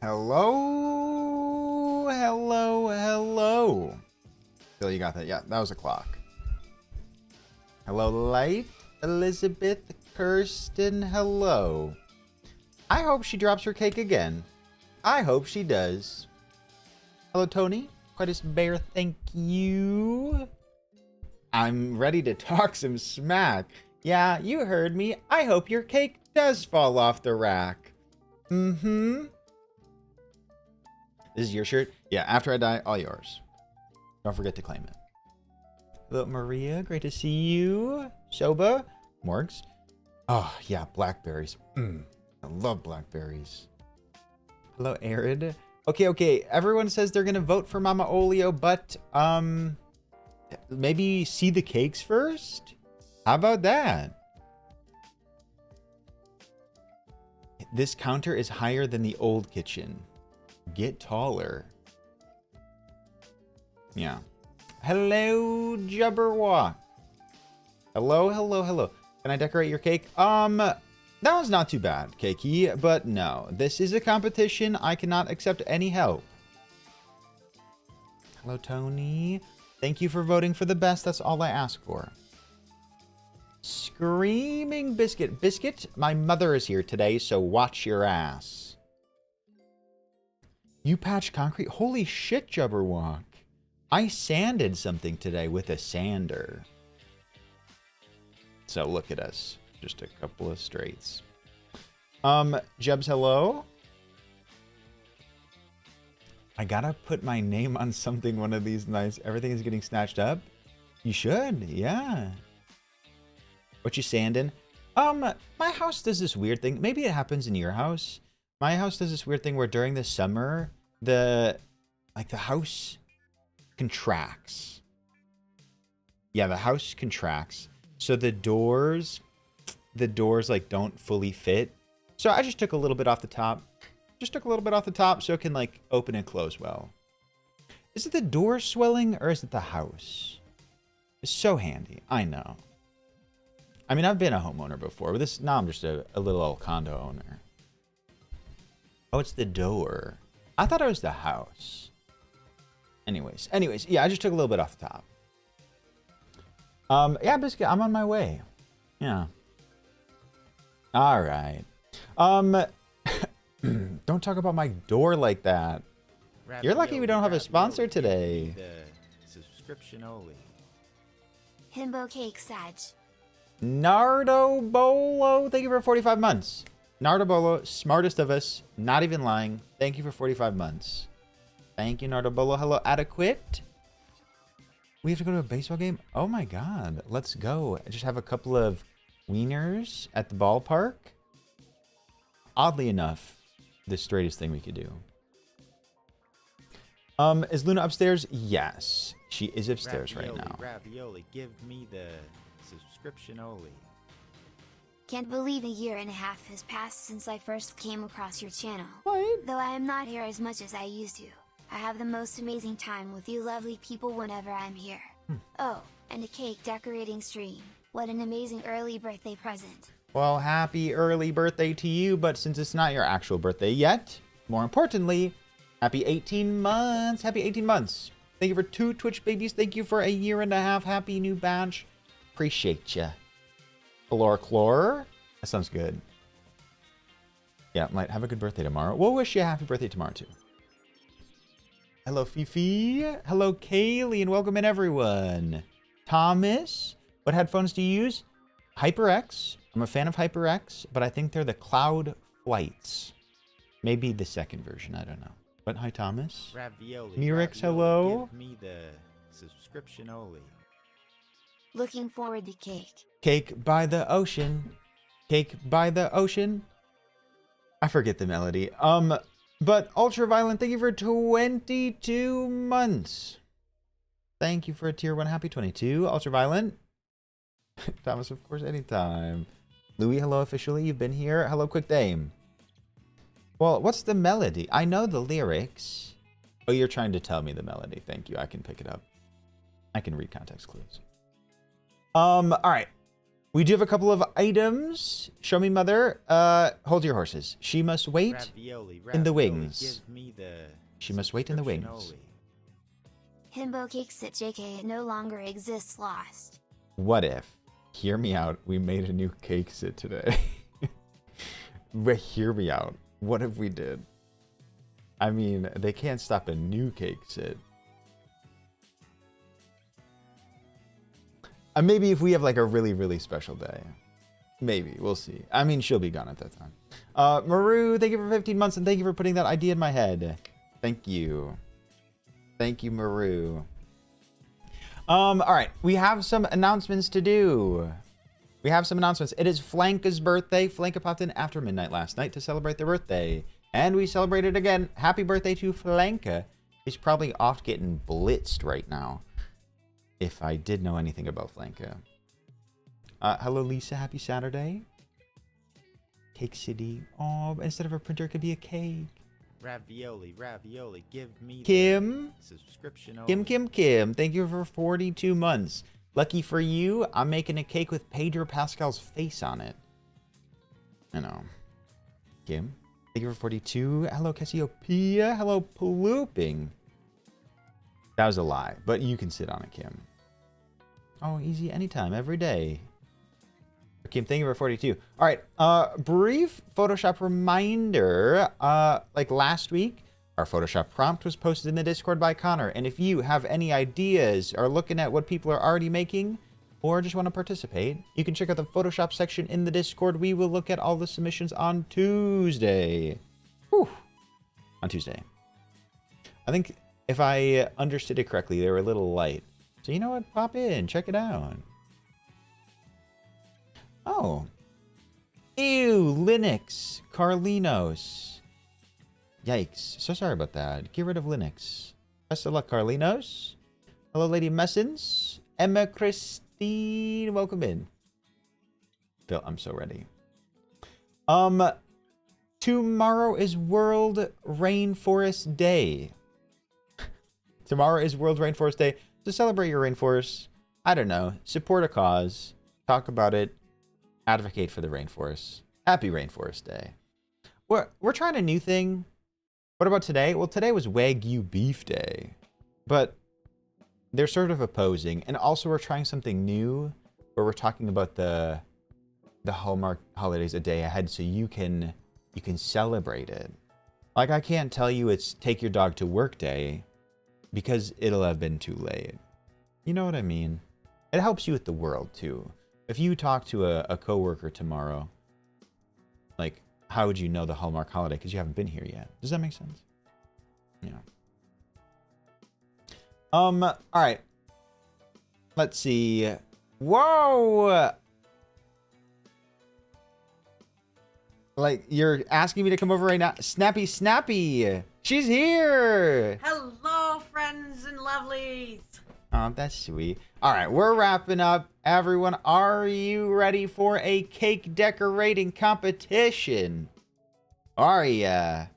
Hello, hello, hello. Phil, you got that? Yeah, that was a clock. Hello, Light, Elizabeth, Kirsten, hello. I hope she drops her cake again. I hope she does. Hello, Tony. Quite a bear, thank you. I'm ready to talk some smack. Yeah, you heard me. I hope your cake does fall off the rack. Mm-hmm. This is your shirt? Yeah, after I die, all yours. Don't forget to claim it. Hello, Maria. Great to see you. Shoba. Morgs. Oh, yeah, blackberries. I love blackberries. Hello, Arid. Okay. Everyone says they're going to vote for Mama Olio, but, maybe see the cakes first? How about that? This counter is higher than the old kitchen. Get taller. Yeah. Hello, Jubberwock. Hello. Can I decorate your cake? That was not too bad, Cakey, but no. This is a competition. I cannot accept any help. Hello, Tony. Thank you for voting for the best. That's all I ask for. Screaming Biscuit. Biscuit, my mother is here today, so watch your ass. You patch concrete? Holy shit, Jubberwock. I sanded something today with a sander. So look at us. Just a couple of straights. Jubs, hello? I gotta put my name on something one of these nights. Everything is getting snatched up. You should, yeah. What you sanding? My house does this weird thing. Maybe it happens in your house. My house does this weird thing where during the summer, the house contracts. Yeah, the house contracts. So the doors like don't fully fit. So I just took a little bit off the top. So it can like open and close well. Is it the door swelling or is it the house? It's so handy. I know. I mean, I've been a homeowner before, but now I'm just a little old condo owner. Oh, it's the door. I thought it was the house. Anyways, yeah, I just took a little bit off the top. Yeah, Biscuit, I'm on my way. Yeah. All right. Don't talk about my door like that. You're lucky we don't have a sponsor today. Subscription only. Himbo Cake Sag. Nardo Bolo, thank you for 45 months. Nardo Bolo, smartest of us, not even lying. Thank you for 45 months. Thank you, Nardo Bolo. Hello, Adequate. We have to go to a baseball game? Oh my god. Let's go. I just have a couple of wieners at the ballpark. Oddly enough, the straightest thing we could do. Is Luna upstairs? Yes. She is upstairs right now. Ravioli, give me the subscription only. Can't believe a year and a half has passed since I first came across your channel. What? Though I am not here as much as I used to. I have the most amazing time with you lovely people whenever I'm here. Oh, and a cake decorating stream. What an amazing early birthday present. Well, happy early birthday to you, but since it's not your actual birthday yet, more importantly, happy 18 months. Happy 18 months. Thank you for 2 Twitch babies. Thank you for a year and a half. Happy new badge. Appreciate ya. Chlor. That sounds good. Yeah, might have a good birthday tomorrow. We'll wish you a happy birthday tomorrow, too. Hello, Fifi. Hello, Kaylee, and welcome in, everyone. Thomas, what headphones do you use? HyperX. I'm a fan of HyperX, but I think they're the Cloud Flights. Maybe the second version. I don't know. But hi, Thomas. Ravioli. Murex, hello. Give me the subscription only. Looking forward to cake. Cake by the ocean. Cake by the ocean. I forget the melody. But Ultraviolent, thank you for 22 months. Thank you for a tier 1. Happy 22. Ultraviolent. Thomas, of course, anytime. Louis, hello officially. You've been here. Hello, Quick Dame. Well, what's the melody? I know the lyrics. Oh, you're trying to tell me the melody. Thank you. I can pick it up. I can read context clues. All right. We do have a couple of items. Show me, mother. Hold your horses. She must wait Ravioli, in the ravioli, wings. Give me the She must wait in the wings. subscription-only. Himbo cakes at JK, it no longer exists, lost. What if, hear me out, we made a new cake sit today? But hear me out. What if we did? I mean, they can't stop a new cake sit. Maybe if we have like a really, really special day. Maybe. We'll see. I mean, she'll be gone at that time. Maru, thank you for 15 months and thank you for putting that idea in my head. Thank you. Thank you, Maru. All right. We have some announcements to do. We have some announcements. It is Flanka's birthday. Flanka popped in after midnight last night to celebrate their birthday. And we celebrated again. Happy birthday to Flanka. He's probably off getting blitzed right now. If I did know anything about Flanka. Hello, Lisa. Happy Saturday. Cake City. Oh, instead of a printer, it could be a cake. Ravioli, ravioli, give me Kim. the subscription only. Kim. Thank you for 42 months. Lucky for you, I'm making a cake with Pedro Pascal's face on it. I know. Kim. Thank you for 42. Hello, Cassiopeia. Hello, Plooping. That was a lie, but you can sit on it, Kim. Oh, easy anytime, every day. Kim, thank you for 42. All right, brief Photoshop reminder. Like last week, our Photoshop prompt was posted in the Discord by Connor. And if you have any ideas or looking at what people are already making or just want to participate, you can check out the Photoshop section in the Discord. We will look at all the submissions on Tuesday. Whew. On Tuesday. I think if I understood it correctly, they were a little light. So you know what? Pop in. Check it out. Oh. Ew, Linux. Carlinos. Yikes. So sorry about that. Get rid of Linux. Best of luck, Carlinos. Hello, Lady Messens. Emma Christine. Welcome in. Phil, I'm so ready. Tomorrow is World Rainforest Day. Tomorrow is World Rainforest Day. So celebrate your rainforest. I don't know. Support a cause. Talk about it. Advocate for the rainforest. Happy Rainforest Day. We're trying a new thing. What about today? Well, today was Wagyu Beef Day. But they're sort of opposing. And also we're trying something new where we're talking about the Hallmark holidays a day ahead so you can celebrate it. Like I can't tell you it's take your dog to work day because it'll have been too late. You know what I mean? It helps you with the world too. If you talk to a coworker tomorrow, like, how would you know the Hallmark holiday? Because you haven't been here yet. Does that make sense? Yeah. All right. Let's see. Whoa! Like, you're asking me to come over right now. Snappy Snappy! She's here! Hello, friends and lovelies. Oh, that's sweet. All right, we're wrapping up. Everyone, are you ready for a cake decorating competition? Are ya?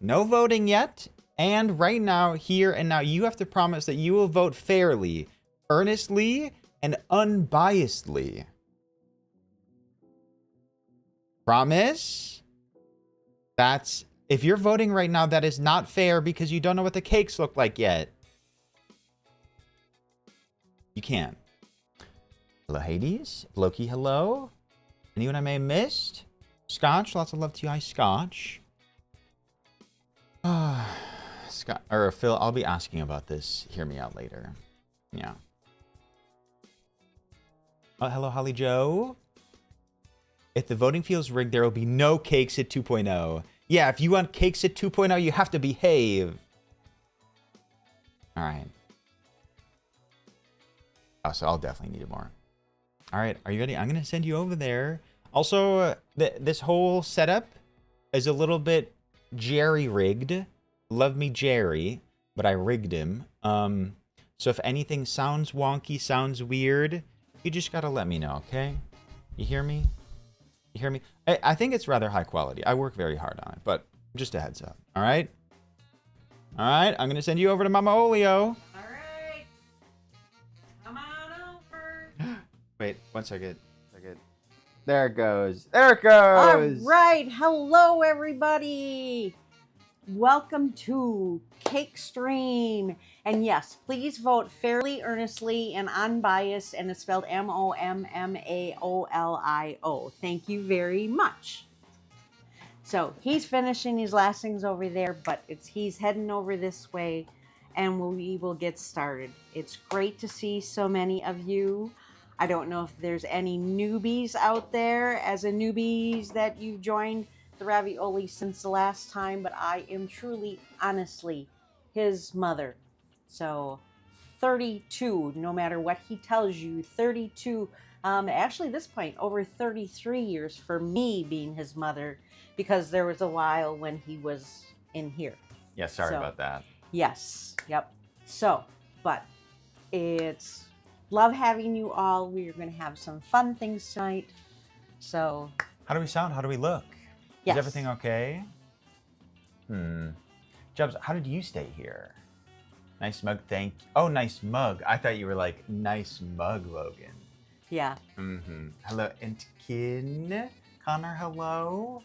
No voting yet. And right now, here and now, you have to promise that you will vote fairly, earnestly, and unbiasedly. Promise? That's... If you're voting right now, that is not fair because you don't know what the cakes look like yet. You can't. Hello, Hades. Loki, hello. Anyone I may have missed? Scotch, lots of love to you. Hi, Scotch. Scott, or Phil, I'll be asking about this. Hear me out later. Yeah. Oh, hello, Holly Joe. If the voting feels rigged, there will be no Cakes at 2.0. Yeah, if you want Cakes at 2.0, you have to behave. All right. Oh, so I'll definitely need more. All right, are you ready? I'm going to send you over there. Also, this whole setup is a little bit jerry-rigged. Love me, Jerry, but I rigged him. So if anything sounds wonky, sounds weird, you just got to let me know, okay? You hear me? You hear me? I think it's rather high quality. I work very hard on it, but just a heads up. All right? All right, I'm going to send you over to Mama Olio. All right. Come on over. Wait, 1 second. There it goes. There it All goes. right. Hello, everybody. Welcome to Cake Stream. And yes, please vote fairly, earnestly, and unbiased, and it's spelled MOMMAOLIO. Thank you very much. So he's finishing his last things over there, but he's heading over this way, and we will get started. It's great to see so many of you. I don't know if there's any newbies out there as a newbies that you've joined the ravioli since the last time, but I am truly, honestly, his mother. So 32, no matter what he tells you, 32, actually this point, over 33 years for me being his mother, because there was a while when he was in here. Yeah, sorry about that. Yes, yep. So, but it's love having you all. We are going to have some fun things tonight. So, How do we sound? How do we look? yes. Is everything okay? Jobs, how did you stay here? Nice mug, thank you. Oh, nice mug. I thought you were like, nice mug, Logan. Yeah. Hello, Entkin. Connor, hello.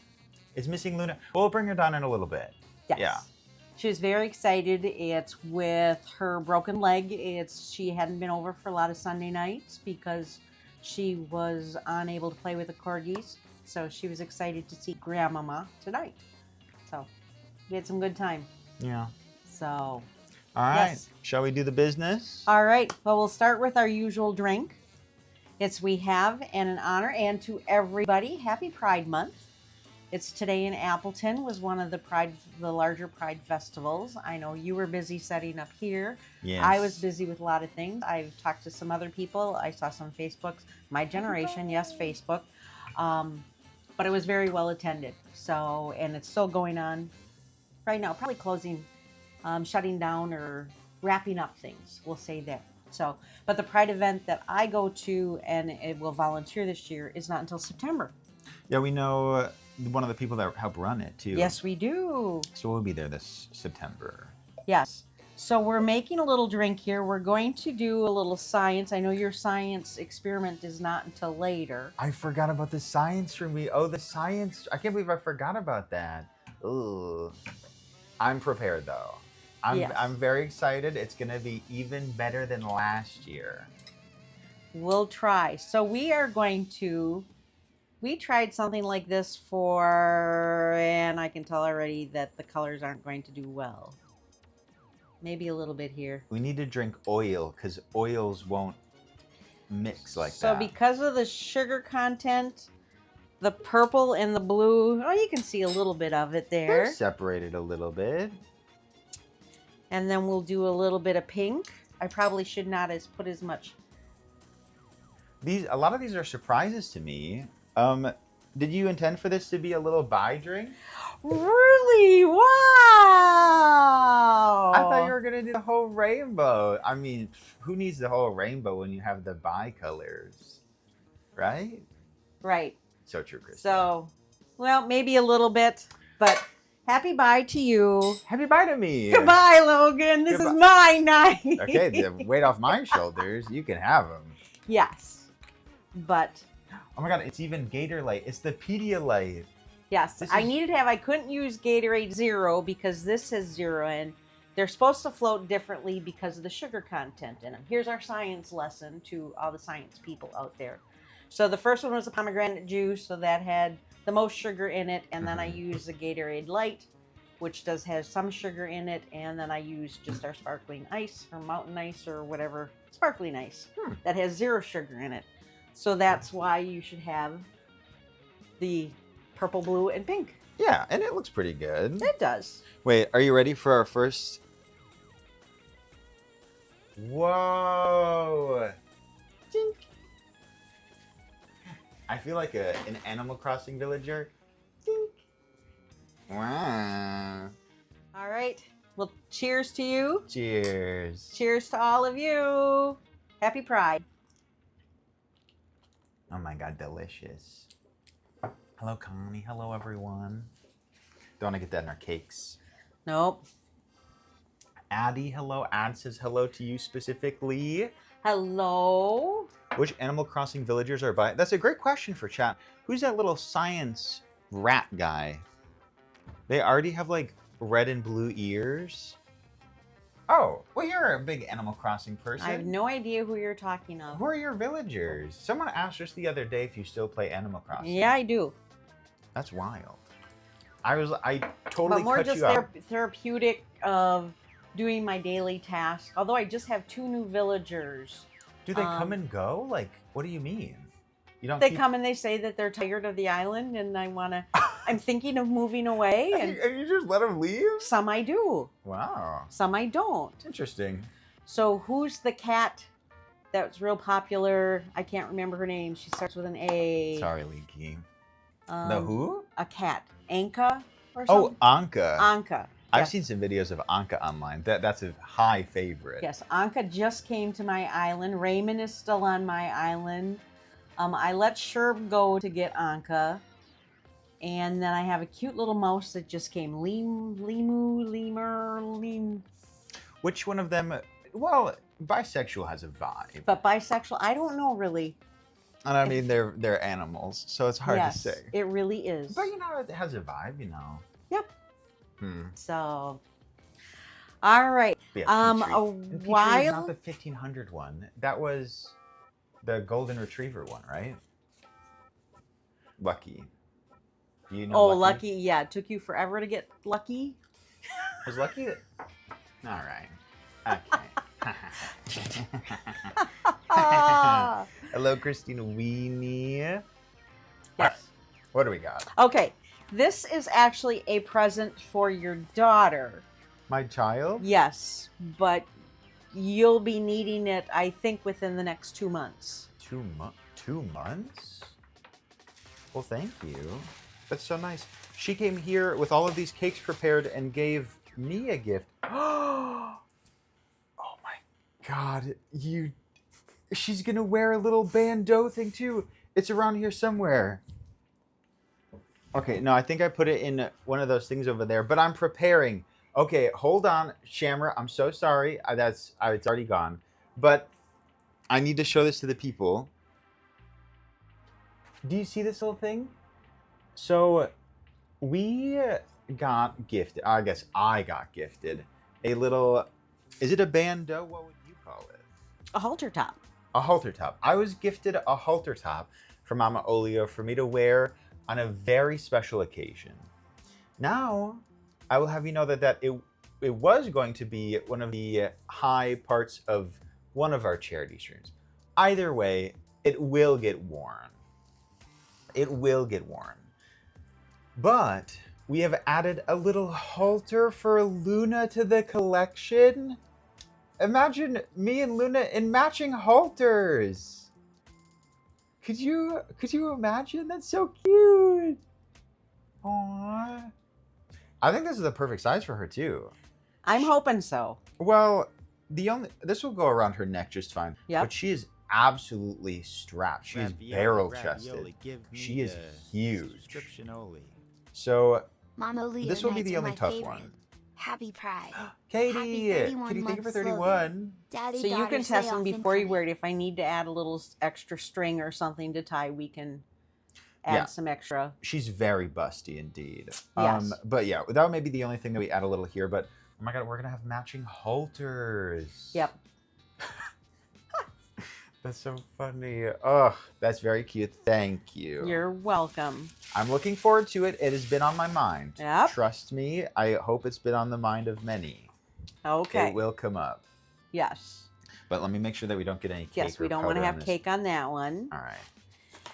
Is missing Luna? We'll bring her down in a little bit. Yes. Yeah. She was very excited. It's with her broken leg. She hadn't been over for a lot of Sunday nights because she was unable to play with the corgis. So she was excited to see Grandmama tonight. So we had some good time. Yeah. So, All right. yes. Shall we do the business? All right. Well, we'll start with our usual drink. It's We Have and an honor, and to everybody, happy Pride Month. It's today in Appleton, was one of the larger Pride festivals. I know you were busy setting up here. Yes. I was busy with a lot of things. I've talked to some other people. I saw some Facebooks. My generation, yes, Facebook. But it was very well attended. So, and it's still going on right now, probably closing, shutting down or wrapping up things. We'll say that. So, but the Pride event that I go to and it will volunteer this year is not until September. Yeah, we know one of the people that help run it too. Yes, we do. So we'll be there this September. Yes. So we're making a little drink here. We're going to do a little science. I know your science experiment is not until later. I forgot about the science room. The science. I can't believe I forgot about that. Ooh. I'm prepared though. Yes. I'm very excited. It's going to be even better than last year. We'll try. So we tried something like this and I can tell already that the colors aren't going to do well. Maybe a little bit here. We need to drink oil because oils won't mix like that. So because of the sugar content, the purple and the blue, you can see a little bit of it there. They're separated a little bit. And then we'll do a little bit of pink. I probably should not put as much. A lot of these are surprises to me. Did you intend for this to be a little bi drink? Really? Wow! I thought you were gonna do the whole rainbow. I mean, who needs the whole rainbow when you have the bi colors, right? Right. So true, Chris. So, well, maybe a little bit, but happy bye to you. Happy bye to me. Goodbye, Logan. This is my night. Okay, the weight off my shoulders. You can have them. Yes, but oh my God, it's even Gatorlight. It's the Pedialyte. yes, I couldn't use Gatorade Zero because this has zero, and they're supposed to float differently because of the sugar content in them. Here's our science lesson to all the science people out there. So the first one was the pomegranate juice, so that had the most sugar in it, and then I used the Gatorade Light, which does have some sugar in it, and then I used just our sparkling ice or mountain ice or whatever, sparkling ice that has zero sugar in it. So that's why you should have the purple, blue, and pink. Yeah, and it looks pretty good. It does. Wait, are you ready for our first? Whoa! Tink. I feel like an Animal Crossing villager. Tink. Wow. All right. Well, cheers to you. Cheers. Cheers to all of you. Happy Pride. Oh my God, delicious. Hello, Connie. Hello, everyone. Don't want to get that in our cakes. Nope. Addie, hello. Ad says hello to you specifically. Hello. Which Animal Crossing villagers are by? That's a great question for chat. Who's that little science rat guy? They already have like red and blue ears. Oh, well, you're a big Animal Crossing person. I have no idea who you're talking of. Who are your villagers? Someone asked us the other day if you still play Animal Crossing. Yeah, I do. That's wild. I totally But more cut just you out. therapeutic of doing my daily task. Although I just have 2 new villagers. Do they come and go? Like, what do you mean? You don't. They come and they say that they're tired of the island and I'm thinking of moving away. And you just let them leave? some I do. Wow. Some I don't. Interesting. So who's the cat that's real popular? I can't remember her name. She starts with an A. Sorry, Leaky. The who? A cat. Anka or Oh, something? Anka. Anka. I've Yes. seen some videos of Anka online. That's a high favorite. Yes, Anka just came to my island. Raymond is still on my island. I let Sherb go to get Anka. And then I have a cute little mouse that just came. Lemur. Which one of them? Well, bisexual has a vibe. But bisexual, I don't know really. And I mean, they're animals, so it's hard Yes, to say. it really is. But you know, it has a vibe, you know. Yep. Hmm. So, all right. Yeah, A Petrie. And Petrie was while. not the 1500 one. That was the golden retriever one, right? Lucky. You know Oh, Lucky. Yeah, it took you forever to get Lucky. Was Lucky? All right. Okay. Ah. Hello, Christina Weenie. Yes. What do we got? Okay. This is actually a present for your daughter. My child? Yes, but you'll be needing it, I think, within the next 2 months. 2 months? Well, thank you. That's so nice. She came here with all of these cakes prepared and gave me a gift. Oh my God. She's gonna wear a little bandeau thing too. It's around here somewhere. Okay, no, I think I put it in one of those things over there, but I'm preparing. Okay, hold on, Shamra. I'm so sorry. It's already gone. But I need to show this to the people. Do you see this little thing? So we got gifted. I guess I got gifted a little. Is it a bandeau? What would you call it? A halter top. A halter top. I was gifted a halter top from Mama Olio for me to wear on a very special occasion. Now, I will have you know that it was going to be one of the high parts of one of our charity streams. Either way, it will get worn. It will get worn. But we have added a little halter for Luna to the collection. Imagine me and Luna in matching halters. Could you imagine? That's so cute. Aww. I think this is the perfect size for her too. I'm hoping so. Well, this will go around her neck just fine. Yep. But she is absolutely strapped. She is Ravioli, barrel ravioli, chested. give me She is the huge. Subscription only. So Mama Leo this will be nights the are only my tough favorite. one. Happy Pride. Katie, Happy 31 Katie, thank you for months, 31. Daddy, So you daughter, can stay test them off and before you coming. wear it. If I need to add a little extra string or something to tie, we can add Yeah. some extra. She's very busty indeed. Yes. But yeah, that may be the only thing that we add a little here. But oh my God, we're gonna have matching halters. Yep. That's so funny. Oh, that's very cute. Thank you. You're welcome. I'm looking forward to it. It has been on my mind. Yep. Trust me. I hope it's been on the mind of many. Okay. It will come up. Yes. But let me make sure that we don't get any cake. Yes, we or don't want to powder have on this. cake on that one. All right.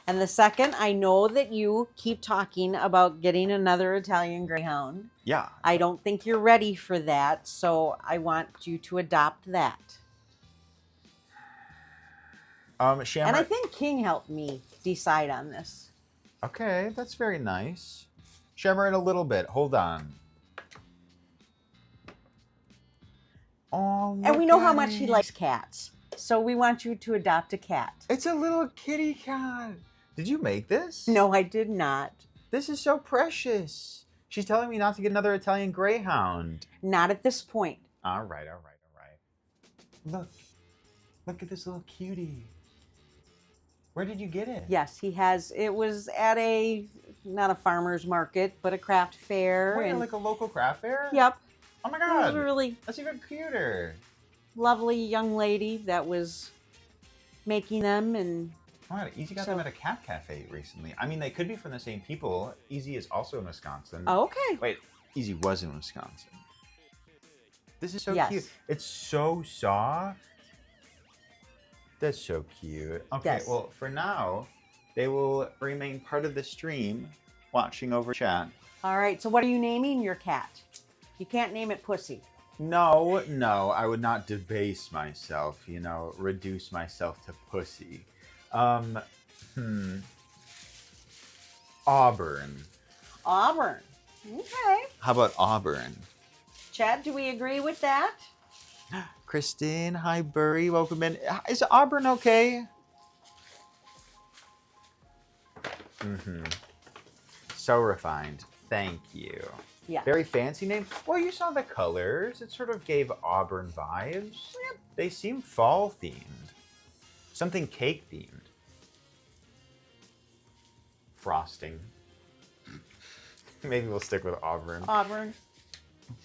And the second, I know that you keep talking about getting another Italian Greyhound. Yeah. I don't think you're ready for that, so I want you to adopt that. Shamrock. And I think King helped me decide on this. Okay, that's very nice. Shimmer in a little bit. Hold on. Oh, And we look know how at much he it. likes cats. So we want you to adopt a cat. It's a little kitty cat. Did you make this? No, I did not. This is so precious. She's telling me not to get another Italian Greyhound. Not at this point. All right. Look. Look at this little cutie. Where did you get it? Yes, he has. It was at not a farmer's market, but a craft fair. Wait, and like a local craft fair? Yep. Oh my It was god. a really That's even cuter. lovely young lady that was making them, and Oh my god, Easy got them at a cat cafe recently. I mean, they could be from the same people. Easy is also in Wisconsin. oh, okay. Wait, Easy was in Wisconsin. This is so Yes. cute. It's so soft. That's so cute. Okay, Yes. well, for now, they will remain part of the stream, watching over chat. All right. So, what are you naming your cat? You can't name it Pussy. No, I would not debase myself, reduce myself to pussy. Auburn. Auburn. Okay. How about Auburn? Chad, do we agree with that? Kristen, hi, Burry, welcome in. Is Auburn okay? So refined. Thank you. Yeah. Very fancy name. Well, you saw the colors. It sort of gave Auburn vibes. Yep. They seem fall themed. Something cake themed. Frosting. Maybe we'll stick with Auburn. Auburn.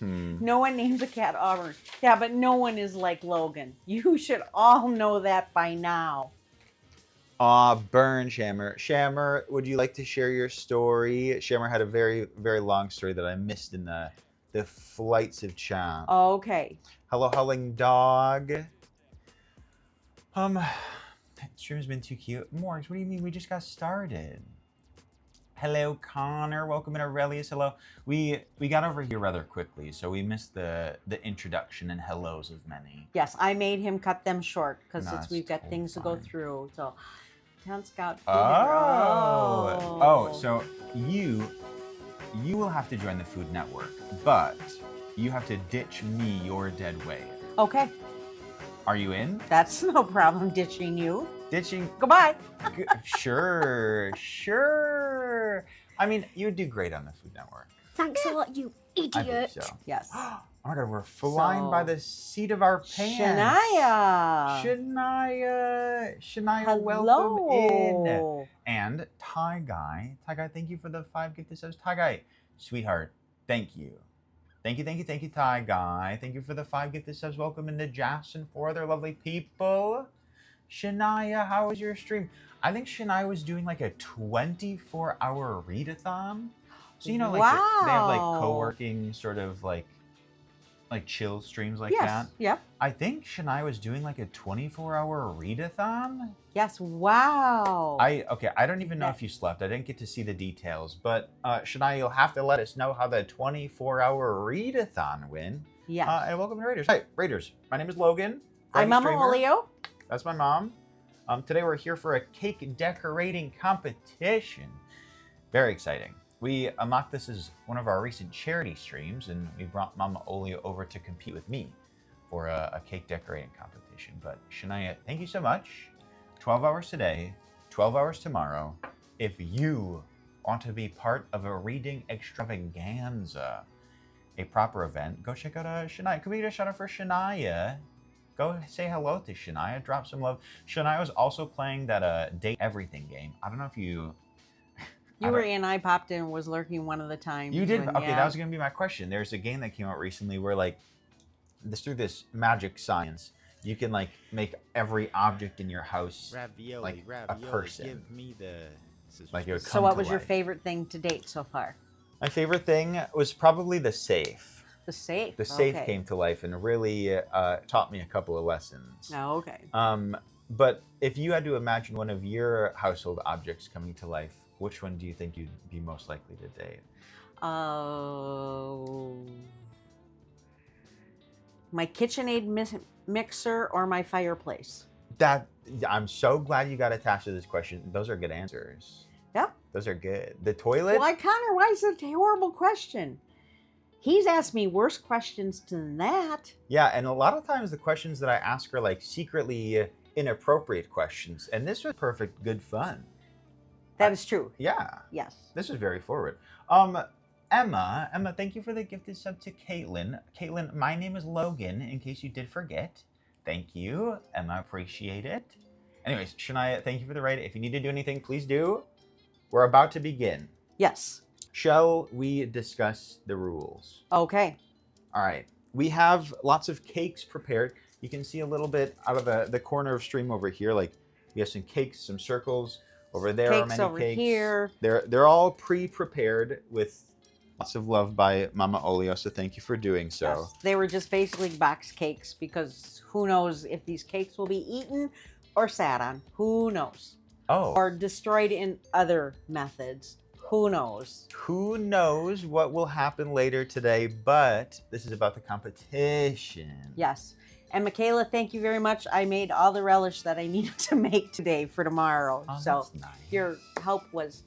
No one names a cat Auburn. Yeah, but no one is like Logan. You should all know that by now. Auburn, Shammer. Shammer, would you like to share your story? Shammer had a very, very long story that I missed in the flights of chat. Okay. Hello, howling dog. That stream's been too cute. Morgs, what do you mean? We just got started. Hello, Connor. Welcome in, Aurelius. Hello. We got over here rather quickly, so we missed the introduction and hellos of many. Yes, I made him cut them short because No, it's we've got totally things to go fine. through. So, Town Scout. Oh, so you will have to join the Food Network, but you have to ditch me your dead weight. Okay, Are you in? that's no problem ditching you. Ditching? Goodbye. Sure. I mean, you would do great on the Food Network. Thanks a lot, you I think idiot. so. Yes. Oh my god, we're flying by So- the seat of our pants. Shania, welcome in. Hello. And Ty Guy, thank you for the 5 gifted subs. Ty Guy, sweetheart, thank you. Thank you, Ty Guy. Thank you for the 5 gifted subs. Welcome into Jas and 4 other lovely people. Shania, how was your stream? I think Shania was doing like a 24-hour readathon. So, like they have like Wow. co-working sort of like chill streams like Yes. that. Yep. I think Shania was doing like a 24-hour readathon. Yes. Wow. I don't even know if you slept. I didn't get to see the details, but Shania, you'll have to let us know how the 24-hour readathon went. Yes. And welcome to Raiders. Hi, Raiders. My name is Logan. I'm friendly Mama streamer. Olio. That's my mom. Today we're here for a cake decorating competition. Very exciting. We unlocked this as one of our recent charity streams, and we brought Mama Olio over to compete with me for a cake decorating competition. But Shania, thank you so much. 12 hours today, 12 hours tomorrow. If you want to be part of a reading extravaganza, a proper event, go check out Shania. Can we get a shout out for Shania? Go say hello to Shania, drop some love. Shania was also playing that Date Everything game. I don't know if you... You were in. I popped in. Was lurking one of the times. You did? when- Okay, yeah. that was going to be my question. There's a game that came out recently where, through this magic science, you can, make every object in your house, Ravioli, like, a ravioli. person. Give me the Like it would So, come what to was your life. favorite thing to date so far? My favorite thing was probably the safe. The safe. The safe Okay. came to life and really taught me a couple of lessons. Oh, okay. But if you had to imagine one of your household objects coming to life, which one do you think you'd be most likely to date? My KitchenAid mixer or my fireplace? I'm so glad you got attached to this question. Those are good answers. Yep. Those are good. The toilet? Why, Connor? Why is it a horrible question? He's asked me worse questions than that. Yeah, and a lot of times the questions that I ask are secretly inappropriate questions. And this was perfect, good fun. That is true. Yeah. Yes. This is very forward. Emma, thank you for the gifted sub to Caitlin. Caitlin, my name is Logan, in case you did forget. Thank you, Emma, appreciate it. Anyways, Shania, thank you for the raid. If you need to do anything, please do. We're about to begin. Yes. Shall we discuss the rules? Okay. All right. We have lots of cakes prepared. You can see a little bit out of the corner of stream over here. Like, we have some cakes, some circles. Over there are Cakes many over cakes. here. They're all pre-prepared with lots of love by Mama Olio, so thank you for doing so. Yes. They were just basically box cakes because who knows if these cakes will be eaten or sat on. Who knows? Oh. Or destroyed in other methods. Who knows? Who knows what will happen later today, but this is about the competition. Yes. And Michaela, thank you very much. I made all the relish that I needed to make today for tomorrow. Oh, so that's nice. your help was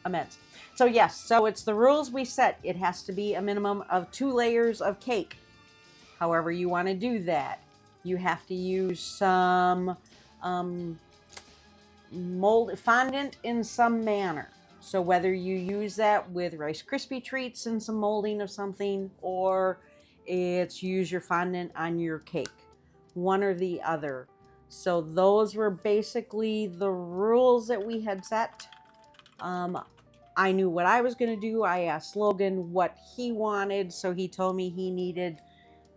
immense. So yes, so it's the rules we set. It has to be a minimum of 2 layers of cake. However you want to do that. You have to use some mold fondant in some manner. So whether you use that with Rice Krispie treats and some molding of something, or it's use your fondant on your cake, one or the other. So those were basically the rules that we had set. I knew what I was going to do. I asked Logan what he wanted, so he told me he needed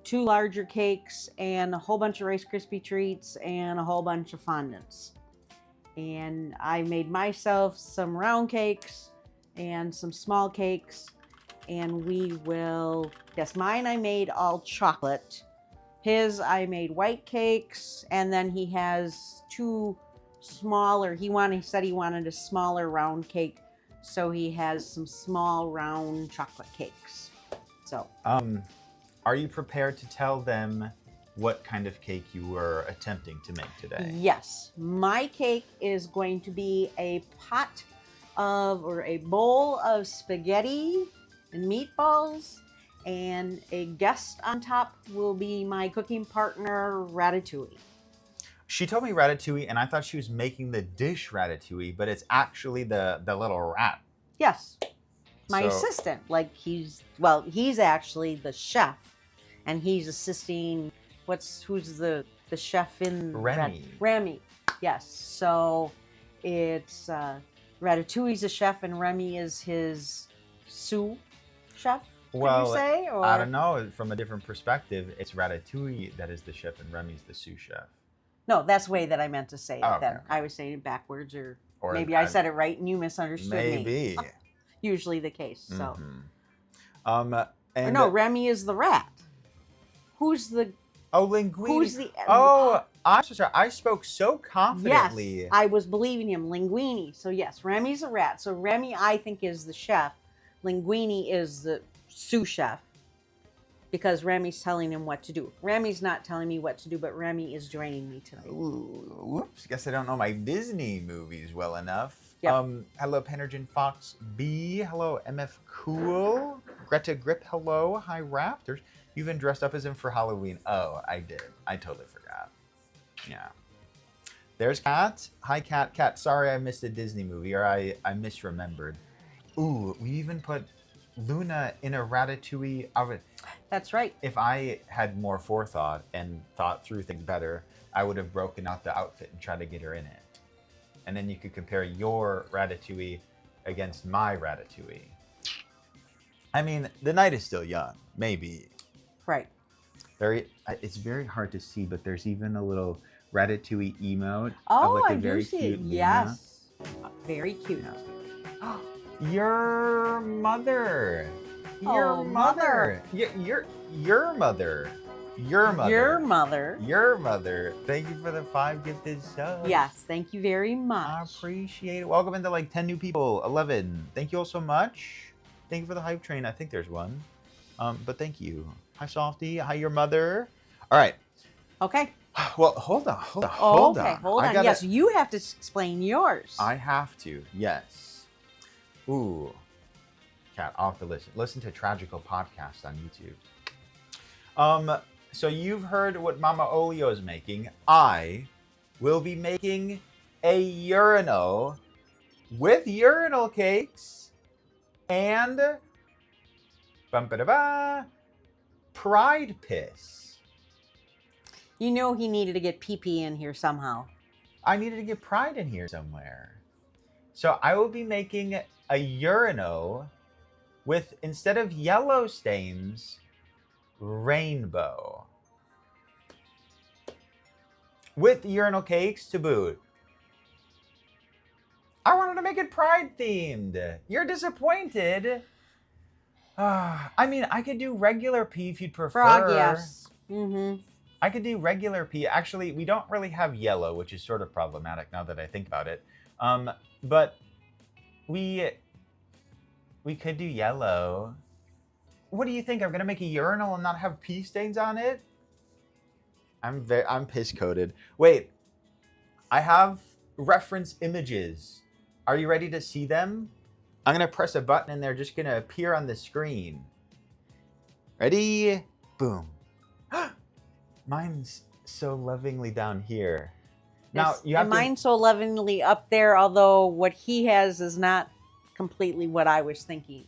2 larger cakes and a whole bunch of Rice Krispie treats and a whole bunch of fondants. And I made myself some round cakes and some small cakes, and we will, yes, mine I made all chocolate. His I made white cakes, and then he has 2 smaller, he said he wanted a smaller round cake, so he has some small round chocolate cakes. So are you prepared to tell them what kind of cake you were attempting to make today? Yes, my cake is going to be a pot of, or a bowl of spaghetti and meatballs, and a guest on top will be my cooking partner, Ratatouille. She told me ratatouille, and I thought she was making the dish ratatouille, but it's actually the little rat. Yes, my So- assistant. Like he's actually the chef, and he's assisting. Who's the chef in Remy. Remy, yes. So it's Ratatouille's a chef, and Remy is his sous chef. Well, would you say? Or? I don't know. From a different perspective, it's Ratatouille that is the chef, and Remy's the sous chef. No, that's the way that I meant to say it. Oh, okay, Then okay. I was saying it backwards, or Or I said it right and you misunderstood me. Maybe. Usually the case. So. Mhm. And Or no, Remy is the rat. Who's the? oh, Linguini. Who's the? Oh, I'm so sorry. I spoke so Yes, confidently. I was believing him. Linguini. So yes, Remy's a rat. So Remy, I think, is the chef. Linguini is the sous chef. Because Remy's telling him what to do. Remy's not telling me what to do, but Remy is joining me tonight. Ooh, whoops. Guess I don't know my Disney movies well enough. Yep. Hello, Penergen Fox B. Hello, MF Cool. Greta Grip. Hello. Hi, Raptors. You've been dressed up as him for Halloween. Oh, I did. I totally forgot. Yeah. There's Kat. Hi, Kat. Kat, sorry I missed a Disney movie, or I misremembered. Ooh, we even put Luna in a Ratatouille oven. That's right. If I had more forethought and thought through things better, I would have broken out the outfit and tried to get her in it. And then you could compare your Ratatouille against my Ratatouille. I mean, the night is still young. Maybe. Right. It's very hard to see, but there's even a little Ratatouille emote Oh, of like a I very do see cute it. Luna. Yes. Very cute. Yeah. Your mother. Your Oh, mother. Your mother. Your mother. Your mother. Your mother. Thank you for the 5 gifted subs. Yes, thank you very I much. appreciate it. Welcome into like 10 new people. 11. Thank you all so much. Thank you for the hype train. I think there's one. But thank you. Hi, Softy. Hi, your mother. All right. Okay. Well, hold on. Okay, hold I on. gotta- Yes, you have to explain yours. I have to. Yes. Ooh. Cat, I'll have to listen. Listen to Tragical Podcast on YouTube. So you've heard what Mama Olio is making. I will be making a urinal with urinal cakes and pride piss. You know he needed to get pee-pee in here somehow. I needed to get pride in here somewhere. So I will be making a urinal with, instead of yellow stains, rainbow. With urinal cakes to boot. I wanted to make it pride themed. You're disappointed. I mean, I could do regular pee if you'd prefer. Frog, yes. Mm-hmm. I could do regular pee. Actually, we don't really have yellow, which is sort of problematic now that I think about it. But we could do yellow. What do you think? I'm gonna make a urinal and not have pee stains on it? I'm piss coated. Wait, I have reference images. Are you ready to see them? I'm gonna press a button and they're just gonna appear on the screen. Ready? Boom. Mine's so lovingly down here. Now Yes, you have and mine's so lovingly up there, although what he has is not completely what I was thinking.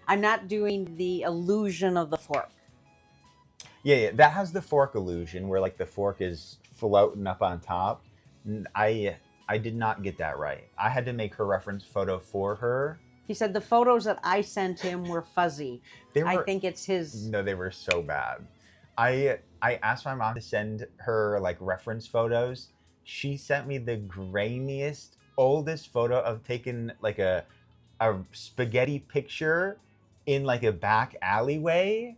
I'm not doing the illusion of the fork. Yeah, that has the fork illusion where like the fork is floating up on top. I did not get that right. I had to make her reference photo for her. He said the photos that I sent him were fuzzy. I think it's his. No, they were so bad. I asked my mom to send her like reference photos. She sent me the grainiest, oldest photo of taking like a spaghetti picture in like a back alleyway.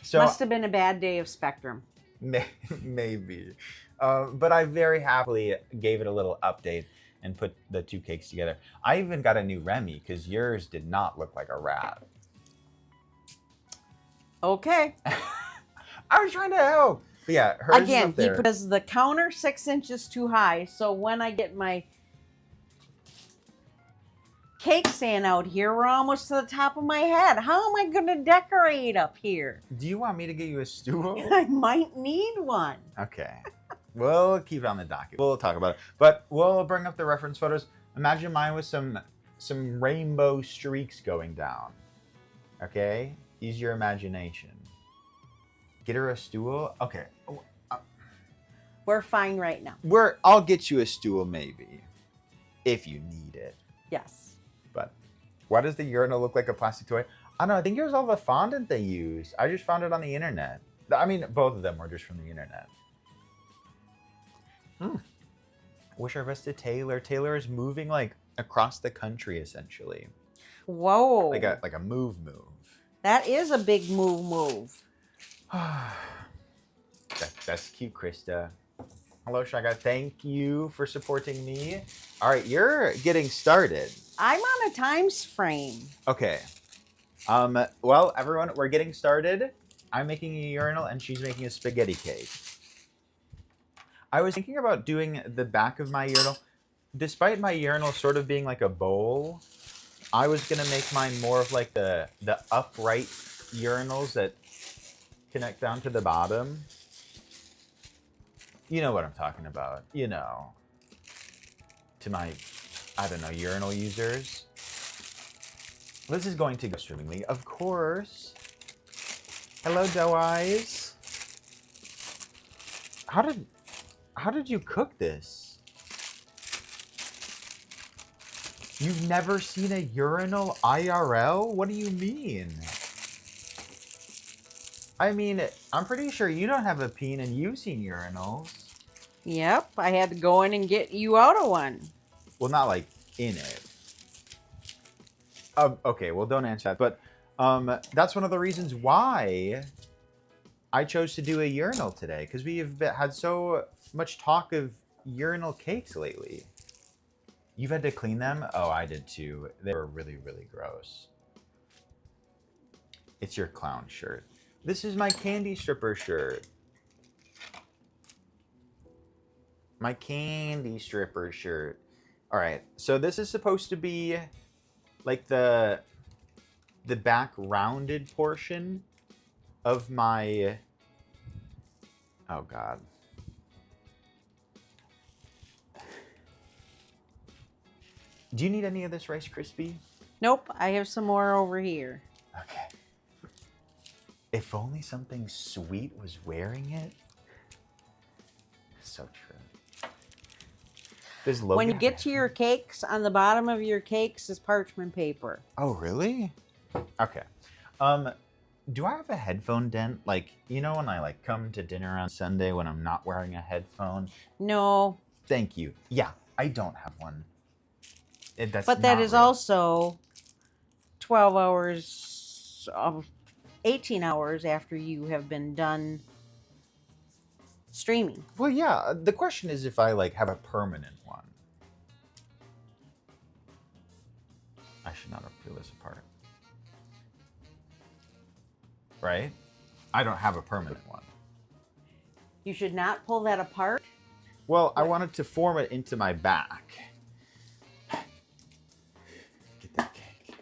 So Must have been a bad day of Spectrum. Maybe. But I very happily gave it a little update and put the two cakes together. I even got a new Remy because yours did not look like a rat. Okay. I was trying to help. But yeah, hers is Again, up there. he puts the counter 6 inches too high, so when I get my cake stand out here, we're almost to the top of my head. How am I going to decorate up here? Do you want me to get you a stool? I might need one. Okay. We'll keep it on the docket. We'll talk about it. But we'll bring up the reference photos. Imagine mine with some rainbow streaks going down. Okay? Use your imagination. Get her a stool? Okay. We're fine right now. I'll get you a stool maybe. If you need it. Yes. But why does the urinal look like a plastic toy? I don't know. I think it was all the fondant they used. I just found it on the internet. I mean, both of them were just from the internet. Wish our best to Taylor. Taylor is moving like across the country essentially. Whoa. Like a move. That is a big move. That's cute, Krista. Hello, Shaga. Thank you for supporting me. All right, you're getting started. I'm on a time frame. Okay. Well, everyone, we're getting started. I'm making a urinal and she's making a spaghetti cake. I was thinking about doing the back of my urinal. Despite my urinal sort of being like a bowl, I was going to make mine more of like the upright urinals that connect down to the bottom. You know what I'm talking about. You know. To my, I don't know, urinal users. This is going to go swimmingly, of course. Hello, Doe Eyes. How did you cook this? You've never seen a urinal IRL? What do you mean? I mean, I'm pretty sure you don't have a peen and you've seen urinals. Yep, I had to go in and get you out of one. Well, not like in it. Okay, well, don't answer that. But that's one of the reasons why I chose to do a urinal today. Because we have had so much talk of urinal cakes lately. You've had to clean them? Oh, I did too. They were really, really gross. It's your clown shirt. This is my candy stripper shirt. My candy stripper shirt. All right, so this is supposed to be like the back rounded portion of my, oh God. Do you need any of this Rice Krispie? Nope, I have some more over here. Okay. If only something sweet was wearing it. So true. Does Logan When you have get to your cakes, on the bottom of your cakes is parchment paper. Oh, really? Okay. Do I have a headphone dent? Like, you know when I like come to dinner on Sunday when I'm not wearing a headphone? No, Thank you. Yeah, I don't have one. That's but that not is real. also 12 hours, 18 hours after you have been done streaming. Well, yeah. The question is if I like have a permanent one. I should not have put this apart. Right? I don't have a permanent one. You should not pull that apart. Well, I What? wanted to form it into my back. Get that cake.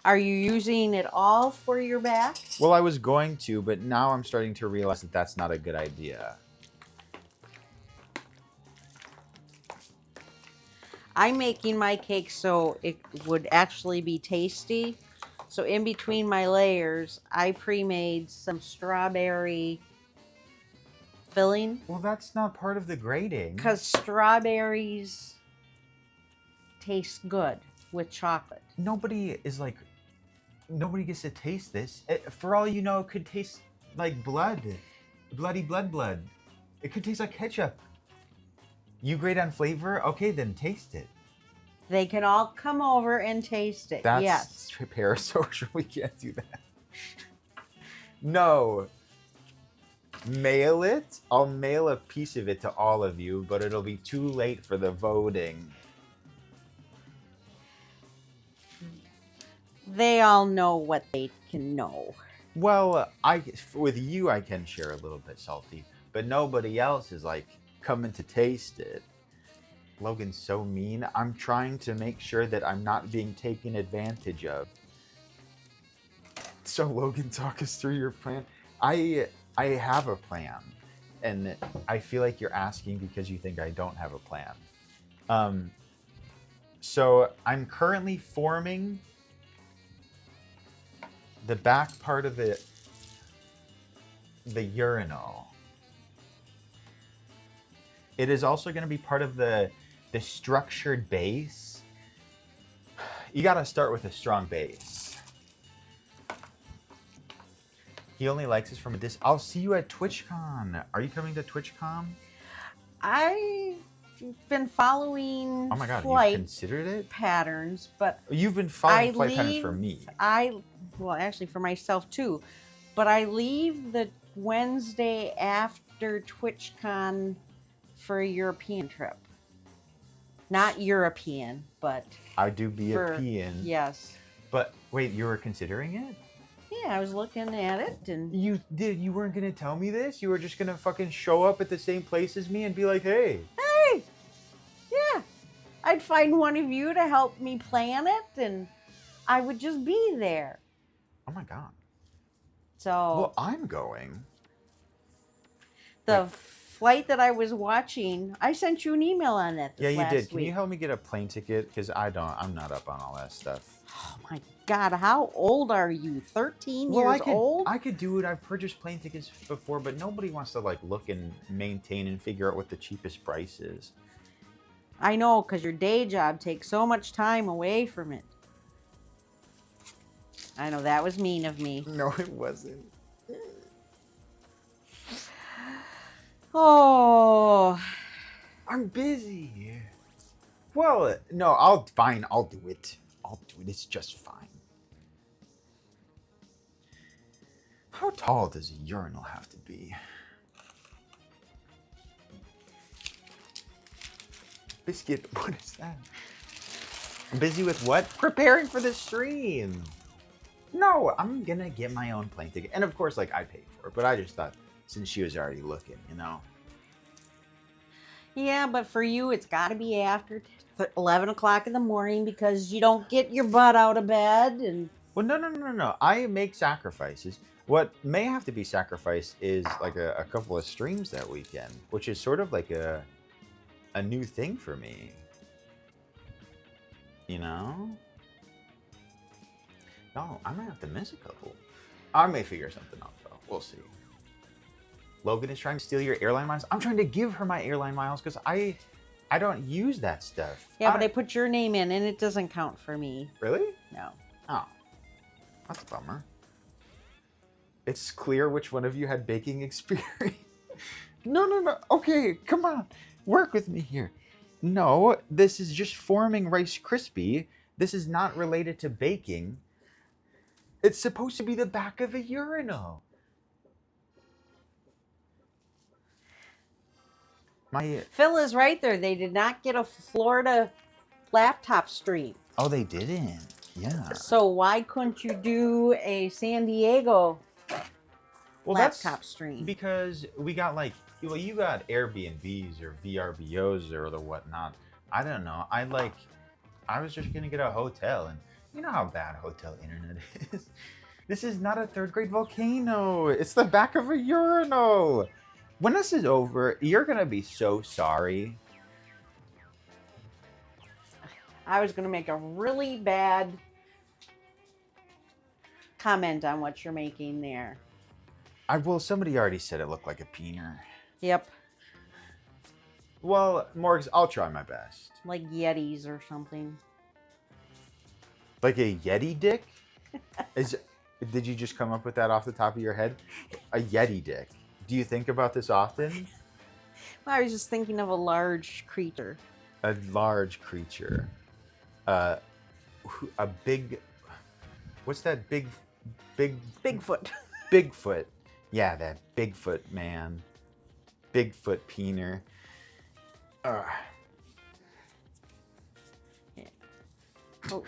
Are you using it all for your back? Well, I was going to, but now I'm starting to realize that that's not a good idea. I'm making my cake so it would actually be tasty. So in between my layers, I pre-made some strawberry filling Well, that's not part of the grading. because strawberries taste good with chocolate. Nobody gets to taste this. For all you know, it could taste like blood. Bloody blood. It could taste like ketchup. You grade on flavor? Okay, then taste it. They can all come over and taste it. That's Yes. parasocial. We can't do that. No. Mail it. I'll mail a piece of it to all of you, but it'll be too late for the voting. They all know what they can know. Well, with you I can share a little bit salty, but nobody else is like coming to taste it. Logan's so mean. I'm trying to make sure that I'm not being taken advantage of. So Logan, talk us through your plan. I have a plan, and I feel like you're asking because you think I don't have a plan. So I'm currently forming the back part of the urinal. It is also going to be part of the structured base. You got to start with a strong base. He only likes us from a distance. I'll see you at TwitchCon. Are you coming to TwitchCon? I've been following Oh my god, flight you considered it? patterns, but You've been following I flight patterns for leave- me. well, actually for myself too, but I leave the Wednesday after TwitchCon for a European trip. Not European, but I do be a for, peon. yes. But wait, you were considering it? Yeah, I was looking at it and You weren't gonna tell me this? You were just gonna fucking show up at the same place as me and be like, hey. hey, yeah, I'd find one of you to help me plan it and I would just be there. Oh my god. So Well, I'm going. the flight that I was watching, I sent you an email on that Yeah, you last did. Can week. you help me get a plane ticket? Because I'm not up on all that stuff. Oh my God, how old are you? 13 years old? I could do it. I've purchased plane tickets before, but nobody wants to like look and maintain and figure out what the cheapest price is. I know, because your day job takes so much time away from it. I know, that was mean of me. No, it wasn't. Oh, I'm busy. Well, no, I'll do it. It's just fine. How tall does a urinal have to be? Biscuit, what is that? I'm busy with what? Preparing for the stream. No, I'm gonna get my own plane ticket. And of course, like, I paid for it, but I just thought, since she was already looking, you know? yeah, but for you, it's got to be after 11 o'clock in the morning because you don't get your butt out of bed. And Well, no. I make sacrifices. What may have to be sacrificed is like a couple of streams that weekend, which is sort of like a new thing for me. You know? No, I might have to miss a couple. I may figure something out though. We'll see. Logan is trying to steal your airline miles. I'm trying to give her my airline miles because I don't use that stuff. Yeah, but I put your name in and it doesn't count for me. Really? No. Oh, that's a bummer. It's clear which one of you had baking experience. No. Okay, come on. Work with me here. No, this is just forming Rice Krispie. This is not related to baking. It's supposed to be the back of a urinal. Phil is right there. They did not get a Florida laptop stream. Oh, they didn't. Yeah. So why couldn't you do a San Diego laptop stream? Because we got like, well, you got Airbnbs or VRBOs or the whatnot. I don't know. I was just gonna get a hotel, and you know how bad hotel internet is. This is not a third grade volcano. It's the back of a urinal. When this is over, you're gonna be so sorry. I was gonna make a really bad comment on what you're making there. Somebody already said it looked like a peener. Yep. Well, Morgs, I'll try my best. Like Yetis or something. Like a Yeti dick? Did you just come up with that off the top of your head? A Yeti dick. Do you think about this often? I was just thinking of a large creature. A large creature. A big... What's that big... Bigfoot. Bigfoot. Yeah, that Bigfoot, man. Bigfoot peener. Yeah. Oh.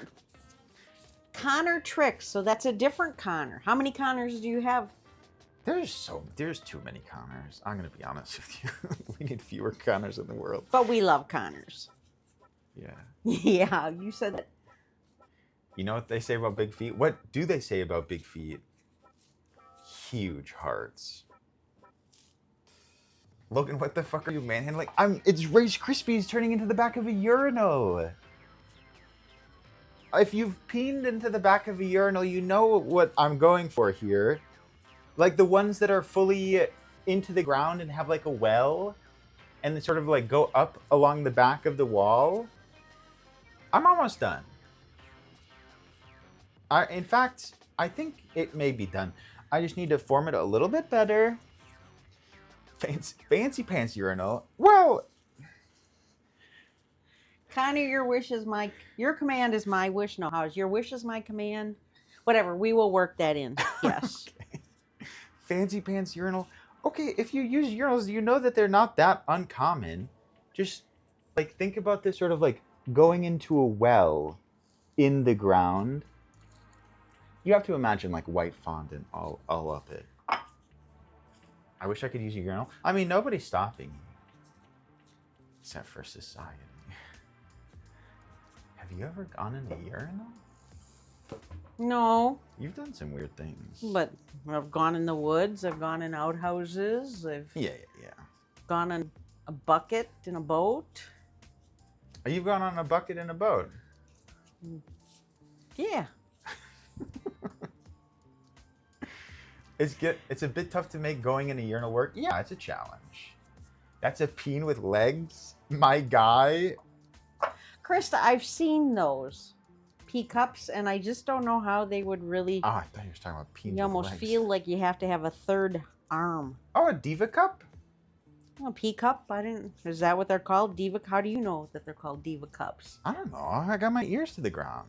Connor Tricks. So that's a different Connor. How many Connors do you have? There's too many Connors. I'm gonna be honest with you. We need fewer Connors in the world. But we love Connors. Yeah. Yeah, you said that. You know what they say about big feet? What do they say about big feet? Huge hearts. Logan, what the fuck are you manhandling? It's Rice Krispies turning into the back of a urinal. If you've peened into the back of a urinal, you know what I'm going for here. Like the ones that are fully into the ground and have like a well and they sort of like go up along the back of the wall. I'm almost done. In fact, I think it may be done. I just need to form it a little bit better. Fancy pants urinal. Well, Connor, your command is my wish. No, how is your wish is my command? Whatever, we will work that in. Yes. Okay. Fancy pants urinal. Okay, if you use urinals, you know that they're not that uncommon. Just like think about this sort of like going into a well in the ground. You have to imagine like white fondant all up it. I wish I could use a urinal. I mean, nobody's stopping you. Except for society. Have you ever gone in a urinal? No. You've done some weird things. But I've gone in the woods. I've gone in outhouses. I've Yeah. gone in a bucket in a boat. You've gone on a bucket in a boat? Yeah. It's a bit tough to make going in a urinal work. Yeah, it's a challenge. That's a peen with legs? My guy? Krista, I've seen those pea cups, and I just don't know how they would really... Oh, I thought you were talking about peens with legs. You almost feel like you have to have a third arm. Oh, a diva cup? A pea cup? Is that what they're called? Diva? How do you know that they're called diva cups? I don't know. I got my ears to the ground.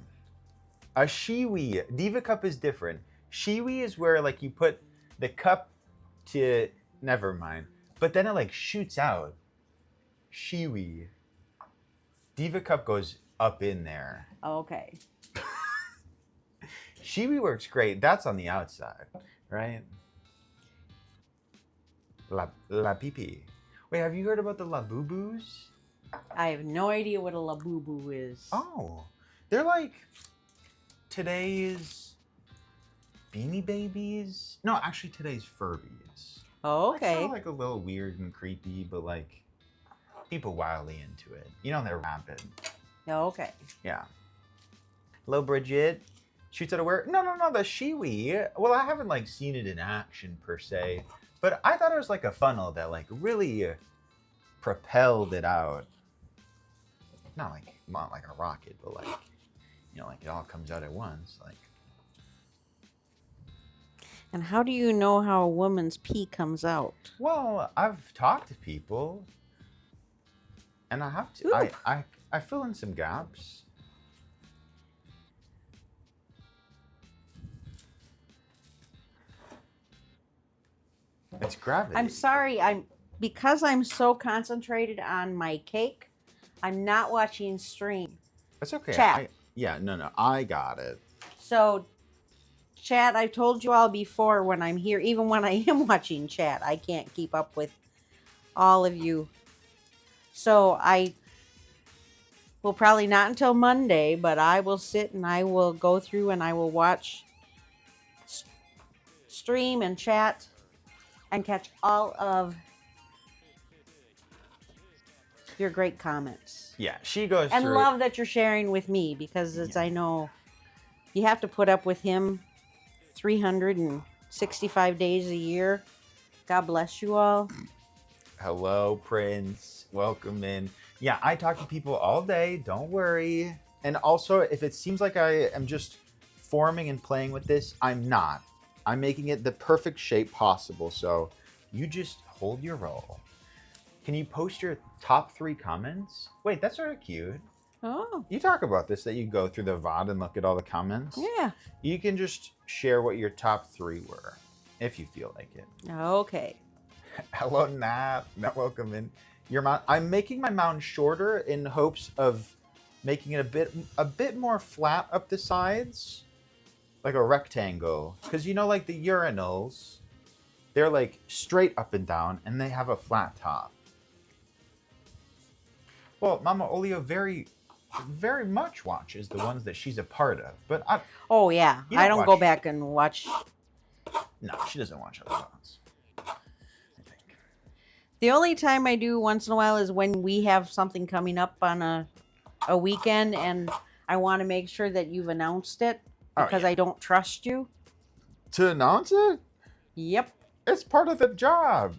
A shiwi. Diva cup is different. Shiwi is where like you put the cup to... Never mind. But then it like shoots out. Shiwi. Diva cup goes up in there. Okay. Shiwi works great. That's on the outside, right? La pipi. Wait, have you heard about the labubus? I have no idea what a labubu is. Oh, they're like today's Beanie Babies. No, actually today's Furbies. Oh, Like, sort okay. of like a little weird and creepy, but like people wildly into it. You know they're rabid. Okay. Yeah. Hello, Bridget. Shoots out of where? No, the Shiwi. Well, I haven't like seen it in action per se, but I thought it was like a funnel that like really propelled it out. Not like a rocket, but like like it all comes out at once. Like, And how do you know how a woman's pee comes out? well, I've talked to people, and I have to. Ooh. I fill in some gaps. It's gravity. I'm sorry. Because I'm so concentrated on my cake, I'm not watching stream. That's okay. Chat. No, I got it. So, chat, I've told you all before when I'm here, even when I am watching chat, I can't keep up with all of you. So, I will probably not until Monday, but I will sit and I will go through and I will watch stream and chat and catch all of your great comments. Yeah, she goes And through. love that you're sharing with me because as I know you have to put up with him 365 days a year. God bless you all. Hello, Prince. Welcome in. Yeah, I talk to people all day. Don't worry. And also, if it seems like I am just forming and playing with this, I'm not. I'm making it the perfect shape possible. So you just hold your roll. Can you post your top 3 comments? Wait, that's sort of cute. Oh, You talk about this, that you go through the VOD and look at all the comments. yeah. You can just share what your top 3 were, if you feel like it. Okay. Hello, Nat. Welcome in. Your mount. I'm making my mound shorter in hopes of making it a bit more flat up the sides, like a rectangle. Because like the urinals, they're like straight up and down, and they have a flat top. Well, Mama Olio very much watches the ones that she's a part of, but Oh, yeah. You I don't don't go watch- back and watch. no, she doesn't watch other ones. I think. The only time I do once in a while is when we have something coming up on a weekend and I want to make sure that you've announced it Oh, because yeah. I don't trust you. To announce it? Yep. It's part of the job.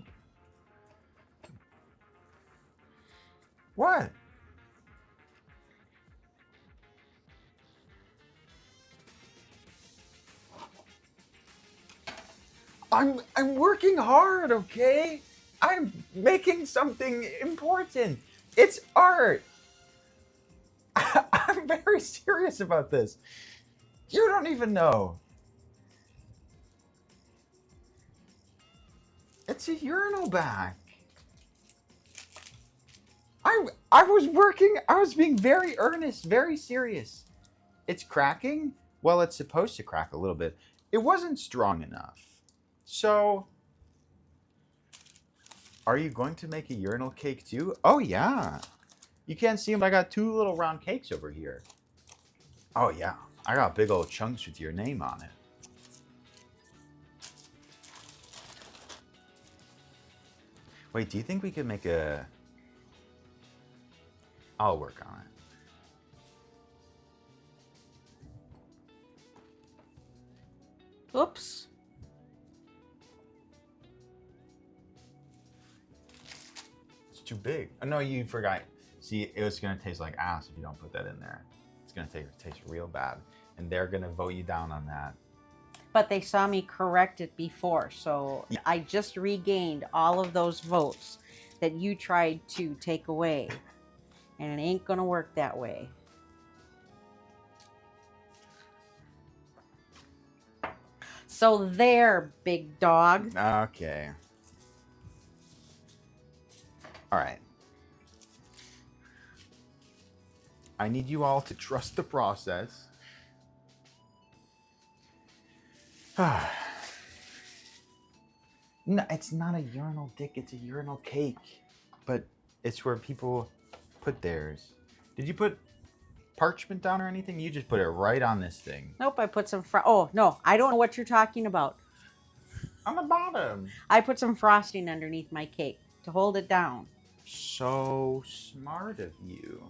What? I'm working hard, okay? I'm making something important. It's art. I'm very serious about this. You don't even know. It's a urinal back. I was working, I was being very earnest, very serious. It's cracking. Well, it's supposed to crack a little bit. It wasn't strong enough. So, are you going to make a urinal cake too? Oh, yeah. You can't see them, but I got 2 little round cakes over here. Oh, yeah. I got big old chunks with your name on it. Wait, do you think we could make a... I'll work on it. Oops. It's too big. Oh, no, you forgot. See, it was going to taste like ass if you don't put that in there. It's going to taste real bad. And they're going to vote you down on that. But they saw me correct it before, so Yeah. I just regained all of those votes that you tried to take away. And it ain't gonna work that way. So there, big dog. Okay. All right. I need you all to trust the process. No, it's not a urinal dick, it's a urinal cake. But it's where people put theirs. Did you put parchment down or anything? You just put it right on this thing. Nope, I put some oh, no, I don't know what you're talking about. On the bottom. I put some frosting underneath my cake to hold it down. So smart of you.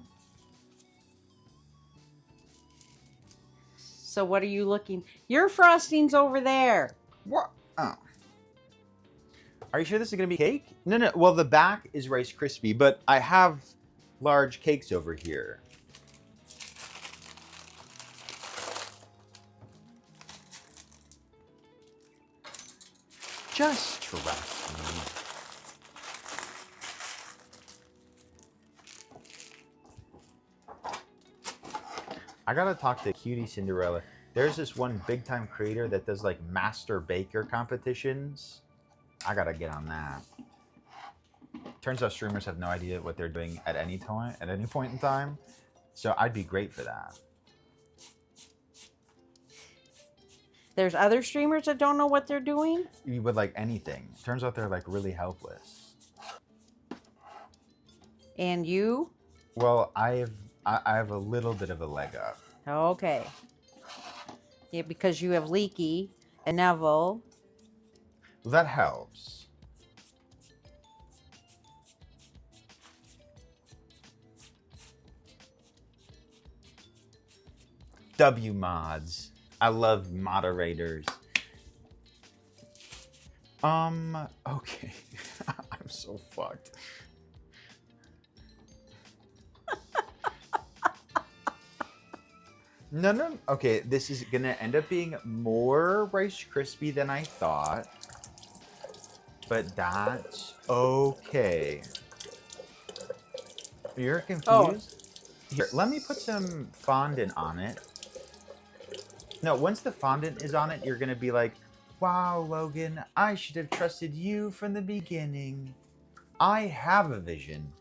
So what are you looking? Your frosting's over there. What? Oh. Are you sure this is going to be cake? No, no. Well, the back is Rice Krispie, but I have large cakes over here. Just trust me. I gotta talk to Cutie Cinderella. There's this one big time creator that does like master baker competitions. I gotta get on that. Turns out streamers have no idea what they're doing at any time, at any point in time. So I'd be great for that. There's other streamers that don't know what they're doing. With like anything. Turns out they're like really helpless. And you? Well, I have a little bit of a leg up. Okay. Yeah, because you have Leaky and Neville. Well, that helps. W mods. I love moderators. Okay. I'm so fucked. No. Okay, this is gonna end up being more Rice Krispie than I thought. But that's okay. You're confused? Oh. Here, let me put some fondant on it. No, once the fondant is on it, you're gonna be like, wow, Logan, I should have trusted you from the beginning. I have a vision.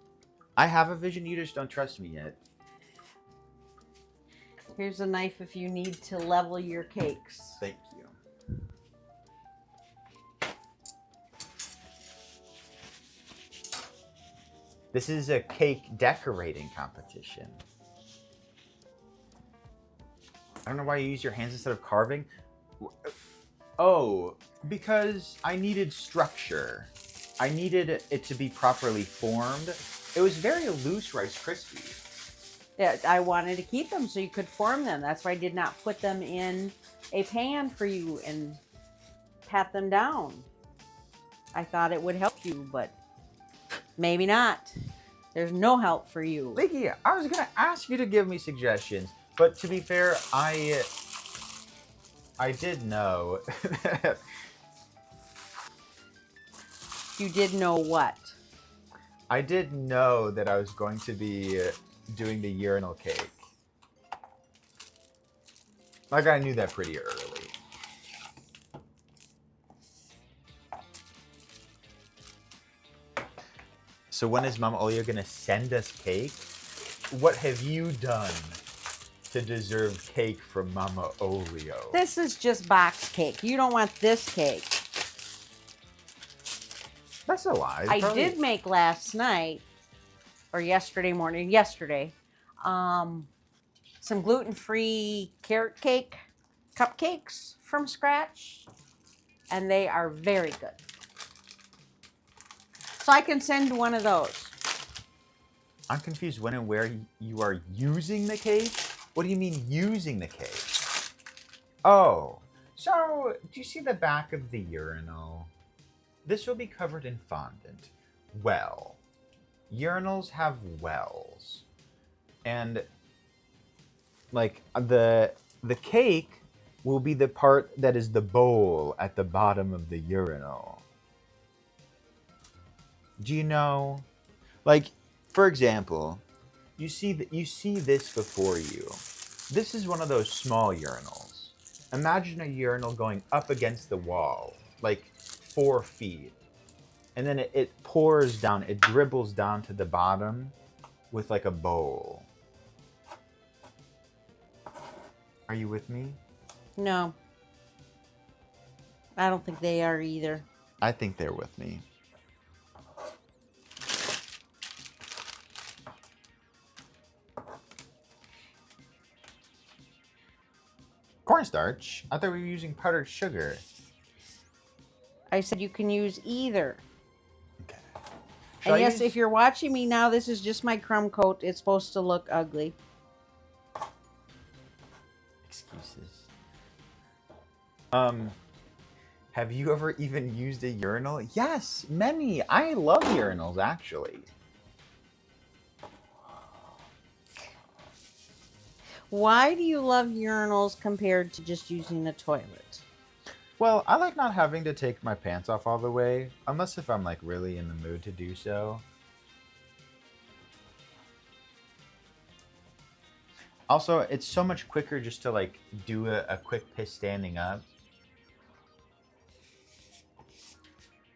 I have a vision, you just don't trust me yet. Here's a knife if you need to level your cakes. Thank you. This is a cake decorating competition. I don't know why you use your hands instead of carving. Oh, because I needed structure. I needed it to be properly formed. It was very loose Rice Krispies. Yeah, I wanted to keep them so you could form them. That's why I did not put them in a pan for you and pat them down. I thought it would help you, but maybe not. There's no help for you. Leaky, I was gonna ask you to give me suggestions, but to be fair, I did know. You did know what? I did know that I was going to be doing the urinal cake. Like, I knew that pretty early. So when is Mama Olio gonna send us cake? What have you done to deserve cake from Mama Olio? This is just box cake. You don't want this cake. That's a lie. I did make last night, or yesterday morning, some gluten-free carrot cake cupcakes from scratch, and they are very good. So I can send one of those. I'm confused when and where you are using the cake. What do you mean using the cake? Oh, so do you see the back of the urinal? This will be covered in fondant. Well, urinals have wells. And like the cake will be the part that is the bowl at the bottom of the urinal. Do you know? Like, for example, you see this before you. This is one of those small urinals. Imagine a urinal going up against the wall, like 4 feet. And then it pours down, it dribbles down to the bottom with like a bowl. Are you with me? No. I don't think they are either. I think they're with me. Cornstarch? I thought we were using powdered sugar. I said you can use either. Okay. And yes, if you're watching me now, this is just my crumb coat. It's supposed to look ugly. Excuses. Have you ever even used a urinal? Yes, many. I love urinals, actually. Why do you love urinals compared to just using the toilet? Well, I like not having to take my pants off all the way, unless if I'm like really in the mood to do so. Also, it's so much quicker just to like do a quick piss standing up.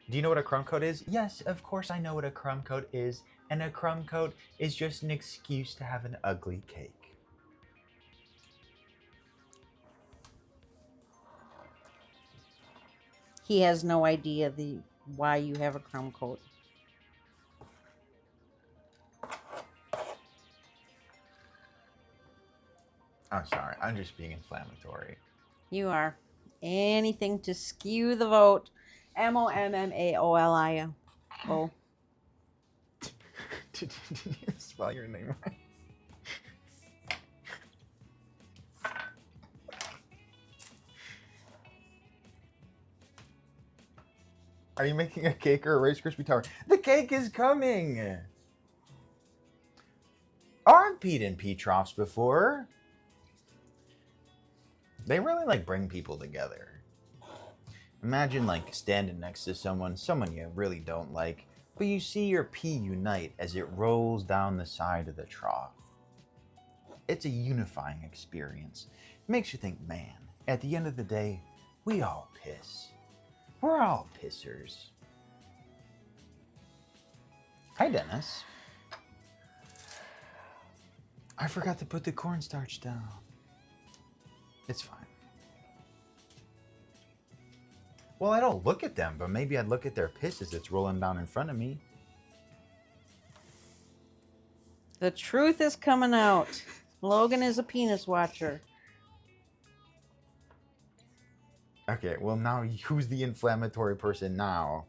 Do you know what a crumb coat is? Yes, of course I know what a crumb coat is. And a crumb coat is just an excuse to have an ugly cake. He has no idea why you have a crumb coat. I'm sorry, I'm just being inflammatory. You are. Anything to skew the vote. MOMMAOLIO. Did you spell your name right? Are you making a cake or a Rice Krispie tower? The cake is coming! I've peed in pea troughs before. They really like bring people together. Imagine like standing next to someone you really don't like, but you see your pee unite as it rolls down the side of the trough. It's a unifying experience. It makes you think, man, at the end of the day, we all piss. We're all pissers. Hi, Dennis. I forgot to put the cornstarch down. It's fine. Well, I don't look at them, but maybe I'd look at their piss as it's rolling down in front of me. The truth is coming out. Logan is a penis watcher. Okay, well now who's the inflammatory person now?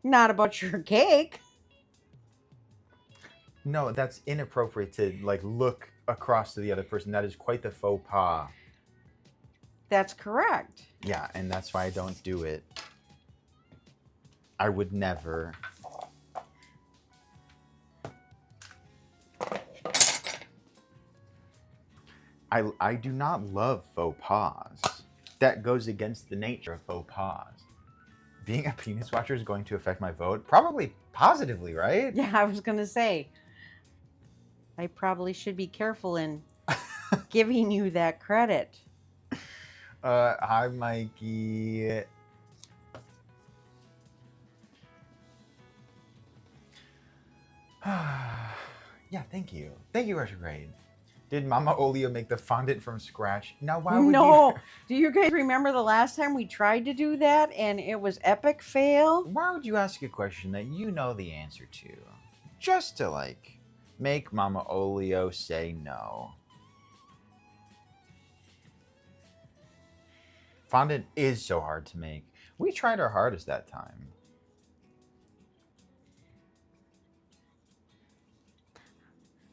Not about your cake. No, that's inappropriate to like look across to the other person. That is quite the faux pas. That's correct. Yeah, and that's why I don't do it. I would never. I do not love faux pas. That goes against the nature of faux pas. Being a penis watcher is going to affect my vote? Probably positively, right? Yeah, I was going to say. I probably should be careful in giving you that credit. Hi, Mikey. Yeah, thank you. Thank you, Retrograde. Did Mama Olio make the fondant from scratch? Now, why would No. Do you guys remember the last time we tried to do that and it was epic fail? Why would you ask a question that you know the answer to? Just to, like, make Mama Olio say no. Fondant is so hard to make. We tried our hardest that time.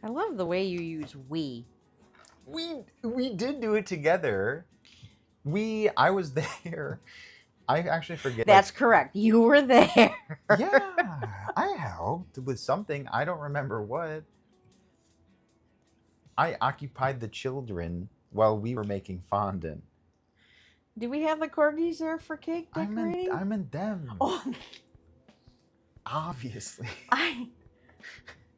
I love the way you use we. We did do it together. I was there. I actually forget. That's correct. You were there. Yeah, I helped with something. I don't remember what. I occupied the children while we were making fondant. Do we have the corgis there for cake I decorating? meant them. Oh, Obviously.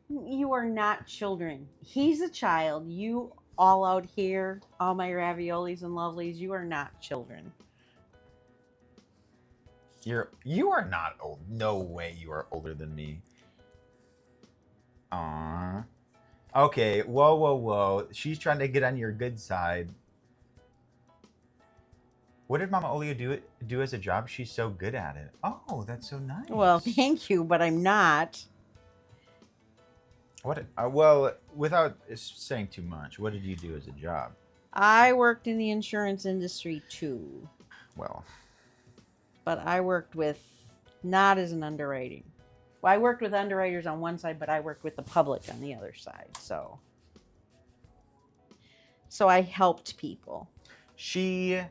You are not children. He's a child. You all out here, all my raviolis and lovelies, you are not children. You are not old. No way you are older than me. Aww. Okay, whoa. She's trying to get on your good side. What did Mama Olio do as a job? She's so good at it. Oh, that's so nice. Well, thank you, but I'm not. What? Well, without saying too much, what did you do as a job? I worked in the insurance industry too, Well, but I worked with not as an underwriting. Well, I worked with underwriters on one side, but I worked with the public on the other side. So I helped people. she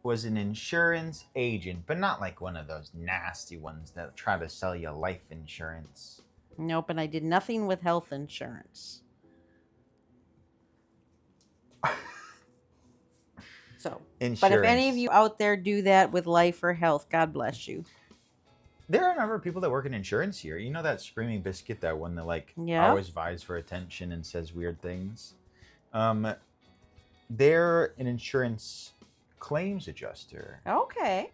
was an insurance agent, but not like one of those nasty ones that try to sell you life insurance. Nope, and I did nothing with health insurance. So, but if any of you out there do that with life or health, God bless you. There are a number of people that work in insurance here. You know that Screaming Biscuit, that one that like Yeah. always vies for attention and says weird things? They're an insurance claims adjuster. Okay.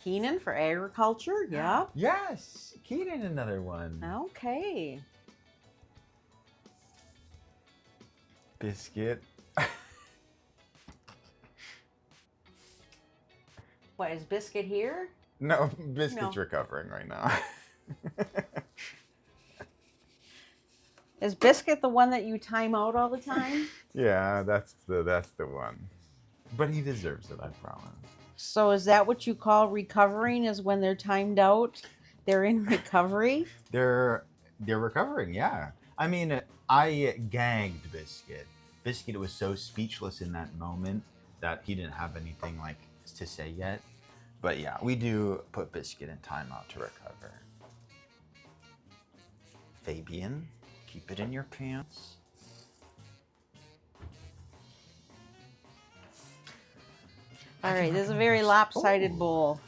Keenan for agriculture, yeah. Yes, Keenan, another one. Okay. Biscuit. What, is Biscuit here? No, Biscuit's No. recovering right now. Is Biscuit the one that you time out all the time? Yeah, that's the one. But he deserves it, I promise. So is that what you call recovering, is when they're timed out? They're in recovery? They're recovering, yeah. I mean, I gagged Biscuit. Biscuit was so speechless in that moment that he didn't have anything like to say yet. But yeah, we do put Biscuit in timeout to recover. Fabian, keep it in your pants. All right, this is a very lopsided bowl.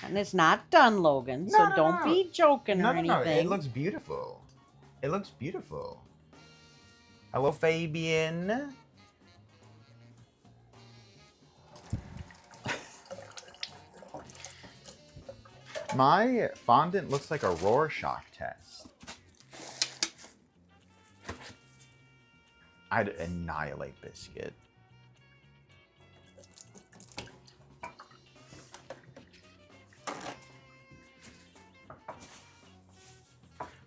And it's not done, Logan, so don't be joking or anything. No, it looks beautiful. It looks beautiful. Hello, Fabian. My fondant looks like a Rorschach test. I'd annihilate Biscuit.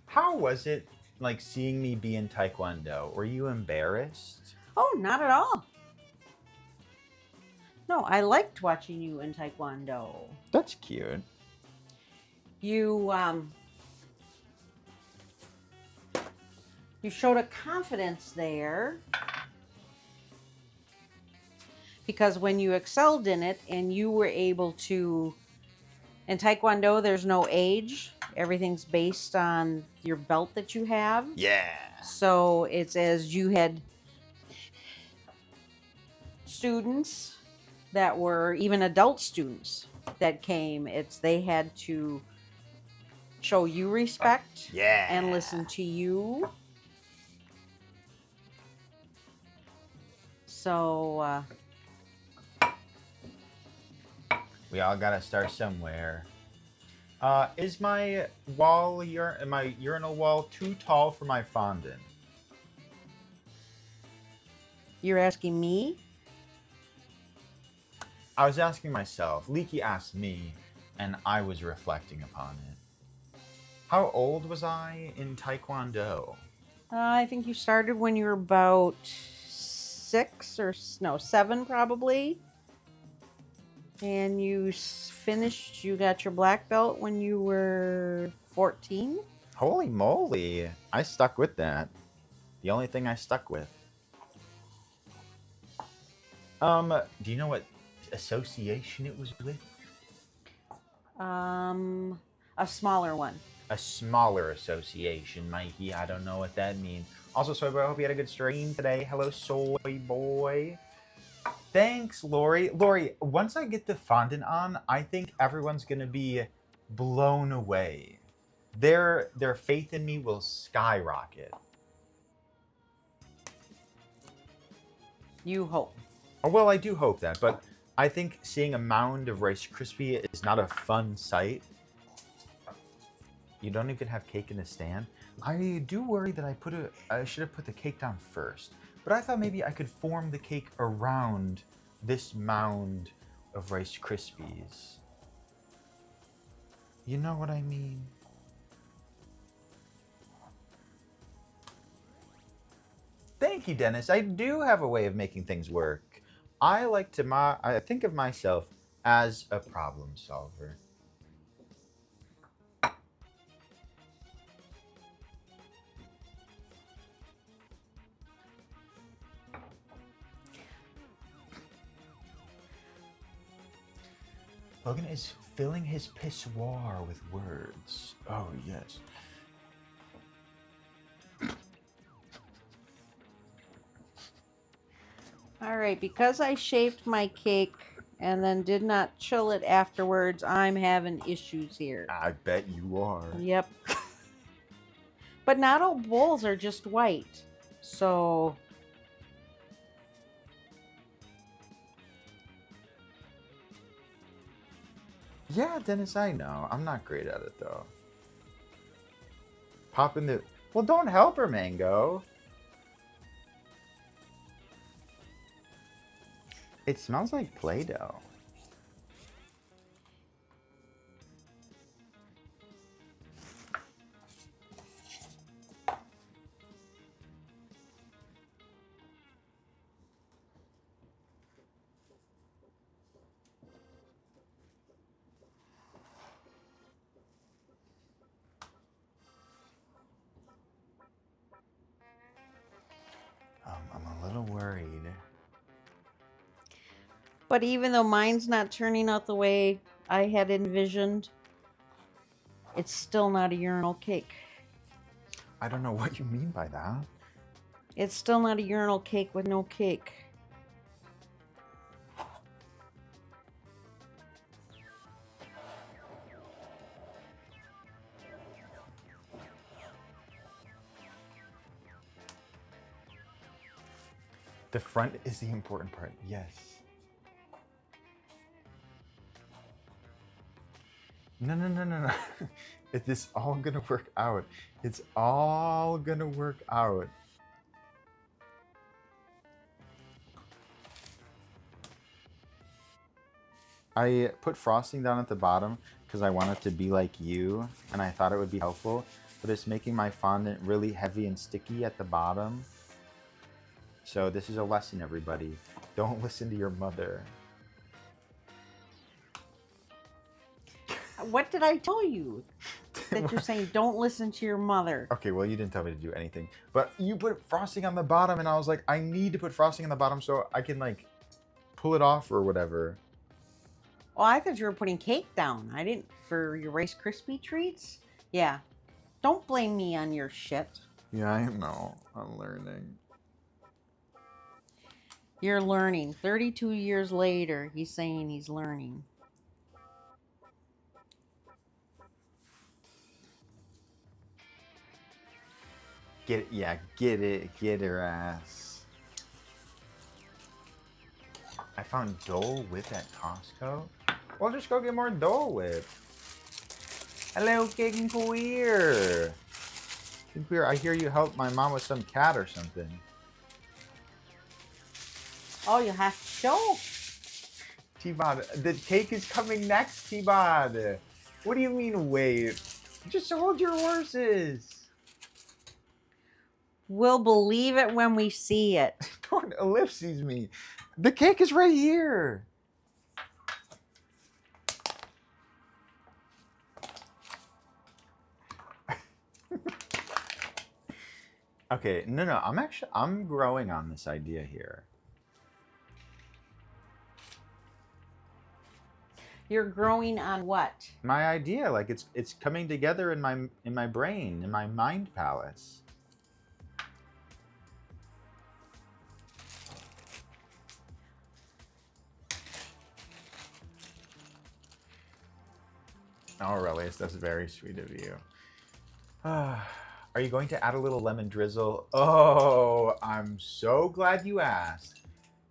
How was it like seeing me be in Taekwondo? Were you embarrassed? Oh, not at all. No, I liked watching you in Taekwondo. That's cute. You showed a confidence there, because when you excelled in it and you were able to, in Taekwondo there's no age, everything's based on your belt that you have. Yeah. So it's as you had students that were even adult students that came, they had to show you respect. Yeah. And listen to you. So we all gotta start somewhere. Is my urinal wall too tall for my fondant? you're asking me? I was asking myself. Leaky asked me, and I was reflecting upon it. How old was I in Taekwondo? I think you started when you were about 7 probably. And you finished, you got your black belt when you were 14? Holy moly. I stuck with that. The only thing I stuck with. Do you know what association it was with? A smaller one. A smaller association, Mikey. I don't know what that means. Also, Soy Boy, I hope you had a good stream today. Hello, Soy Boy. Thanks, Lori. Lori, once I get the fondant on, I think everyone's going to be blown away. Their faith in me will skyrocket. You hope. Oh, well, I do hope that, but I think seeing a mound of Rice Krispie is not a fun sight. You don't even have cake in the stand. I do worry that I should have put the cake down first. But I thought maybe I could form the cake around this mound of Rice Krispies. You know what I mean? Thank you, Dennis. I do have a way of making things work. I think of myself as a problem solver. Logan is filling his pissoir with words. Oh, yes. All right, because I shaved my cake and then did not chill it afterwards, I'm having issues here. I bet you are. Yep. But not all bowls are just white. So Yeah, Dennis, I know. I'm not great at it, though. Pop in the... Well, don't help her, Mango. It smells like Play-Doh. I'm a little worried. but even though mine's not turning out the way I had envisioned, it's still not a urinal cake. I don't know what you mean by that. It's still not a urinal cake with no cake. The front is the important part, yes. No. Is this all gonna work out? It's all gonna work out. I put frosting down at the bottom because I want it to be like you, and I thought it would be helpful, but it's making my fondant really heavy and sticky at the bottom. So this is a lesson, everybody. Don't listen to your mother. What did I tell you? That you're saying don't listen to your mother. Okay, well, you didn't tell me to do anything. But you put frosting on the bottom, and I was like, I need to put frosting on the bottom so I can, like, pull it off or whatever. Oh, I thought you were putting cake down. I didn't for your Rice Krispie treats. Yeah. Don't blame me on your shit. Yeah, I know. I'm learning. You're learning. 32 years later, he's saying he's learning. Get it, yeah, get it, get her ass. I found Dole Whip at Costco. Well, just go get more Dole Whip. Hello, King Queer. King Queer, I hear you helped my mom with some cat or something. Oh, you have to show. T-Bod, the cake is coming next, T-Bod. What do you mean, wait? Just hold your horses. We'll believe it when we see it. Don't ellipses me. The cake is right here. Okay, no. I'm growing on this idea here. You're growing on what? My idea, like it's coming together in my brain, in my mind palace. Oh, Aurelius, that's very sweet of you. Are you going to add a little lemon drizzle? Oh, I'm so glad you asked.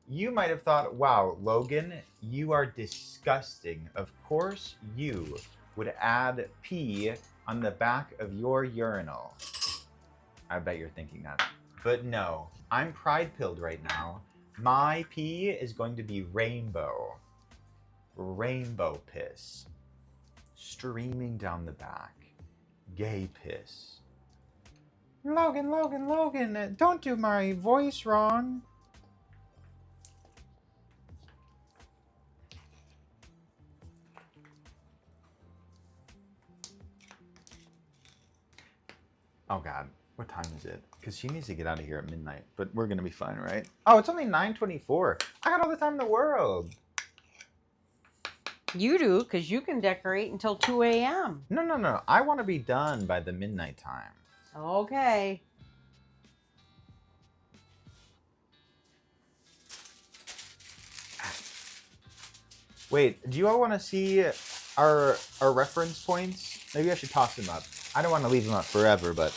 You might have thought, wow, Logan, you are disgusting. Of course you would add pee on the back of your urinal. I bet you're thinking that. But no, I'm pride-pilled right now. My pee is going to be rainbow. Rainbow piss. streaming down the back. Gay piss. Logan, don't do my voice wrong. Oh God, what time is it? Because she needs to get out of here at midnight, but we're gonna be fine, right? Oh, it's only 9:24. I got all the time in the world. You do, because you can decorate until 2 a.m. No. I want to be done by the midnight time. Okay. Wait, do you all want to see our reference points? Maybe I should toss them up. I don't want to leave them up forever, but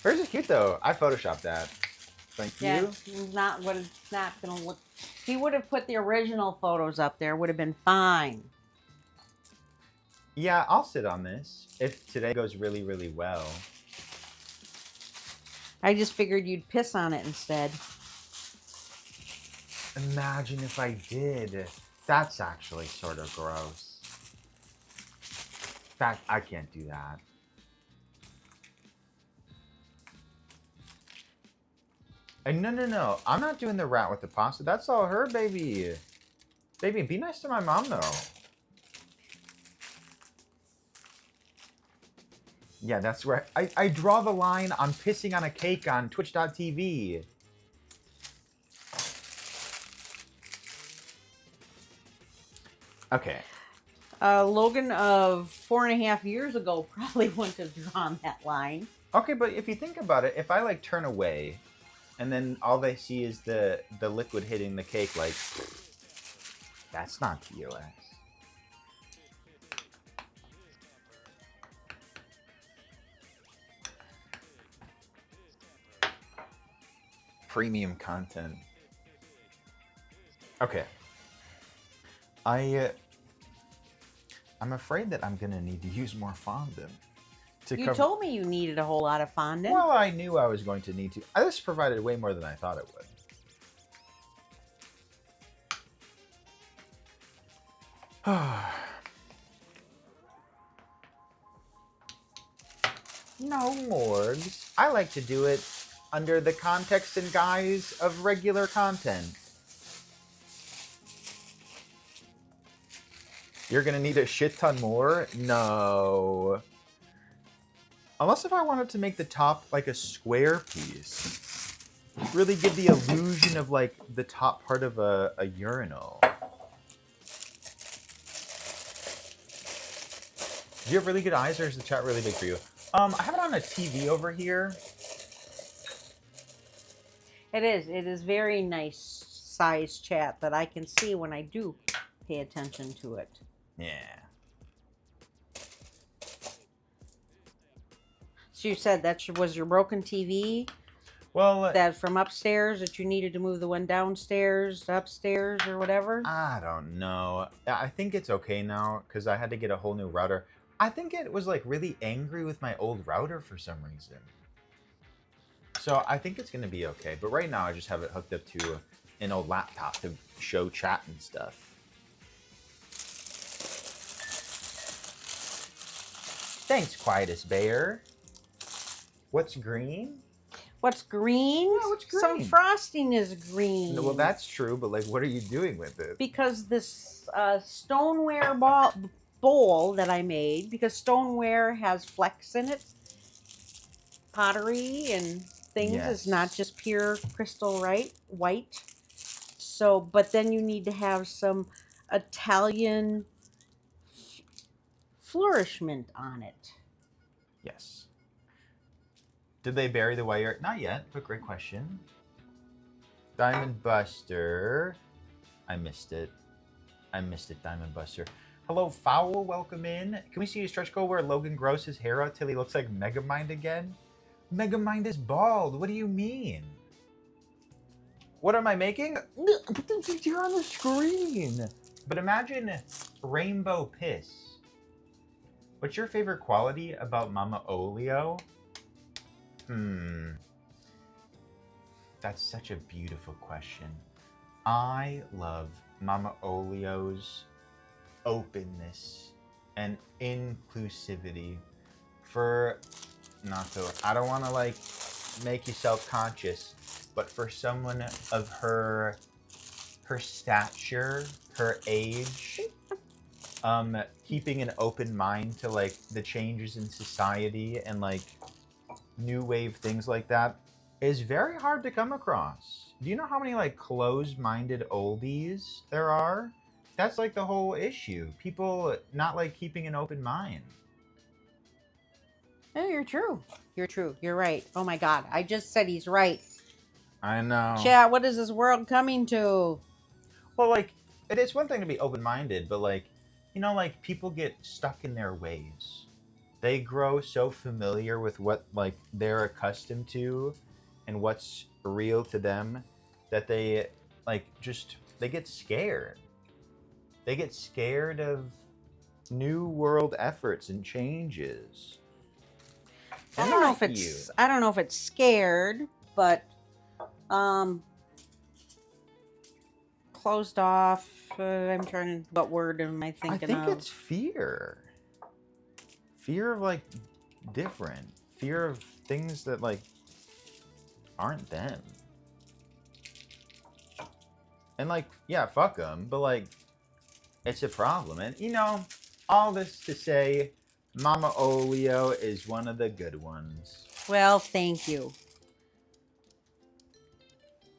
hers is cute though. I photoshopped that. Thank Yeah, you. it's not what it's not gonna look. He would have put the original photos up there. Would have been fine. Yeah, I'll sit on this if today goes really, really well. I just figured you'd piss on it instead. Imagine if I did. That's actually sort of gross. That I can't do that. And no. I'm not doing the rat with the pasta. That's all her, baby. Baby, be nice to my mom, though. Yeah, that's right. I draw the line on pissing on a cake on twitch.tv. Okay. Logan of 4.5 years ago probably wouldn't have drawn that line. Okay, but if you think about it, if I like turn away and then all they see is the liquid hitting the cake, like, that's not TOS. Premium content. Okay. I'm afraid that I'm gonna need to use more fondant to You cover. told me you needed a whole lot of fondant. Well, I knew I was going to need to. This provided way more than I thought it would. No, Morgs. I like to do it under the context and guise of regular content. You're gonna need a shit ton more? No. Unless if I wanted to make the top like a square piece. Really give the illusion of like the top part of a urinal. Do you have really good eyes or is the chat really big for you? I have it on a TV over here. It is. It is very nice size chat that I can see when I do pay attention to it. Yeah. So you said that was your broken TV? Well, That from upstairs that you needed to move the one downstairs to upstairs or whatever? I don't know. I think it's okay now because I had to get a whole new router. I think it was like really angry with my old router for some reason. So I think it's going to be okay. But right now I just have it hooked up to an old laptop to show chat and stuff. Thanks, Quietus Bear. What's green? What's green? Yeah, what's Some green? frosting is green. Well, that's true, but like, what are you doing with it? Because this stoneware bowl that I made, because stoneware has flecks in it, pottery and things. Yes. It's not just pure crystal white. So, but then you need to have some Italian flourishment on it. Yes. Did they bury the wire? Not yet, but great question. Diamond Buster. I missed it. Diamond Buster. Hello, Fowl. Welcome in. Can we see a stretch goal where Logan grows his hair out till he looks like Megamind again? Megamind is bald. What do you mean? What am I making? You're on the screen. But imagine rainbow piss. What's your favorite quality about Mama Olio? That's such a beautiful question. I love Mama Olio's openness and inclusivity for not to I don't want to like make you self-conscious, but for someone of her stature, her age, keeping an open mind to like the changes in society and like new wave things like that is very hard to come across. Do you know how many like closed-minded oldies there are? That's like the whole issue. People not like keeping an open mind. No, you're true. You're true. You're right. Oh my God. I just said he's right. I know. Chat, what is this world coming to? Well, like, it is one thing to be open minded, but, like, you know, like, people get stuck in their ways. They grow so familiar with what, like, they're accustomed to and what's real to them that they, like, just, they get scared. They get scared of new world efforts and changes. I And don't know not if you. it's I don't know if it's scared, but closed off. I'm trying. What word am I I thinking think of? it's fear. Fear of like different. Fear of things that like aren't them. And like, yeah, fuck them, but like, it's a problem. And you know, all this to say, Mama Olio is one of the good ones. Well, thank you.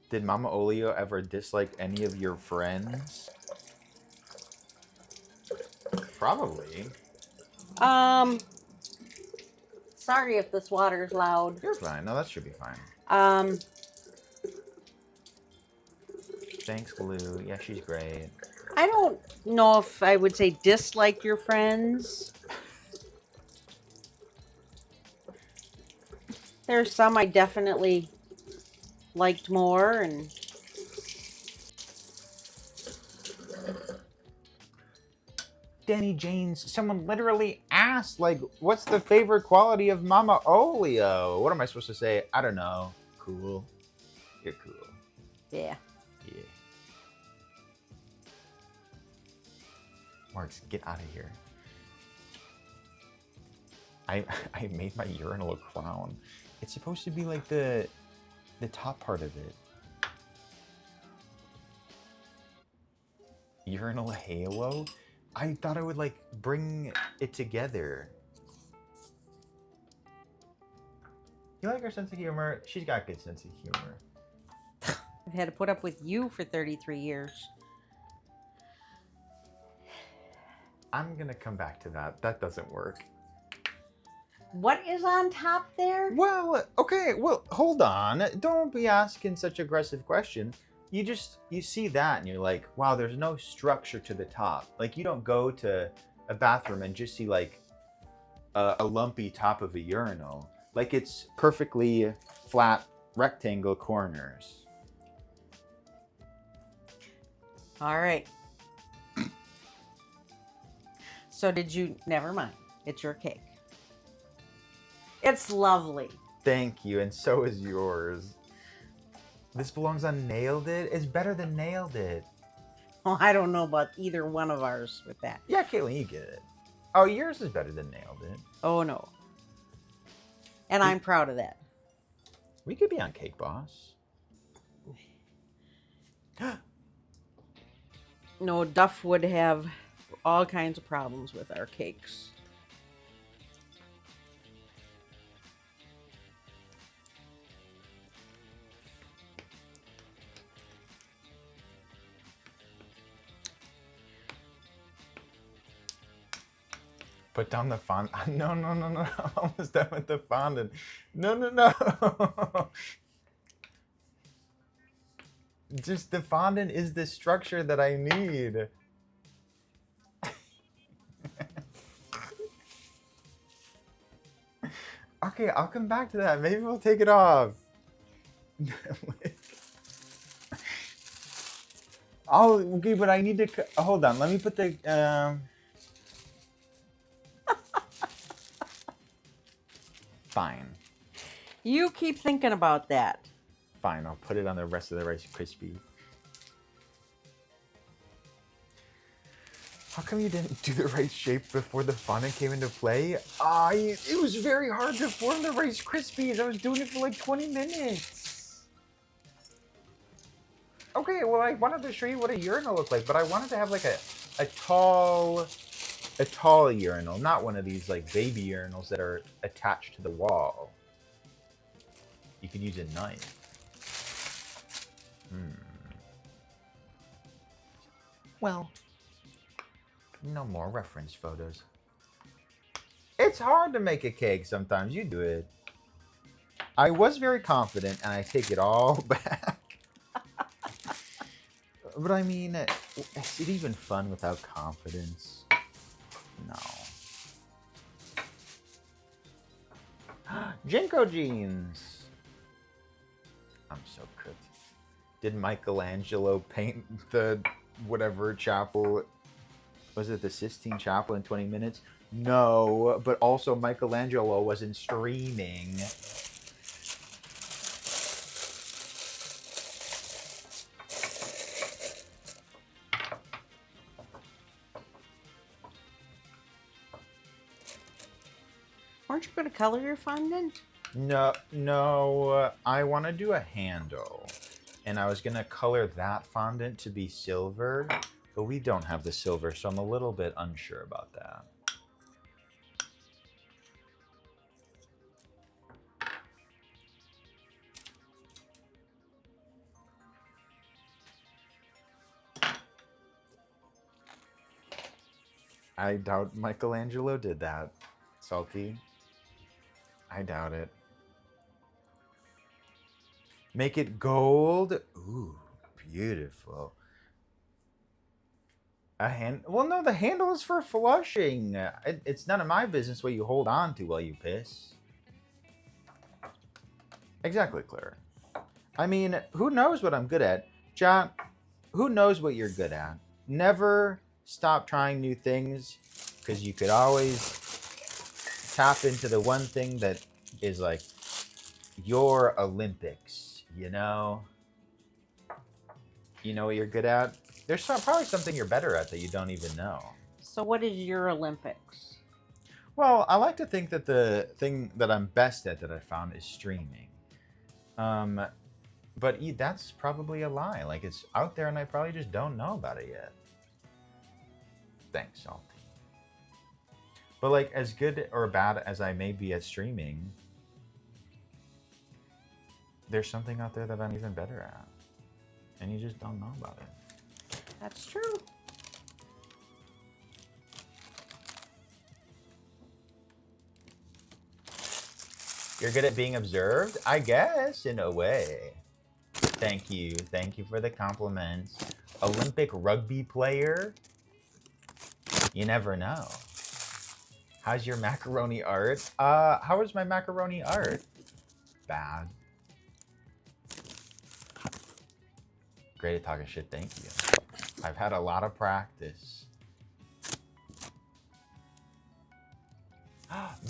Did Mama Olio ever dislike any of your friends? Probably. Sorry if this water's loud. You're fine. No, that should be fine. Um, Thanks, Lou. Yeah, she's great. I don't know if I would say dislike your friends. There's some I definitely liked more, and Danny Janes, someone literally asked, like, what's the favorite quality of Mama Olio? What am I supposed to say? I don't know. Cool. You're cool. yeah. Yeah. Marks, get out of here. I made my urinal a crown. It's supposed to be like the top part of it. Urinal halo? I thought I would like bring it together. You like her sense of humor? She's got good sense of humor. I've had to put up with you for 33 years. I'm gonna come back to that. That doesn't work. What is on top there? Well, okay, well, hold on. Don't be asking such aggressive questions. You see that and you're like, wow, there's no structure to the top. Like, you don't go to a bathroom and just see like a lumpy top of a urinal. Like, it's perfectly flat rectangle corners. All right. So did you? Never mind. It's your cake. It's lovely. Thank you, and so is yours. This belongs on Nailed It. It's better than Nailed It. Well, I don't know about either one of ours with that. Yeah, Caitlin, you get it. Oh, yours is better than Nailed It. Oh no. And I'm proud of that. We could be on Cake Boss. No, Duff would have all kinds of problems with our cakes. Put down the fondant. No, no, no, no. I'm almost done with the fondant. No, no, no. Just the fondant is the structure that I need. Okay, I'll come back to that. Maybe we'll take it off. Oh, okay, but I need to. Hold on. Let me put the. Fine. You keep thinking about that. Fine. I'll put it on the rest of the Rice Krispie. How come you didn't do the right shape before the fondant came into play? It was very hard to form the Rice Krispies. I was doing it for like 20 minutes. Okay, well, I wanted to show you what a urinal looked like, but I wanted to have like a tall urinal, not one of these like baby urinals that are attached to the wall. You could use a knife. Well, no more reference photos. It's hard to make a cake sometimes. You do it. I was very confident, and I take it all back. But I mean, is it even fun without confidence? No. Jinko jeans. I'm so cooked. Did Michelangelo paint the whatever chapel? Was it the Sistine Chapel in 20 minutes? No, but also Michelangelo wasn't streaming. Aren't you going to color your fondant? No, I want to do a handle. And I was going to color that fondant to be silver, but we don't have the silver, so I'm a little bit unsure about that. I doubt Michelangelo did that. Salty. I doubt it. Make it gold. Ooh, beautiful. Well, no, the handle is for flushing. It's none of my business what you hold on to while you piss. Exactly, Claire. I mean, who knows what I'm good at? John, who knows what you're good at? Never stop trying new things, because you could always tap into the one thing that is like your Olympics, you know? You know what you're good at? There's probably something you're better at that you don't even know. So what is your Olympics? Well, I like to think that the thing that I'm best at that I found is streaming. But that's probably a lie. Like, it's out there and I probably just don't know about it yet. Thanks, Salty. But like, as good or bad as I may be at streaming, there's something out there that I'm even better at. And you just don't know about it. That's true. You're good at being observed? I guess, in a way. Thank you. Thank you for the compliments. Olympic rugby player? You never know. How's your macaroni art? How is my macaroni art? Bad. Great at talking shit, thank you. I've had a lot of practice.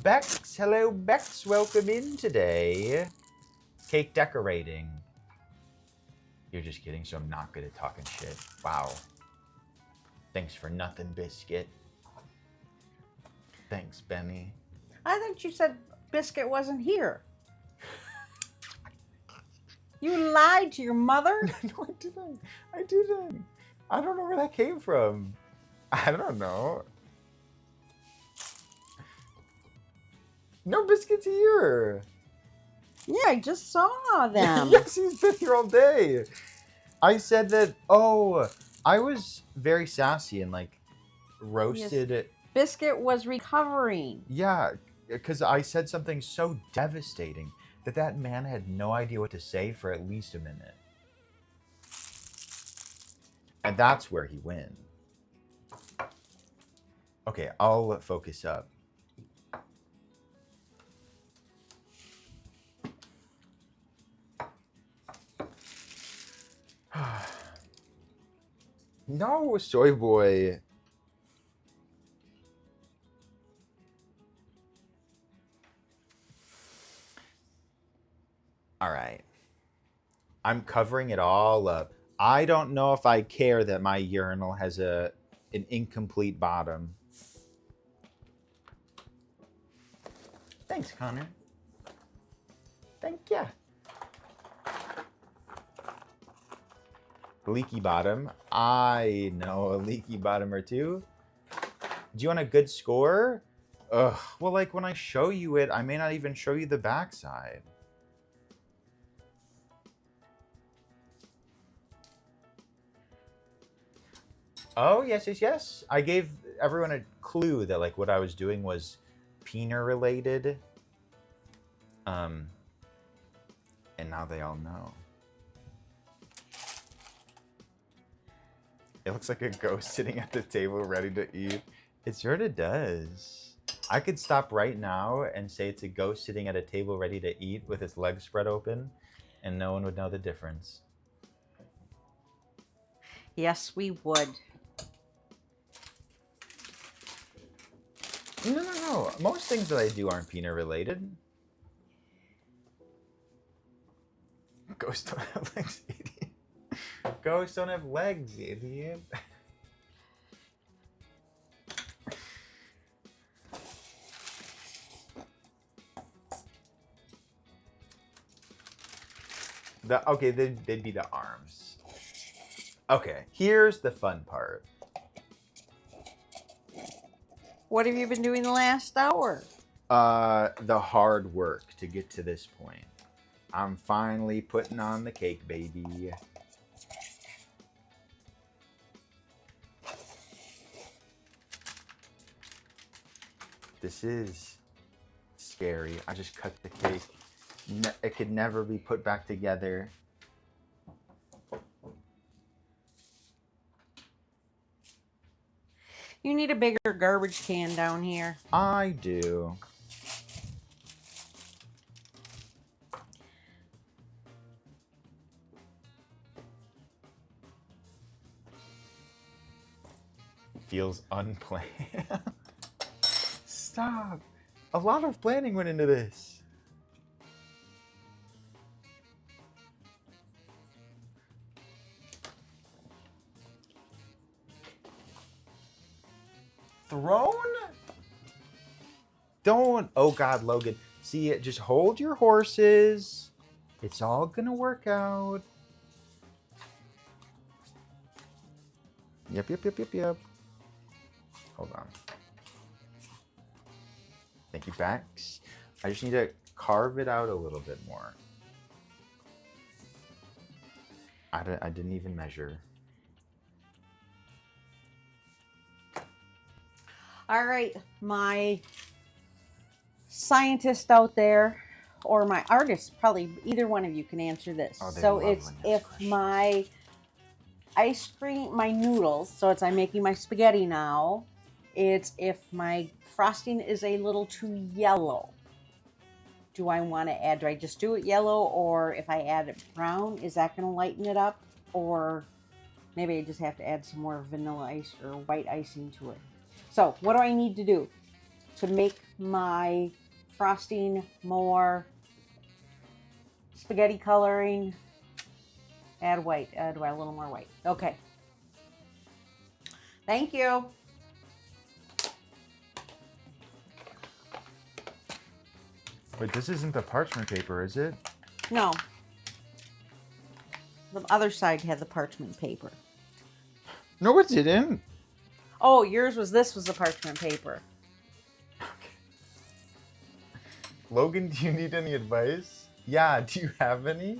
Bex, hello Bex, welcome in today. Cake decorating. You're just kidding, so I'm not good at talking shit. Wow. Thanks for nothing, Biscuit. Thanks, Benny. I thought you said Biscuit wasn't here. You lied to your mother? No, I didn't. I didn't. I don't know where that came from. I don't know. No, Biscuit's here. Yeah, I just saw them. Yes, he's been here all day. I said that, I was very sassy and like roasted it. Biscuit was recovering. Yeah, because I said something so devastating that man had no idea what to say for at least a minute. And that's where he wins. Okay, I'll focus up. No, soy boy. All right. I'm covering it all up. I don't know if I care that my urinal has a an incomplete bottom. Thanks, Connor. Thank ya. Leaky bottom. I know a leaky bottom or two. Do you want a good score? Ugh. Well, like when I show you it, I may not even show you the backside. Oh, yes, yes, yes. I gave everyone a clue that like what I was doing was peener related. And now they all know. It looks like a ghost sitting at the table ready to eat. It sort of does. I could stop right now and say it's a ghost sitting at a table ready to eat with its legs spread open, and no one would know the difference. Yes, we would. No. Most things that I do aren't peanut related. Ghosts don't have legs, idiot. Ghosts don't have legs, idiot. Okay, they'd be the arms. Okay, here's the fun part. What have you been doing the last hour? The hard work to get to this point. I'm finally putting on the cake, baby. This is scary. I just cut the cake. It could never be put back together. You need a bigger garbage can down here. I do. Feels unplanned. Stop. A lot of planning went into this. Throne? Don't. Oh God, Logan. See, just hold your horses. It's all gonna work out. Yep. Hold on. Thank you, Bax. I just need to carve it out a little bit more. I didn't even measure. All right, my scientist out there, or my artist, probably either one of you can answer this. Oh, they So love it's when this if question. my ice cream, my noodles, so it's I'm making my spaghetti now. It's if my frosting is a little too yellow. Do I just do it yellow, or if I add it brown, is that going to lighten it up? Or maybe I just have to add some more vanilla ice or white icing to it. So what do I need to do to make my frosting more spaghetti coloring? Add white, a little more white. Okay. Thank you. Wait, this isn't the parchment paper, is it? No. The other side had the parchment paper. No, it didn't. Oh, this was the parchment paper. Logan, do you need any advice? Yeah, do you have any?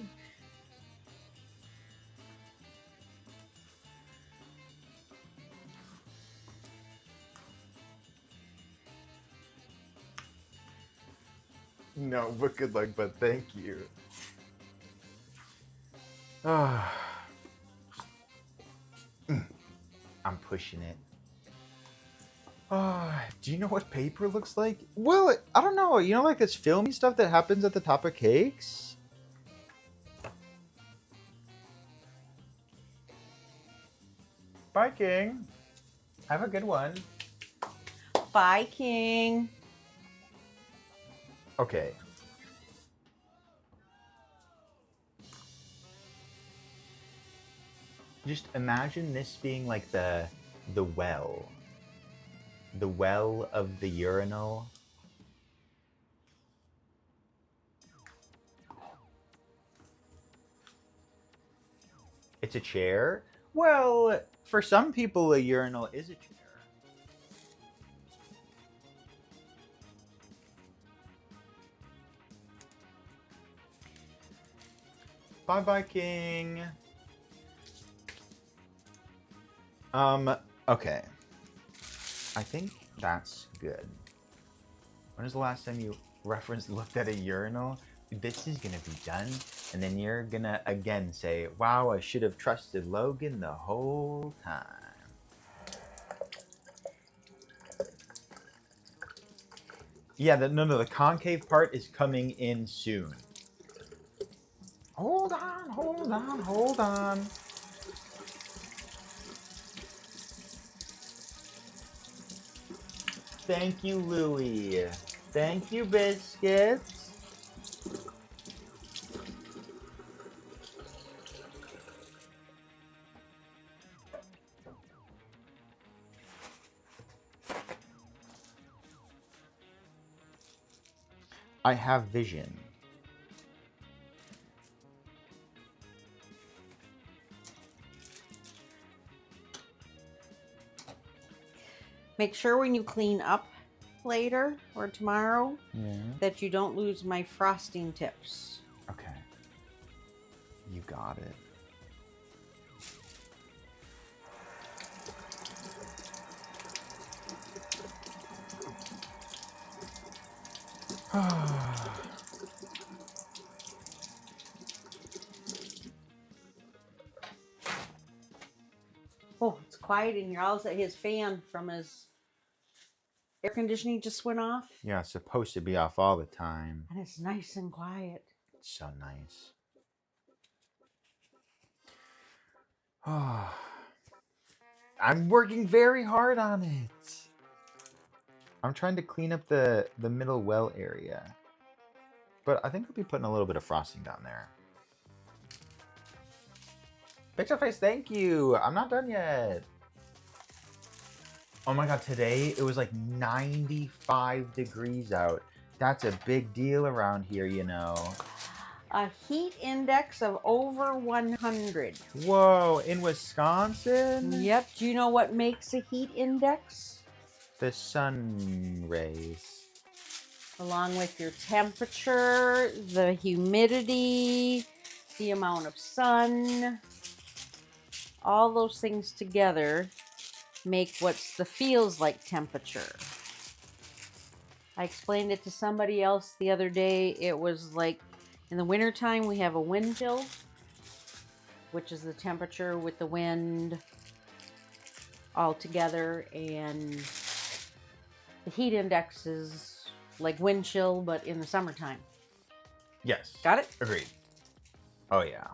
No, but good luck, but thank you. I'm pushing it. Do you know what paper looks like? Well, I don't know. You know, like this filmy stuff that happens at the top of cakes? Bye, King. Have a good one. Bye, King. Okay. Just imagine this being like the The well. The well of the urinal. It's a chair? Well, for some people, a urinal is a chair. Bye-bye, King. Okay. I think that's good. When was the last time you looked at a urinal? This is gonna be done, and then you're gonna again say, wow, I should have trusted Logan the whole time. Yeah, the concave part is coming in soon. Hold on, hold on, hold on. Thank you, Louie. Thank you, Biscuits. I have vision. Make sure when you clean up later or tomorrow Yeah. that you don't lose my frosting tips. Okay. You got it. Oh, it's quiet in here. All of a sudden, his fan from his air conditioning just went off. Yeah, it's supposed to be off all the time. And it's nice and quiet. It's so nice. I'm working very hard on it. I'm trying to clean up the middle well area. But I think I'll be putting a little bit of frosting down there. Pixel Face, thank you. I'm not done yet. Oh my god, today it was like 95 degrees out. That's a big deal around here, you know. A heat index of over 100. Whoa, in Wisconsin? Yep. Do you know what makes a heat index? The sun rays. Along with your temperature, the humidity, the amount of sun, all those things together make what's the feels like temperature. I explained it to somebody else the other day. It was like in the wintertime we have a wind chill, which is the temperature with the wind all together, and the heat index is like wind chill, but in the summertime. Yes. Got it? Agreed. Oh, yeah.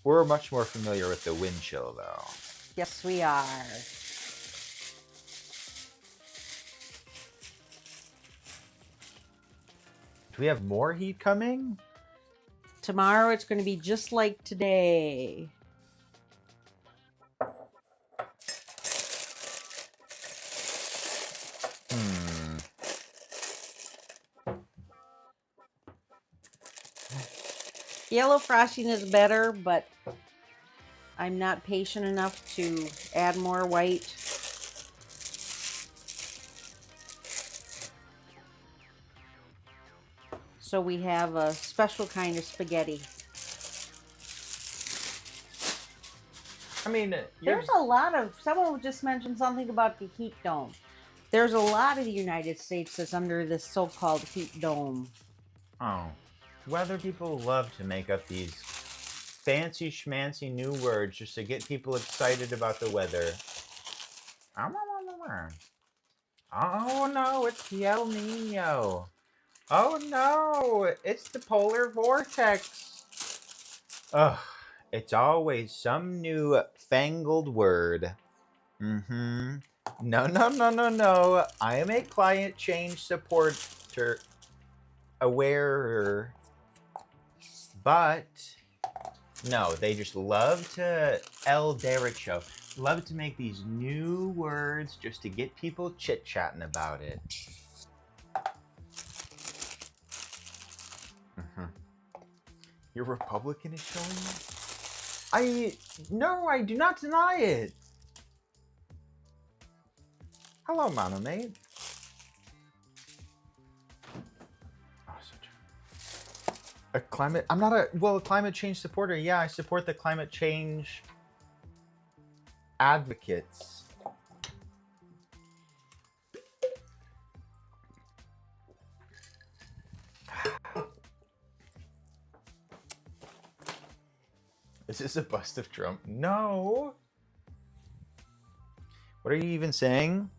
We're much more familiar with the wind chill, though. Yes, we are. Do we have more heat coming? Tomorrow it's going to be just like today. Yellow frosting is better, but I'm not patient enough to add more white. So we have a special kind of spaghetti. I mean, There's a lot of, someone just mentioned something about the heat dome. There's a lot of the United States that's under this so-called heat dome. Oh. Weather people love to make up these fancy schmancy new words just to get people excited about the weather. Oh no, it's the El Nino. Oh no, it's the polar vortex. Ugh, it's always some new fangled word. No. I am a climate change supporter. Aware. But No, they just love to El Derek show. Love to make these new words just to get people chit-chatting about it. Your Republican is showing you? No, I do not deny it. Hello, Monomate. Oh, such a climate. I'm not a climate change supporter. Yeah, I support the climate change advocates. Is this a bust of Trump? No. What are you even saying?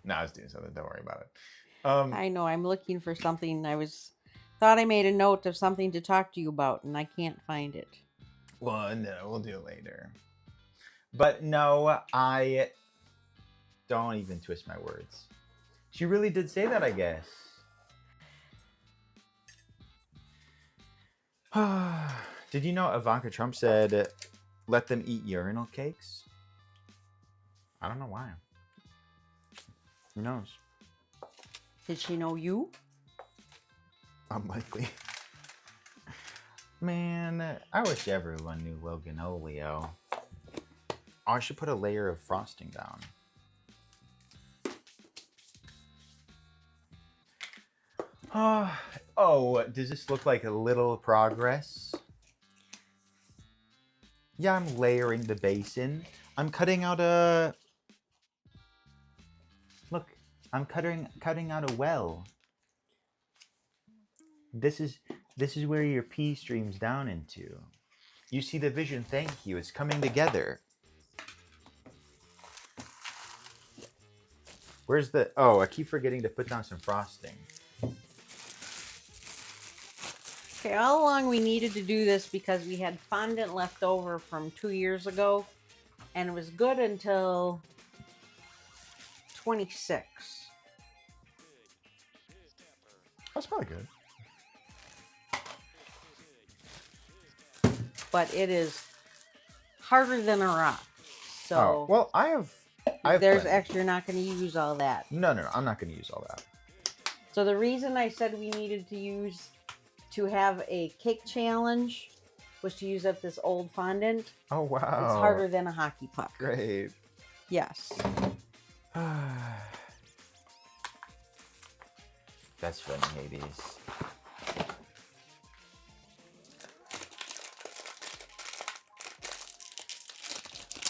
No, I was doing something. Don't worry about it. I know, I'm looking for something. Thought I made a note of something to talk to you about, and I can't find it. Well, no, we'll do it later. But no, I don't even twist my words. She really did say that, I guess. Did you know Ivanka Trump said, let them eat urinal cakes? I don't know why. Who knows? Did she know you? Unlikely. Man, I wish everyone knew Loganolio. Oh, I should put a layer of frosting down. Oh, does this look like a little progress? Yeah, I'm layering the basin. I'm cutting out a... Look, I'm cutting out a well. This is where your pee streams down into. You see the vision, thank you. It's coming together. Where's the... Oh, I keep forgetting to put down some frosting. Okay, all along we needed to do this because we had fondant left over from 2 years ago, and it was good until 26. That's probably good. But it is harder than a rock. So Oh, well, I have there's plenty. extra. You're not going to use all that. No, I'm not going to use all that. So the reason I said we needed to have a cake challenge was to use up this old fondant. Oh, wow. It's harder than a hockey puck. Great. Yes. That's funny, Hades.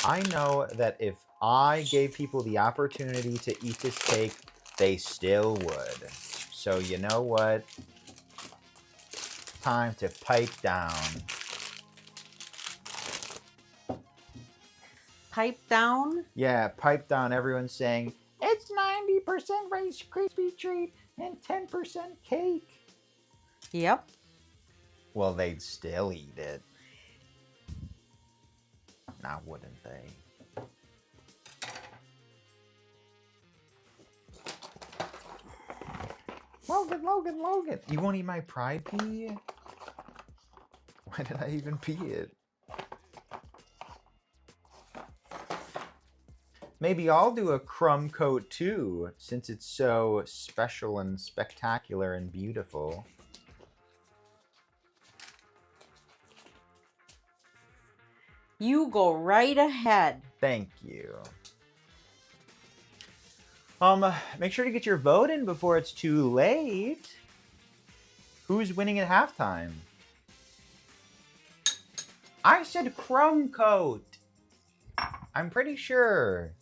I know that if I gave people the opportunity to eat this cake, they still would. So you know what? Time to pipe down. Pipe down? Yeah, pipe down. Everyone's saying, it's 90% Rice Krispie treat and 10% cake. Yep. Well, they'd still eat it. Now, wouldn't they? Logan. You won't eat my pride pea? Why did I even pee it? Maybe I'll do a crumb coat too, since it's so special and spectacular and beautiful. You go right ahead. Thank you. Make sure to get your vote in before it's too late. Who's winning at halftime? I said crumb coat. I'm pretty sure.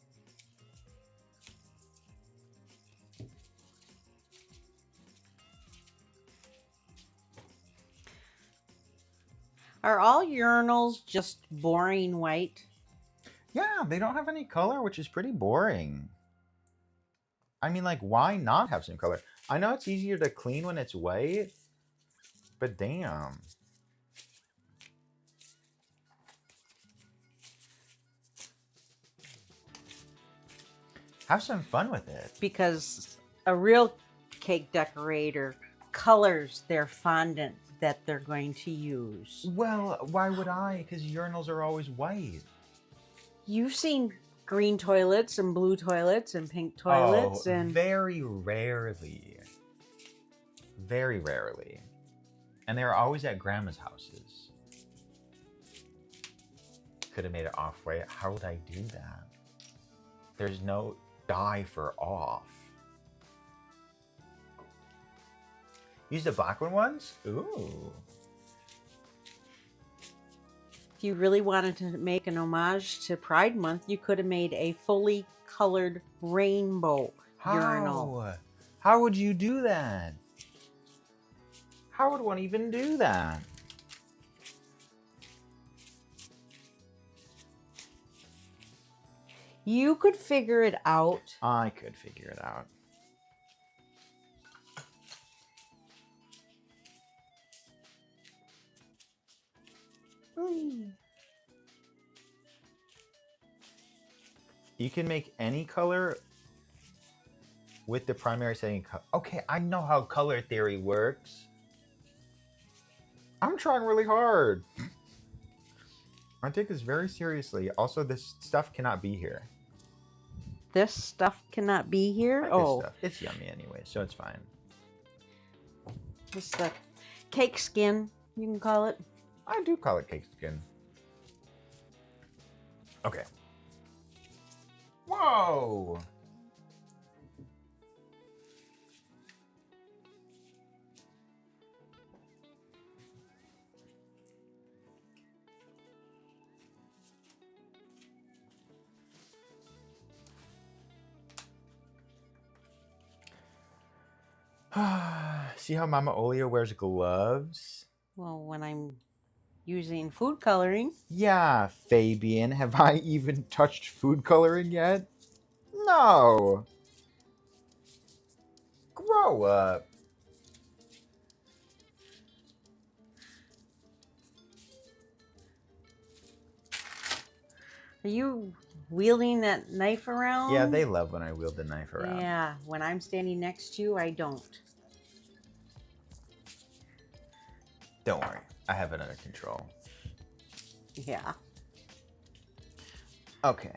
Are all urinals just boring white? Yeah, they don't have any color, which is pretty boring. I mean, like, why not have some color? I know it's easier to clean when it's white, but damn. Have some fun with it. because a real cake decorator colors their fondant that they're going to use. Well, why would I? Because urinals are always white. You've seen green toilets and blue toilets and pink toilets and very rarely. Very rarely. And they're always at grandma's houses. Could have made it off-white. How would I do that? There's no dye for off. Use the black one once? Ooh. if you really wanted to make an homage to Pride Month, you could have made a fully colored rainbow urinal. How would you do that? How would one even do that? You could figure it out. I could figure it out. You can make any color with the primary setting. Okay, I know how color theory works. I'm trying really hard. I take this very seriously. Also, this stuff cannot be here. This stuff cannot be here. Like Oh, this stuff. It's yummy anyway, so it's fine. this is the cake skin, you can call it. I do call it cake skin. Okay. Whoa! See how Mama Olio wears gloves? Well, when I'm using food coloring, Yeah, Fabian. Have I even touched food coloring yet? No. Grow up. are you wielding that knife around? Yeah, they love when I wield the knife around. Yeah, when I'm standing next to you, I don't. Don't worry. I have it under control. Yeah. Okay.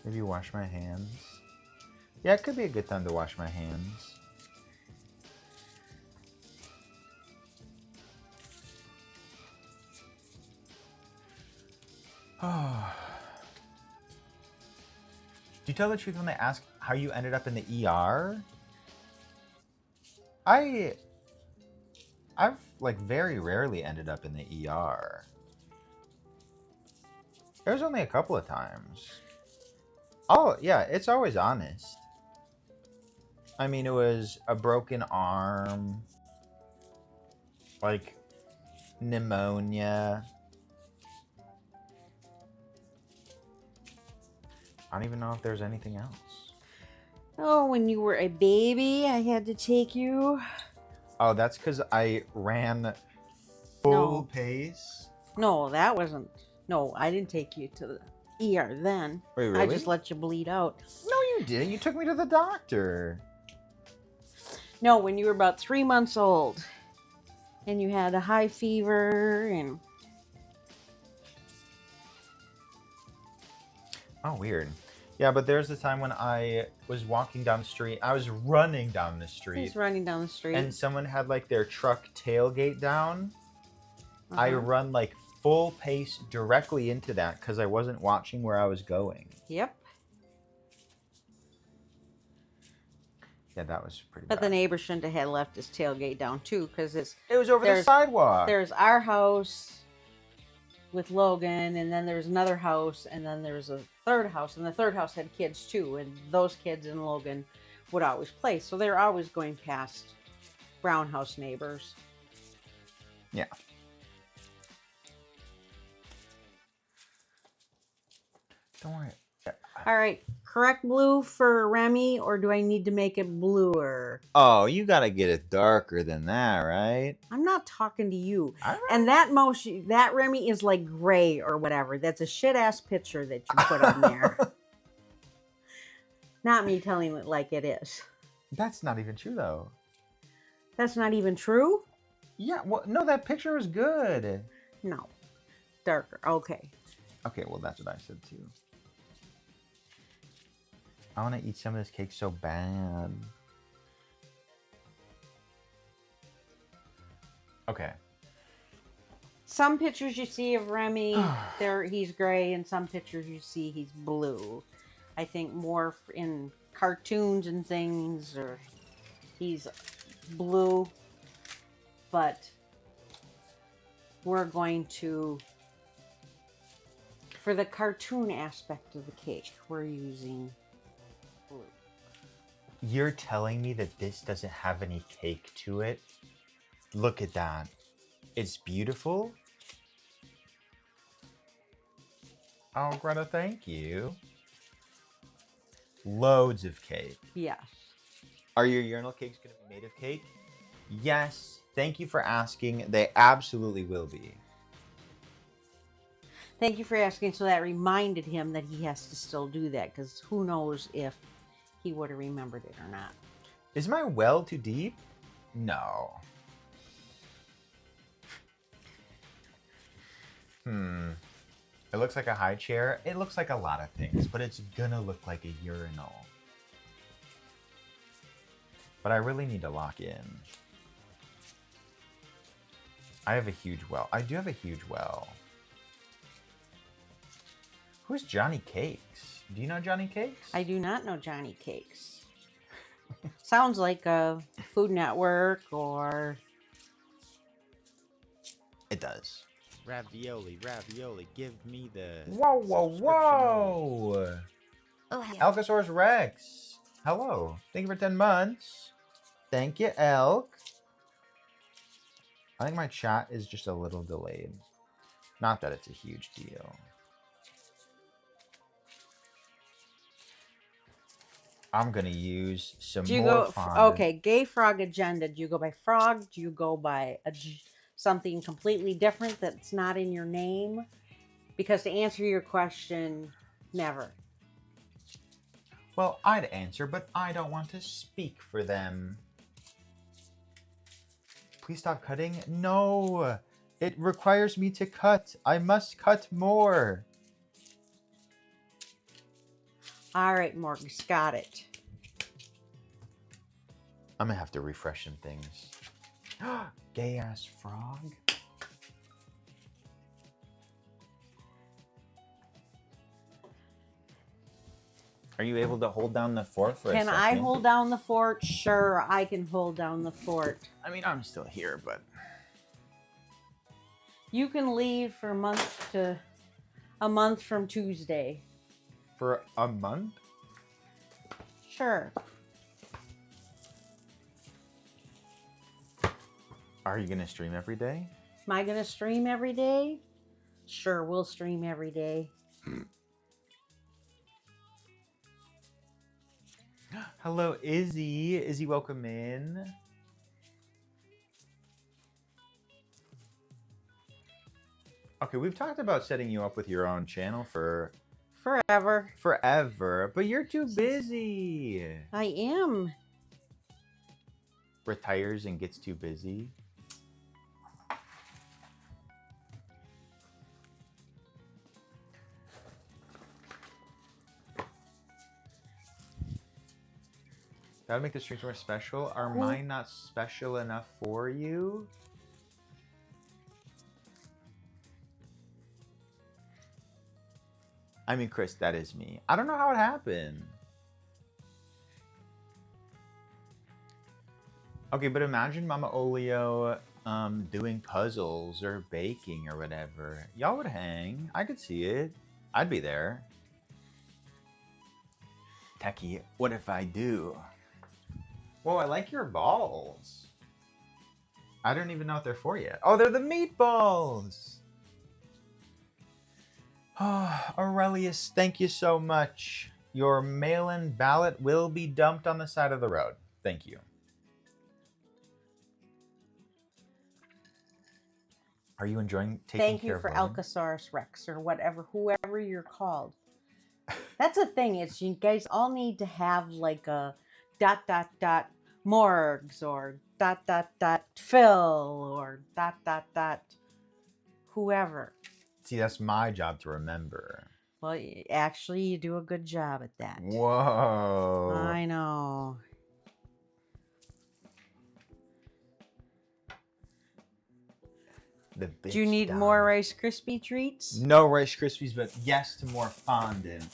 Maybe wash my hands. Yeah, it could be a good time to wash my hands. Do you tell the truth when they ask how you ended up in the ER? I've like very rarely ended up in the ER. There's only a couple of times. Oh, yeah, it's always honest. I mean, it was a broken arm, like pneumonia. I don't even know if there's anything else. Oh, when you were a baby, I had to take you. Oh, that's because I ran full No. pace. No, that wasn't. No, I didn't take you to the ER then. Wait, I really? just let you bleed out. No, you didn't. You took me to the doctor. No, when you were about 3 months old. And you had a high fever and... Oh, weird. Yeah, but there's the time when I was walking down the street. I was running down the street. He's running down the street. And someone had like their truck tailgate down. I Uh-huh. run like full pace directly into that because I wasn't watching where I was going. Yep. Yeah, that was pretty But bad. the neighbor shouldn't have had left his tailgate down too, because It was over the there's- sidewalk. there's our house with Logan, and then there's another house, and then there's a third house, and the third house had kids too, and those kids and Logan would always play, so they're always going past brown house neighbors. Yeah. Don't worry. Yeah. All right, correct blue for Remy, or do I need to make it bluer? Oh, you gotta get it darker than that, right? I'm not talking to you. All And that Remy is like gray or whatever. That's a shit ass picture that you put on there. Not me telling it like it is. That's not even true though. That's not even true? Yeah, well, no, that picture was good. No. Darker. Okay. Okay, well, that's what I said too. I want to eat some of this cake so bad. Okay. Some pictures you see of Remy, he's gray, and some pictures you see he's blue. I think more in cartoons and things, or he's blue. But we're going to, for the cartoon aspect of the cake, we're using blue. You're telling me that this doesn't have any cake to it? Look at that. It's beautiful. Oh, Greta, thank you. Loads of cake. Yes. Are your urinal cakes going to be made of cake? Yes. Thank you for asking. They absolutely will be. Thank you for asking. So that reminded him that he has to still do that, because who knows if he would have remembered it or not. Is my well too deep? No. It looks like a high chair. It looks like a lot of things, but it's gonna look like a urinal. But I really need to lock in. I have a huge well. I do have a huge well. Who's Johnny Cakes? Do you know Johnny Cakes? I do not know Johnny Cakes. Sounds like a Food Network or... It does. Ravioli, give me the. Whoa, whoa, subscription whoa! Oh hell. Alcosaurus Rex. Hello. Thank you for 10 months. Thank you, Elk. I think my chat is just a little delayed. Not that it's a huge deal. I'm gonna use some Do you more go fondant. okay? Gay Frog Agenda. Do you go by frog? Do you go by something completely different that's not in your name? Because to answer your question, never. Well, I'd answer, but I don't want to speak for them. Please stop cutting. No, it requires me to cut. I must cut more. All right, Morgus, got it. I'm gonna have to refresh some things. Gay ass frog. Are you able to hold down the fort for a Can second? I hold down the fort? Sure, I can hold down the fort. I mean, I'm still here, but You can leave for a month from Tuesday. for a month? Sure. Are you gonna stream every day? Am I gonna stream every day? Sure, we'll stream every day. Hello, Izzy. Izzy, welcome in. Okay, we've talked about setting you up with your own channel for Forever. but you're too busy. I am. Retires and gets too busy. Gotta make the streams more special. Are mine not special enough for you? I mean, Chris, that is me. I don't know how it happened. Okay, but imagine Mama Olio doing puzzles or baking or whatever. Y'all would hang. I could see it. I'd be there. Techie, what if I do? Whoa, I like your balls. I don't even know what they're for yet. Oh, they're the meatballs. Oh, Aurelius, thank you so much. Your mail-in ballot will be dumped on the side of the road. Thank you. Are you enjoying taking Thank care you of for Logan? Alcosaurus Rex or whatever, whoever you're called. That's a thing. It's you guys all need to have like a ... morgs or ... Phil or ... whoever. See, that's my job to remember. Well, actually, you do a good job at that. Whoa. I know. The Do you bitch need died. more Rice Krispie treats? No Rice Krispies, but yes to more fondant.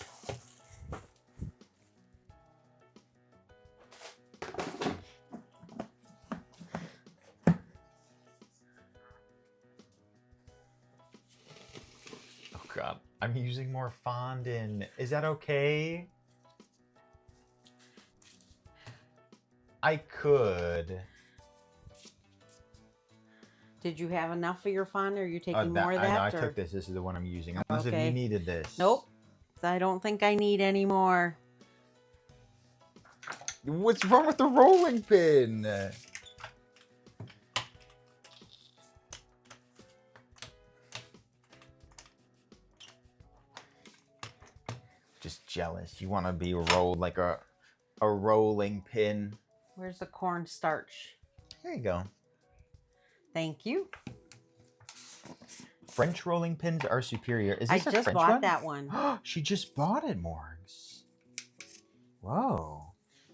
Oh god, I'm using more fondant. Is that okay? I could. Did you have enough of your fun, or are you taking more of I that? took this. This is the one I'm using. Unless if you Okay. needed this. Nope. I don't think I need any more. What's wrong with the rolling pin? Just jealous. You want to be rolled like a rolling pin. Where's the cornstarch? Here you go. Thank you. French rolling pins are superior. Is I this a just French bought one? that one. She just bought it, Morgs. Whoa.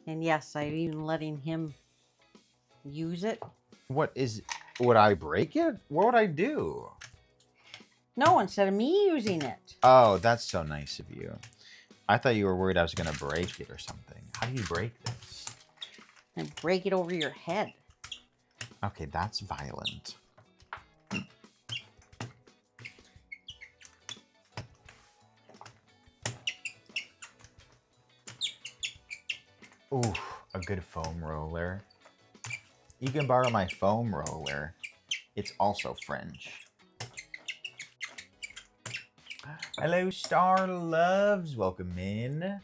And yes, I'm even letting him use it. What is... Would I break it? What would I do? No, instead of me using it. Oh, that's so nice of you. I thought you were worried I was going to break it or something. How do you break this? And break it over your head. Okay, that's violent. Ooh, a good foam roller. You can borrow my foam roller. It's also French. Hello, Star Loves. Welcome in.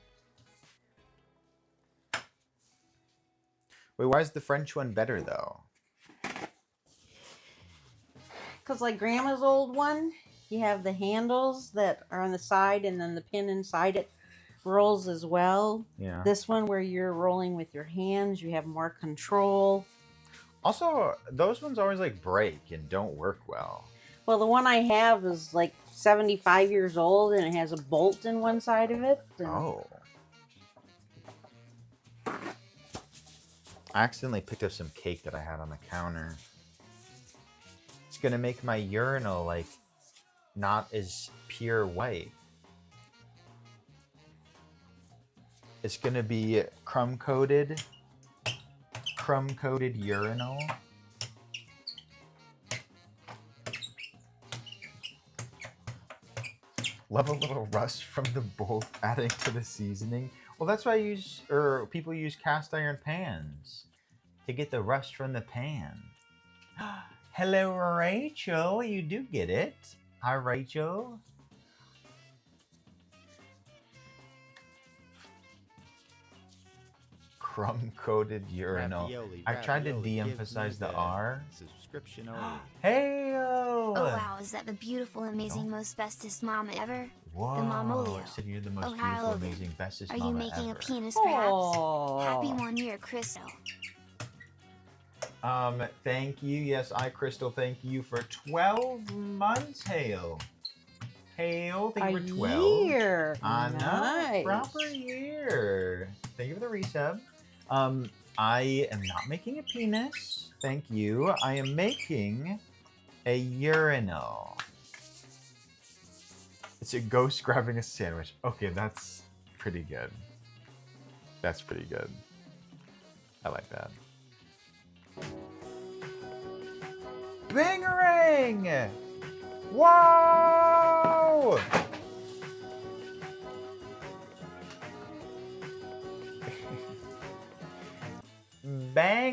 Wait, why is the French one better, though? Because like Grandma's old one, you have the handles that are on the side and then the pin inside it rolls as well. Yeah. This one where you're rolling with your hands, you have more control. Also, those ones always like break and don't work well. Well, the one I have is like 75 years old and it has a bolt in one side of it. And Oh. I accidentally picked up some cake that I had on the counter. It's gonna make my urinal like not as pure white. It's gonna be crumb coated urinal. Love a little rust from the bolt adding to the seasoning. Well, that's why people use cast iron pans to get the rust from the pan. Hello, Rachel. You do get it. Hi, Rachel. Crumb-coated urinal. Ravioli, I tried to ravioli, de-emphasize give me the R. Subscription only. Hey-o! Oh wow, is that the beautiful, amazing, most bestest mama ever? Whoa! The Mamolio. I said you're the most Oh, hi, beautiful, Logan. amazing, bestest Are you mama making ever. a penis perhaps? Oh. Happy 1 year, Crystal. Thank you. Yes, Crystal, thank you for 12 months, Hale. Hale, thank you A for 12. year. I know, Nice. proper year. Thank you for the resub. I am not making a penis. Thank you. I am making a urinal. It's a ghost grabbing a sandwich. Okay, that's pretty good. That's pretty good. I like that. Bangarang! Whoa!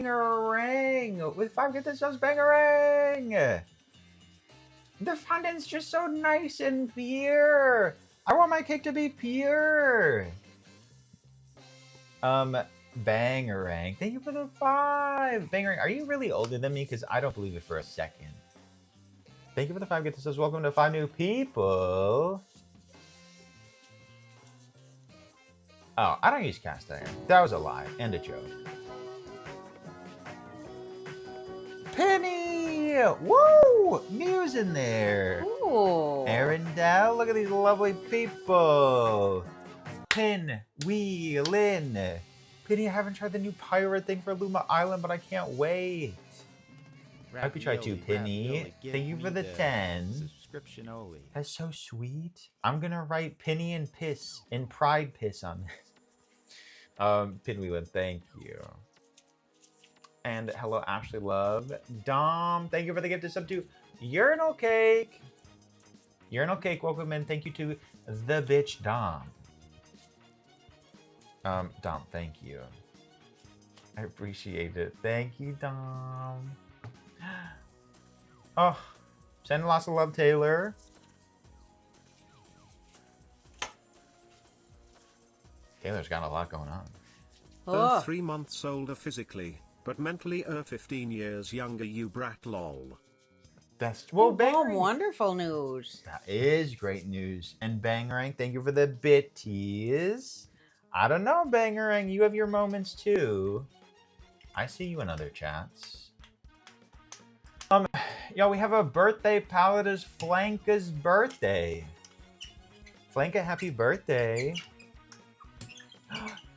Bangarang! With 5 get this just bangarang! The fondant's just so nice and pure. I want my cake to be pure. Bangarang, thank you for the 5. Bangarang, are you really older than me? Because I don't believe it for a second. Thank you for the 5 gifts. Says welcome to 5 new people. Oh, I don't use cast iron. That was a lie and a joke. Penny! Woo! Muse in there. Ooh. Arendelle, look at these lovely people. Pin, Wee, Lynn. Penny, I haven't tried the new pirate thing for Luma Island, but I can't wait. I hope you try too, Penny. Thank you for the 10. Subscription only. That's so sweet. I'm gonna write Penny and Piss and Pride Piss on this. Pinwheelan, thank you. And hello, Ashley Love. Dom, thank you for the gift of sub to Urinal Cake. Urinal Cake, welcome in. Thank you to the bitch Dom. Dom, thank you. I appreciate it. Thank you, Dom. Oh, send lots of love, Taylor. Taylor's got a lot going on. Oh. 3 months older physically, but mentally 15 years younger, you brat lol. That's well, Oh, wonderful news. That is great news. And Bangarang, thank you for the bitties. I don't know, Bangarang, you have your moments too. I see you in other chats. Yo, we have a birthday. Palada's Flanka's birthday. Flanka, happy birthday.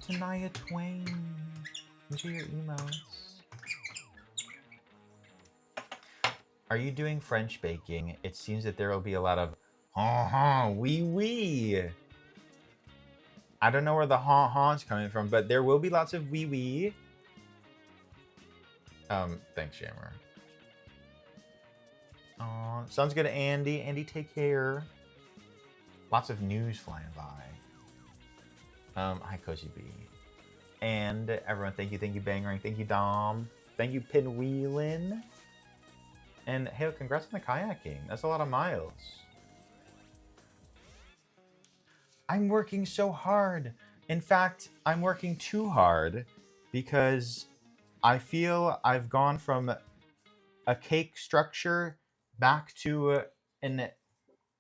Tanaya Twain. Into your emails. Are you doing French baking? It seems that there will be a lot of wee wee. I don't know where the is coming from, but there will be lots of wee wee. Thanks, Shammer. Sounds good, Andy. Andy, take care. Lots of news flying by. Hi, Cozy B. And everyone, thank you, Bangarang, thank you, Dom, thank you, Pinwheelin. And hey, congrats on the kayaking. That's a lot of miles. I'm working so hard. In fact, I'm working too hard because I feel I've gone from a cake structure back to an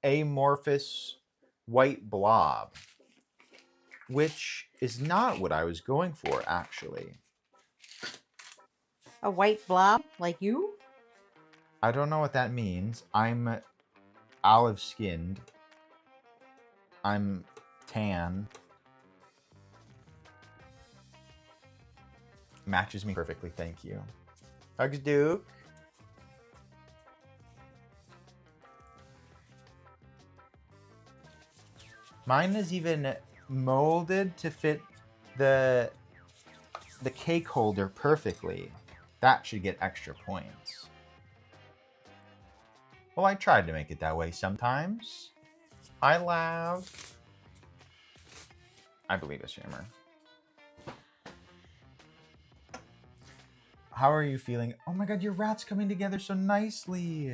amorphous white blob, which is not what I was going for, actually. A white blob like you? I don't know what that means. I'm olive-skinned. I'm tan. Matches me perfectly, thank you. Hugs, Duke. Mine is even molded to fit the cake holder perfectly. That should get extra points. Well, I tried to make it that way sometimes. I laugh. I believe it's Shammer. How are you feeling? Oh my god, your rat's coming together so nicely.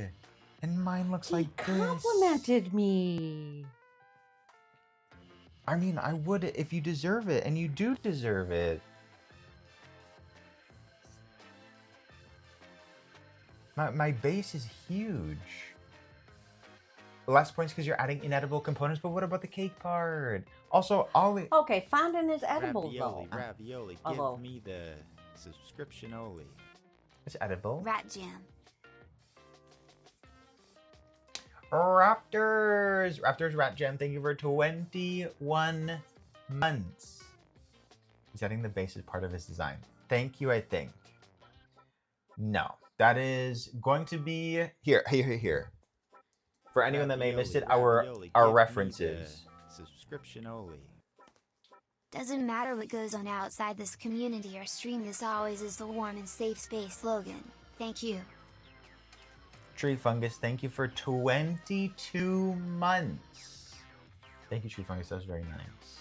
And mine looks like this. He complimented me. I mean, I would if you deserve it, and you do deserve it. My base is huge. Less points because you're adding inedible components, but what about the cake part? Also, Ollie... Okay, fondant is edible, Ravioli, though. ravioli, Although- give me the subscription only. It's edible. Rat Jam. Raptors! Raptors Rat Gem, thank you for 21 months. He's adding the base as part of his design. Thank you, I think. No. That is going to be... Here. For anyone that may have missed it, Ravioli, our give me references. the subscription only. Doesn't matter what goes on outside this community or stream, this always is the warm and safe space. Logan, thank you. Tree Fungus, thank you for 22 months. Thank you, Tree Fungus. That was very nice.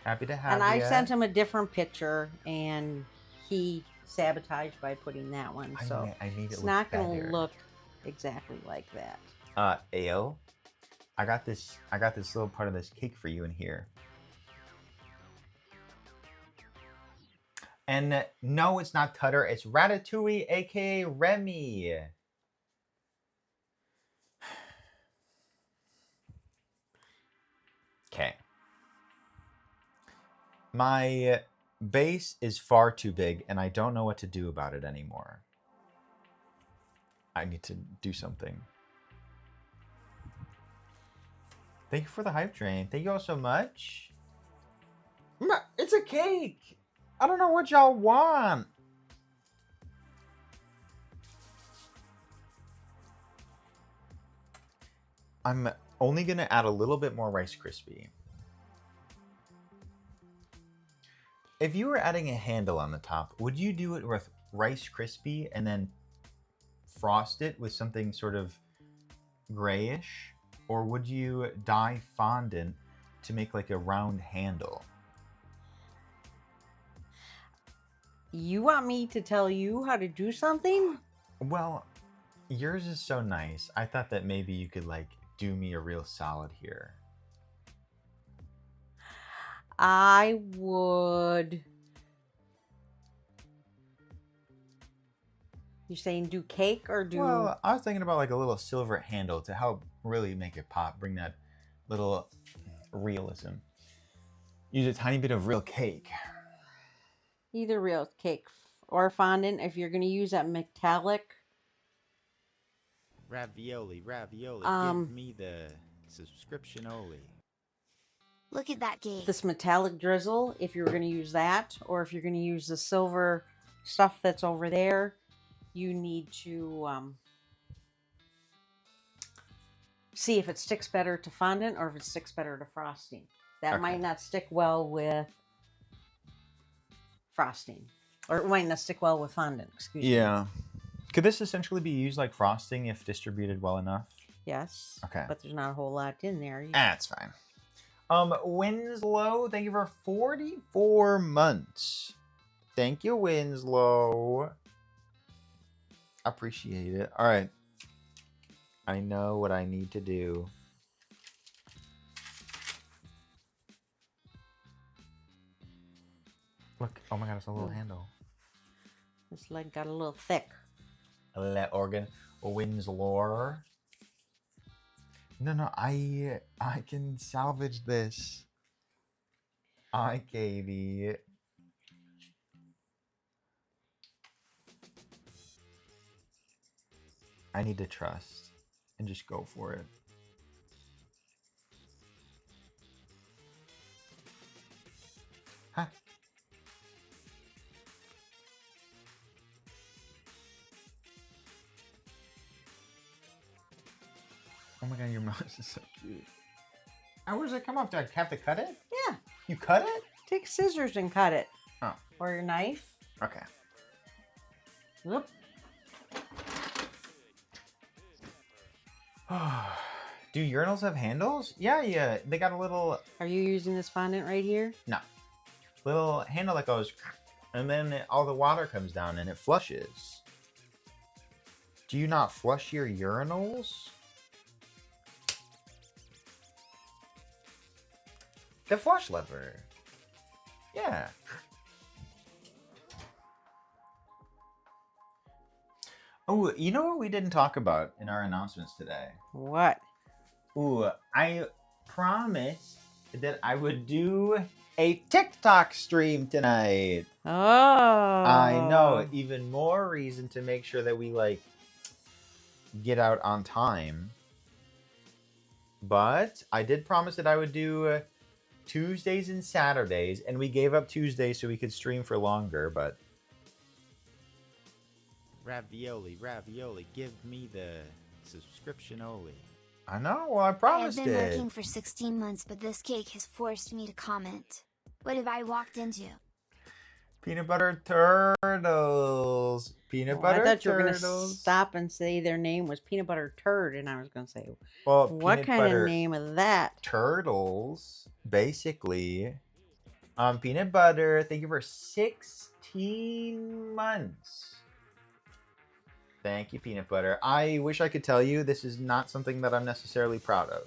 Happy to have And you. I sent him a different picture, and he sabotaged by putting that one. So I made it it's look not going better. to look exactly like that. Ale, I got this little part of this cake for you in here. And no, it's not Tutter. It's Ratatouille, aka Remy. Okay. My base is far too big, and I don't know what to do about it anymore. I need to do something. Thank you for the hype train. Thank you all so much. It's a cake. I don't know what y'all want. I'm only going to add a little bit more Rice Krispie. If you were adding a handle on the top, would you do it with Rice Krispie and then frost it with something sort of grayish? Or would you dye fondant to make like a round handle? You want me to tell you how to do something? Well, yours is so nice. I thought that maybe you could like do me a real solid here. I would. You saying do cake or do? Well, I was thinking about like a little silver handle to help really make it pop, bring that little realism. Use a tiny bit of real cake. Either real cake or fondant. If you're going to use that metallic. Ravioli, ravioli. Give me the subscription only. Look at that cake. This metallic drizzle, if you're going to use that, or if you're going to use the silver stuff that's over there, you need to see if it sticks better to fondant or if it sticks better to frosting. That Okay. might not stick well with frosting, or it might not stick well with fondant. Excuse me. Yeah. Could this essentially be used like frosting if distributed well enough? Yes. Okay. But there's not a whole lot in there. That's fine. Winslow, thank you for 44 months. Thank you, Winslow. Appreciate it. All right. I know what I need to do. Look. Oh my god, it's a little handle. This leg got a little thick. A little organ. Winslow. No, I can salvage this. Katie. I need to trust and just go for it. Huh. Oh my god, your mouse is so cute. How does it come off? Do I have to cut it? Yeah. You cut it? Take scissors and cut it. Oh. Or your knife. Okay. Whoop. Do urinals have handles? Yeah. They got a little Are you using this fondant right here? little handle that goes, and then all the water comes down and it flushes. Do you not flush your urinals? The flush lever. Yeah. Oh, you know what we didn't talk about in our announcements today? What? Ooh, I promised that I would do a TikTok stream tonight. Oh. I know, even more reason to make sure that we like get out on time. But I did promise that I would do Tuesdays and Saturdays, and we gave up Tuesdays so we could stream for longer, but Ravioli, ravioli. Give me the subscription only. I know, well, I I have promised been it. working for 16 months, but this cake has forced me to comment. What have I walked into? Peanut butter turtles. Peanut Oh, butter I thought you were going to turtles. stop and say their name was Peanut Butter Turd, and I was going to say, Well, what peanut kind butter of name is that? turtles, basically. Peanut butter. Thank you for 16 months. Thank you, peanut butter. I wish I could tell you this is not something that I'm necessarily proud of.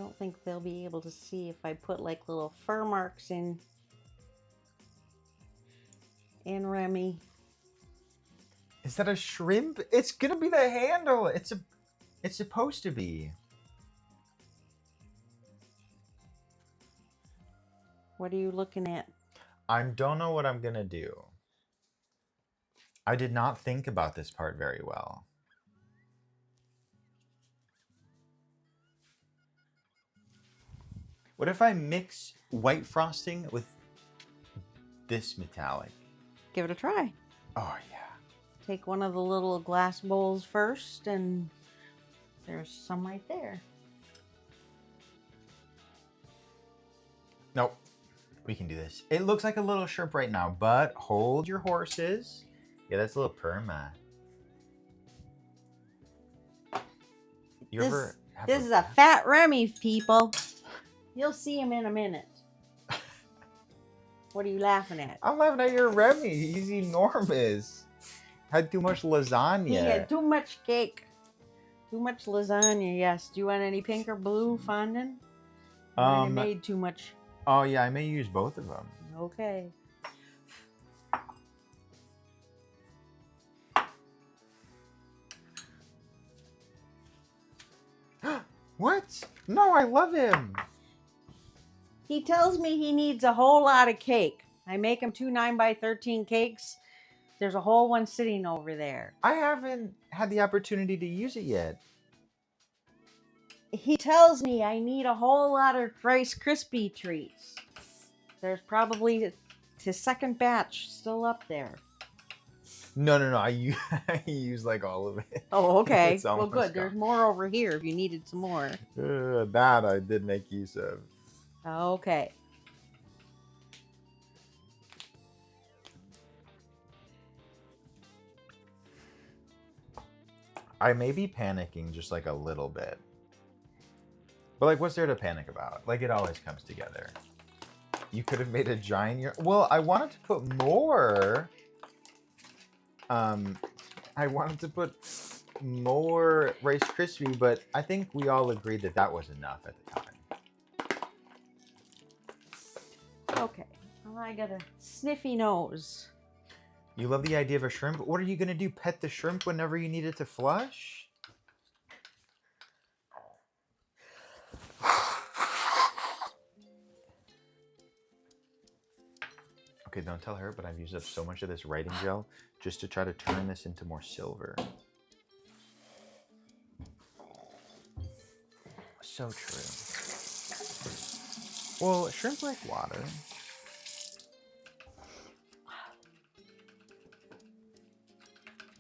don't think they'll be able to see if I put like little fur marks in Remy. Is that a shrimp? It's gonna be the handle. It's supposed to be. What are you looking at? I don't know what I'm gonna do. I did not think about this part very well. What if I mix white frosting with this metallic? Give it a try. Oh, yeah. Take one of the little glass bowls first, and there's some right there. Nope. We can do this. It looks like a little shrimp right now, but hold your horses. Yeah, that's a little perma. You ever have This is a fat Remy, people. You'll see him in a minute. What are you laughing at? I'm laughing at your Remy. He's enormous. Had too much lasagna. He had too much cake. Too much lasagna, yes. Do you want any pink or blue fondant? I made too much. Oh, yeah, I may use both of them. Okay. What? No, I love him. He tells me he needs a whole lot of cake. I make him 2 9x13 cakes. There's a whole one sitting over there. I haven't had the opportunity to use it yet. He tells me I need a whole lot of Rice Krispie treats. There's probably his second batch still up there. No. I use like all of it. Oh, okay. It's Well, almost good. gone. There's more over here if you needed some more. That I did make use of. Okay. I may be panicking just like a little bit. But like, what's there to panic about? Like, it always comes together. You could have made a giant... Well, I wanted to put more... I wanted to put more Rice Krispie, but I think we all agreed that that was enough at the time. Okay. Well, I got a sniffy nose. You love the idea of a shrimp? What are you going to do? Pet the shrimp whenever you need it to flush? Okay, don't tell her, but I've used up so much of this writing gel just to try to turn this into more silver. So true. Well, shrimp like water.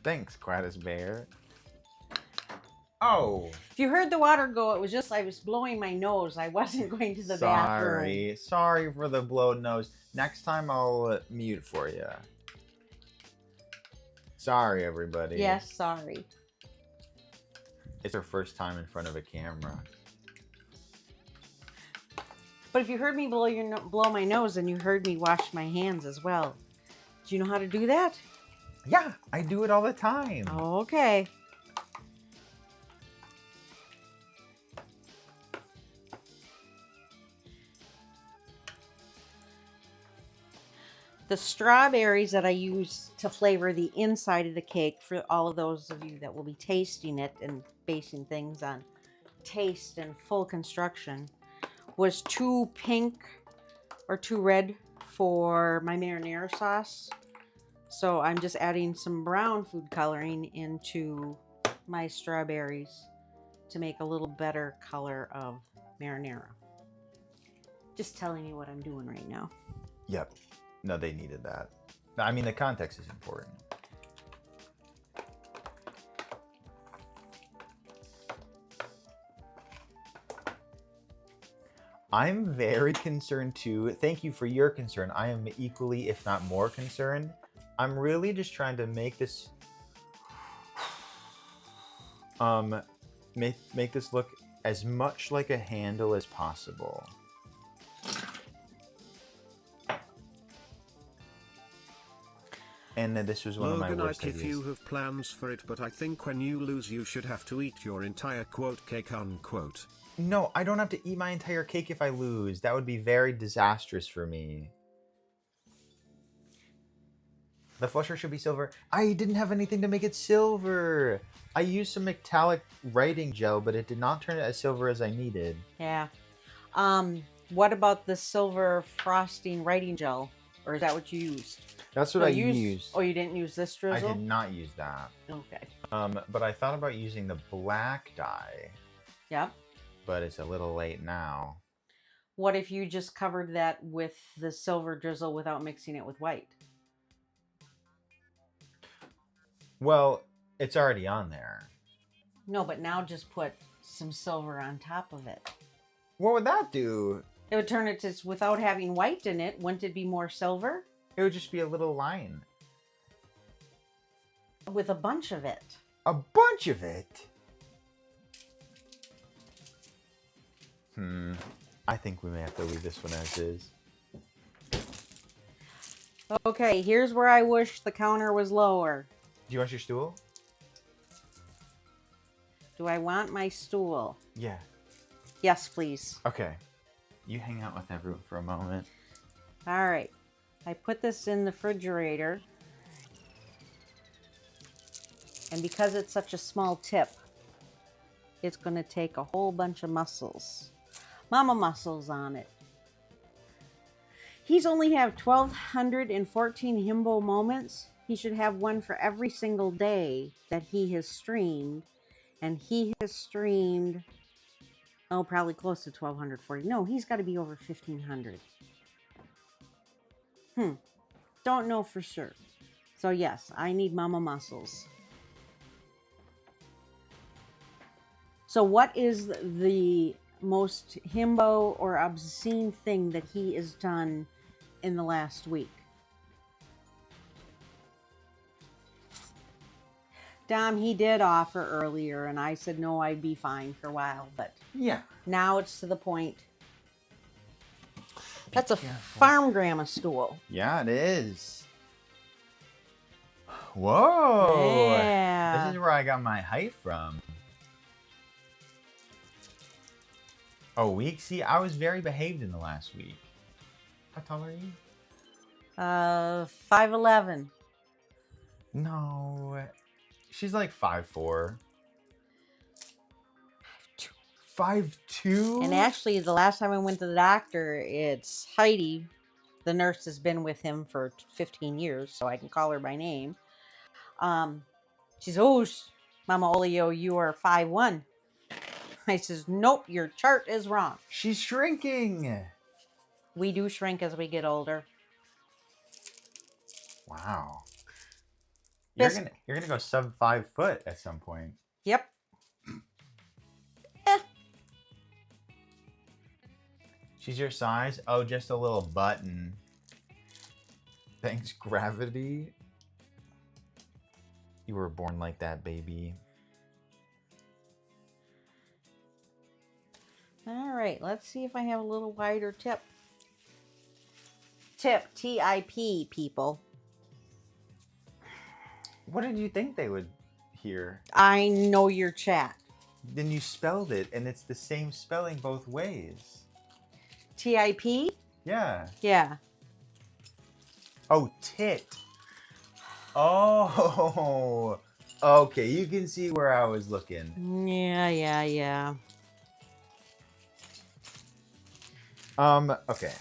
Thanks, Gladys Bear. Oh! If you heard the water go, it was just I was blowing my nose. I wasn't going to the bathroom. Sorry for the blowed nose. Next time I'll mute for you. Sorry, everybody. Yes, sorry. It's her first time in front of a camera. But if you heard me blow my nose, then you heard me wash my hands as well. Do you know how to do that? Yeah, I do it all the time. Oh, okay. The strawberries that I use to flavor the inside of the cake, for all of those of you that will be tasting it and basing things on taste and full construction, was too pink or too red for my marinara sauce. So I'm just adding some brown food coloring into my strawberries to make a little better color of marinara. Just telling you what I'm doing right now. Yep. No, they needed that. I mean, the context is important. I'm very concerned too. Thank you for your concern. I am equally, if not more, concerned. I'm really just trying to make this make this look as much like a handle as possible. And this was one of my worst Loganite, if ideas. you have plans for it, but I think when you lose you should have to eat your entire quote cake unquote. No, I don't have to eat my entire cake if I lose. That would be very disastrous for me. The flusher should be silver. I didn't have anything to make it silver. I used some metallic writing gel, but it did not turn it as silver as I needed. Yeah. What about the silver frosting writing gel? Or is that what you used? That's what No, I you used. Oh, you didn't use this I drizzle? did not use that. Okay. But I thought about using the black dye, Yep. but it's a little late now. What if you just covered that with the silver drizzle without mixing it with white? Well, it's already on there. No, but now just put some silver on top of it. What would that do? It would turn it to, without having white in it, wouldn't it be more silver? It would just be a little line. With a bunch of it. A bunch of it? I think we may have to leave this one as is. Okay, here's where I wish the counter was lower. Do you want your stool? Do I want my stool? Yeah. Yes, please. Okay. You hang out with everyone for a moment. All right. I put this in the refrigerator. And because it's such a small tip, it's going to take a whole bunch of mussels. Mama mussels on it. He's only have 1,214 himbo moments. He should have one for every single day that he has streamed. And he has streamed, oh, probably close to 1,240. No, he's got to be over 1,500. Don't know for sure. So yes, I need mama mussels. So what is the most himbo or obscene thing that he has done in the last week? Dom, he did offer earlier, and I said no, I'd be fine for a while, but Yeah. now it's to the point. That's a farm grandma stool. Yeah, it is. Whoa. Yeah. This is where I got my height from. A week? See, I was very behaved in the last week. How tall are you? 5'11". No. She's like 5'4". 5'2"? And actually, the last time I went to the doctor, it's Heidi. The nurse has been with him for 15 years, so I can call her by name. She says, oh, Mama Olio, you are 5'1". I says, nope, your chart is wrong. She's shrinking. We do shrink as we get older. Wow. Yes. You're gonna go sub 5 foot at some point. Yep. She's your size? Oh, just a little button. Thanks, gravity. You were born like that, baby. All right, let's see if I have a little wider tip. Tip, T-I-P, people. What did you think they would hear? I know your chat. Then you spelled it, and it's the same spelling both ways. T-I-P? Yeah. Yeah. Oh, tit. Oh. Okay, you can see where I was looking. Yeah. Okay.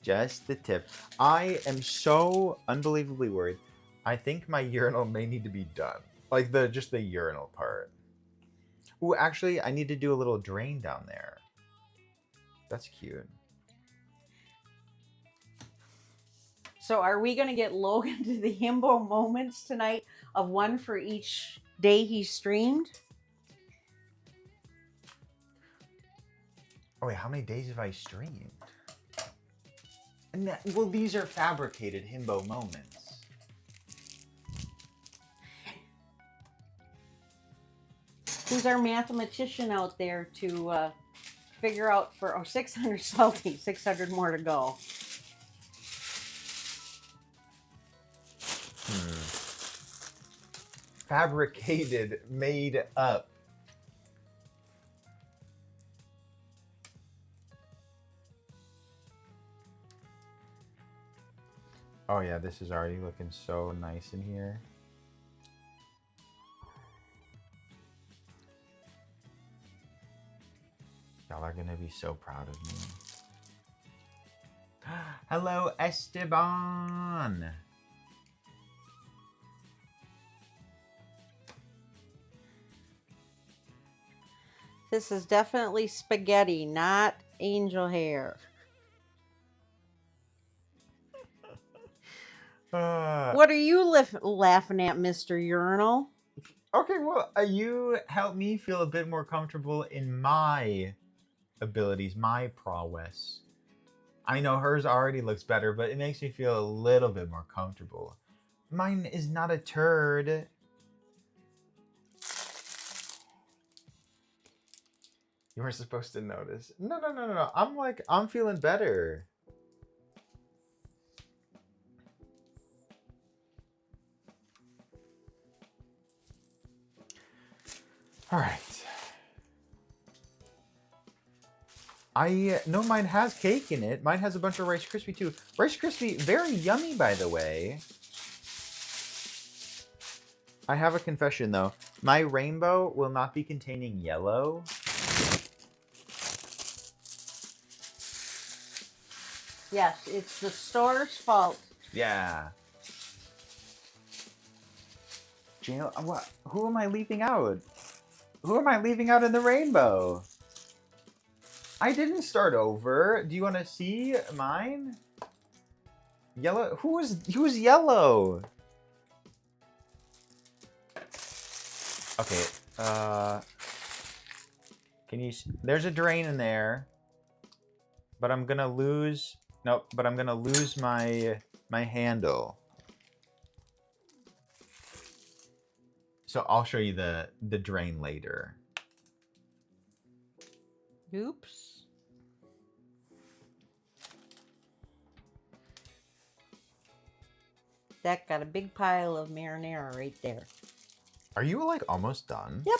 Just the tip. I am so unbelievably worried. I think my urinal may need to be done. Like just the urinal part. Ooh, actually, I need to do a little drain down there. That's cute. So are we going to get Logan to the himbo moments tonight of one for each day he streamed? Oh wait, how many days have I streamed? And well, these are fabricated himbo moments. Who's our mathematician out there to figure out for 600 salty, 600 more to go? fabricated, made up. Oh yeah, this is already looking so nice in here. Y'all are gonna be so proud of me. Hello, Esteban. This is definitely spaghetti, not angel hair. What are you laughing at, Mr. Urinal? Okay, well, you help me feel a bit more comfortable in my abilities, my prowess. I know hers already looks better, but it makes me feel a little bit more comfortable. Mine is not a turd. You were supposed to notice. No. I'm feeling better. All right. I know mine has cake in it. Mine has a bunch of Rice Krispie too. Rice Krispie, very yummy, by the way. I have a confession though. My rainbow will not be containing yellow. Yes, it's the store's fault. Yeah. Jail. What? Who am I leaving out? Who am I leaving out in the rainbow? I didn't start over. Do you want to see mine? Yellow. Who's yellow? Okay. Can you? There's a drain in there. But I'm gonna lose. Nope. But I'm gonna lose my handle. So I'll show you the drain later. Oops. That got a big pile of marinara right there. Are you like almost done? Yep.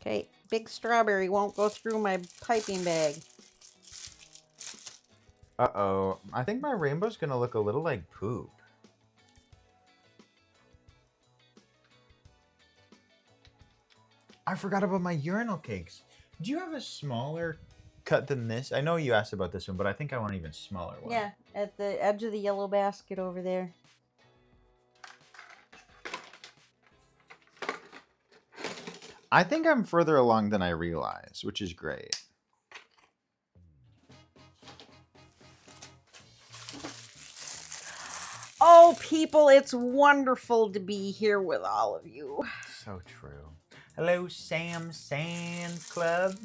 Okay, big strawberry won't go through my piping bag. Uh-oh. I think my rainbow's gonna look a little like poop. I forgot about my urinal cakes. Do you have a smaller cut than this? I know you asked about this one, but I think I want an even smaller one. Yeah, at the edge of the yellow basket over there. I think I'm further along than I realize, which is great. Oh, people, it's wonderful to be here with all of you. So true. Hello, Sam Sand Club.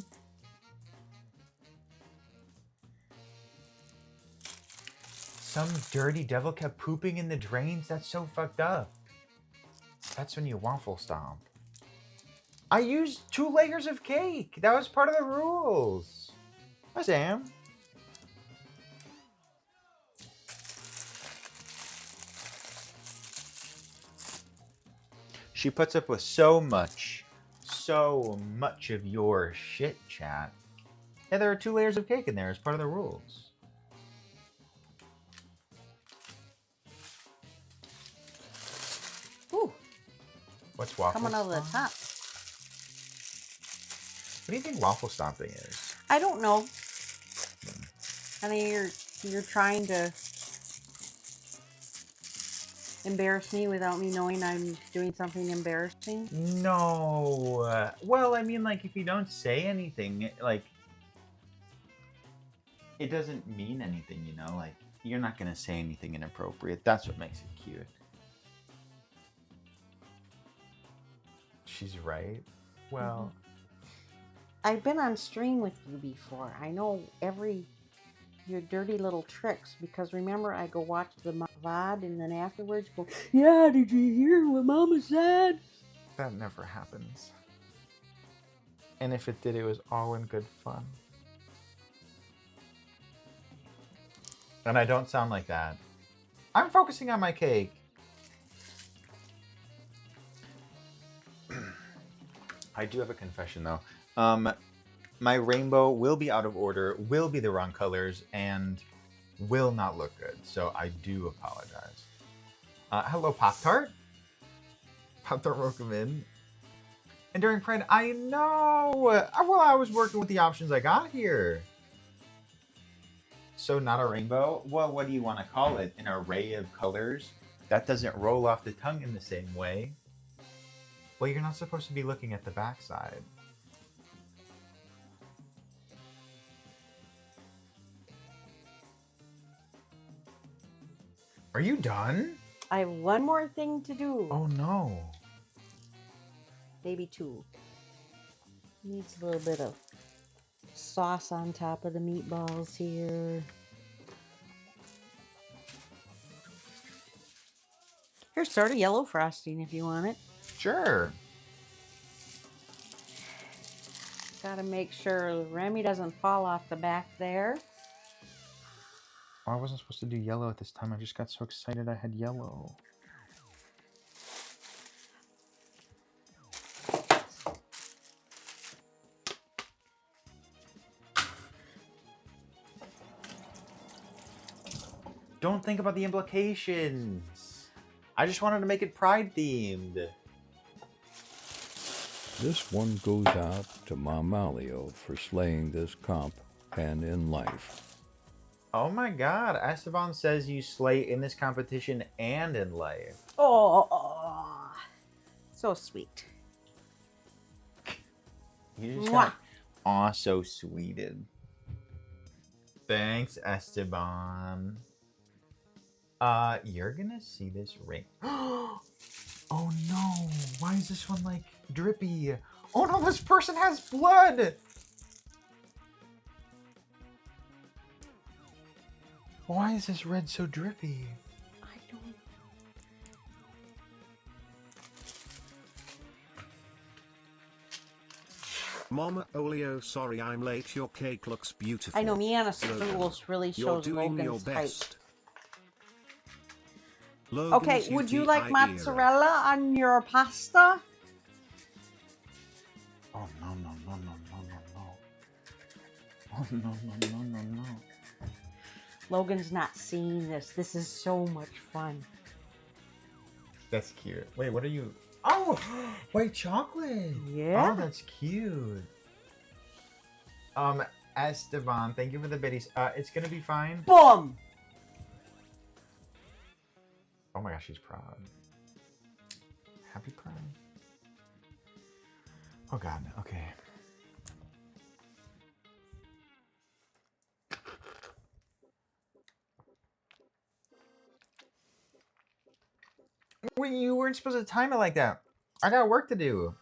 Some dirty devil kept pooping in the drains. That's so fucked up. That's when you waffle stomp. I used 2 layers of cake. That was part of the rules. Hi, Sam. She puts up with so much of your shit, chat. Yeah, there are 2 layers of cake in there as part of the rules. Ooh, What's waffle coming out of the stomp? top. What do you think waffle stomping is? I don't know. I think you're trying to embarrass me without me knowing I'm doing something embarrassing. No. Well, I mean, like, if you don't say anything, like, it doesn't mean anything, you know? Like, you're not going to say anything inappropriate. That's what makes it cute. She's right. Well, I've been on stream with you before. I know your dirty little tricks because remember I go watch the VOD and then afterwards go, yeah, did you hear what Mama said? that never happens. And if it did, it was all in good fun. And I don't sound like that. I'm focusing on my cake. I do have a confession though. My rainbow will be out of order, will be the wrong colors, and will not look good. So I do apologize. Hello, Pop-Tart. Pop-Tart, welcome in. And during Pride, I know. Well, I was working with the options I got here. So not a rainbow? Well, what do you want to call it? An array of colors? That doesn't roll off the tongue in the same way. Well, you're not supposed to be looking at the backside. Are you done? I have one more thing to do. Oh no. Maybe two. Needs a little bit of sauce on top of the meatballs here. Here's sort of yellow frosting if you want it. Sure. Gotta make sure Remy doesn't fall off the back there. Oh, I wasn't supposed to do yellow at this time. I just got so excited I had yellow. Don't think about the implications. I just wanted to make it Pride themed. This one goes out to Loganolio for slaying this comp and in life. Oh my god, Esteban says you slay in this competition and in life. Oh, so sweet. You just Mwah. got aw, so sweeted. Thanks, Esteban. You're gonna see this ring. Oh no, why is this one like drippy? Oh no, this person has blood! Why is this red so drippy? I don't know. Mama Olio, sorry I'm late. Your cake looks beautiful. I know me on a stools really You're shows doing your Logan's height. best. Okay, Logan's would you like UTI era. mozzarella on your pasta? Oh no no no no no no no. Oh no no no no no. Logan's not seeing this. This is so much fun. That's cute. Wait, what are you? Oh, white chocolate. Yeah. Oh, that's cute. Esteban, thank you for the biddies. It's gonna be fine. Boom! Oh my gosh, she's proud. Happy Pride. Oh god, okay. Wait, you weren't supposed to time it like that. I got work to do.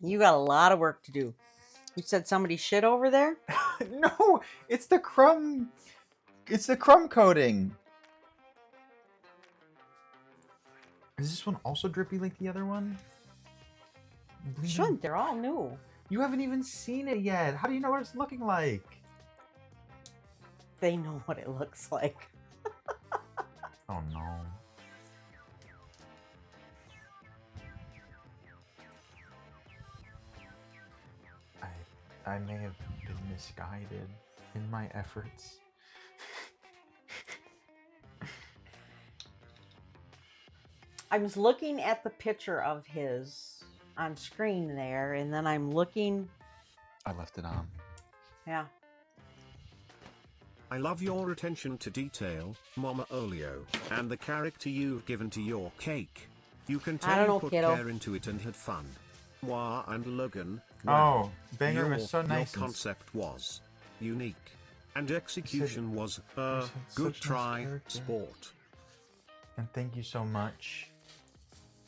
You got a lot of work to do. You said somebody shit over there? No, it's the crumb. It's the crumb coating. Is this one also drippy like the other one? Bleeding- Shouldn't. They're all new. You haven't even seen it yet. How do you know what it's looking like? They know what it looks like. Oh no. I may have been misguided in my efforts. I was looking at the picture of his on screen there, and then I'm looking. I left it on. Yeah. I love your attention to detail, Mama Olio, and the character you've given to your cake. You can I tell don't you know, put kiddo. care into it and had fun. Wah and Logan. Oh, Banger was so nice. Your concept was unique, and execution was said good such nice try, character. sport. And thank you so much.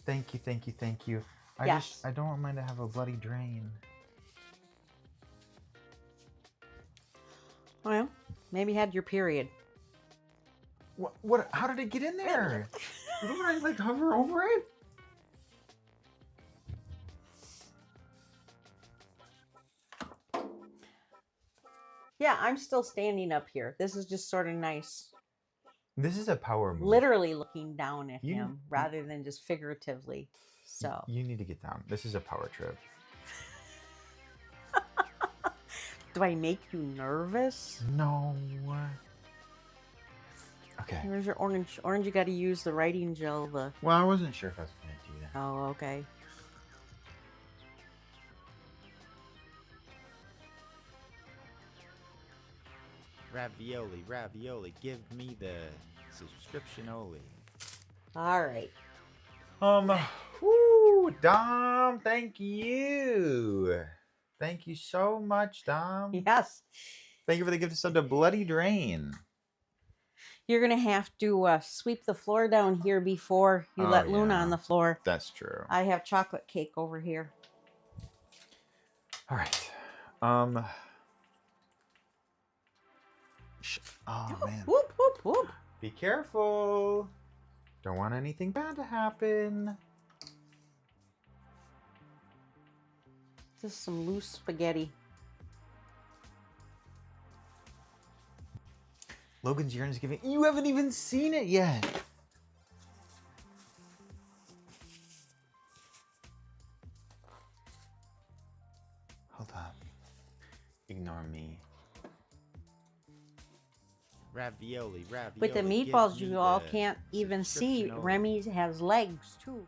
Thank you, thank you, thank you. Yes. I don't want mine to have a bloody drain. Well, maybe had your period. What? How did it get in there? Didn't I like hover over it? Yeah, I'm still standing up here. This is just sort of nice. This is a power move. Literally looking down at You- him rather than just figuratively. So, You need to get down. This is a power trip. do I make you nervous? No. Okay. Where's your orange? Orange, you got to use the writing gel. Well, I wasn't sure if I was going to do that. Oh, okay. Ravioli, ravioli, give me the subscription only. All right. Whoo, Dom, thank you. Thank you so much, Dom. Yes. Thank you for the gift of sub to Bloody Drain. You're going to have to sweep the floor down here before you let Luna on the floor. That's true. I have chocolate cake over here. All right. Oh, man. Whoop, whoop, whoop. Be careful. Don't want anything bad to happen. Just some loose spaghetti. Logan's urine is giving. You haven't even seen it yet. Hold up. Ignore me. Ravioli, ravioli. With the give meatballs, me you all the can't even see. subscription only. Remy has legs, too.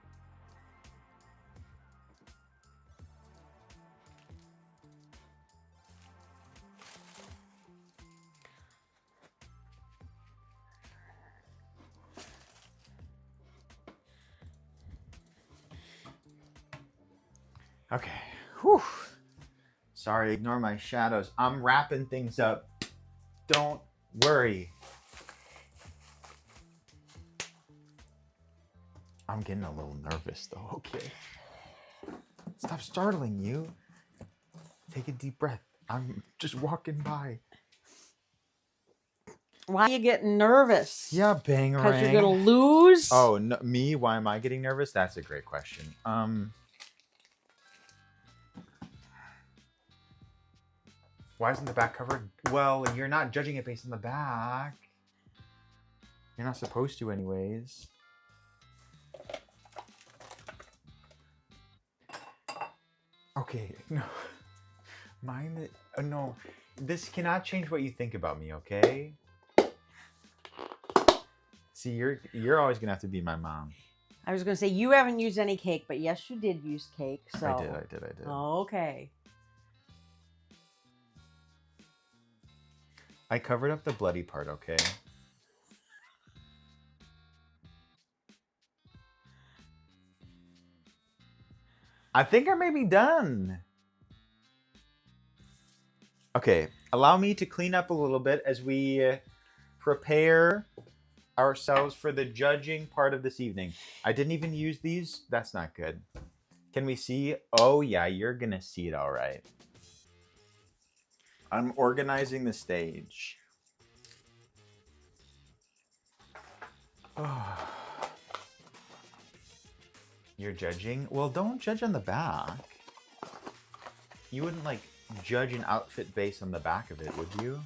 Okay. Whew. Sorry, ignore my shadows. I'm wrapping things up. Don't worry. I'm getting a little nervous though, okay? Stop startling you. Take a deep breath. I'm just walking by. Why are you getting nervous? Yeah, bang Because you're rang. going to lose? Oh, no, me? Why am I getting nervous? That's a great question. Why isn't the back covered? Well, you're not judging it based on the back. You're not supposed to anyways. Okay, no. Mine, no. This cannot change what you think about me, okay? See, you're always gonna have to be my mom. I was going to say, you haven't used any cake, but yes, you did use cake. So. I did. Okay. I covered up the bloody part, okay? I think I may be done. Okay, allow me to clean up a little bit as we prepare ourselves for the judging part of this evening. I didn't even use these. That's not good. Can we see? Oh, yeah, you're going to see it all right. I'm organizing the stage. Oh. You're judging? Well, don't judge on the back. You wouldn't, like, judge an outfit based on the back of it, would you?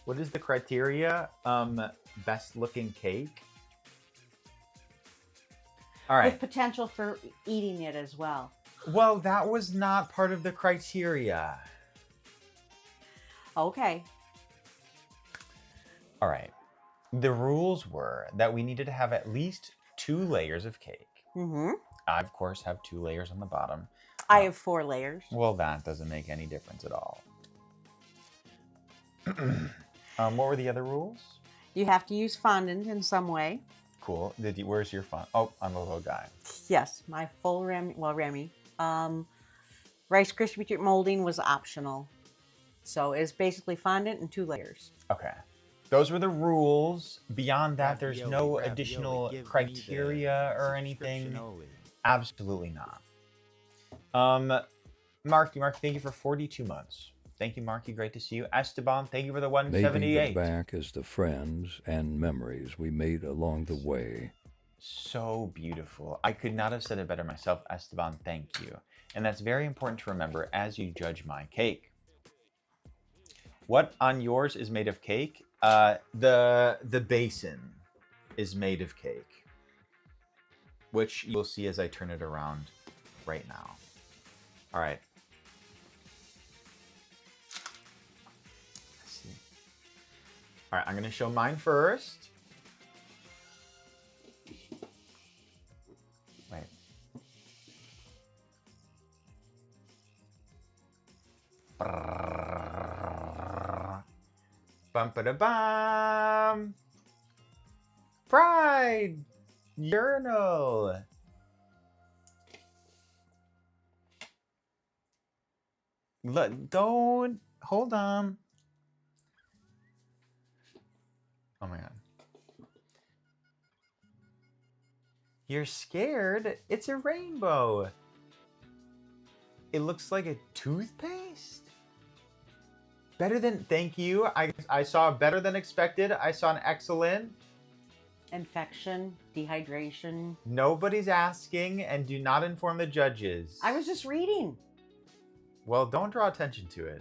What is the criteria? Best looking cake? All right. With potential for eating it as well. Well, that was not part of the criteria. Okay. All right. The rules were that we needed to have at least 2 layers of cake. Mm-hmm. I, of course, have 2 layers on the bottom. I have 4 layers. Well, that doesn't make any difference at all. What were the other rules? You have to use fondant in some way. Cool. Where's your font? Oh, I'm a little guy. Yes, my full Remy. Rice Krispie treat molding was optional. So it's basically fondant and 2 layers. Okay. Those were the rules. Beyond that, there's Ravioli, no ravioli, additional give me the criteria or anything. subscription-oli. Absolutely not. Marky, thank you for 42 months. Thank you, Marky. Great to see you. Esteban, thank you for the Maybe the 178. back is the friends and memories we made along the way. So beautiful. I could not have said it better myself, Esteban. Thank you. And that's very important to remember as you judge my cake. What on yours is made of cake? The basin is made of cake, which you'll see as I turn it around right now. All right. Let's see. All right, I'm gonna show mine first. Wait. Bum ba da bum. Pride urinal. Look, don't hold on. Oh my god. You're scared? It's a rainbow. It looks like a toothpaste? Better than, thank you. I saw better than expected. I saw an excellent. Infection, dehydration. Nobody's asking, and do not inform the judges. I was just reading. Well, don't draw attention to it.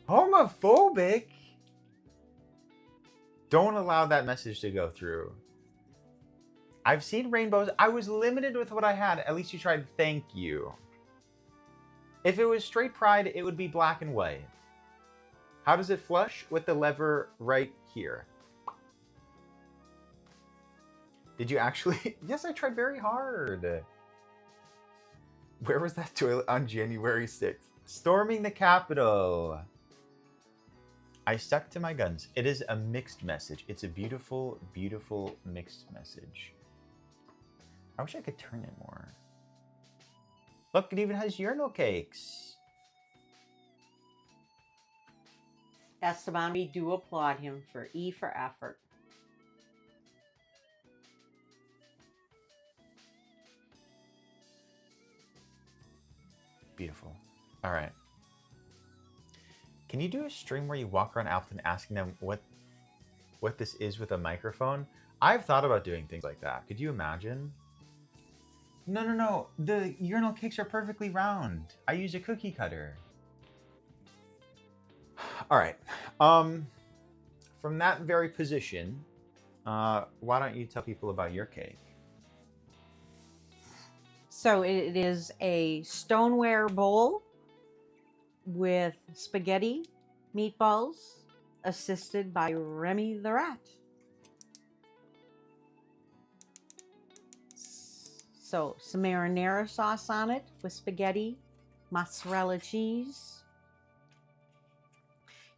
Homophobic? Don't allow that message to go through. I've seen rainbows. I was limited with what I had. At least you tried. Thank you. If it was straight pride, it would be black and white. How does it flush? With the lever right here. Did you actually? Yes, I tried very hard. Where was that toilet on January 6th? Storming the Capitol. I stuck to my guns. It is a mixed message. It's a beautiful, beautiful mixed message. I wish I could turn it more. Look, it even has urinal cakes. Esteban, we do applaud him for E for effort. Beautiful. All right. Can you do a stream where you walk around Appleton asking them what this is with a microphone? I've thought about doing things like that. Could you imagine? No. The urinal cakes are perfectly round. I use a cookie cutter. All right. From that very position, why don't you tell people about your cake? So it is a stoneware bowl with spaghetti, meatballs, assisted by Remy the Rat. So some marinara sauce on it with spaghetti, mozzarella cheese.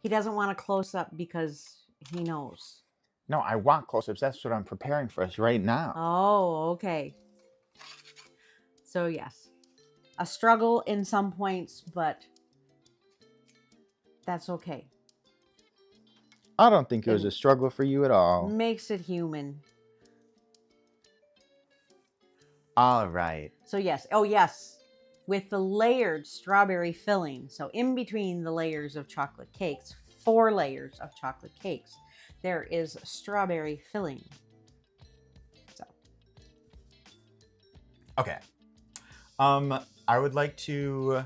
He doesn't want a close-up because he knows. No, I want close-ups. That's what I'm preparing for us right now. Oh, okay. So yes, a struggle in some points, but that's okay. I don't think it was a struggle for you at all. Makes it human. All right. So yes, oh yes, with the layered strawberry filling. So in between the layers of chocolate cakes, 4 layers of chocolate cakes, there is strawberry filling. So. Okay. I would like to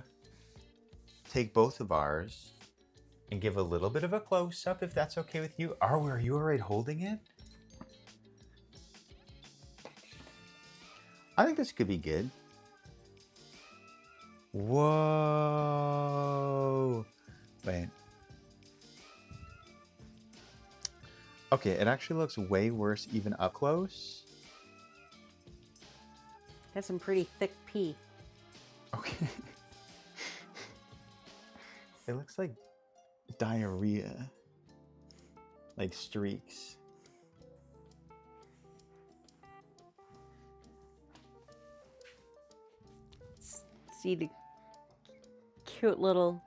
take both of ours and give a little bit of a close-up, if that's okay with you. Are you already holding it? I think this could be good. Whoa. Wait. Okay, it actually looks way worse even up close. Got some pretty thick pee. Okay. It looks like diarrhea. Like streaks. See the cute little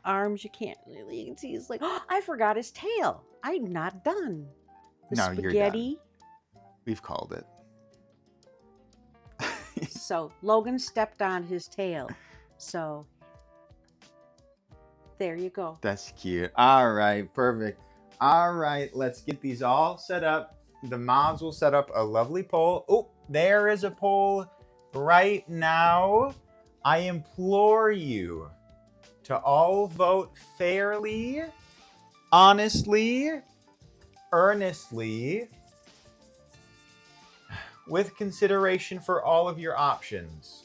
arms. You can't really, you can see he's like, oh, I forgot his tail. I'm not done. The No, you're done. spaghetti. We've called it. So Logan stepped on his tail. So there you go. That's cute. All right, perfect. All right, let's get these all set up. The mods will set up a lovely poll. Oh, there is a poll right now. I implore you to all vote fairly, honestly, earnestly, with consideration for all of your options,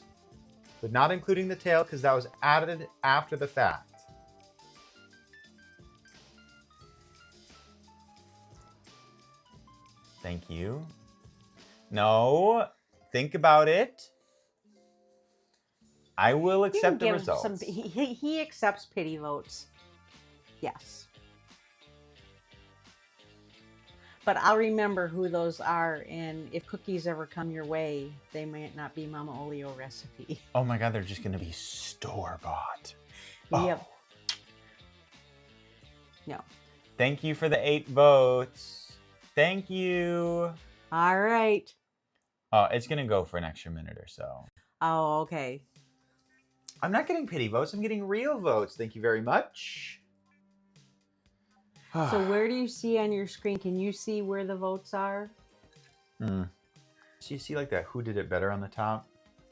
but not including the tail because that was added after the fact. Thank you. No, think about it. I will You accept the can give results. some. He accepts pity votes. Yes. But I'll remember who those are, and if cookies ever come your way, they might not be Mama Olio recipe. Oh my God, they're just gonna be store-bought. Yep. Oh. No. Thank you for the 8 votes. Thank you. All right. Oh, it's gonna go for an extra minute or so. Oh, okay. I'm not getting pity votes, I'm getting real votes. Thank you very much. So where do you see on your screen? Can you see where the votes are? So you see like that who did it better on the top?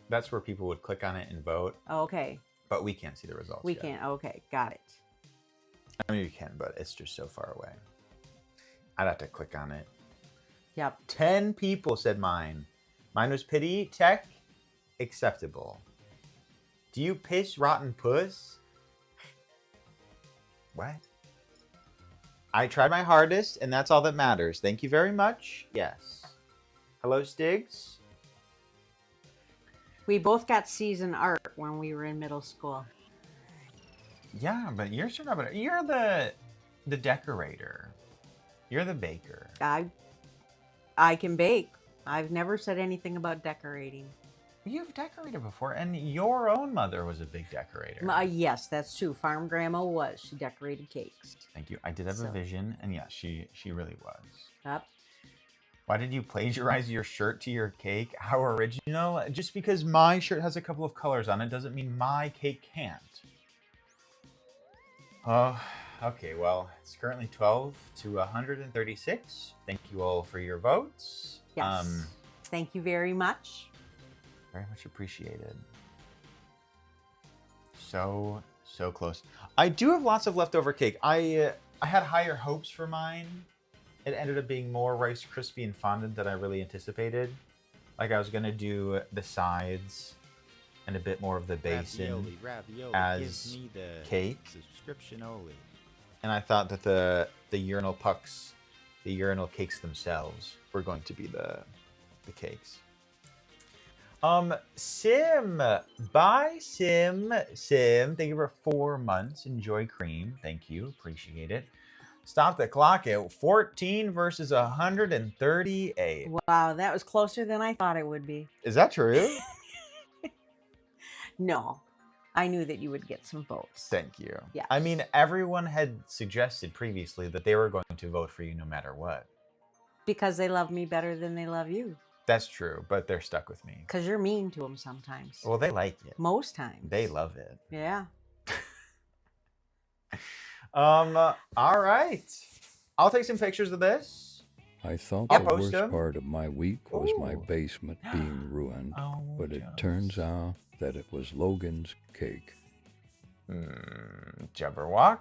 That's where people would click on it and vote. Okay. But we can't see the results We yet. can't. Okay, got it. I mean, you can, but it's just so far away. I'd have to click on it. Yep. 10 people said mine. Mine was pity, tech, acceptable. Do you piss rotten puss? What? I tried my hardest, and that's all that matters. Thank you very much. Yes. Hello, Stiggs. We both got C's in art when we were in middle school. Yeah, but you're the decorator. You're the baker. I can bake. I've never said anything about decorating. You've decorated before, and your own mother was a big decorator. Yes, that's true. Farm grandma was. She decorated cakes. Thank you. I did have a vision, and yes, she really was. Yep. Why did you plagiarize your shirt to your cake? How original. Just because my shirt has a couple of colors on it doesn't mean my cake can't. Oh, okay. Well, it's currently 12 to 136. Thank you all for your votes. Yes. Thank you very much. Very much appreciated. So close. I do have lots of leftover cake. I had higher hopes for mine. It ended up being more Rice Krispie and fondant than I really anticipated. Like I was gonna do the sides and a bit more of the basin ravioli, as give me the cake. subscription only. And I thought that the urinal pucks, the urinal cakes themselves, were going to be the cakes. Sim, bye, Sim. Thank you for 4 months. Enjoy cream. Thank you. Appreciate it. Stop the clock at 14 versus 138. Wow, that was closer than I thought it would be. Is that true? No, I knew that you would get some votes. Thank you. Yes. I mean, everyone had suggested previously that they were going to vote for you no matter what. Because they love me better than they love you. That's true, but they're stuck with me. Because you're mean to them sometimes. Well, they like it. Most times. They love it. Yeah. All right. I'll take some pictures of this. I thought I'll the post worst them. part of my week was my Ooh. basement being ruined, Oh, but it Jobs. turns out that it was Logan's cake. Jubberwock,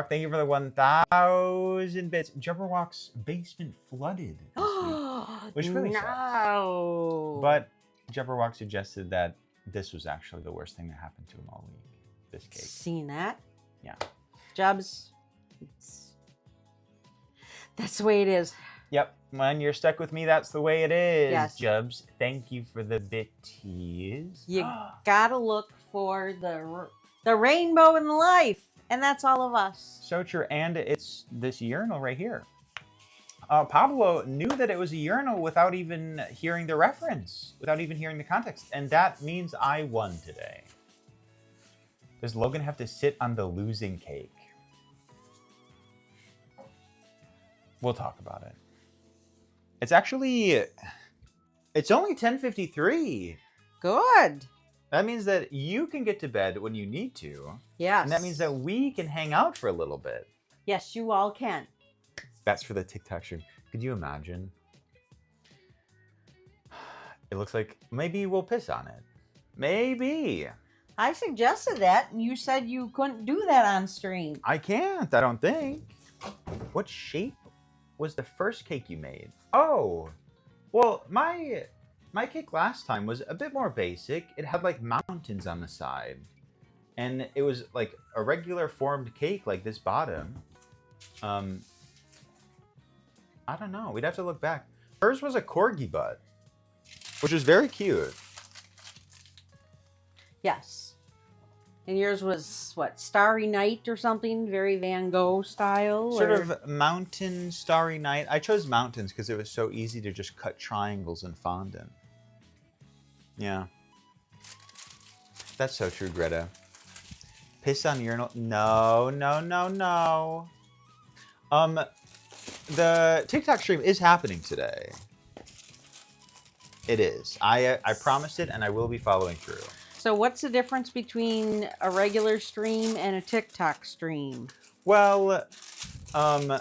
thank you for the 1,000 bits. Jubberwock's basement flooded this week, which really sucks. No. But Jubberwock suggested that this was actually the worst thing that happened to him all week. This cake. Seen that? Yeah. Jubs. That's the way it is. Yep. When you're stuck with me, that's the way it is. Yes. Jubs, thank you for the bitties. You gotta look for the rainbow in life, and that's all of us. So true, and it's this urinal right here. Pablo knew that it was a urinal without even hearing the reference, without even hearing the context, and that means I won today. Does Logan have to sit on the losing cake? We'll talk about it. It's actually, it's only 10:53. Good. That means that you can get to bed when you need to. Yes. And that means that we can hang out for a little bit. Yes, you all can. That's for the TikTok stream. Could you imagine? It looks like maybe we'll piss on it. Maybe. I suggested that, and you said you couldn't do that on stream. I can't, I don't think. What shape was the first cake you made? Oh, well, my cake last time was a bit more basic. It had like mountains on the side. And it was like a regular formed cake like this bottom. I don't know. We'd have to look back. Hers was a corgi butt, which was very cute. Yes. And yours was, what, Starry Night or something? Very Van Gogh style? Sort or... of mountain, starry night. I chose mountains because it was so easy to just cut triangles in fondant. Yeah. That's so true, Greta. Piss on urinal? No, no, no, no. The TikTok stream is happening today. It is. I promised it, and I will be following through. So what's the difference between a regular stream and a TikTok stream? Well, not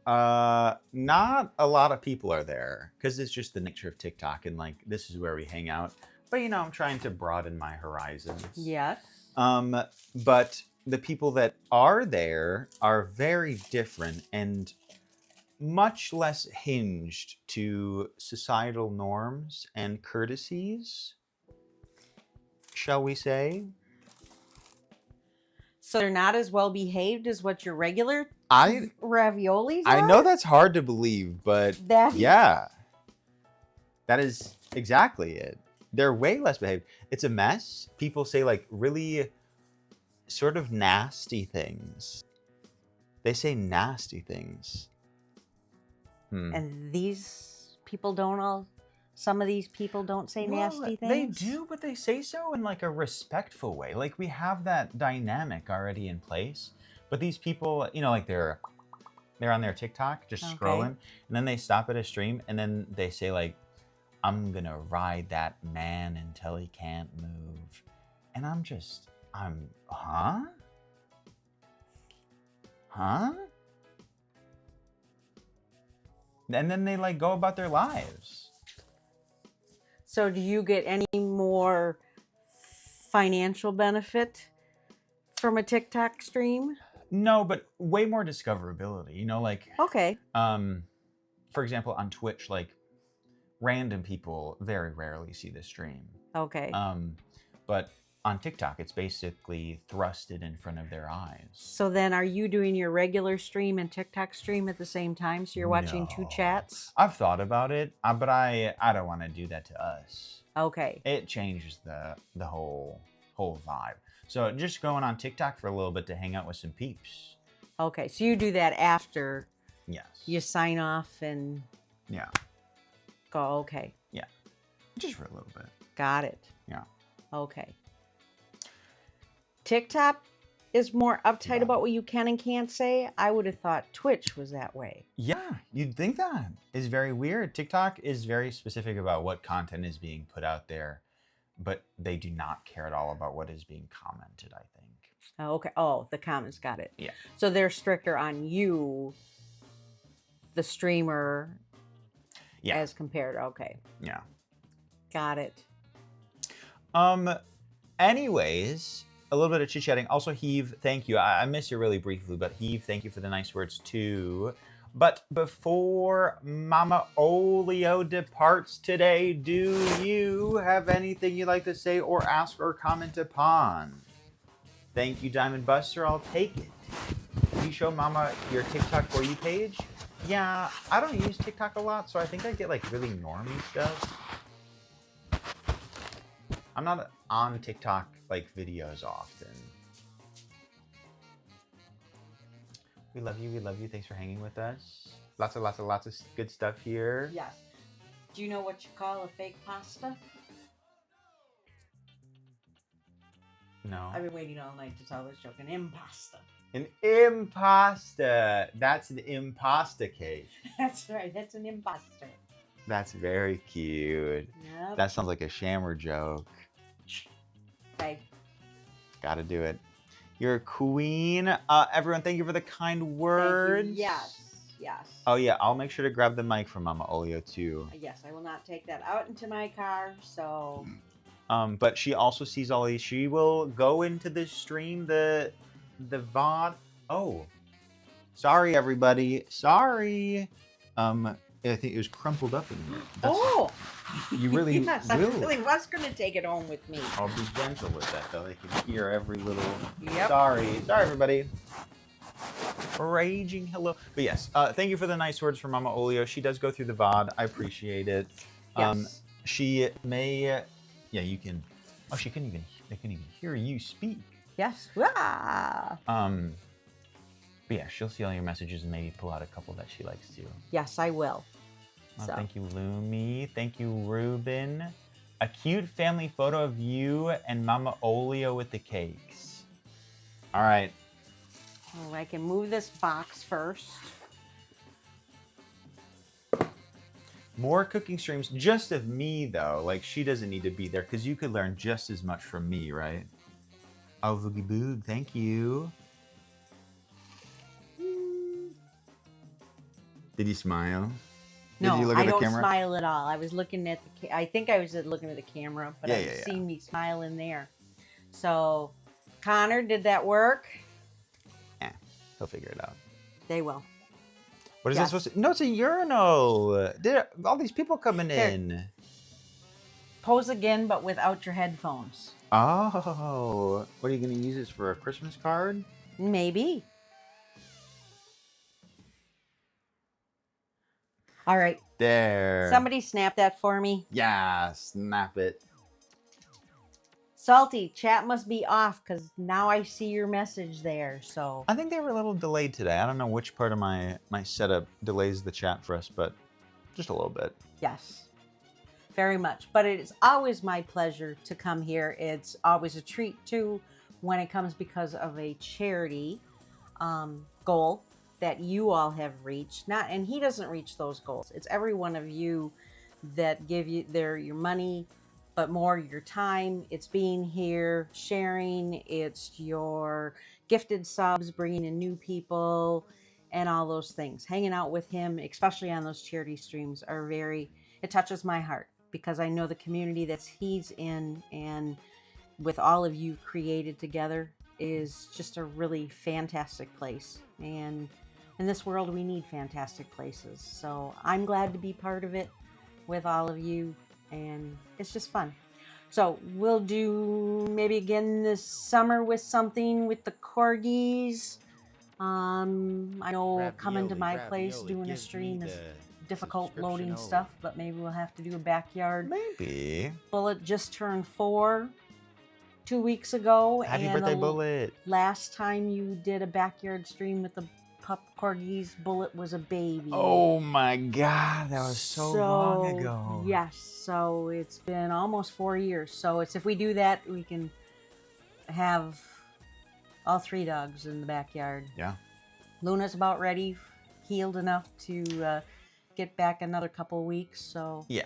a lot of people are there because it's just the nature of TikTok, and like this is where we hang out. But you know, I'm trying to broaden my horizons. Yes. But the people that are there are very different and much less hinged to societal norms and courtesies, shall we say? So they're not as well behaved as what your regular raviolis are? I know that's hard to believe, but yeah, that is exactly it. They're way less behaved. It's a mess. People say like really sort of nasty things. They say nasty things. And these people don't all, some of these people don't say nasty things? They do, but they say so in like a respectful way. Like we have that dynamic already in place. But these people, you know, like they're on their TikTok just scrolling, and then they stop at a stream and then they say like, I'm gonna ride that man until he can't move. And huh? Huh? And then they like go about their lives. So do you get any more financial benefit from a TikTok stream? No, but way more discoverability. You know, like for example, on Twitch, like random people very rarely see the stream. Okay. But on TikTok, it's basically thrusted in front of their eyes. So then are you doing your regular stream and TikTok stream at the same time? So you're watching two chats? I've thought about it, but I don't want to do that to us. Okay. It changes the whole vibe. So just going on TikTok for a little bit to hang out with some peeps. Okay, so you do that after Yes. you sign off and Yeah. go, okay. Yeah. Just for a little bit. Got it. Yeah. Okay. TikTok is more uptight about what you can and can't say. I would have thought Twitch was that way. Yeah, you'd think that. It's very weird. TikTok is very specific about what content is being put out there, but they do not care at all about what is being commented, I think. Oh, okay. Oh, the comments, got it. Yeah. So they're stricter on you, the streamer, as compared. Okay. Yeah. Got it. Anyways, a little bit of chit-chatting. Also, Heave, thank you. I miss you really briefly, but Heave, thank you for the nice words too. But before Mama Olio departs today, do you have anything you'd like to say or ask or comment upon? Thank you, Diamond Buster. I'll take it. Can you show Mama your TikTok For You page? Yeah, I don't use TikTok a lot, so I think I get like really normie stuff. I'm not on TikTok like videos often. We love you. We love you. Thanks for hanging with us. Lots of good stuff here. Yes. Do you know what you call a fake pasta? No. I've been waiting all night to tell this joke. An impasta. An impasta. That's an impasta cake. That's right. That's an imposter. That's very cute. Yep. That sounds like a Shammer joke. Okay. Gotta do it. You're a queen. Everyone, thank you for the kind words. Thank you. Yes. Yes. Oh yeah, I'll make sure to grab the mic from Mama Olio too. Yes, I will not take that out into my car. So. But she also sees all these. She will go into the stream, the VOD. Oh, sorry everybody. Sorry. I think it was crumpled up in here. Oh. You really yes, I will. really was going to take it home with me. I'll be gentle with that though. They can hear every little. Yep. Sorry everybody. Raging hello. But yes, thank you for the nice words from Mama Olio. She does go through the VOD. I appreciate it. Yes. She may. Yeah, you can. Oh, they couldn't even hear you speak. Yes. Ah. But yeah, she'll see all your messages and maybe pull out a couple that she likes too. Yes, I will. Oh, So. thank you, Lumi. Thank you, Ruben. A cute family photo of you and Mama Olio with the cakes. All right. Oh, I can move this box first. More cooking streams, just of me though. Like she doesn't need to be there because you could learn just as much from me, right? Oh, Boogie Boog, thank you. Did you smile? No, Did you look I at the don't camera? smile at all. I was looking at the. I think I was looking at the camera, but Yeah, I've yeah. seen me smile in there. So, Connor, did that work? He'll figure it out. They will. What is Yeah. that supposed to? No, it's a urinal. All these people coming in. Pose again, but without your headphones. Oh, what are you going to use this for? A Christmas card? Maybe. All right. There. Somebody snap that for me. Yeah, snap it. Salty, chat must be off because now I see your message there. So I think they were a little delayed today. I don't know which part of my setup delays the chat for us, but just a little bit. yes, very much. But it is always my pleasure to come here. It's always a treat too when it comes because of a charity goal that you all have reached. And he doesn't reach those goals. It's every one of you that give you your money, but more your time. It's being here, sharing. It's your gifted subs, bringing in new people, and all those things. Hanging out with him, especially on those charity streams, it touches my heart because I know the community that he's in and with all of you created together is just a really fantastic place. And in this world, we need fantastic places. So I'm glad to be part of it with all of you. And it's just fun. So we'll do maybe again this summer with something with the corgis. I know coming to my place doing a stream is difficult loading stuff, but maybe we'll have to do a backyard. Maybe. Bullet just turned 4 2 weeks ago. Happy and birthday, the Bullet. Last time you did a backyard stream with the pup corgis, Bullet was a baby. Oh my God, that was so long ago. Yes, so it's been almost 4 years. So if we do that, we can have all 3 dogs in the backyard. Yeah. Luna's about ready, healed enough to get back another couple of weeks. So Yeah.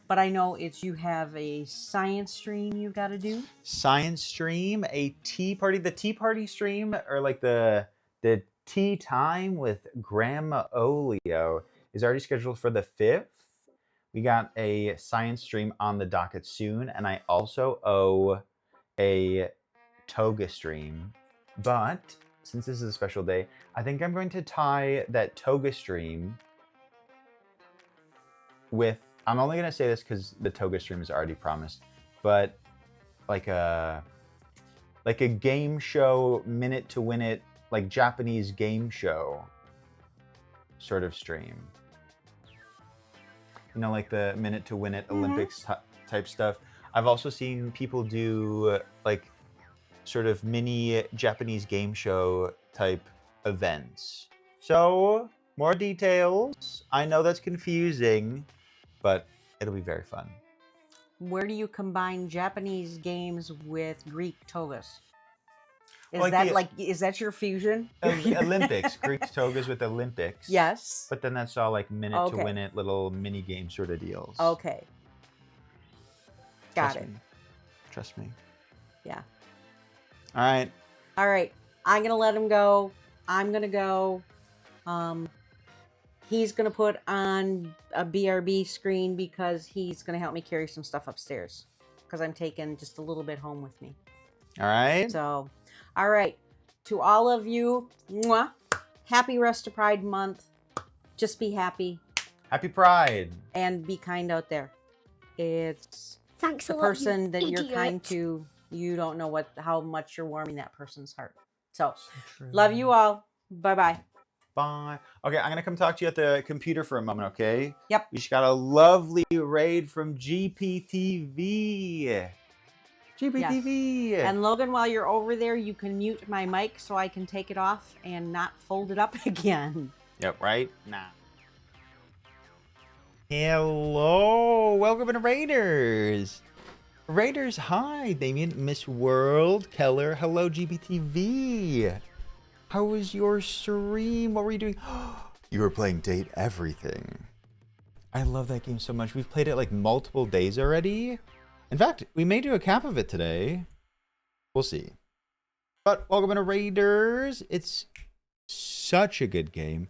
but I know you have a science stream you've got to do. Science stream, a tea party. The tea party stream, or like the tea time with Grandma Olio, is already scheduled for the 5th. We got a science stream on the docket soon, and I also owe a toga stream. But since this is a special day, I think I'm going to tie that toga stream with, I'm only going to say this because the toga stream is already promised, but like a game show, minute to win it, like Japanese game show sort of stream. You know, like the minute to win it Olympics type stuff. I've also seen people do like sort of mini Japanese game show type events. So more details. I know that's confusing, but it'll be very fun. Where do you combine Japanese games with Greek togas? Is Like that the- like, is that your fusion? Olympics. Greek togas with Olympics. Yes. But then that's all like minute Okay. to win it, little mini game sort of deals. Okay. Got Trust it. me. Trust me. Yeah. All right. All right. I'm going to let him go. I'm going to go. He's going to put on a BRB screen because he's going to help me carry some stuff upstairs because I'm taking just a little bit home with me. All right. So, all right. To all of you, mwah, happy Rest of Pride Month. Just be happy Happy Pride. and be kind out there. It's Thanks the a lot, person you that you're idiot. kind to. You don't know how much you're warming that person's heart. So, love you all. Bye-bye. Bye. Okay, I'm gonna come talk to you at the computer for a moment, okay? Yep. We just got a lovely raid from GPTV. GPTV. And Logan, while you're over there, you can mute my mic so I can take it off and not fold it up again. Yep, right? Nah. Hello. Welcome to Raiders. Raiders, hi. Damien, Miss World, Keller. Hello, GPTV. How was your stream? What were you doing? You were playing Date Everything. I love that game so much. We've played it like multiple days already. In fact, we may do a cap of it today. We'll see. But welcome to Raiders. It's such a good game.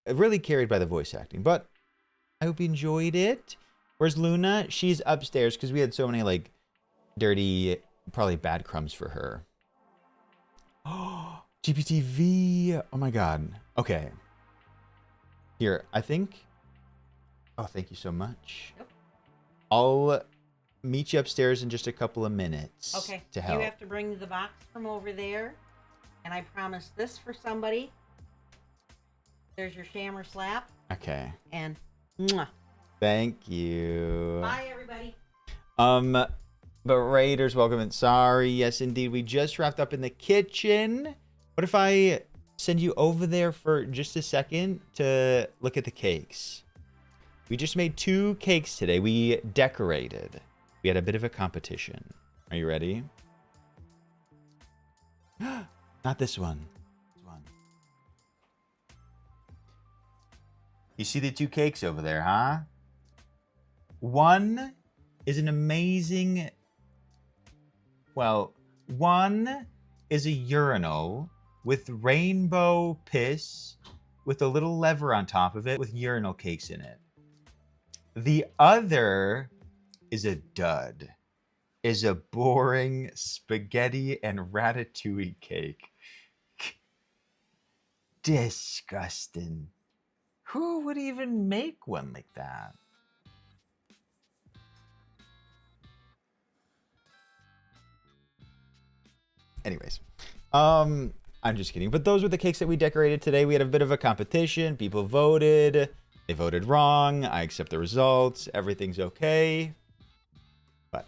Really carried by the voice acting. But I hope you enjoyed it. Where's Luna? She's upstairs because we had so many like dirty, probably bad crumbs for her. Oh, GPTV. Oh my God. Okay. Here, I think. Oh, thank you so much. Yep. I'll meet you upstairs in just a couple of minutes. Okay. To help. You have to bring the box from over there. And I promise this for somebody. There's your shammer slap. Okay. And mwah. Thank you. Bye, everybody. But Raiders, welcome in. Sorry, yes, indeed. We just wrapped up in the kitchen. What if I send you over there for just a second to look at the cakes? We just made 2 cakes today. We decorated. We had a bit of a competition. Are you ready? Not this one. This one. You see the 2 cakes over there, huh? One is an amazing... Well, one is a urinal with rainbow piss with a little lever on top of it with urinal cakes in it. The other is a dud. Is a boring spaghetti and ratatouille cake. Disgusting. Who would even make one like that? Anyways, I'm just kidding. But those were the cakes that we decorated today. We had a bit of a competition. People voted. They voted wrong. I accept the results. Everything's okay. But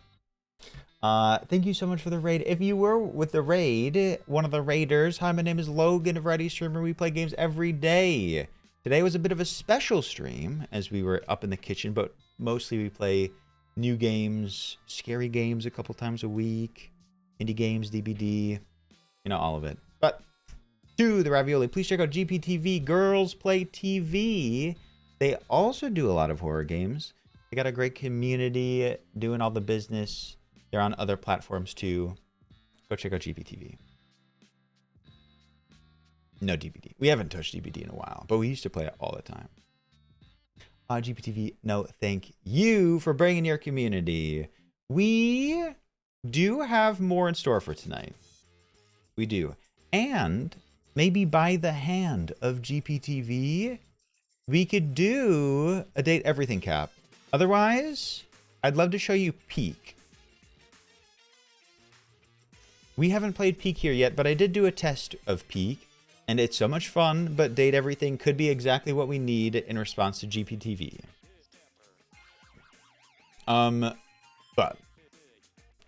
thank you so much for the raid. If you were with the raid, one of the raiders, hi, my name is Logan, a variety streamer. We play games every day. Today was a bit of a special stream as we were up in the kitchen, but mostly we play new games, scary games a couple times a week. Indie games, DBD, you know, all of it. But to the ravioli, please check out GPTV, Girls Play TV. They also do a lot of horror games. They got a great community doing all the business. They're on other platforms too. Go check out GPTV. No DBD. We haven't touched DBD in a while, but we used to play it all the time. GPTV, no, thank you for bringing your community. We do have more in store for tonight. We do. And maybe by the hand of GPTV, we could do a Date Everything cap. Otherwise, I'd love to show you Peak. We haven't played Peak here yet, but I did do a test of Peak, and it's so much fun, but Date Everything could be exactly what we need in response to GPTV. But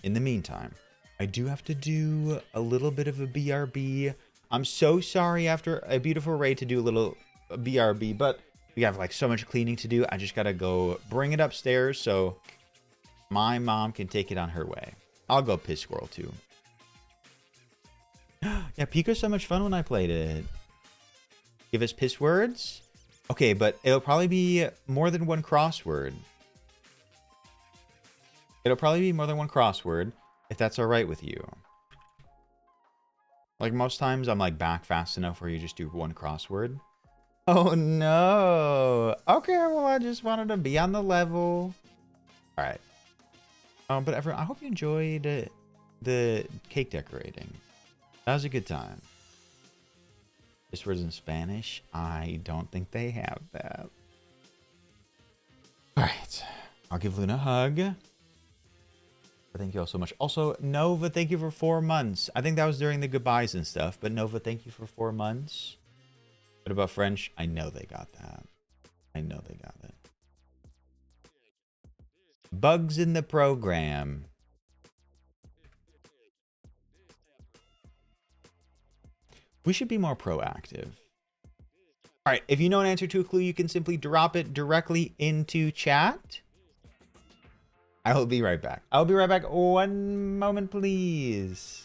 in the meantime, I do have to do a little bit of a BRB. I'm so sorry after a beautiful raid to do a little BRB, but we have like so much cleaning to do. I just gotta go bring it upstairs so my mom can take it on her way. I'll go piss squirrel too. Yeah, Pico's so much fun when I played it. Give us piss words? Okay, but it'll probably be more than one crossword. It'll probably be more than one crossword, if that's alright with you. Like, most times I'm, like, back fast enough where you just do one crossword. Oh, no! Okay, well, I just wanted to be on the level. Alright. But everyone, I hope you enjoyed the cake decorating. That was a good time. This word's in Spanish. I don't think they have that. Alright. I'll give Luna a hug. Thank you all so much. Also, Nova, thank you for 4 months. I think that was during the goodbyes and stuff. But Nova, thank you for 4 months. What about French? I know they got that. I know they got it. Bugs in the program. We should be more proactive. All right, if you know an answer to a clue, you can simply drop it directly into chat. I will be right back. I'll be right back. 1 moment, please.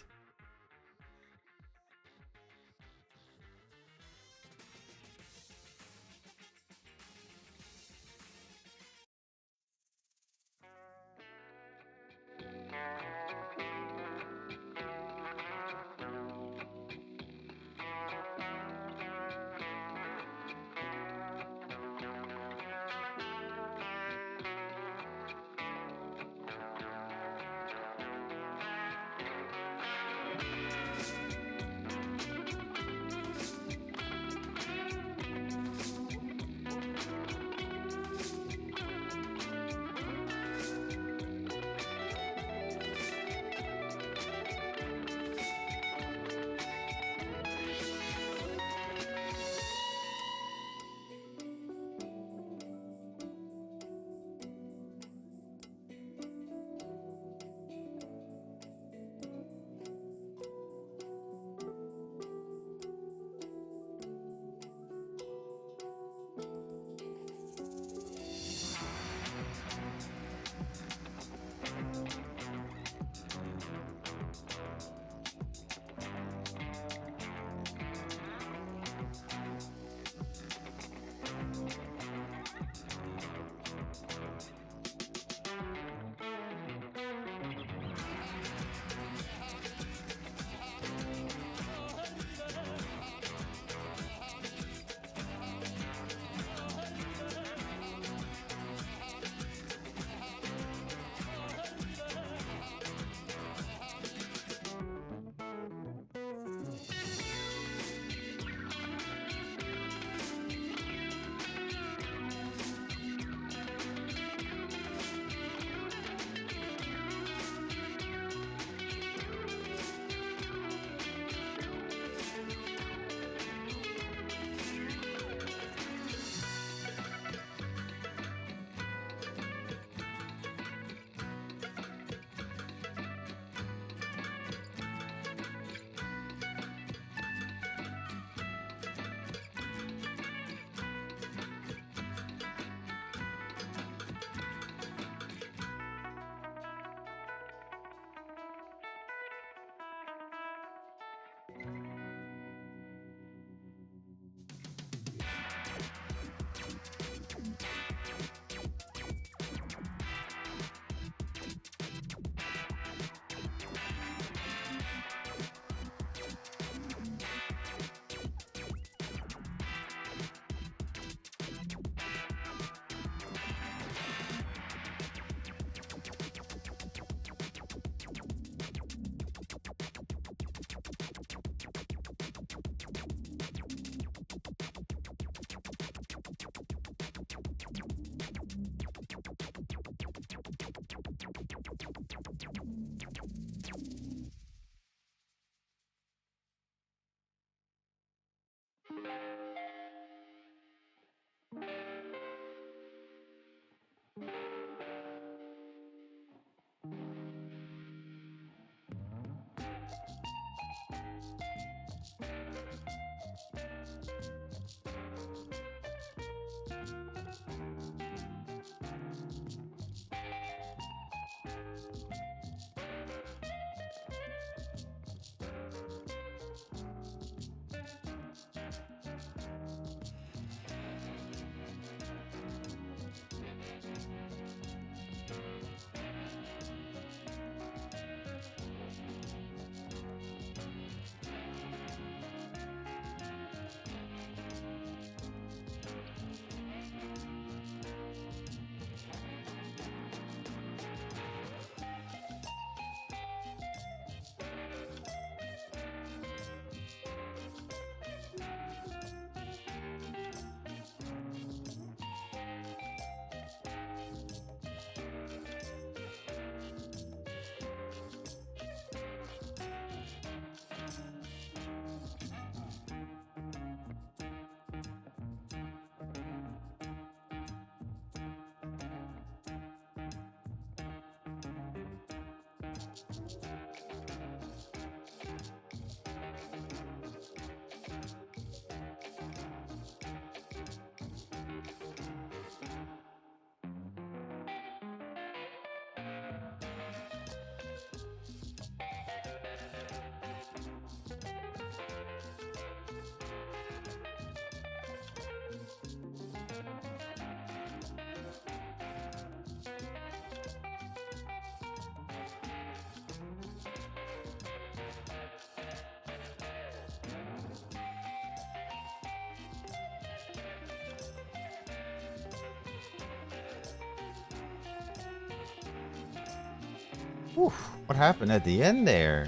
Whew, what happened at the end there?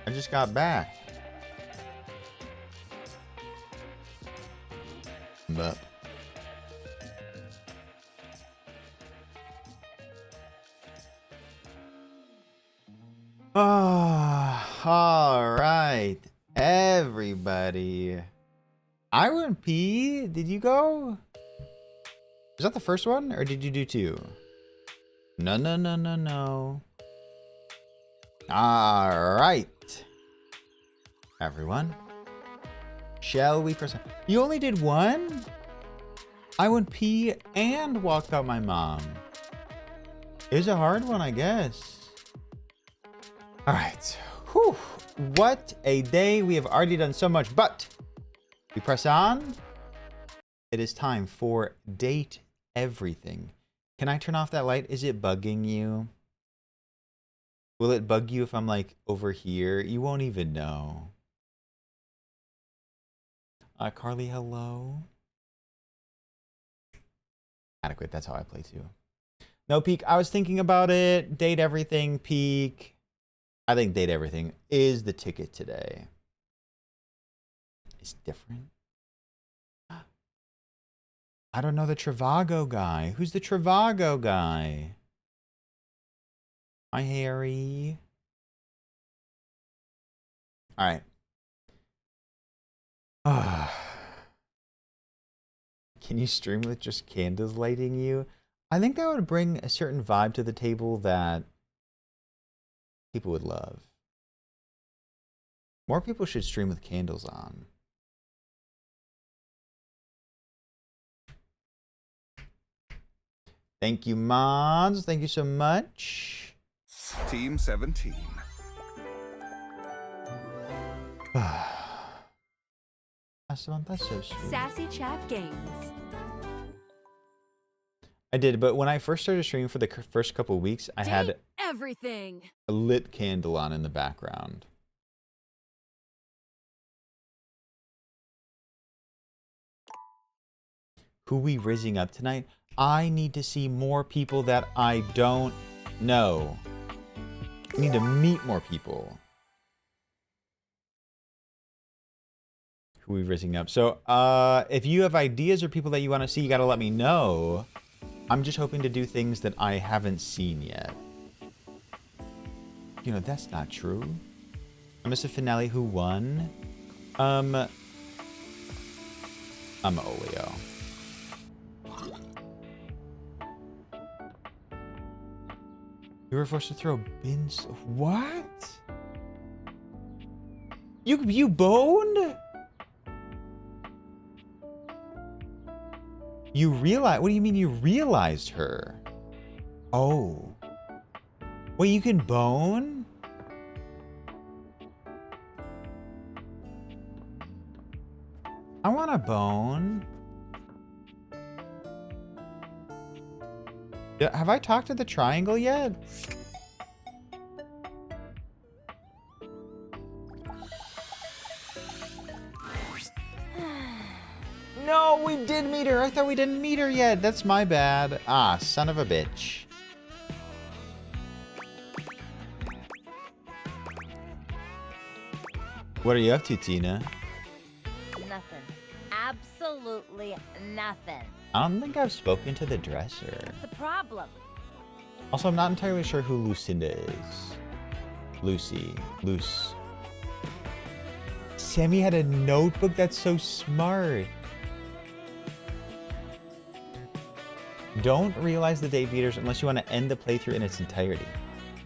I just got back. But all right, everybody. I went pee. Did you go? Was that the first one, or did you do two? No, no, no, no, no. All right, everyone. Shall we press? You only did one? I went pee and walked out my mom. It was a hard one, I guess. All right. Whew. What a day. We have already done so much, but we press on. It is time for date everything. Can I turn off that light? Is it bugging you? Will it bug you if I'm like over here? You won't even know. Carly, hello. Adequate. That's how I play too. No, Peak. I was thinking about it. Date everything, Peak. I think date everything is the ticket today. It's different. I don't know the Trivago guy. Who's the Trivago guy? Hi, Harry. All right. Can you stream with just candles lighting you? I think that would bring a certain vibe to the table that people would love. More people should stream with candles on. Thank you, mods. Thank you so much. Team 17. That's so sweet. Sassy Chat Games. I did, but when I first started streaming for the first couple of weeks, I had everything. a lit candle on in the background. Who we rizzing up tonight? I need to see more people that I don't know. I need to meet more people. Who we rizzing up? So, if you have ideas or people that you want to see, you gotta let me know. I'm just hoping to do things that I haven't seen yet. You know, that's not true. I missed a finale. Who won? I'm Olio. You were forced to throw bins. What? You boned? You realize? What do you mean you realized her? Oh. Wait, you can bone? I want a bone. Yeah, have I talked to the triangle yet? No, we did meet her. I thought we didn't meet her yet. That's my bad. Ah, son of a bitch. What are you up to, Tina? Nothing. Absolutely nothing. I don't think I've spoken to the dresser. What's the problem? Also, I'm not entirely sure who Lucinda is. Lucy. Luce. Sammy had a notebook? That's so smart. Don't realize the date beaters unless you want to end the playthrough in its entirety.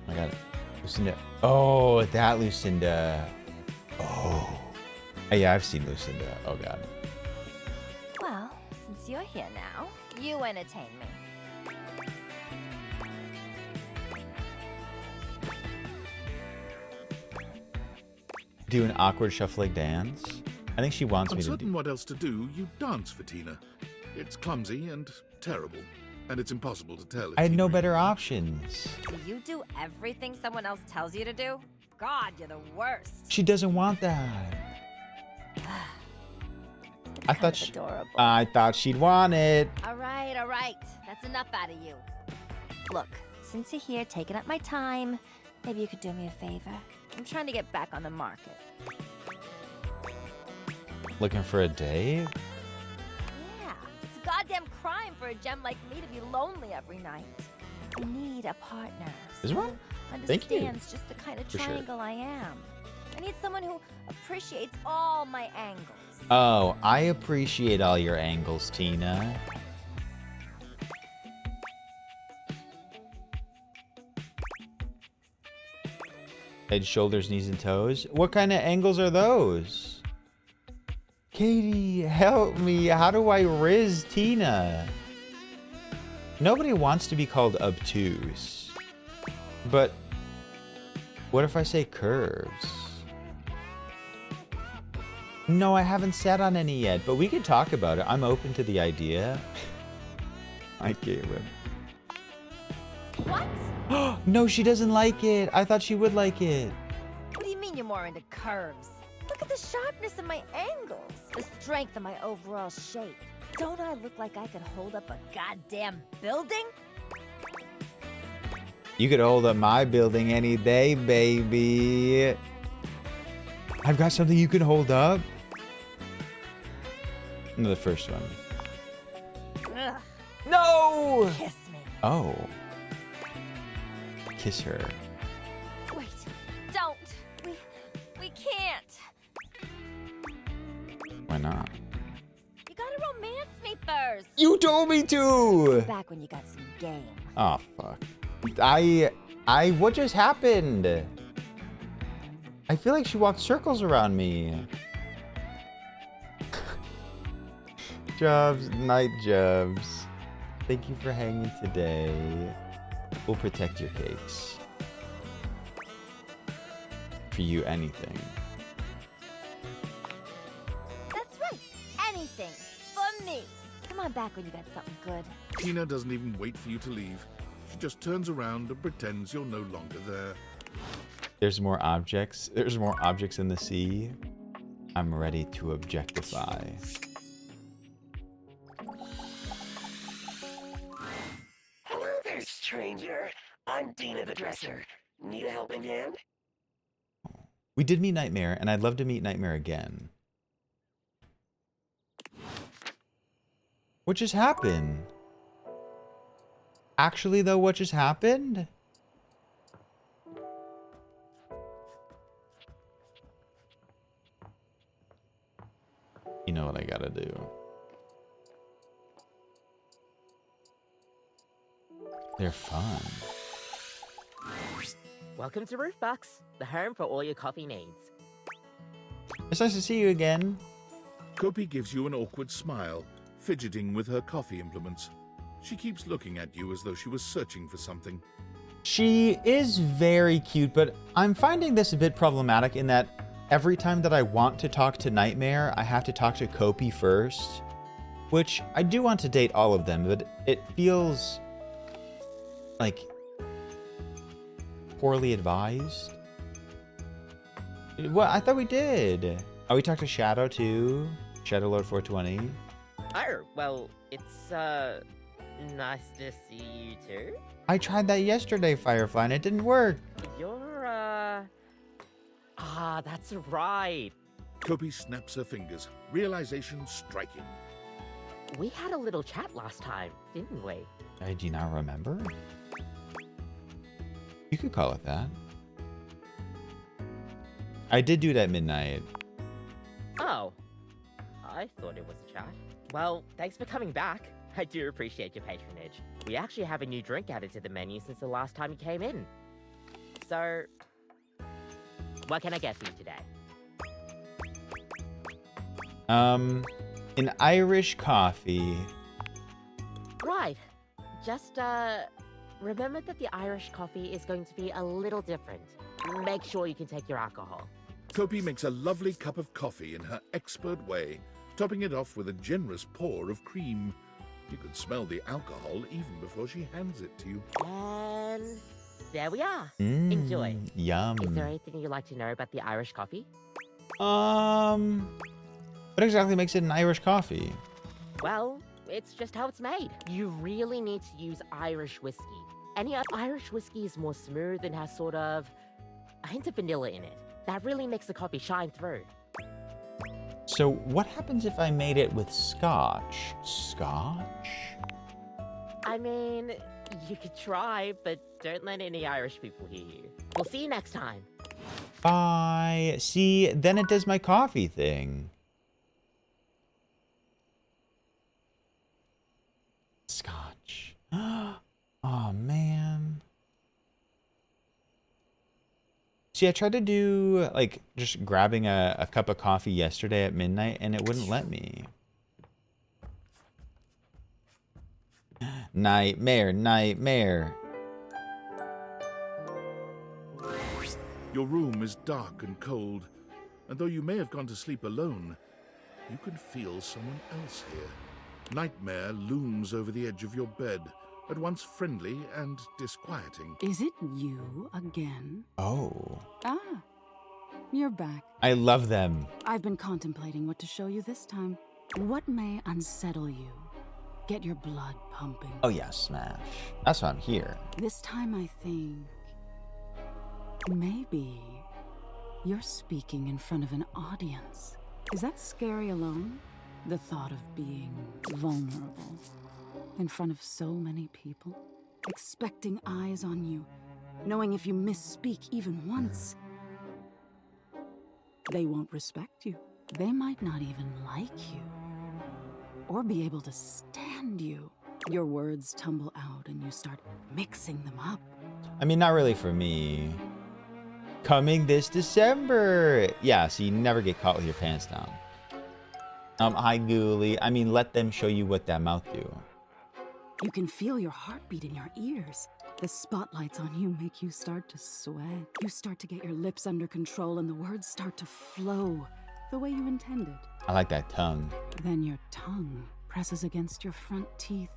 I got it. Lucinda. Oh, that Lucinda. Oh. Yeah, I've seen Lucinda. Oh, God. Well, since you're here now, you entertain me. Do an awkward shuffling dance? I think she wants me to do. Uncertain what else to do, you dance for Tina. It's clumsy and terrible, and it's impossible to tell. If I had no Tina better options. Do you do everything someone else tells you to do? God, you're the worst. She doesn't want that. I thought adorable. I thought she'd want it. All right. That's enough out of you. Look, since you're here taking up my time, maybe you could do me a favor. I'm trying to get back on the market. Looking for a date? Yeah, it's a goddamn crime for a gem like me to be lonely every night. I need a partner. Is one? Understands Thank you. just the kind of For sure. triangle I am. I need someone who appreciates all my angles. Oh, I appreciate all your angles, Tina. Head, shoulders, knees, and toes. What kind of angles are those? Katie, help me. How do I riz Tina? Nobody wants to be called obtuse. But what if I say curves? No, I haven't sat on any yet, but we could talk about it. I'm open to the idea. I gave it. What? No, she doesn't like it. I thought she would like it. What do you mean you're more into curves? Look at the sharpness of my angles, the strength of my overall shape. Don't I look like I could hold up a goddamn building? You could hold up my building any day, baby. I've got something you can hold up. No, the first one. Ugh. No! Kiss me. Oh. Kiss her. Wait, don't. We can't. Why not? You gotta romance me first. You told me to! Back when you got some game. Oh, fuck. What just happened? I feel like she walked circles around me. Jobs, night Jobs. Thank you for hanging today. We'll protect your cakes. For you, anything. That's right. Anything. For me. Come on back when you got something good. Tina doesn't even wait for you to leave. She just turns around and pretends you're no longer there. There's more objects. There's more objects in the sea. I'm ready to objectify. Hello there, stranger. I'm Dina the Dresser. Need a helping hand? We did meet Nightmare, and I'd love to meet Nightmare again. What just happened? Actually, though, what just happened? You know what I gotta do. They're fun. Welcome to Roofbox, the home for all your coffee needs. It's nice to see you again. Kopi gives you an awkward smile, fidgeting with her coffee implements. She keeps looking at you as though she was searching for something. She is very cute, but I'm finding this a bit problematic in that every time that I want to talk to Nightmare, I have to talk to Kopi first. Which, I do want to date all of them, but it feels like poorly advised. Well, I thought we did. Oh, we talked to Shadow too? Shadow Lord 420? Oh, well, it's, nice to see you too. I tried that yesterday, Firefly, and it didn't work. You're, that's right. Kopi snaps her fingers, realization striking. We had a little chat last time, didn't we? Do you not remember? You could call it that. I did do it at midnight. Oh, I thought it was a chat. Well, thanks for coming back. I do appreciate your patronage. We actually have a new drink added to the menu since the last time you came in. So, what can I get for you today? An Irish coffee. Right. Just, remember that the Irish coffee is going to be a little different. Make sure you can take your alcohol. Kopi makes a lovely cup of coffee in her expert way, topping it off with a generous pour of cream. You can smell the alcohol even before she hands it to you. And there we are. Enjoy. Yum. Is there anything you'd like to know about the Irish coffee? What exactly makes it an Irish coffee? Well, it's just how it's made. You really need to use Irish whiskey. Any other Irish whiskey is more smooth and has sort of a hint of vanilla in it. That really makes the coffee shine through. So what happens if I made it with scotch? Scotch? I mean, you could try, but don't let any Irish people hear you. We'll see you next time. Bye. See, then it does my coffee thing. Scotch. Oh, man. See, I tried to do, like, just grabbing a cup of coffee yesterday at midnight, and it wouldn't let me. Nightmare, nightmare. Your room is dark and cold, and though you may have gone to sleep alone, you can feel someone else here. Nightmare looms over the edge of your bed, at once friendly and disquieting. Is it you again? Oh. Ah, you're back. I love them. I've been contemplating what to show you this time. What may unsettle you? Get your blood pumping. Oh, yeah, smash. That's why I'm here. This time I think maybe you're speaking in front of an audience. Is that scary alone? The thought of being vulnerable in front of so many people, expecting eyes on you, knowing if you misspeak even once, they won't respect you. They might not even like you or be able to stand you. Your words tumble out and you start mixing them up. I mean, not really for me. Coming this December. Yeah, so you never get caught with your pants down. Hi, Ghoulie. I mean, let them show you what that mouth do. You can feel your heartbeat in your ears. The spotlights on you make you start to sweat. You start to get your lips under control and the words start to flow the way you intended. I like that tongue. Then your tongue presses against your front teeth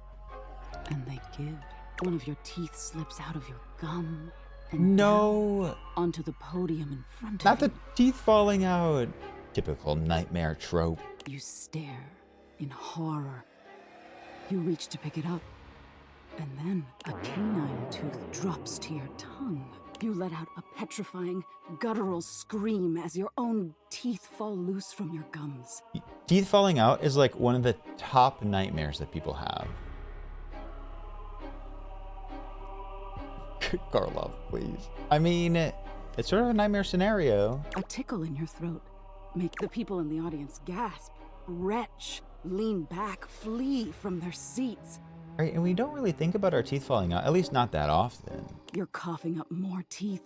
and they give. One of your teeth slips out of your gum and down onto the podium in front Not of you. the teeth falling out. Typical nightmare trope. You stare in horror. You reach to pick it up, and then a canine tooth drops to your tongue. You let out a petrifying, guttural scream as your own teeth fall loose from your gums. Teeth falling out is like one of the top nightmares that people have. Karlov, please. I mean, it's sort of a nightmare scenario. A tickle in your throat. Make the people in the audience gasp, retch, lean back, flee from their seats. Right, and we don't really think about our teeth falling out, at least not that often. You're coughing up more teeth.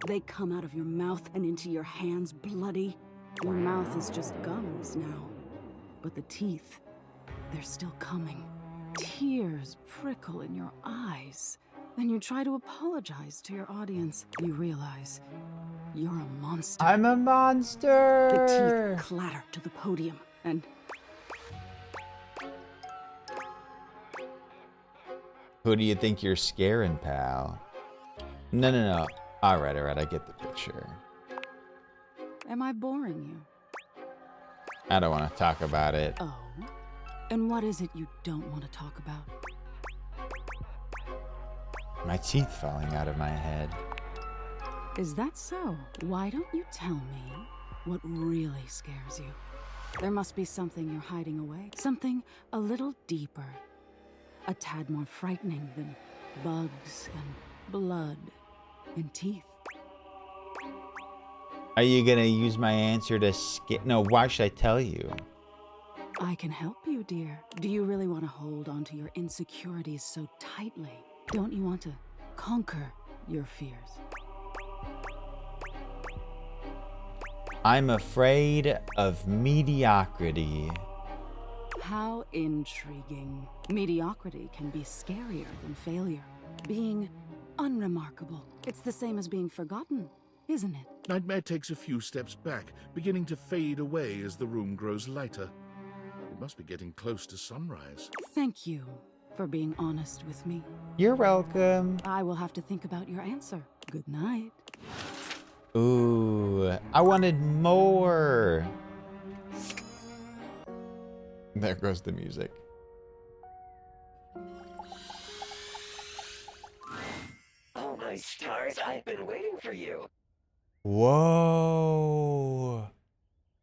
They come out of your mouth and into your hands bloody. Your mouth is just gums now. But the teeth, they're still coming. Tears prickle in your eyes. Then you try to apologize to your audience. You realize you're a monster. I'm a monster! The teeth clatter to the podium and... Who do you think you're scaring, pal? No. All right, I get the picture. Am I boring you? I don't want to talk about it. Oh? And what is it you don't want to talk about? My teeth falling out of my head. Is that so? Why don't you tell me what really scares you? There must be something you're hiding away. Something a little deeper. A tad more frightening than bugs and blood and teeth. Are you gonna use my answer to skip? No, why should I tell you? I can help you, dear. Do you really want to hold on to your insecurities so tightly? Don't you want to conquer your fears? I'm afraid of mediocrity. How intriguing. Mediocrity can be scarier than failure. Being unremarkable. It's the same as being forgotten, isn't it? Nightmare takes a few steps back, beginning to fade away as the room grows lighter. It must be getting close to sunrise. Thank you for being honest with me. You're welcome. I will have to think about your answer. Good night. Ooh, I wanted more. There goes the music. Oh my stars, I've been waiting for you. Whoa.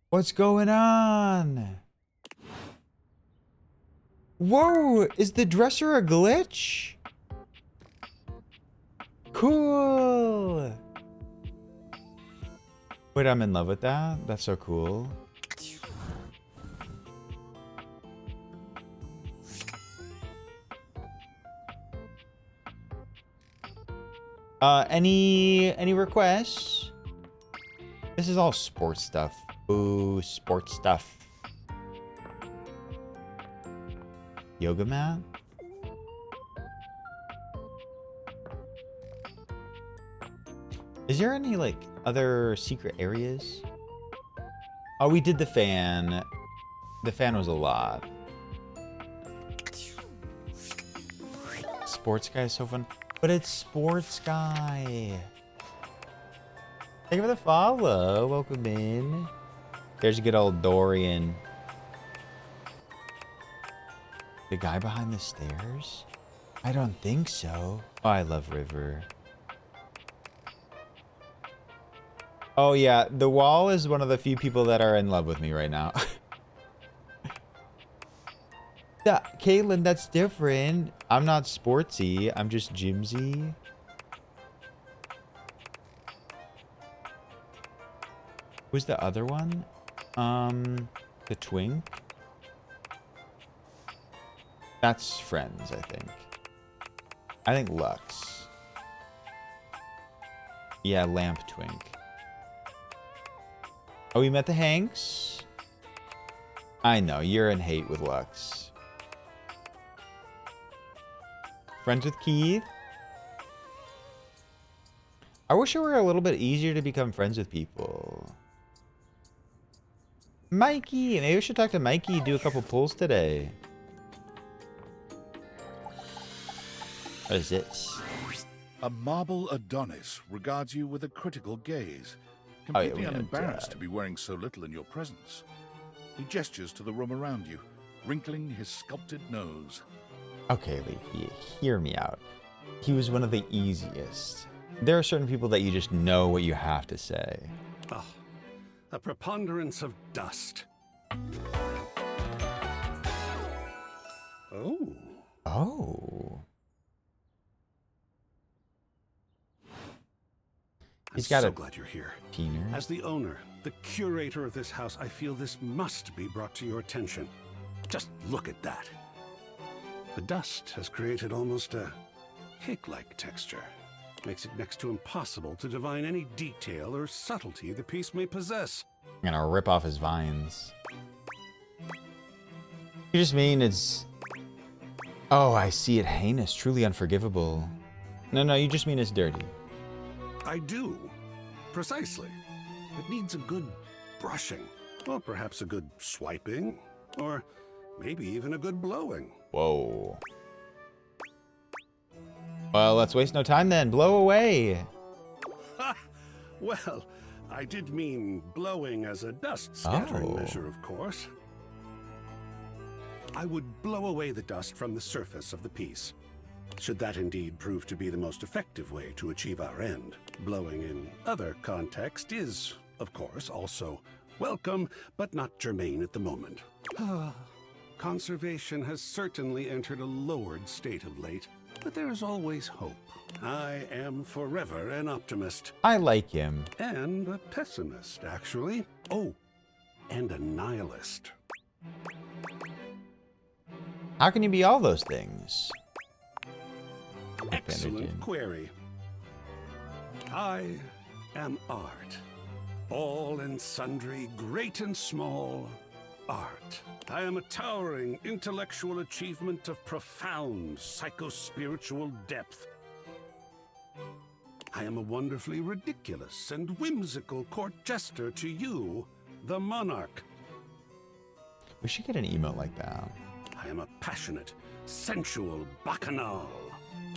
What's going on? Whoa, is the dresser a glitch? Cool. Wait, I'm in love with that? That's so cool. Any requests? This is all sports stuff. Ooh, sports stuff. Yoga mat? Is there any, like, other secret areas? Oh, we did the fan. The fan was a lot. Sports guy is so fun. But it's sports guy. Thank you for the follow. Welcome in. There's a good old Dorian. The guy behind the stairs? I don't think so. Oh, I love River. Oh yeah, the wall is one of the few people that are in love with me right now. Yeah, Caitlin, that's different. I'm not sportsy. I'm just gymsy. Who's the other one? The twink? That's friends, I think. I think Lux. Yeah, lamp twink. Oh, we met the Hanks? I know, you're in hate with Lux. Friends with Keith? I wish it were a little bit easier to become friends with people. Mikey! Maybe we should talk to Mikey, do a couple pulls today. What is this? A marble Adonis regards you with a critical gaze, Oh, yeah, completely we know unembarrassed that. to be wearing so little in your presence. He gestures to the room around you, wrinkling his sculpted nose. Okay, Leafy, hear me out. He was one of the easiest. There are certain people that you just know what you have to say. Oh, a preponderance of dust. Oh. Oh. I'm got so a glad you're here. Teener. As the owner, the curator of this house, I feel this must be brought to your attention. Just look at that. The dust has created almost a cake-like texture. Makes it next to impossible to divine any detail or subtlety the piece may possess. I'm gonna rip off his vines. You just mean it's... Oh, I see it. Heinous, truly unforgivable. No, you just mean it's dirty. I do. Precisely. It needs a good brushing. Or perhaps a good swiping. Or maybe even a good blowing. Whoa. Well, let's waste no time then. Blow away. Ha! Well, I did mean blowing as a dust scattering measure, of course. I would blow away the dust from the surface of the piece. Should that indeed prove to be the most effective way to achieve our end. Blowing in other context is, of course, also welcome, but not germane at the moment. Conservation has certainly entered a lowered state of late, but there is always hope. I am forever an optimist. I like him. And a pessimist, actually. Oh, and a nihilist. How can you be all those things? Excellent query. I am art. all and sundry, great and small, art. I am a towering intellectual achievement of profound psycho-spiritual depth. I am a wonderfully ridiculous and whimsical court jester to you, the monarch. We should get an emote like that. I am a passionate, sensual bacchanal.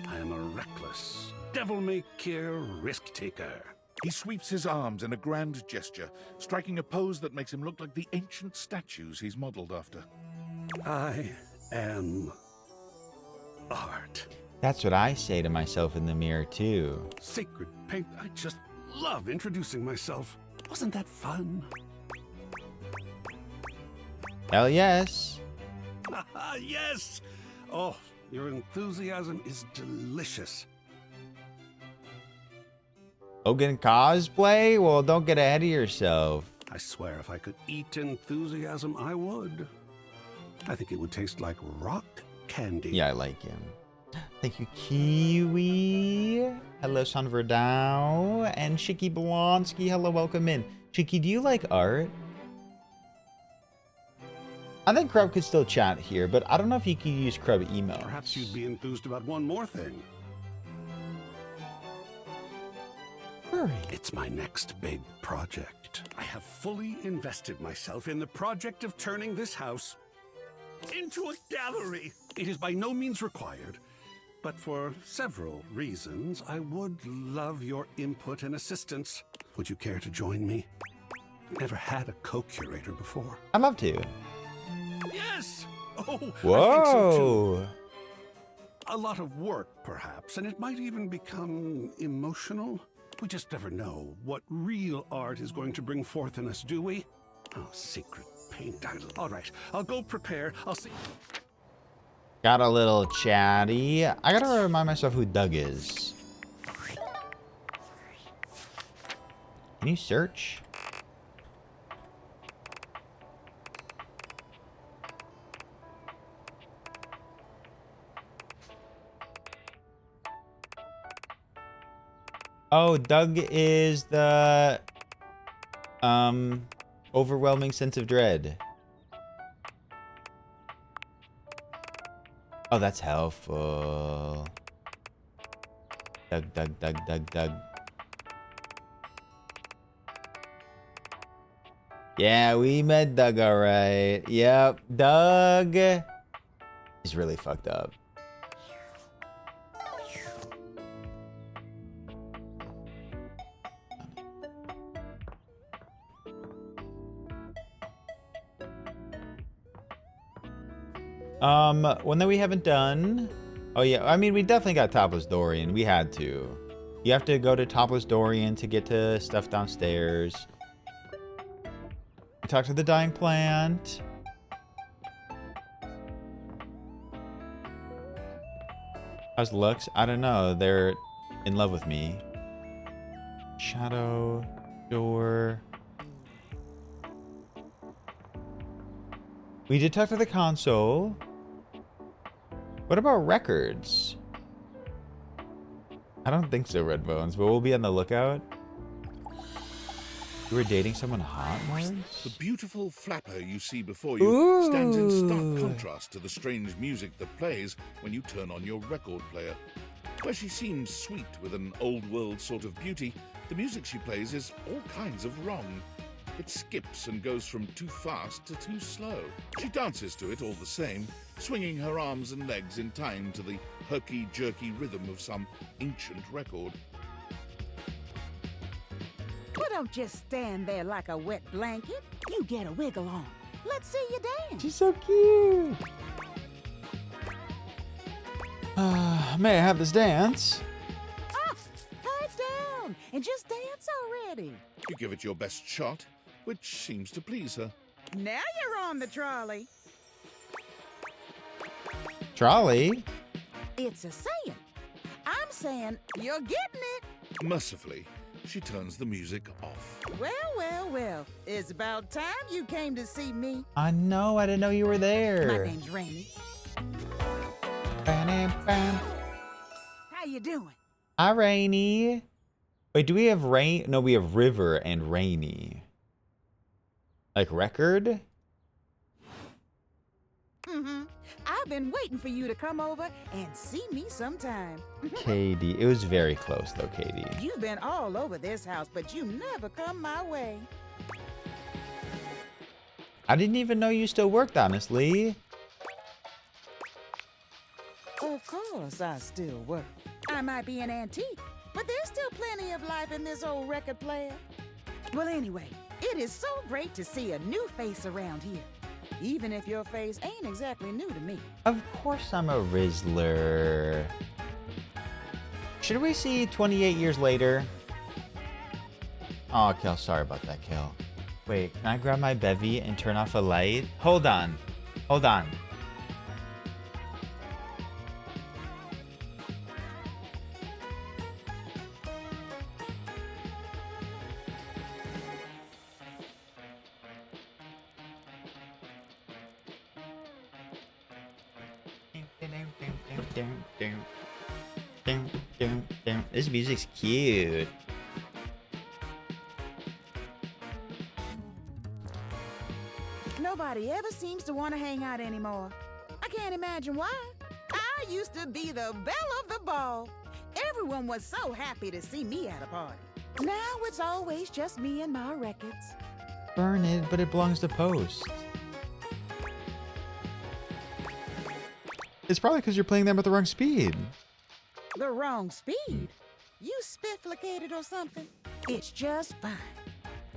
I am a reckless, devil-may-care risk-taker. He sweeps his arms in a grand gesture, striking a pose that makes him look like the ancient statues he's modeled after. I am art. That's what I say to myself in the mirror, too. Sacred paint, I just love introducing myself. Wasn't that fun? Hell yes. Yes! Oh, your enthusiasm is delicious. Logan cosplay? Well, don't get ahead of yourself. I swear if I could eat enthusiasm, I would. I think it would taste like rock candy. Yeah, I like him. Thank you, Kiwi. Hello, Son Verdau. And Shiki Blonsky. Hello, welcome in. Shiki, do you like art? I think Krub could still chat here, but I don't know if you can use Krub email. Perhaps you'd be enthused about one more thing. Hurry. It's my next big project. I have fully invested myself in the project of turning this house into a gallery. It is by no means required, but for several reasons, I would love your input and assistance. Would you care to join me? I've never had a co-curator before. I'd love to. Yes! Oh, whoa! I think so too. A lot of work, perhaps, and it might even become emotional. We just never know what real art is going to bring forth in us, do we? Oh, secret paint. All right, I'll go prepare. I'll see. Got a little chatty. I gotta remind myself who Doug is. Can you search? Oh, Doug is the overwhelming sense of dread. Oh, that's helpful. Doug. Yeah, we met Doug alright. Yep, Doug is really fucked up. One that we haven't done. Oh yeah, I mean, we definitely got Topless Dorian. We had to. You have to go to Topless Dorian to get to stuff downstairs. Talk to the dying plant. How's Lux? I don't know. They're in love with me. Shadow door. We did talk to the console. What about records? I don't think so, Red Bones, but we'll be on the lookout. You were dating someone hot, Mars? The beautiful flapper you see before you stands in stark contrast to the strange music that plays when you turn on your record player. Where she seems sweet with an old-world sort of beauty, the music she plays is all kinds of wrong. It skips and goes from too fast to too slow. She dances to it all the same, swinging her arms and legs in time to the herky-jerky rhythm of some ancient record. Well, don't just stand there like a wet blanket. You get a wiggle on. Let's see you dance. She's so cute. May I have this dance? Ah, pipe down and just dance already. You give it your best shot, which seems to please her. Now you're on the trolley. Trolley? It's a saying. I'm saying you're getting it. Mercifully, she turns the music off. Well. It's about time you came to see me. I know. I didn't know you were there. My name's Rainy. Bam, bam. How you doing? Hi, Rainy. Wait, do we have rain? No, we have river and rainy. Like record? Mm-hmm. I've been waiting for you to come over and see me sometime. Katie. It was very close though, Katie. You've been all over this house, but you never come my way. I didn't even know you still worked, honestly. Of course I still work. I might be an antique, but there's still plenty of life in this old record player. Well, anyway, it is so great to see a new face around here. Even if your face ain't exactly new to me. Of course I'm a Rizzler. Should we see 28 years later? Oh, Kel, sorry about that, Kel. Wait, can I grab my bevy and turn off a light? Hold on. Hold on. This music's cute. Nobody ever seems to want to hang out anymore. I can't imagine why. I used to be the belle of the ball. Everyone was so happy to see me at a party. Now it's always just me and my records. Burn it, but it belongs to Post. It's probably because you're playing them at the wrong speed. The wrong speed? You spifflicated or something? It's just fine.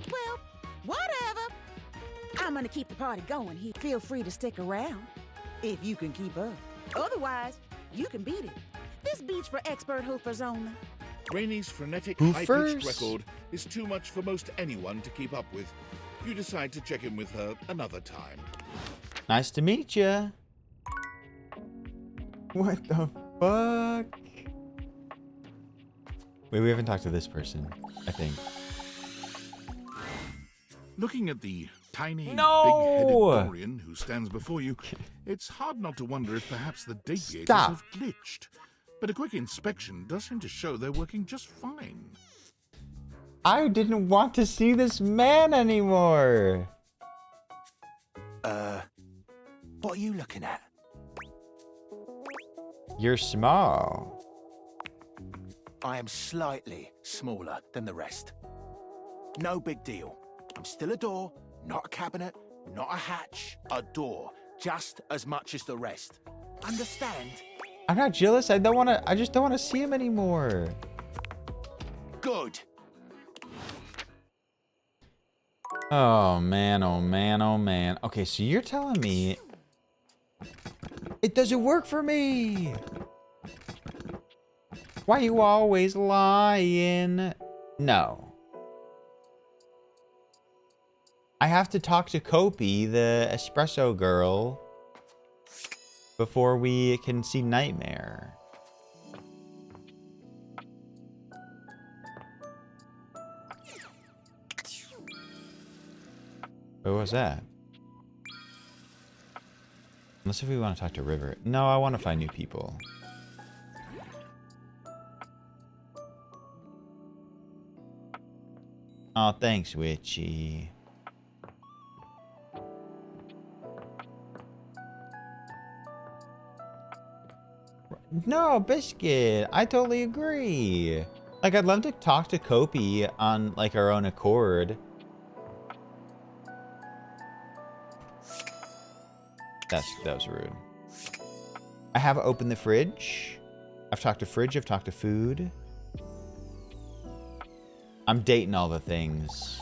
Well, whatever. I'm gonna keep the party going here. Feel free to stick around, if you can keep up. Otherwise, you can beat it. This beat's for expert hoofers only. Rainy's frenetic, Hoofers? high-pitched record is too much for most anyone to keep up with. You decide to check in with her another time. Nice to meet ya. What the fuck? Wait, we haven't talked to this person, I think. Looking at the tiny, No! big-headed Dorian who stands before you, it's hard not to wonder if perhaps the deviators Stop. have glitched. But a quick inspection does seem to show they're working just fine. I didn't want to see this man anymore. What are you looking at? You're small. I am slightly smaller than the rest. No big deal. I'm still a door, not a cabinet, not a hatch, a door, just as much as the rest. Understand? I'm not jealous. I just don't want to see him anymore. Good. Oh man, oh man, oh man. Okay, so you're telling me it doesn't work for me. Why you always lying? No. I have to talk to Kopi, the espresso girl, before we can see Nightmare. What was that? Unless if we want to talk to River. No, I want to find new people. Oh, thanks, Witchy. No, Biscuit. I totally agree. Like, I'd love to talk to Kopi on, like, our own accord. That was rude. I have opened the fridge. I've talked to fridge. I've talked to food. I'm dating all the things.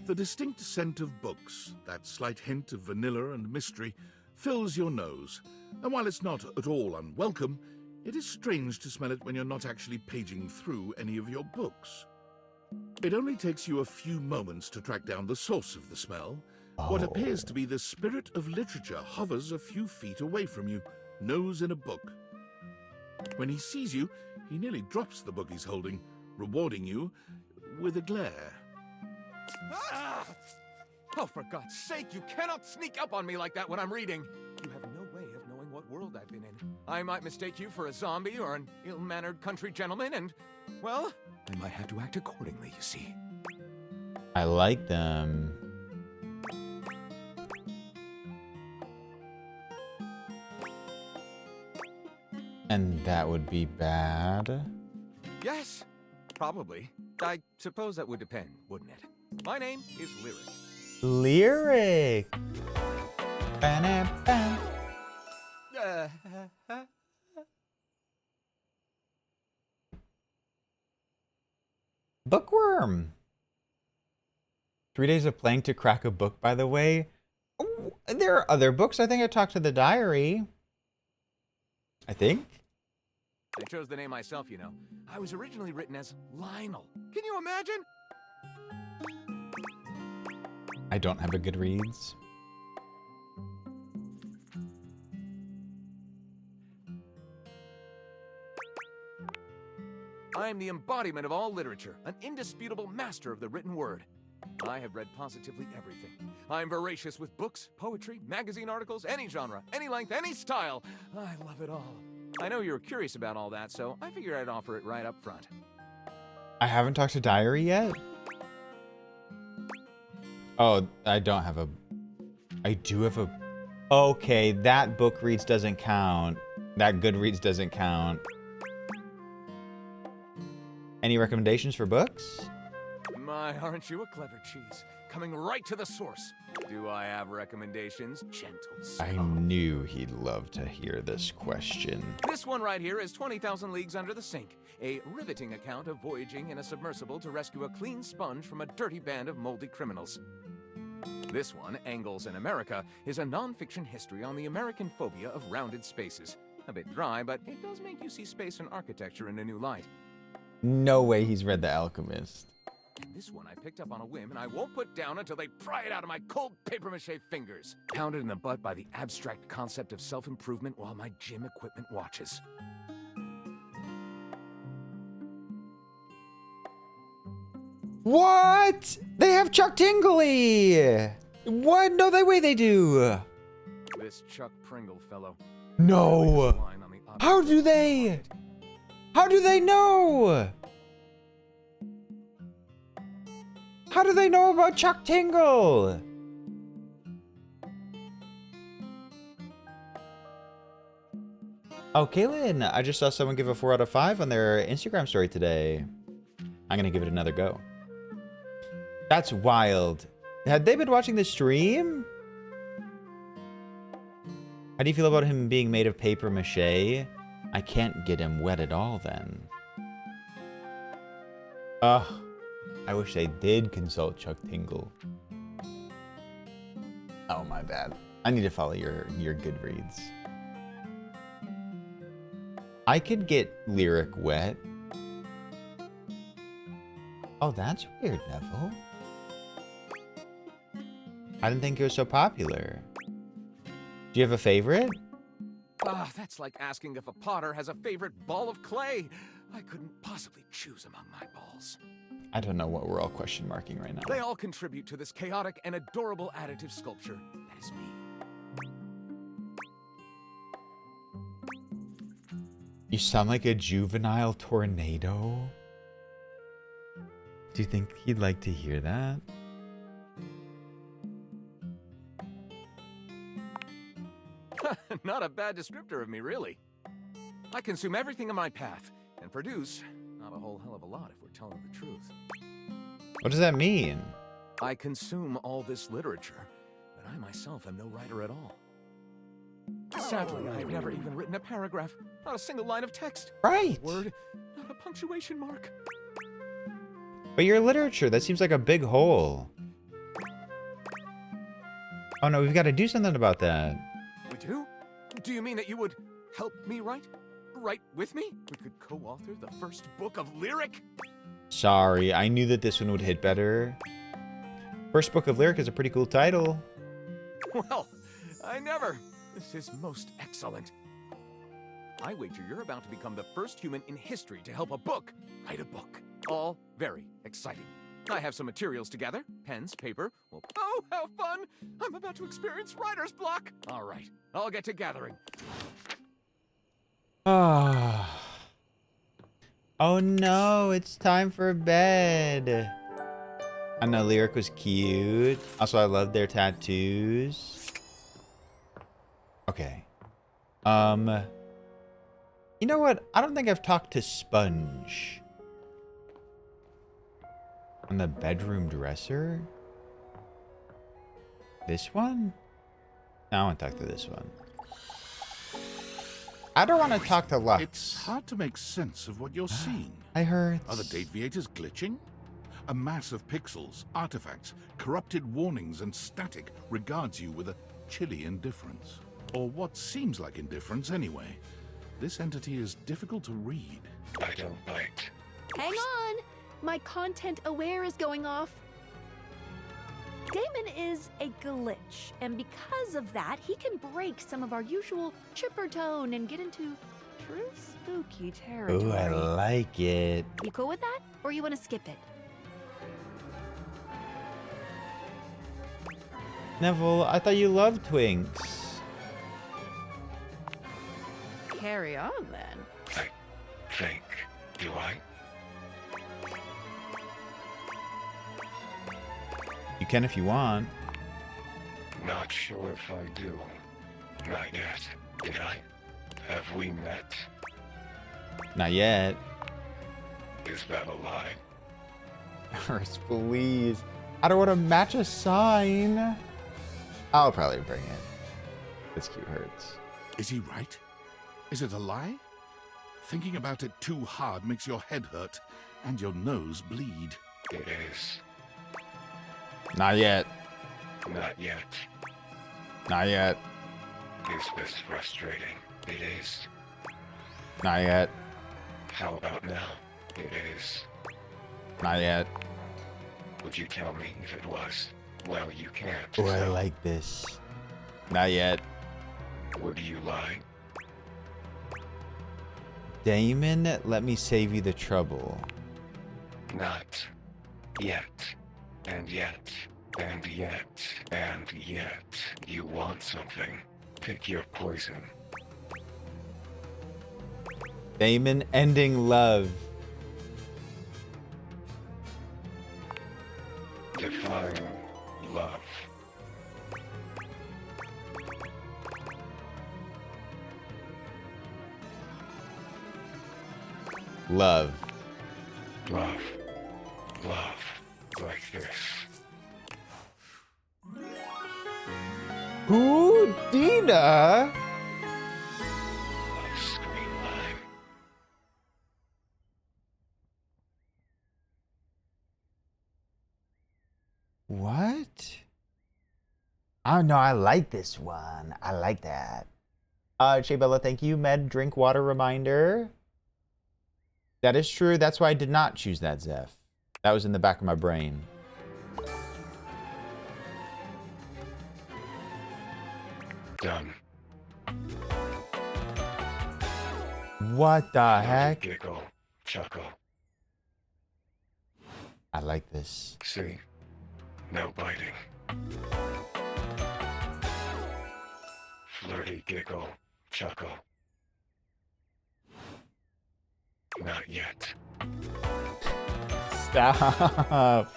The distinct scent of books, that slight hint of vanilla and mystery, fills your nose. And while it's not at all unwelcome, it is strange to smell it when you're not actually paging through any of your books. It only takes you a few moments to track down the source of the smell. What appears to be the spirit of literature hovers a few feet away from you, nose in a book. When he sees you, he nearly drops the book he's holding, rewarding you with a glare. Ah! Oh, for God's sake, you cannot sneak up on me like that when I'm reading. You have no way of knowing what world I've been in. I might mistake you for a zombie or an ill-mannered country gentleman, and, well, I might have to act accordingly, you see. I like them. And that would be bad? Yes, probably. I suppose that would depend, wouldn't it? My name is Lyric. Lyric! Ba-na-ba. Bookworm! 3 days of playing to crack a book, by the way. Oh, there are other books. I think I talked to the diary. I think. I chose the name myself, you know. I was originally written as Lionel. Can you imagine? I don't have a Goodreads. I am the embodiment of all literature, an indisputable master of the written word. I have read positively everything. I am voracious with books, poetry, magazine articles, any genre, any length, any style. I love it all. I know you're curious about all that, so I figured I'd offer it right up front. I haven't talked to Diary yet. Oh, I don't have a... I do have a... Okay, that book reads doesn't count. That Goodreads doesn't count. Any recommendations for books? My, aren't you a clever cheese? Coming right to the source. Do I have recommendations? Gentle soft. I knew he'd love to hear this question. This one right here is 20,000 Leagues Under the Sink, a riveting account of voyaging in a submersible to rescue a clean sponge from a dirty band of moldy criminals. This one, Angles in America, is a non-fiction history on the American phobia of rounded spaces. A bit dry, but it does make you see space and architecture in a new light. No way he's read The Alchemist. And this one I picked up on a whim, and I won't put down until they pry it out of my cold papier-mâché fingers. Pounded in the butt by the abstract concept of self-improvement while my gym equipment watches. What? They have Chuck Tingley! What? No, that way they do. This Chuck Pringle fellow. No. How do they? How do they know? How do they know about Chuck Tingle? Oh, Kaylin, I just saw someone give a 4 out of 5 on their Instagram story today. I'm gonna give it another go. That's wild. Had they been watching the stream? How do you feel about him being made of paper mache? I can't get him wet at all then. Ugh. I wish they did consult Chuck Tingle. Oh, my bad. I need to follow your Goodreads. I could get Lyric wet. Oh, that's weird, Neville. I didn't think it was so popular. Do you have a favorite? Ah, that's like asking if a potter has a favorite ball of clay. I couldn't possibly choose among my balls. I don't know what we're all question marking right now. They all contribute to this chaotic and adorable additive sculpture that is me. You sound like a juvenile tornado. Do you think he'd like to hear that? Not a bad descriptor of me, really. I consume everything in my path and produce not a whole hell of a lot if we're telling the truth. What does that mean? I consume all this literature, but I myself am no writer at all. Sadly, I've never even written a paragraph, not a single line of text. Right. Not a word, not a punctuation mark. But your literature, that seems like a big hole. Oh no, we've got to do something about that. We do? Do you mean that you would help me write? Write with me? We could co-author the first book of Lyric? Sorry, I knew that this one would hit better. First book of Lyric is a pretty cool title. Well, I never. This is most excellent. I wager you're about to become the first human in history to help a book write a book. All very exciting. I have some materials to gather. Pens, paper. Well, oh, how fun! I'm about to experience writer's block. All right, I'll get to gathering. Oh. Oh no, it's time for bed. I know Lyric was cute. Also, I love their tattoos. Okay. You know what? I don't think I've talked to Sponge. On the bedroom dresser? This one? No, I want to talk to this one. I don't want to talk to Lux. It's hard to make sense of what you're seeing. I heard. Are the date viators glitching? A mass of pixels, artifacts, corrupted warnings, and static regards you with a chilly indifference. Or what seems like indifference anyway. This entity is difficult to read. I don't bite. Hang on! My content aware is going off. Damon is a glitch, and because of that, he can break some of our usual chipper tone and get into true spooky territory. Ooh, I like it. You cool with that? Or you want to skip it? Neville, I thought you loved twinks. Carry on, then. I think. Do I? You can if you want. Not sure if I do. Not yet. Did I? Have we met? Not yet. Is that a lie? Earth, please. I don't want to match a sign. I'll probably bring it. This cute hurts. Is he right? Is it a lie? Thinking about it too hard makes your head hurt and your nose bleed. It is. Not yet. Not yet. Not yet. Is this frustrating? It is. Not yet. How about now? It is. Not yet. Would you tell me if it was? Well, you can't. Oh, I so like this. Not yet. Would you lie? Damon, let me save you the trouble. Not yet. And yet. And yet. And yet. You want something. Pick your poison. Damon ending love. Define love. Love. Love. Love. Like this. Who? Dina? Love screen line. What? Oh no, I like this one. I like that. Che Bella, thank you. Med drink water reminder. That is true. That's why I did not choose that Zeph. That was in the back of my brain. Done. What the heck? Giggle. Chuckle. I like this. See? No biting. Flirty giggle. Chuckle. Not yet. Stop.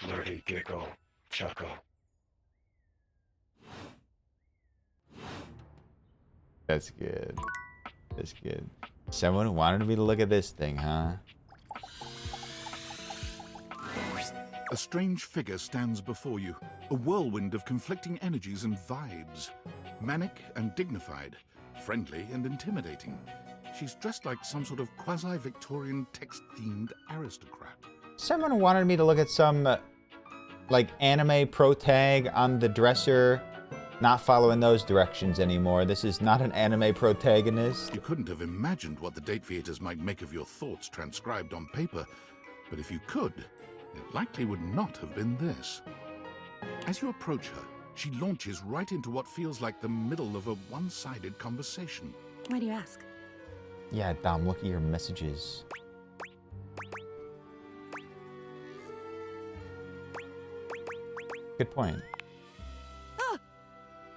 Flirty giggle. Chuckle. That's good. That's good. Someone wanted me to look at this thing, huh? A strange figure stands before you, a whirlwind of conflicting energies and vibes. Manic and dignified, friendly and intimidating. She's dressed like some sort of quasi-Victorian text-themed aristocrat. Someone wanted me to look at some, like, anime pro tag on the dresser. Not following those directions anymore. This is not an anime protagonist. You couldn't have imagined what the date viators might make of your thoughts transcribed on paper, but if you could, it likely would not have been this. As you approach her, she launches right into what feels like the middle of a one-sided conversation. Why do you ask? Yeah, Dom, look at your messages. Good point.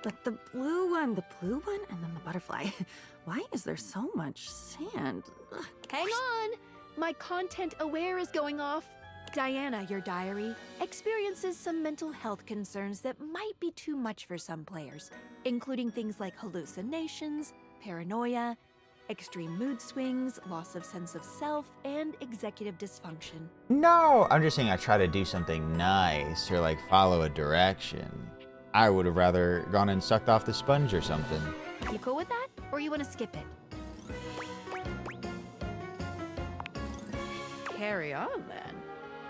But the blue one, and then the butterfly. Why is there so much sand? Ugh. Hang on! My content aware is going off. Diana, your diary, experiences some mental health concerns that might be too much for some players, including things like hallucinations, paranoia, extreme mood swings, loss of sense of self, and executive dysfunction. No, I'm just saying I try to do something nice or like follow a direction. I would have rather gone and sucked off the sponge or something. You cool with that? Or you want to skip it? Carry on, then.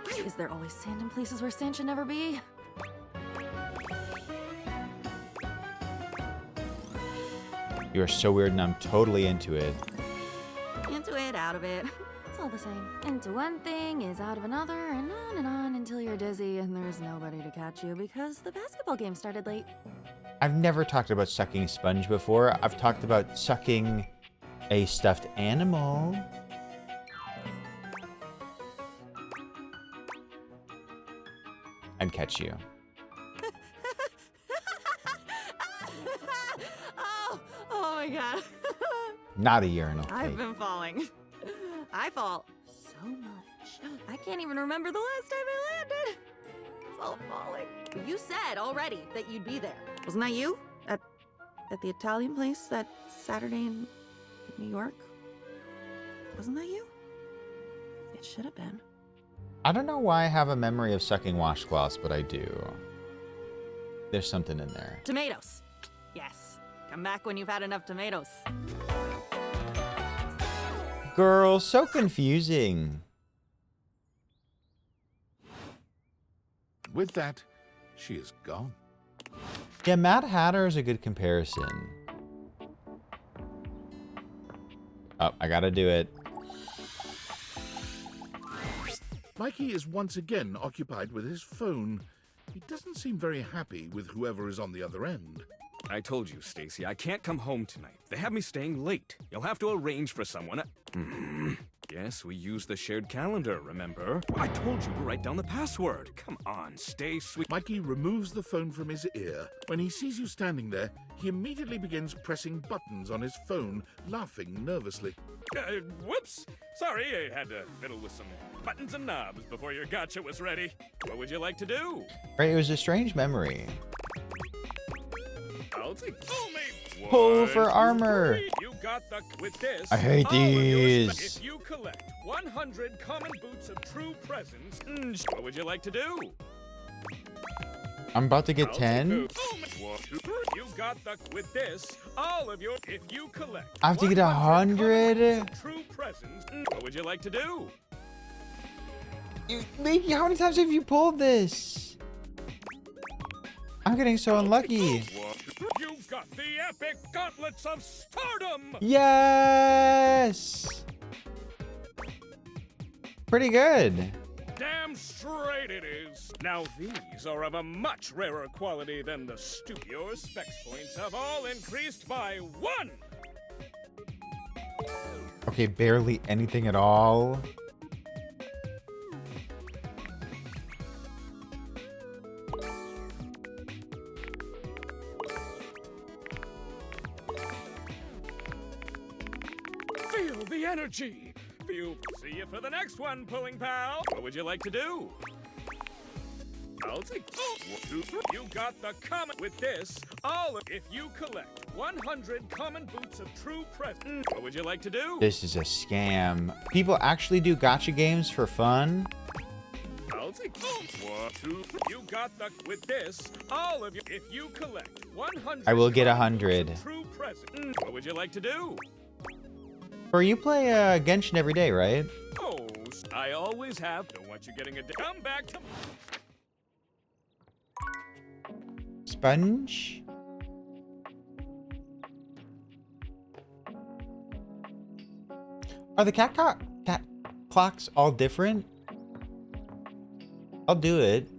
Why is there always sand in places where sand should never be? You are so weird and I'm totally into it. Into it, out of it. It's all the same. Into one thing is out of another, and on until you're dizzy and there's nobody to catch you because the basketball game started late. I've never talked about sucking sponge before. I've talked about sucking a stuffed animal. I'd catch you. Oh my god. Not a urinal. I've been falling. I fall so much. I can't even remember the last time I landed. It's all falling. You said already that you'd be there. Wasn't that you? At the Italian place that Saturday in New York? Wasn't that you? It should have been. I don't know why I have a memory of sucking washcloths, but I do. There's something in there. Tomatoes. Yes. Come back when you've had enough tomatoes. Girl, so confusing. With that, she is gone. Yeah, Mad Hatter is a good comparison. Oh, I gotta do it. Mikey is once again occupied with his phone. He doesn't seem very happy with whoever is on the other end. I told you, Stacy, I can't come home tonight. They have me staying late. You'll have to arrange for someone. Yes, we use the shared calendar, remember? I told you to write down the password. Come on, stay sweet. Mikey removes the phone from his ear. When he sees you standing there, he immediately begins pressing buttons on his phone, laughing nervously. Whoops! Sorry, I had to fiddle with some buttons and knobs before your gotcha was ready. What would you like to do? Right, it was a strange memory. I'll take Pull for armor. You got the with this. I hate these. If you collect 100 common boots of true presence, what would you like to do? I'm about to get 10. You got the with this. All of your if you collect. I have to get 100. True presence. What would you like to do? Leaky, how many times have you pulled this? I'm getting so unlucky. You've got the epic gauntlets of stardom. Yes. Pretty good. Damn straight it is. Now these are of a much rarer quality than the stupid. Your specs points have all increased by 1. Okay, barely anything at all. Feel the energy. See you for the next one, pulling pal. What would you like to do? I'll take. You got the common with this. All of if you collect 100 common boots of true presence. What would you like to do? This is a scam. People actually do gacha games for fun. I'll take. You got the with this. All of you if you collect 100. I will get 100. True presence. What would you like to do? Or you play Genshin every day, right? Oh, I always have. Don't want you getting a come back to. Sponge? Are the cat clocks all different? I'll do it.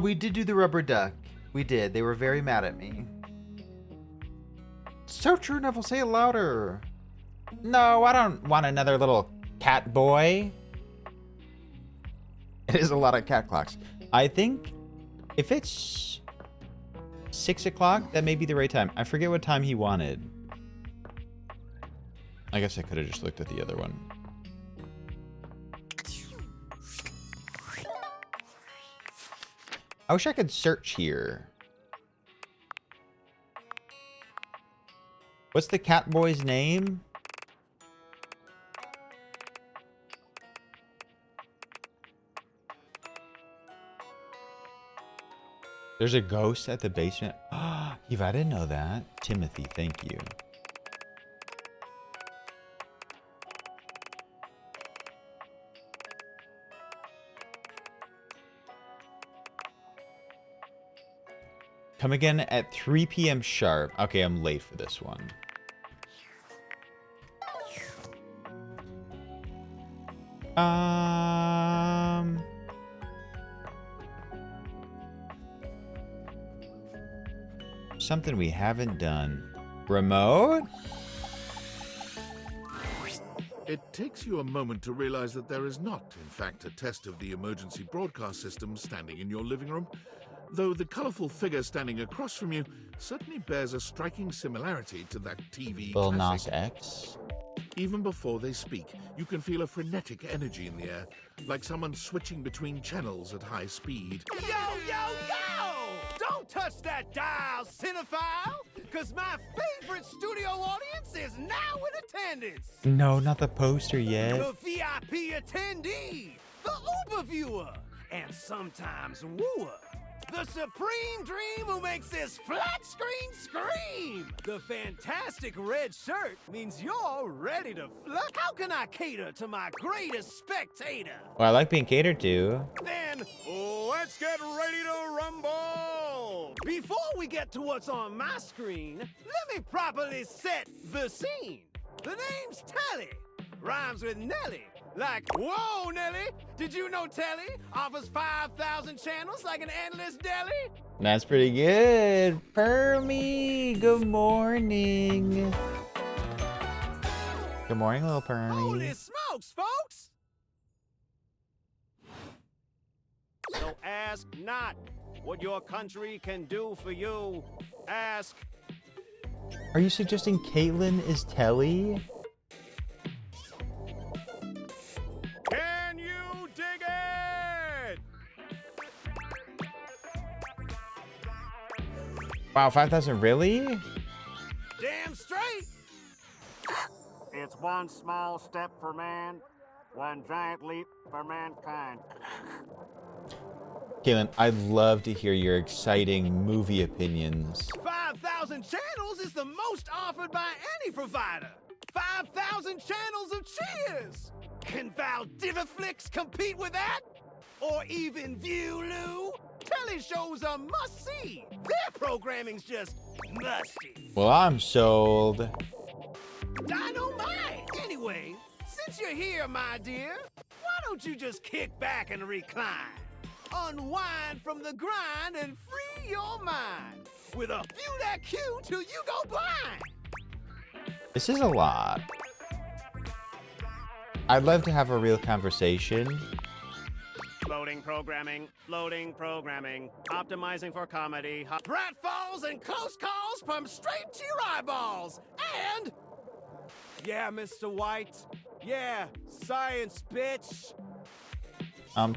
We did do the rubber duck. We did. They were very mad at me. So true, Neville. Say it louder. No, I don't want another little cat boy. It is a lot of cat clocks. I think if it's 6 o'clock, that may be the right time. I forget what time he wanted. I guess I could have just looked at the other one. I wish I could search here. What's the cat boy's name? There's a ghost at the basement. Eve, I didn't know that. Timothy, thank you. Come again at 3 p.m. sharp. Okay, I'm late for this one. Something we haven't done. Remote? It takes you a moment to realize that there is not, in fact, a test of the emergency broadcast system standing in your living room, though the colorful figure standing across from you certainly bears a striking similarity to that TV Lil classic. Nas X. Even before they speak, you can feel a frenetic energy in the air, like someone switching between channels at high speed. Yo, yo, yo! Don't touch that dial, cinephile, because my favorite studio audience is now in attendance. No, not the poster yet. The VIP attendee, the Uber viewer, and sometimes wooer. The supreme dream who makes this flat screen scream. The fantastic red shirt means you're ready to fly. How can I cater to my greatest spectator? Well, I like being catered to. Then let's get ready to rumble. Before we get to what's on my screen, let me properly set the scene. The name's Telly. Rhymes with Nelly. Like, whoa, Nelly! Did you know Telly offers 5,000 channels like an endless deli? That's pretty good. Permy, good morning. Good morning, little Permy. Holy smokes, folks! So ask not what your country can do for you. Ask. Are you suggesting Caitlyn is Telly? Can you dig it? Wow, 5,000, really? Damn straight! It's one small step for man, one giant leap for mankind. Caitlyn, I'd love to hear your exciting movie opinions. 5,000 channels is the most offered by any provider. 5,000 channels of cheers! Can Valdiviflix compete with that? Or even Viewloo? Telly shows are must-see. Their programming's just musty. Well, I'm sold. Dynamite! Anyway, since you're here, my dear, why don't you just kick back and recline? Unwind from the grind and free your mind with a view that cue till you go blind. This is a lot. I'd love to have a real conversation. Loading programming, optimizing for comedy. Pratfalls and close calls from straight to your eyeballs. And yeah, Mr. White. Yeah, science, bitch.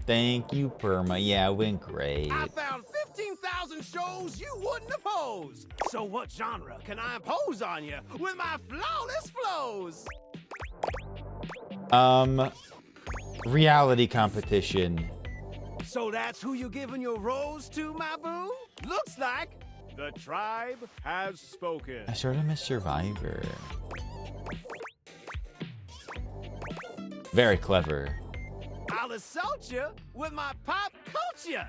Thank you, Perma. Yeah, it went great. I found 15,000 shows you wouldn't oppose. So what genre can I impose on you with my flawless flows? Reality competition. So that's who you giving your rose to, my boo? Looks like the tribe has spoken. I sort of miss Survivor. Very clever. I'll assault you with my pop culture.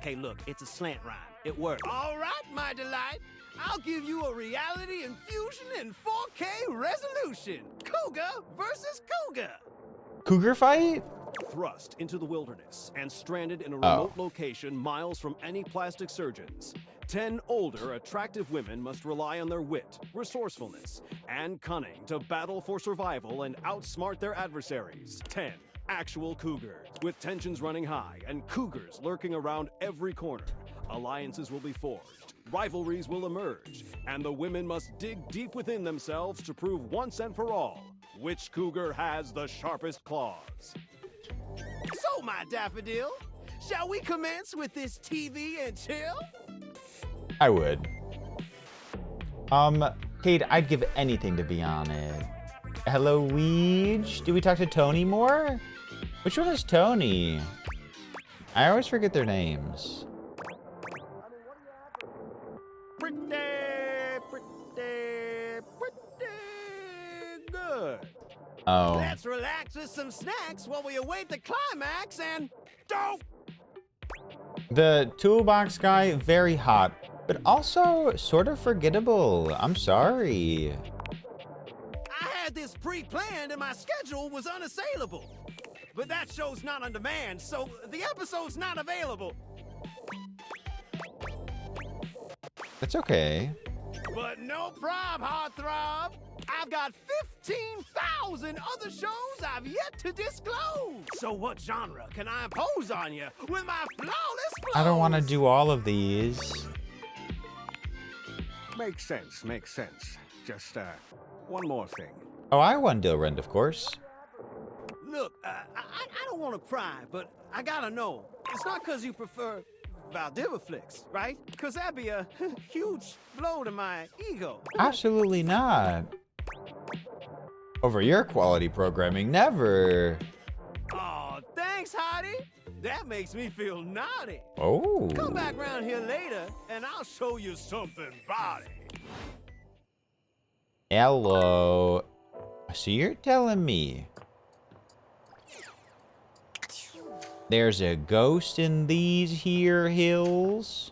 Hey, look, it's a slant rhyme. It works. All right, my delight. I'll give you a reality infusion in 4K resolution. Cougar versus Cougar. Cougar fight? Thrust into the wilderness and stranded in a remote location miles from any plastic surgeons. 10 older, attractive women must rely on their wit, resourcefulness, and cunning to battle for survival and outsmart their adversaries. 10 actual cougars. With tensions running high and cougars lurking around every corner, alliances will be forged, rivalries will emerge, and the women must dig deep within themselves to prove once and for all which cougar has the sharpest claws. So, my daffodil, shall we commence with this TV and chill? I would. Kate, I'd give anything to be on it. Hello, Weege. Did we talk to Tony more? Which one is Tony? I always forget their names. Pretty good. Oh. Let's relax with some snacks while we await the climax and don't. The toolbox guy, very hot, but also sort of forgettable. I'm sorry. I had this pre-planned and my schedule was unassailable. But that show's not on demand, so the episode's not available. That's okay. But no prob, heartthrob. I've got 15,000 other shows I've yet to disclose. So what genre can I impose on you with my flawless flow? I don't want to do all of these. Makes sense, makes sense. Just, one more thing. Oh, I won Dilrend, of course. Look, I don't want to pry, but I gotta know. It's not because you prefer Valdiviflix, right? Because that'd be a huge blow to my ego. Absolutely not. Over your quality programming, never. Oh, thanks, Hottie. That makes me feel naughty. Oh. Come back around here later, and I'll show you something body. Hello. So you're telling me there's a ghost in these here hills?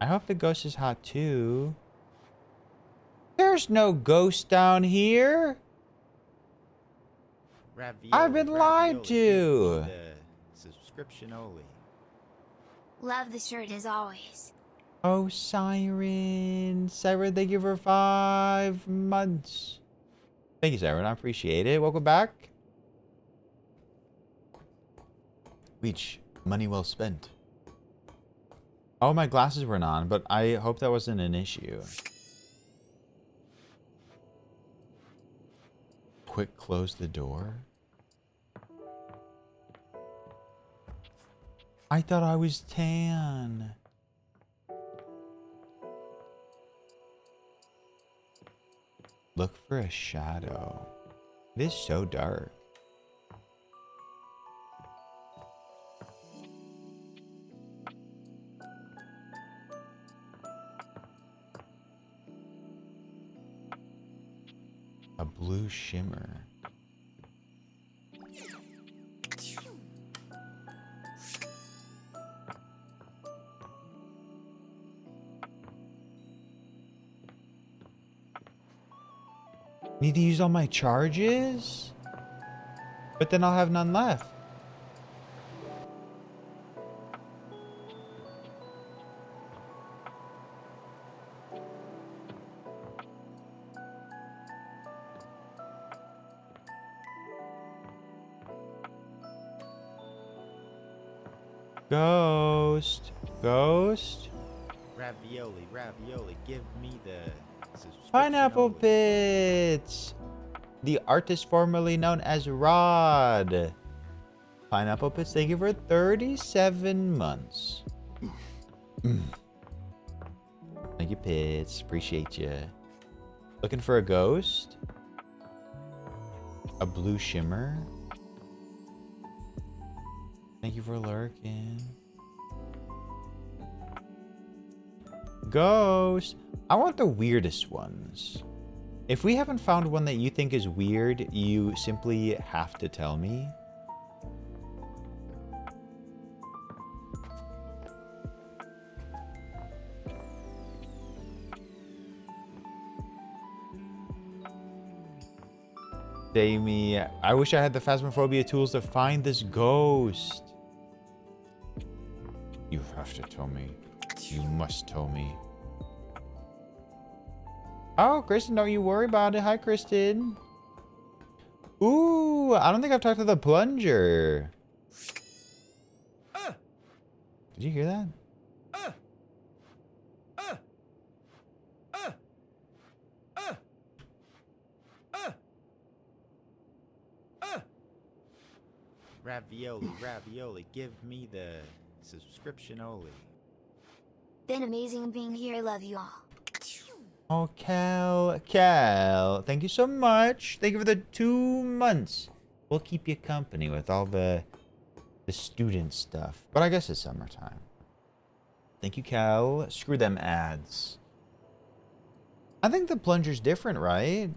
I hope the ghost is hot too. There's no ghost down here. I've been lied to. Subscription only. Love the shirt as always. Oh, Siren. Siren, thank you for 5 months. Thank you, Siren. I appreciate it. Welcome back. Reach. Money well spent. Oh, my glasses weren't on, but I hope that wasn't an issue. Quick, close the door. I thought I was tan. Look for a shadow. It is so dark. A blue shimmer. Need to use all my charges? But then I'll have none left. Ghost. Ghost. Ravioli, ravioli, give me the subscription Pineapple only. Pits. The artist formerly known as Rod. Pineapple Pits, thank you for 37 months. Thank you, Pits. Appreciate you. Looking for a ghost? A blue shimmer? Thank you for lurking. Ghost. I want the weirdest ones. If we haven't found one that you think is weird, you simply have to tell me. Jamie, I wish I had the Phasmophobia tools to find this ghost. have to tell me. You must tell me. Oh, Kristen, don't you worry about it. Hi, Kristen. Ooh, I don't think I've talked to the plunger. Did you hear that? Ravioli, ravioli, give me the subscription only. Been amazing being here, love you all. Oh, Cal, thank you so much. Thank you for the 2 months. We'll keep you company with all the student stuff. But I guess it's summertime. Thank you, Cal. Screw them ads. I think the plunger's different, right?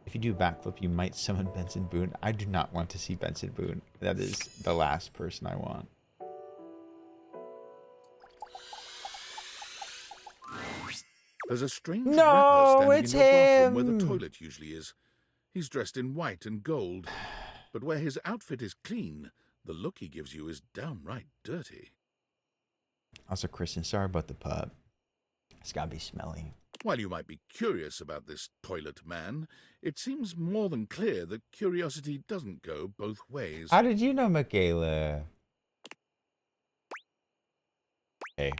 If you do a backflip, you might summon Benson Boone. I do not want to see Benson Boone. That is the last person I want. There's a strange No, rapper it's standing in your bathroom where the him! toilet usually is. He's dressed in white and gold, but where his outfit is clean, the look he gives you is downright dirty. Also, Kristen, sorry about the pub. It's gotta be smelly. While you might be curious about this toilet man, it seems more than clear that curiosity doesn't go both ways. How did you know, Michaela? Hey.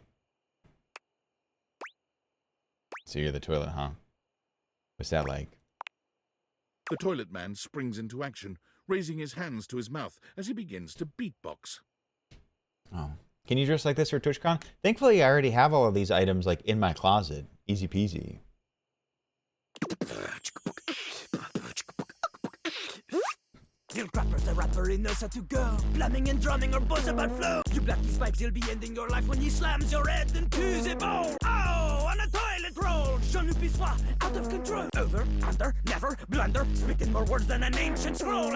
So you're the toilet, huh? What's that like? The toilet man springs into action, raising his hands to his mouth as he begins to beatbox. Oh. Can you dress like this for TwitchCon? Thankfully, I already have all of these items like in my closet. Easy peasy. Lil Crapper's the rapper, he knows how to go. Blamming and drumming or buzz about flow. You black these pipes, he'll be ending your life when he slams your head into the bowl. Oh, on a toilet roll. Jean-Luc Pissoir, out of control. Over, under, never, blunder. Spitting more words than an ancient scroll.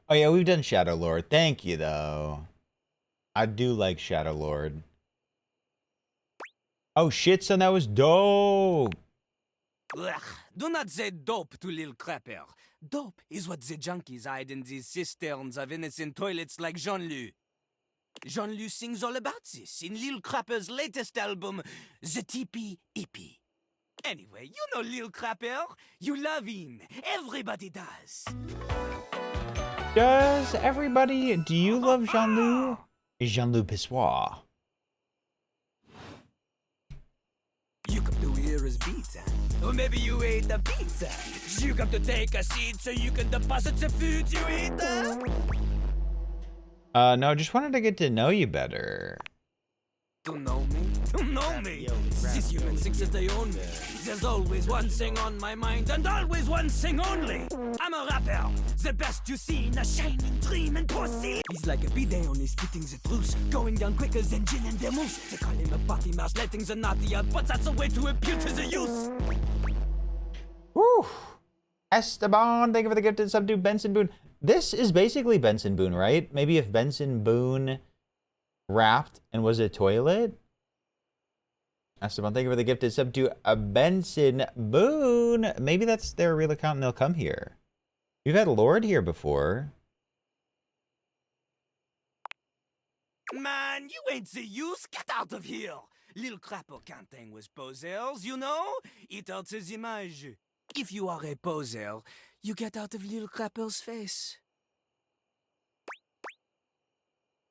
Oh yeah, we've done Shadow Lord. Thank you, though. I do like Shadow Lord. Oh shit, son, that was dope. Ugh, do not say dope to Lil Crapper. Dope is what the junkies hide in these cisterns of innocent toilets like Jean-Luc. Jean-Luc sings all about this in Lil Crapper's latest album, The TP EP. Anyway, you know Lil Crapper. You love him. Everybody does. Does everybody... Do you love Jean-Luc? Jean-Luc Pissoir. You come to hear his beats, or maybe you ate the pizza. You come to take a seat so you can deposit the food you eat. No, just wanted to get to know you better. To know me? To know me? These humans think that they own me. There's always one thing on my mind, and always one thing only. I'm a rapper, the best you see in a shining dream and pussy. He's like a bidet, only spitting the truth, going down quicker than gin and vermouth. They call him a potty mouse, letting the naughty out, but that's a way to appeal to the youth. Woo! Esteban, thank you for the gifted sub to Benson Boone. This is basically Benson Boone, right? Maybe if Benson Boone rapped and was a toilet. Esteban, thank you for the gifted sub to a Benson Boone. Maybe that's their real account and they'll come here. We've had Lord here before. Man, you ain't the use. Get out of here. Lil Crapper can't hang with posers, you know? It alters image. If you are a poser, you get out of Lil Crapper's face.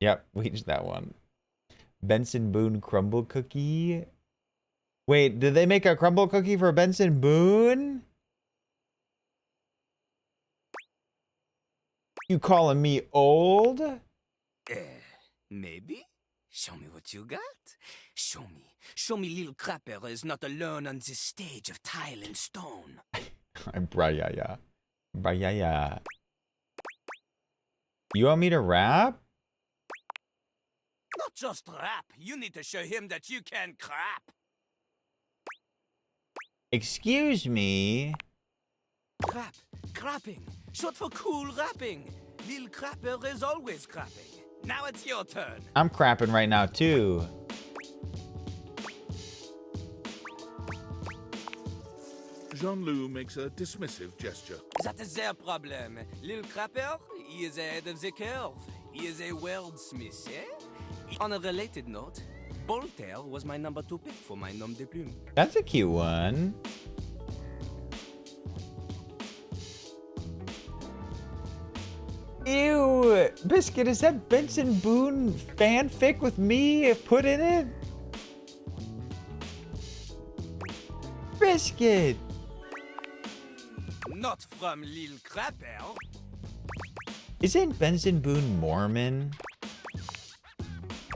Yep, we just that one. Benson Boone crumble cookie. Wait, did they make a crumble cookie for Benson Boone? You calling me old? Maybe? Show me what you got. Show me. Show me Lil Crapper is not alone on this stage of tile and stone. Brayaya. Brayaya. You want me to rap? Not just rap. You need to show him that you can crap. Excuse me? Crap. Crapping. Short for cool rapping. Lil Crapper is always crapping. Now it's your turn. I'm crapping right now, too. Jean-Loup makes a dismissive gesture. That is their problem. Little Crapper, he is ahead of the curve. He is a wordsmith, eh? On a related note, Voltaire was my number 2 pick for my nom de plume. That's a cute one. Ew, Biscuit, is that Benson Boone fanfic with me put in it? Biscuit! Not from Lil Crapper. Isn't Benson Boone Mormon?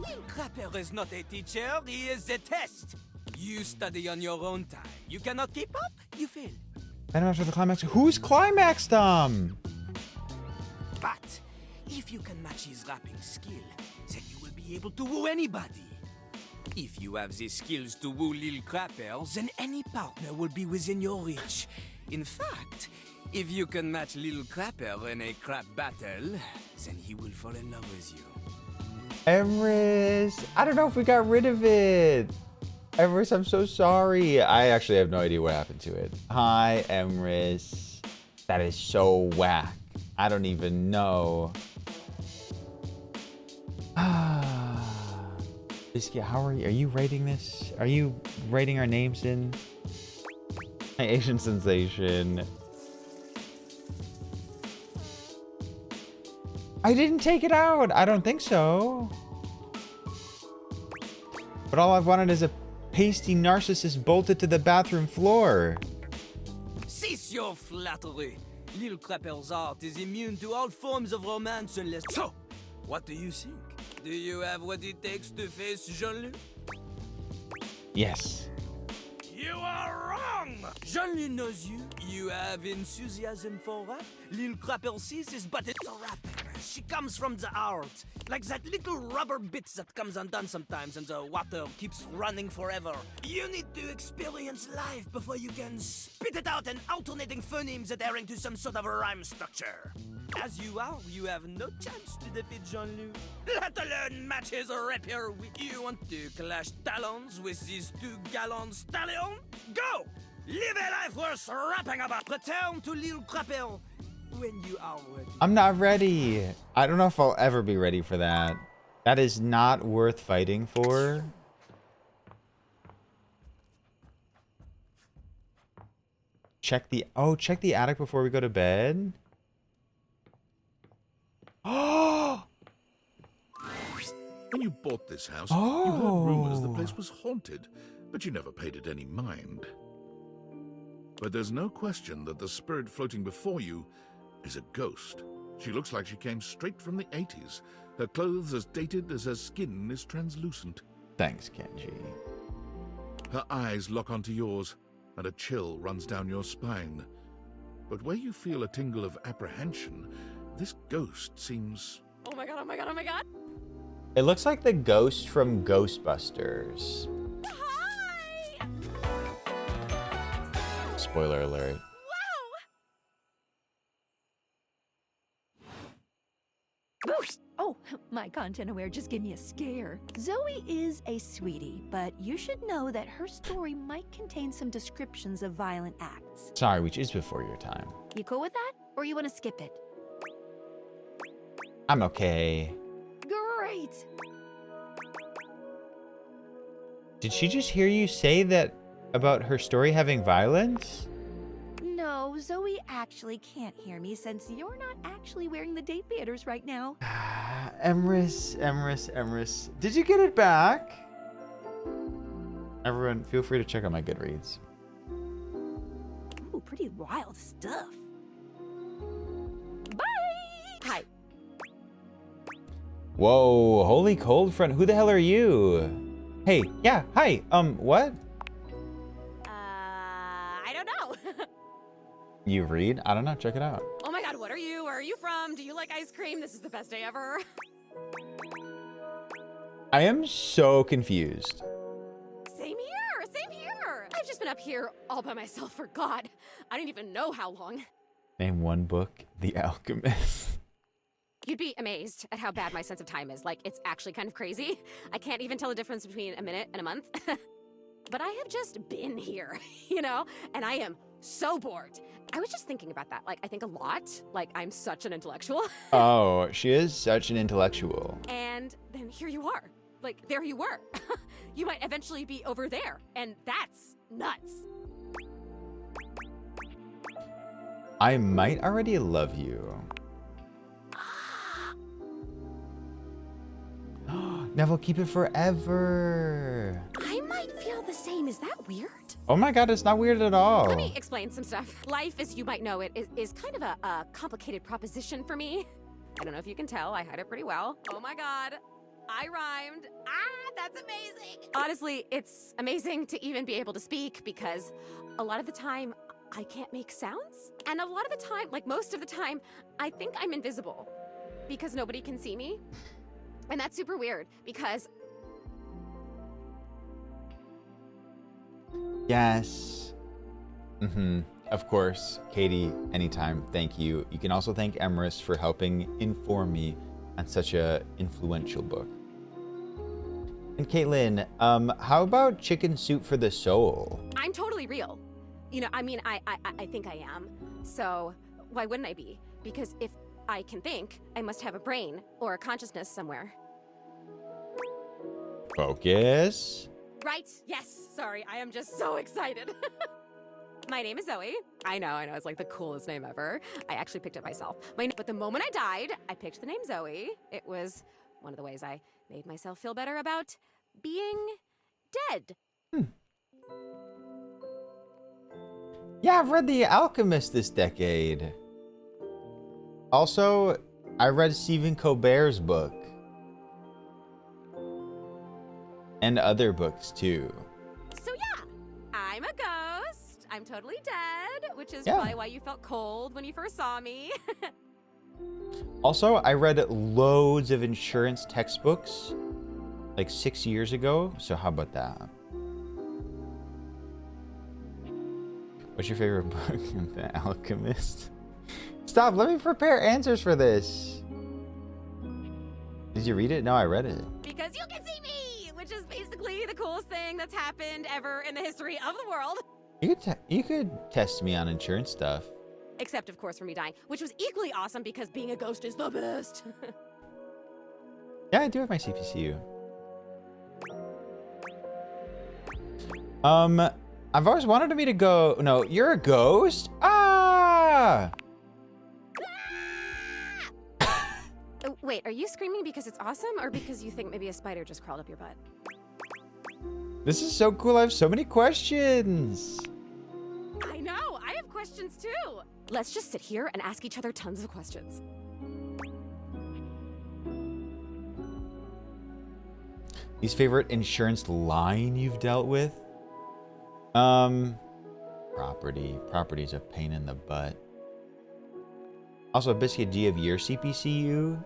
Lil Crapper is not a teacher, he is a test. You study on your own time. You cannot keep up, you fail. I don't know after the climax. Who's climaxed them? But if you can match his rapping skill, then you will be able to woo anybody. If you have the skills to woo Lil Crapper, then any partner will be within your reach. In fact, if you can match Lil Crapper in a crap battle, then he will fall in love with you. Emrys, I don't know if we got rid of it. Emrys, I'm so sorry. I actually have no idea what happened to it. Hi, Emrys. That is so whack. I don't even know. Biscuit, how are you? Are you rating this? Are you rating our names in? My Asian sensation. I didn't take it out. I don't think so. But all I've wanted is a pasty narcissist bolted to the bathroom floor. Cease your flattery. Lil Crapper's art is immune to all forms of romance unless... So, what do you think? Do you have what it takes to face Jean-Luc? Yes. You are wrong! Jean-Luc knows you. You have enthusiasm for rap. Lil Crapper sees is but it's a rapper. She comes from the art. Like that little rubber bit that comes undone sometimes and the water keeps running forever. You need to experience life before you can spit it out in alternating phonemes adhering to some sort of a rhyme structure. As you are, you have no chance to defeat Jean-Luc, let alone match his rapier with you. Want to clash talons with these 2 gallant stallions? Go! Live a life worth rapping about! Return to Lil Crapper when you are ready. I'm not ready. I don't know if I'll ever be ready for that. That is not worth fighting for. Check the attic before we go to bed. Oh! When you bought this house, you heard rumors the place was haunted, but you never paid it any mind. But there's no question that the spirit floating before you is a ghost. She looks like she came straight from the 80s. Her clothes as dated as her skin is translucent. Thanks, Kenji. Her eyes lock onto yours, and a chill runs down your spine. But where you feel a tingle of apprehension, this ghost seems... Oh my god, oh my god, oh my god! It looks like the ghost from Ghostbusters. Hi! Spoiler alert. Oh, my content aware just gave me a scare. Zoe is a sweetie, but you should know that her story might contain some descriptions of violent acts. Sorry, which is before your time. You cool with that? Or you want to skip it? I'm okay. Great! Did she just hear you say that about her story having violence? No, Zoe actually can't hear me since you're not actually wearing the date theaters right now. Emrys. Did you get it back? Everyone, feel free to check out my Goodreads. Ooh, pretty wild stuff. Bye! Hi. Whoa, holy cold front. Who the hell are you? Hey, yeah, hi. What? I don't know. You read? I don't know. Check it out. Oh my god, what are you? Where are you from? Do you like ice cream? This is the best day ever. I am so confused. Same here. I've just been up here all by myself for God. I don't even know how long. Name one book, The Alchemist. You'd be amazed at how bad my sense of time is. Like, it's actually kind of crazy. I can't even tell the difference between a minute and a month. But I have just been here, you know? And I am So bored. I was just thinking about that. Like, I think a lot. Like, I'm such an intellectual. Oh, she is such an intellectual. And then here you are. Like, there you were. You might eventually be over there. And that's nuts. I might already love you. Neville, keep it forever. I might feel the same. Is that weird? Oh my god, it's not weird at all. Let me explain some stuff. Life, as you might know it, is kind of a complicated proposition for me. I don't know if you can tell, I hide it pretty well. Oh my god, I rhymed. Ah, that's amazing. Honestly, it's amazing to even be able to speak because a lot of the time, I can't make sounds. And a lot of the time, like most of the time, I think I'm invisible because nobody can see me. And that's super weird because Yes. Of course. Katie, anytime. Thank you. You can also thank Emerus for helping inform me on such a influential book. And Caitlin, how about Chicken Soup for the Soul? I'm totally real. You know, I mean, I think I am. So why wouldn't I be? Because if I can think, I must have a brain or a consciousness somewhere. Focus. Right? Yes. Sorry, I am just so excited. My name is Zoe. I know, it's like the coolest name ever. I actually picked it myself. But the moment I died, I picked the name Zoe. It was one of the ways I made myself feel better about being dead. Yeah, I've read The Alchemist this decade. Also, I read Stephen Colbert's book. And other books too. So yeah, I'm a ghost. I'm totally dead, which is Yeah. probably why you felt cold when you first saw me. Also, I read loads of insurance textbooks like 6 years ago. So how about that? What's your favorite book? The Alchemist. Stop, let me prepare answers for this. Did you read it? No, I read it. Because you can see me, which is basically the coolest thing that's happened ever in the history of the world. You could test me on insurance stuff. Except, of course, for me dying, which was equally awesome because being a ghost is the best. Yeah, I do have my CPCU. I've always wanted me to go. No, you're a ghost? Ah! Wait, are you screaming because it's awesome or because you think maybe a spider just crawled up your butt? This is so cool. I have so many questions. I know, I have questions too. Let's just sit here and ask each other tons of questions. Least favorite insurance line you've dealt with? Property. Property's a pain in the butt. Also, Biscuit, do you have your CPCU?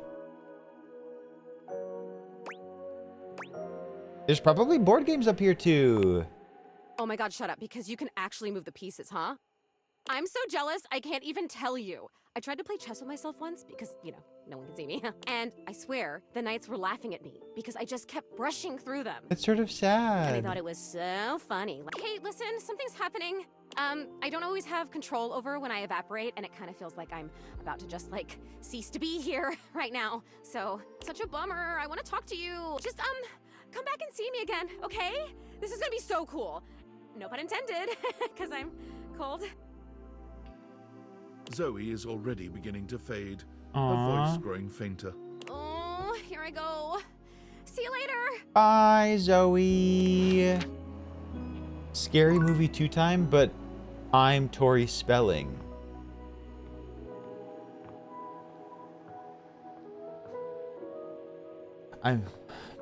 There's probably board games up here too. Oh my god, shut up, because you can actually move the pieces, huh? I'm so jealous, I can't even tell you. I tried to play chess with myself once because, you know, no one can see me. And I swear, the knights were laughing at me because I just kept brushing through them. That's sort of sad. And I thought it was so funny. Like, hey, listen, something's happening. I don't always have control over when I evaporate, and it kind of feels like I'm about to just, like, cease to be here right now. So, such a bummer. I want to talk to you. Just, come back and see me again, okay? This is gonna be so cool. No pun intended, because I'm cold. Zoe is already beginning to fade, Aww. her voice growing fainter. Oh, here I go. See you later. Bye, Zoe. Scary movie 2 time, but I'm Tori Spelling.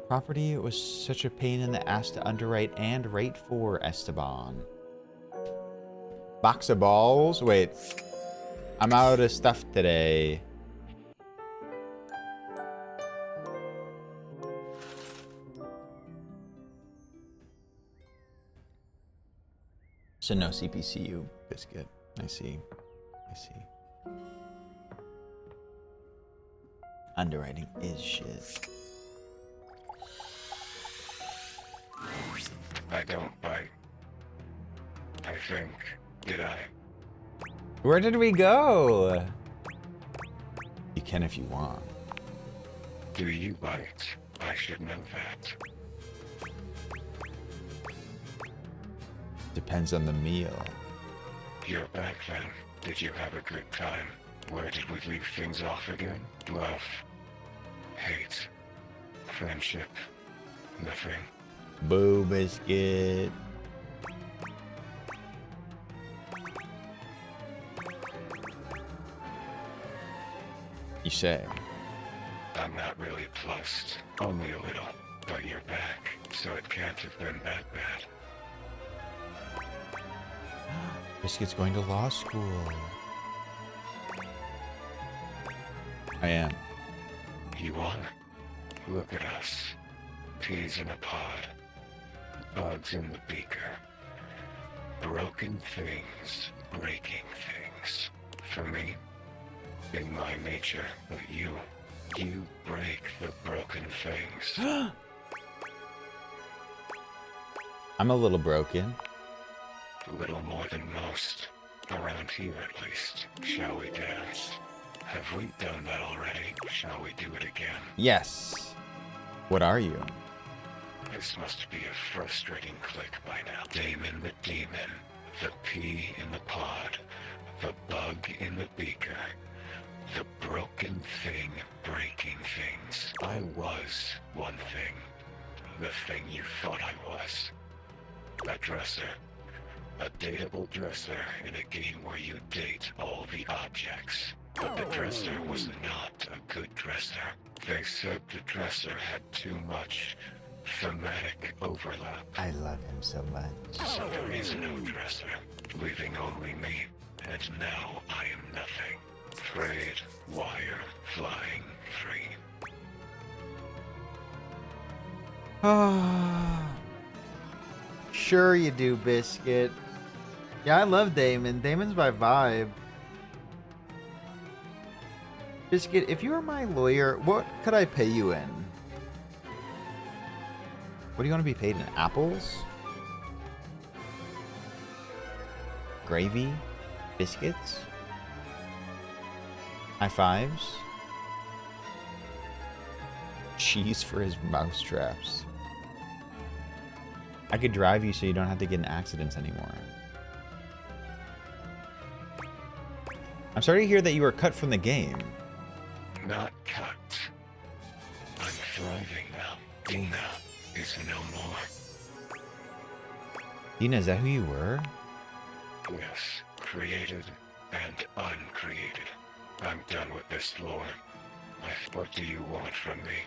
Property was such a pain in the ass to underwrite and rate for, Esteban. Box of balls? Wait. I'm out of stuff today. So no CPCU, Biscuit. I see. Underwriting is shit. I don't bite. I think. Did I? Where did we go? You can if you want. Do you bite? I should know that. Depends on the meal. You're back then. Did you have a good time? Where did we leave things off again? Love. Hate. Friendship. Nothing. Boo biscuit. You say. I'm not really plussed. Only a little. But you're back, so it can't have been that bad. Biscuit's going to law school. I am. You are? Look at us. Peas in a pod. Bugs in the beaker. Broken things, breaking things. For me, in my nature, but you break the broken things. I'm a little broken. A little more than most. Around here, at least. Shall we dance? Have we done that already? Shall we do it again? Yes. What are you? This must be a frustrating click by now. Damon the demon. The pea in the pod. The bug in the beaker. The broken thing breaking things. I was one thing. The thing you thought I was. A dresser. A dateable dresser in a game where you date all the objects. But the dresser was not a good dresser. They said the dresser had too much thematic overlap. I love him so much. So there is no dresser, leaving only me. And now I am nothing. Frayed wire flying free. Sure you do, Biscuit. Yeah, I love Damon. Damon's my vibe. Biscuit, if you were my lawyer, what could I pay you in? What do you want to be paid in? Apples? Gravy? Biscuits? High fives? Cheese for his mousetraps. I could drive you so you don't have to get in accidents anymore. I'm sorry to hear that you were cut from the game. Not cut. I'm thriving now. Dina is no more. Dina, is that who you were? Yes, created and uncreated. I'm done with this lore. What do you want from me?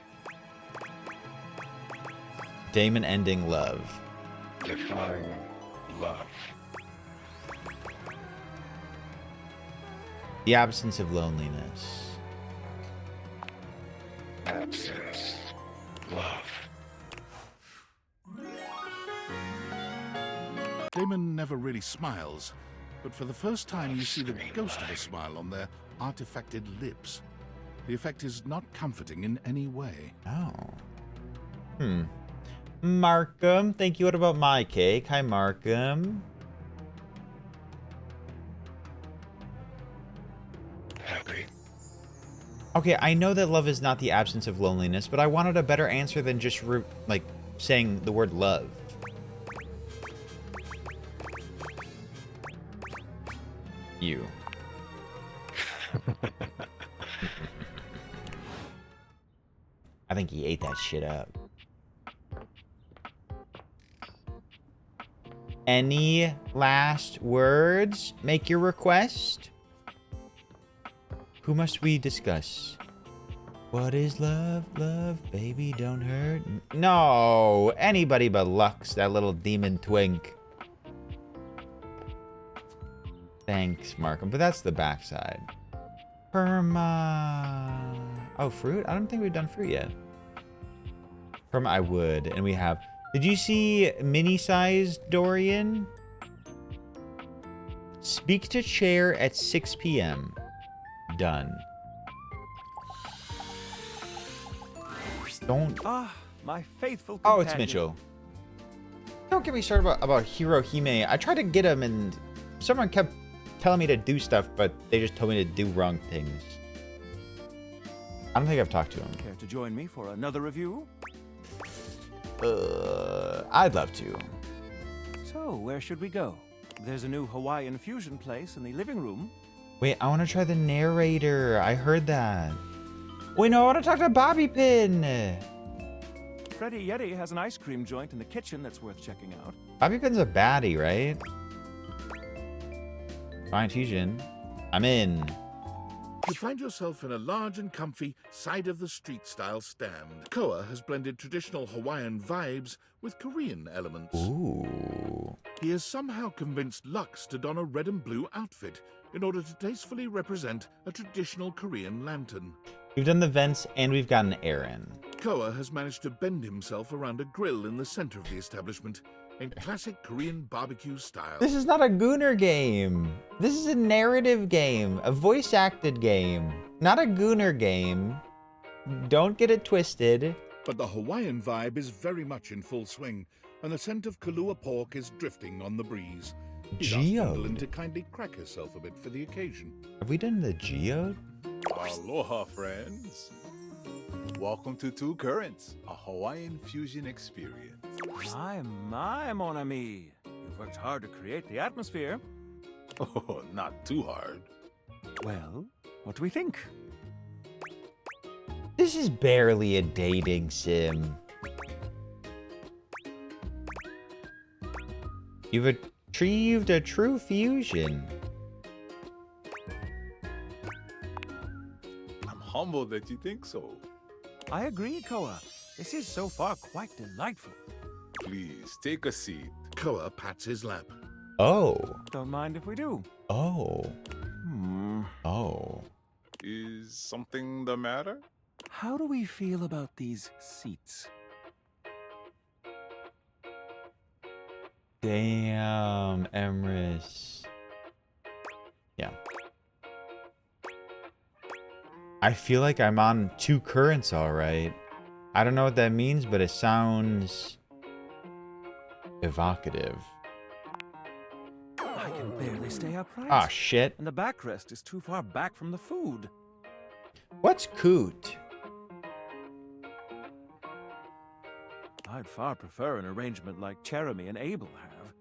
Damon ending love. Define love. The absence of loneliness. Absence. Love. Damon never really smiles, but for the first time you see the ghost of a smile on their artifacted lips. The effect is not comforting in any way. Oh. Markham, thank you. What about my cake? Hi, Markham. Happy. Okay, I know that love is not the absence of loneliness, but I wanted a better answer than just like saying the word love. You. I think he ate that shit up. Any last words? Make your request. Who must we discuss? What is love? Love, baby, don't hurt. No, anybody but Lux, that little demon twink. Thanks, Markham, but that's the backside. Perma. Oh, fruit? I don't think we've done fruit yet. Perma, I would, and we have. Did you see mini-sized Dorian? Speak to chair at 6 p.m. Done. Don't. My faithful Oh, it's companion. Mitchell. Don't get me started about Hirohime. I tried to get him and someone kept telling me to do stuff, but they just told me to do wrong things. I don't think I've talked to him. Care to join me for another review? I'd love to. So, where should we go? There's a new Hawaiian fusion place in the living room. Wait, I want to try the narrator. I heard that. Wait, no, I want to talk to Bobby Pin. Freddy Yeti has an ice cream joint in the kitchen that's worth checking out. Bobby Pin's a baddie, right? Fine fusion. I'm in. You find yourself in a large and comfy side-of-the-street-style stand. Koa has blended traditional Hawaiian vibes with Korean elements. Ooh. He has somehow convinced Lux to don a red and blue outfit in order to tastefully represent a traditional Korean lantern. We've done the vents and we've got an Aaron. Koa has managed to bend himself around a grill in the center of the establishment in classic Korean barbecue style. This is not a Gooner game. This is a narrative game, a voice-acted game, not a Gooner game. Don't get it twisted. But the Hawaiian vibe is very much in full swing, and the scent of Kahlua pork is drifting on the breeze. He's asked Gwendolyn to kindly crack herself a bit for the occasion. Have we done the geode? Aloha, friends. Welcome to Two Currents, a Hawaiian fusion experience. My, mon ami. You've worked hard to create the atmosphere. Oh, not too hard. Well, what do we think? This is barely a dating sim. You've achieved a true fusion. I'm humbled that you think so. I agree, Koa. This is so far quite delightful. Please, take a seat. Koa pats his lap. Oh. Don't mind if we do. Oh. Oh. Is something the matter? How do we feel about these seats? Damn, Emrys. Yeah. I feel like I'm on Two Currents, all right. I don't know what that means, but it sounds evocative. I can barely stay upright. Ah, shit. And the backrest is too far back from the food. What's coot? I'd far prefer an arrangement like Jeremy and Abel have.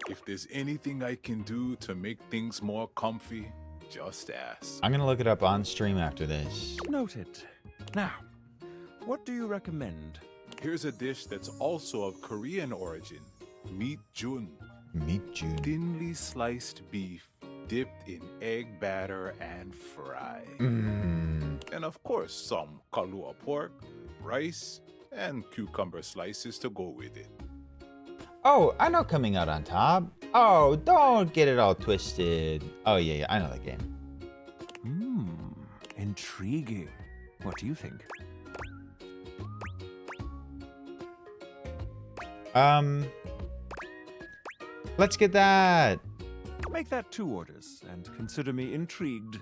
If there's anything I can do to make things more comfy, just ask. I'm gonna look it up on stream after this. Noted. Now, what do you recommend? Here's a dish that's also of Korean origin. Meat jun. Meat jun. Thinly sliced beef dipped in egg batter and fried. And of course, some Kahlua pork, rice, and cucumber slices to go with it. Oh, I know coming out on top. Oh, don't get it all twisted. Oh, yeah, I know the game. Intriguing. What do you think? Let's get that. Make that 2 orders and consider me intrigued.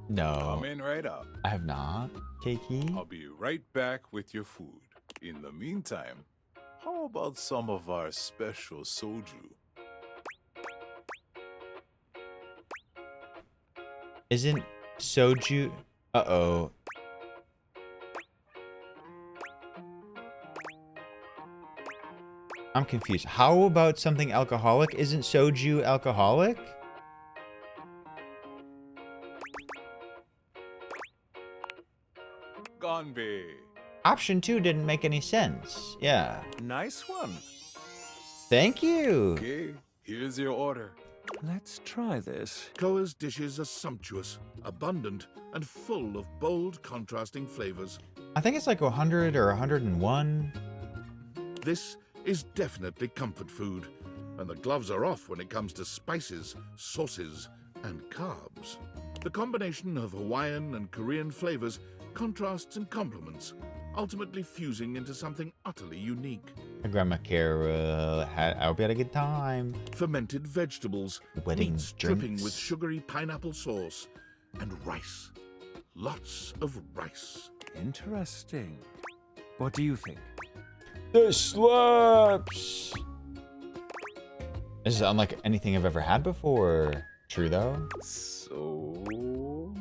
No. Come in right up. I have not, Keiki. I'll be right back with your food. In the meantime, how about some of our special soju? Isn't soju... Uh-oh. I'm confused. How about something alcoholic? Isn't soju alcoholic? Ganbei. Option 2 didn't make any sense. Yeah. Nice one. Thank you. Okay, here's your order. Let's try this. Koa's dishes are sumptuous, abundant, and full of bold, contrasting flavors. I think it's like 100 or 101. This is definitely comfort food, and the gloves are off when it comes to spices, sauces, and carbs. The combination of Hawaiian and Korean flavors contrasts and complements, ultimately fusing into something utterly unique. Grandma Carol, I hope you had a good time. Fermented vegetables, Wedding meats drinks. dripping with sugary pineapple sauce, and rice. Lots of rice. Interesting. What do you think? This slaps! This is unlike anything I've ever had before. True though. So...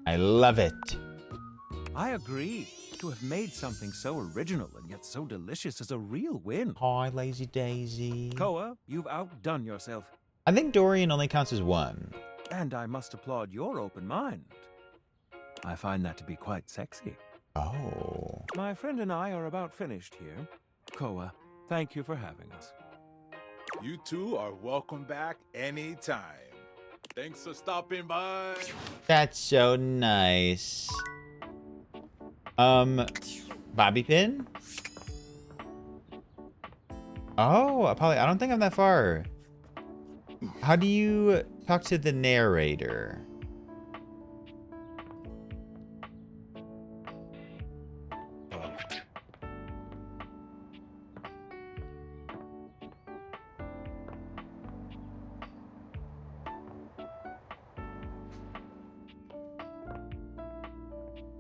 I love it. I agree. To have made something so original and yet so delicious is a real win. Hi, Lazy Daisy. Koa, you've outdone yourself. I think Dorian only counts as one. And I must applaud your open mind. I find that to be quite sexy. Oh. My friend and I are about finished here. Koa, thank you for having us. You two are welcome back anytime. Thanks for stopping by. That's so nice. Bobby pin? Oh, I don't think I'm that far. How do you talk to the narrator?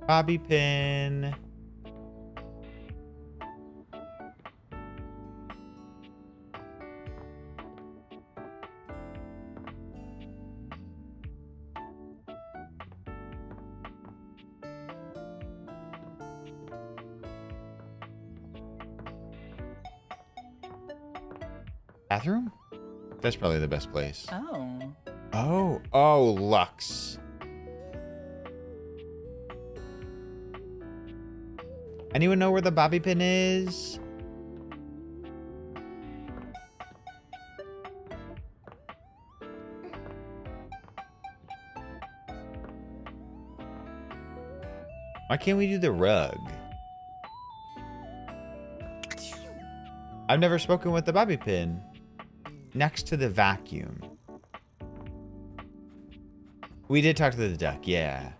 Bobby pin. Bathroom? That's probably the best place. Oh. Oh, Lux. Anyone know where the bobby pin is? Why can't we do the rug? I've never spoken with the bobby pin. Next to the vacuum. We did talk to the duck, yeah.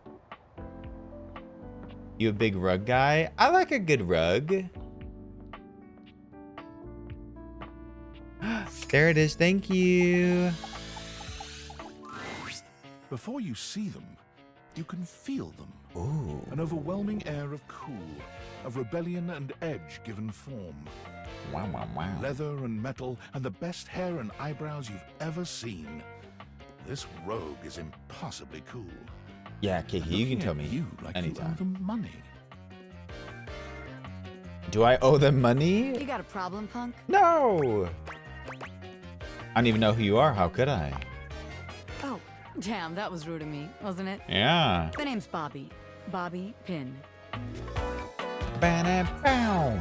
You a big rug guy? I like a good rug. There it is, thank you. Before you see them, you can feel them. Ooh. An overwhelming air of cool, of rebellion and edge given form. Wow, wow, wow. Leather and metal, and the best hair and eyebrows you've ever seen. This rogue is impossibly cool. Yeah, Kiki, you can tell me You like anytime. You owe them money. Do I owe them money? You got a problem, punk? No! I don't even know who you are. How could I? Oh, damn, that was rude of me, wasn't it? Yeah. The name's Bobby. Bobby Pin. Ba-da-bow.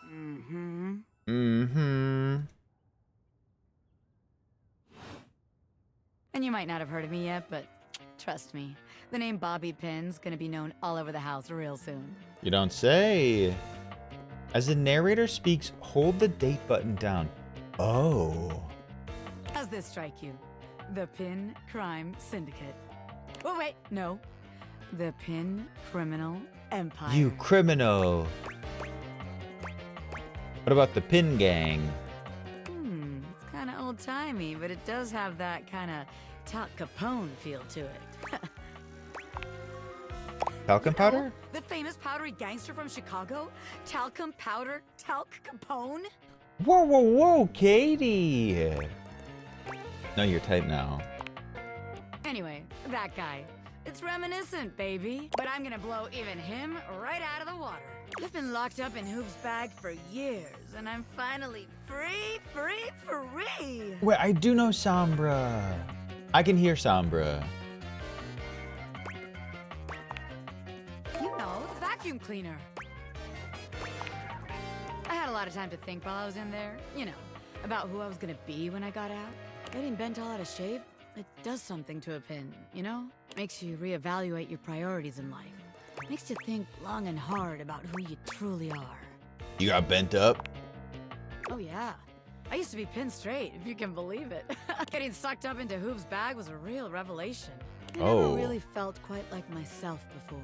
Mm-hmm. Mm-hmm. And you might not have heard of me yet, but trust me, the name Bobby Pin's gonna be known all over the house real soon. You don't say. As the narrator speaks, hold the date button down. Oh. How's this strike you? The Pin Crime Syndicate. Oh, wait, no. The Pin Criminal Empire. You criminal. What about the Pin Gang? It's kind of old-timey, but it does have that kind of Tal Capone feel to it. Talcum powder? The famous powdery gangster from Chicago? Talcum powder, Talc Capone? Whoa, whoa, whoa, Katie. No, you're tight now. Anyway, that guy. It's reminiscent, baby. But I'm gonna blow even him right out of the water. I've been locked up in Hoop's bag for years, and I'm finally free. Wait, I do know Sombra. I can hear Sombra. You know, the vacuum cleaner. I had a lot of time to think while I was in there, you know, about who I was gonna be when I got out. Getting bent all out of shape, it does something to a pin, you know? Makes you reevaluate your priorities in life. Makes you think long and hard about who you truly are. You got bent up? Oh yeah. I used to be pinned straight, if you can believe it. Getting sucked up into Hoop's bag was a real revelation. I never really felt quite like myself before.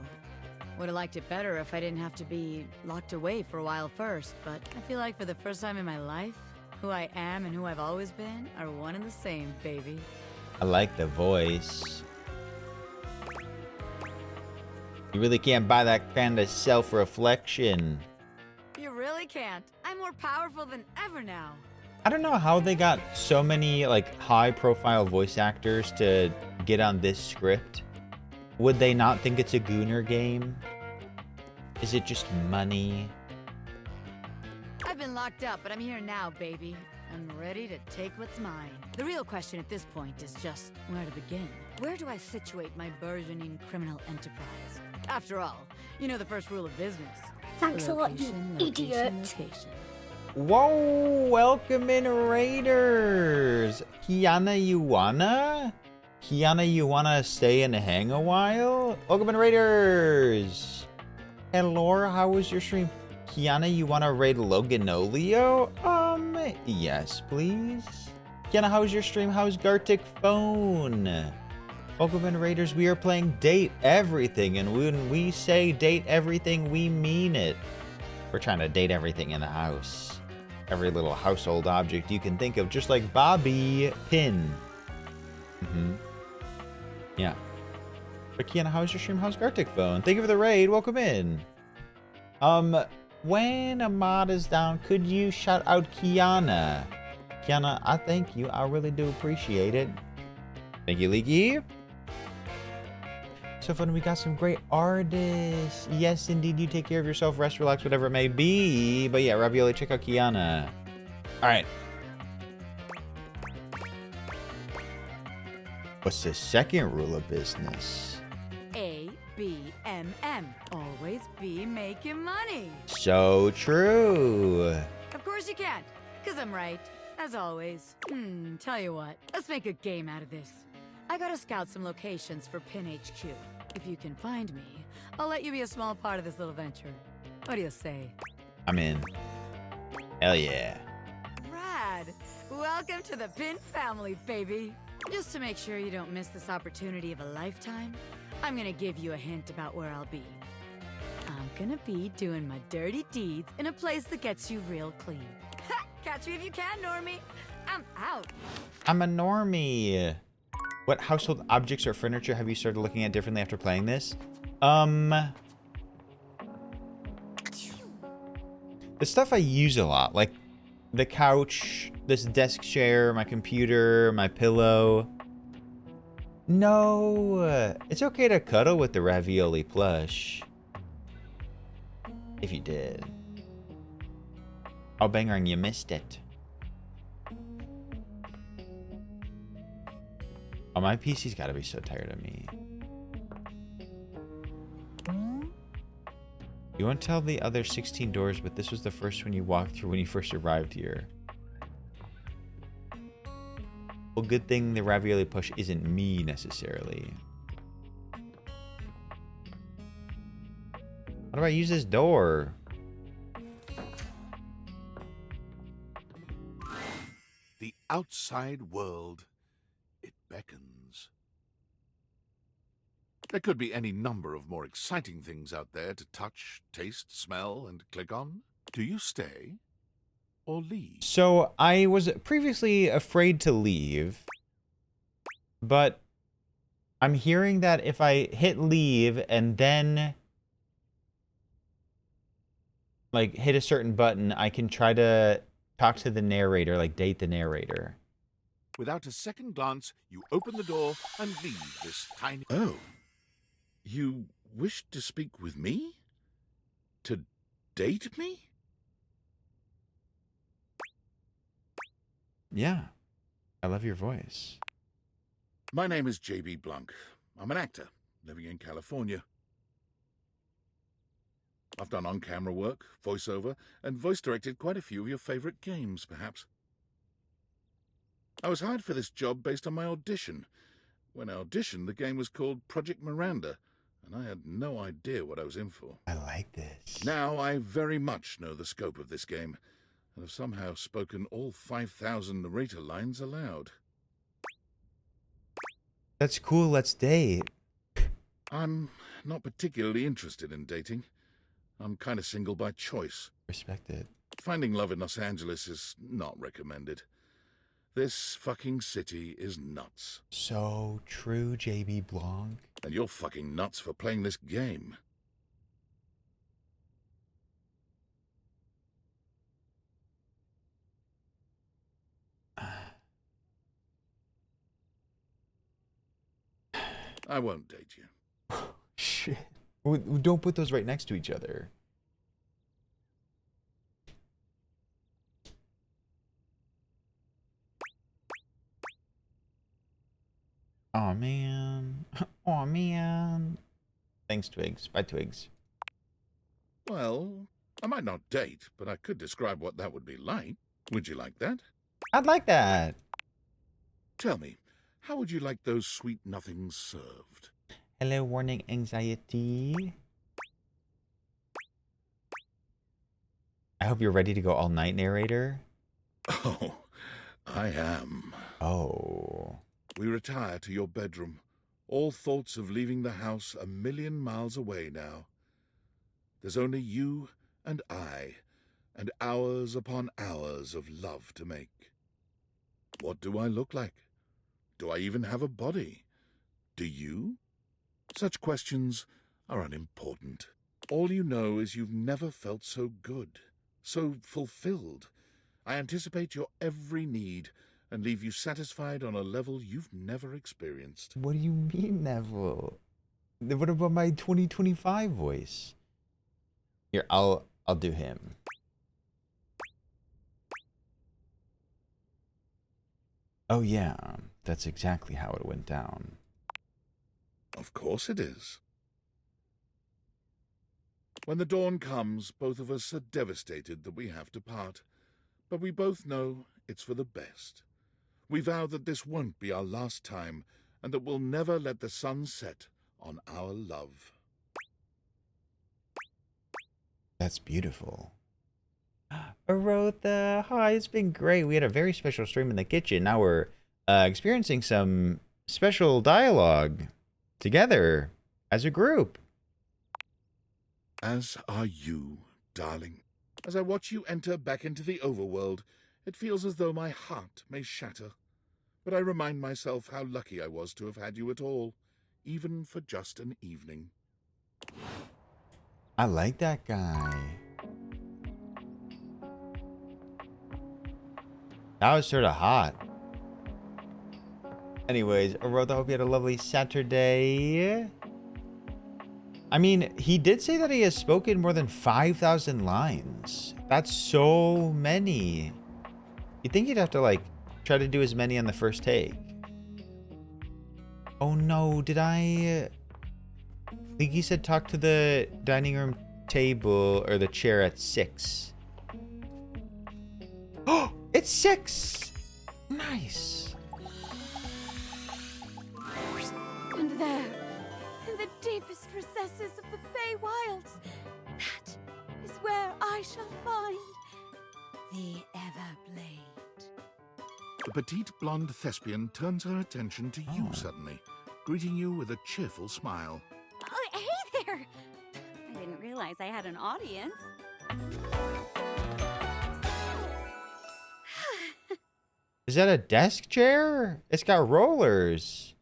Would have liked it better if I didn't have to be locked away for a while first, but I feel like for the first time in my life, who I am and who I've always been are one and the same, baby. I like the voice. You really can't buy that kind of self-reflection. You really can't. I'm more powerful than ever now. I don't know how they got so many like high-profile voice actors to get on this script. Would they not think it's a Gooner game? Is it just money? I've been locked up, but I'm here now, baby. I'm ready to take what's mine. The real question at this point is just where to begin. Where do I situate my burgeoning criminal enterprise? After all, you know the first rule of business. Thanks a lot, you idiot. Location. Whoa, welcome in, Raiders. Kiana, you wanna? Kiana, you wanna stay and hang a while? Welcome in, Raiders. Hello, how was your stream? Kiana, you wanna raid Loganolio? Yes, please. Kiana, how's your stream? How's Gartic phone? Welcome in, Raiders. We are playing Date Everything, and when we say date everything, we mean it. We're trying to date everything in the house. Every little household object you can think of, just like Bobby Pin. Yeah. But Kiana, how's your stream? How's Gartic phone? Thank you for the raid. Welcome in. When a mod is down, could you shout out Kiana? Kiana, I thank you. I really do appreciate it. Thank you, Leaky. So fun. We got some great artists. Yes, indeed. You take care of yourself. Rest, relax, whatever it may be. But yeah, Ravioli, check out Kiana. All right. What's the second rule of business? A-B-M-M. Always be making money. So true. Of course you can't, because I'm right, as always. Tell you what, let's make a game out of this. I gotta scout some locations for Pin HQ. If you can find me, I'll let you be a small part of this little venture. What do you say? I'm in. Hell yeah. Rad! Welcome to the Pin family, baby. Just to make sure you don't miss this opportunity of a lifetime, I'm gonna give you a hint about where I'll be. I'm gonna be doing my dirty deeds in a place that gets you real clean. Catch me if you can, Normie. I'm out. I'm a normie. What household objects or furniture have you started looking at differently after playing this? The stuff I use a lot, like the couch, this desk chair, my computer, my pillow. No, it's okay to cuddle with the ravioli plush. If you did. Oh, banger, and you missed it. Oh, my PC's gotta be so tired of me. You won't tell the other 16 doors, but this was the first one you walked through when you first arrived here. Well, good thing the ravioli push isn't me, necessarily. How do I use this door? The outside world, it beckons. There could be any number of more exciting things out there to touch, taste, smell, and click on. Do you stay or leave? So I was previously afraid to leave, but I'm hearing that if I hit leave and then like hit a certain button, I can try to talk to the narrator, like date the narrator. Without a second glance, you open the door and leave this tiny... Oh. You wish to speak with me? To date me? Yeah. I love your voice. My name is J.B. Blanc. I'm an actor, living in California. I've done on-camera work, voiceover, and voice-directed quite a few of your favorite games, perhaps. I was hired for this job based on my audition. When I auditioned, the game was called Project Miranda, and I had no idea what I was in for. I like this. Now I very much know the scope of this game, and have somehow spoken all 5,000 narrator lines aloud. That's cool, let's date. I'm not particularly interested in dating. I'm kind of single by choice. Respect it. Finding love in Los Angeles is not recommended. This fucking city is nuts. So true, J.B. Blanc. And you're fucking nuts for playing this game. I won't date you. Shit. Don't put those right next to each other. Oh man. Oh man. Thanks, Twigs. Bye, Twigs. Well, I might not date, but I could describe what that would be like. Would you like that? I'd like that. Tell me, how would you like those sweet nothings served? Hello, warning anxiety. I hope you're ready to go all night, narrator. Oh, I am. Oh. We retire to your bedroom. All thoughts of leaving the house a million miles away now. There's only you and I, and hours upon hours of love to make. What do I look like? Do I even have a body? Do you? Such questions are unimportant. All you know is you've never felt so good, so fulfilled. I anticipate your every need and leave you satisfied on a level you've never experienced. What do you mean, Neville? What about my 2025 voice? Here, I'll do him. Oh yeah, that's exactly how it went down. Of course it is. When the dawn comes, both of us are devastated that we have to part. But we both know it's for the best. We vow that this won't be our last time, and that we'll never let the sun set on our love. That's beautiful. Arotha, hi, it's been great. We had a very special stream in the kitchen. Now we're experiencing some special dialogue together as a group. As are you, darling. As I watch you enter back into the overworld, it feels as though my heart may shatter. But I remind myself how lucky I was to have had you at all, even for just an evening. I like that guy. That was sort of hot. Anyways, Arotha, hope you had a lovely Saturday. I mean, he did say that he has spoken more than 5,000 lines. That's so many. You'd think he'd have to, like, try to do as many on the first take. Oh no, did I think he said talk to the dining room table or the chair at 6. Oh, it's 6! Nice. And there, in the deepest recesses of the Fey Wilds, that is where I shall find the Everblade. The petite blonde thespian turns her attention to you suddenly, greeting you with a cheerful smile. Oh, hey there! I didn't realize I had an audience. Is that a desk chair? It's got rollers.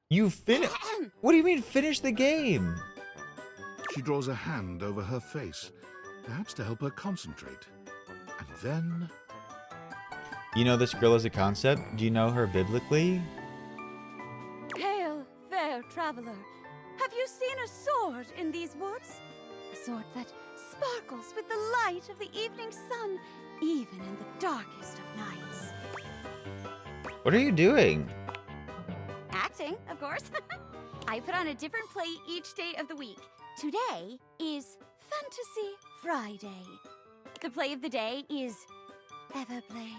You finished? What do you mean finish the game? She draws a hand over her face, perhaps to help her concentrate. And then... You know this girl as a concept? Do you know her biblically? Hail, fair traveler. Have you seen a sword in these woods? A sword that sparkles with the light of the evening sun, even in the darkest of nights. What are you doing? Acting, of course. I put on a different play each day of the week. Today is Fantasy Friday. The play of the day is Everblade.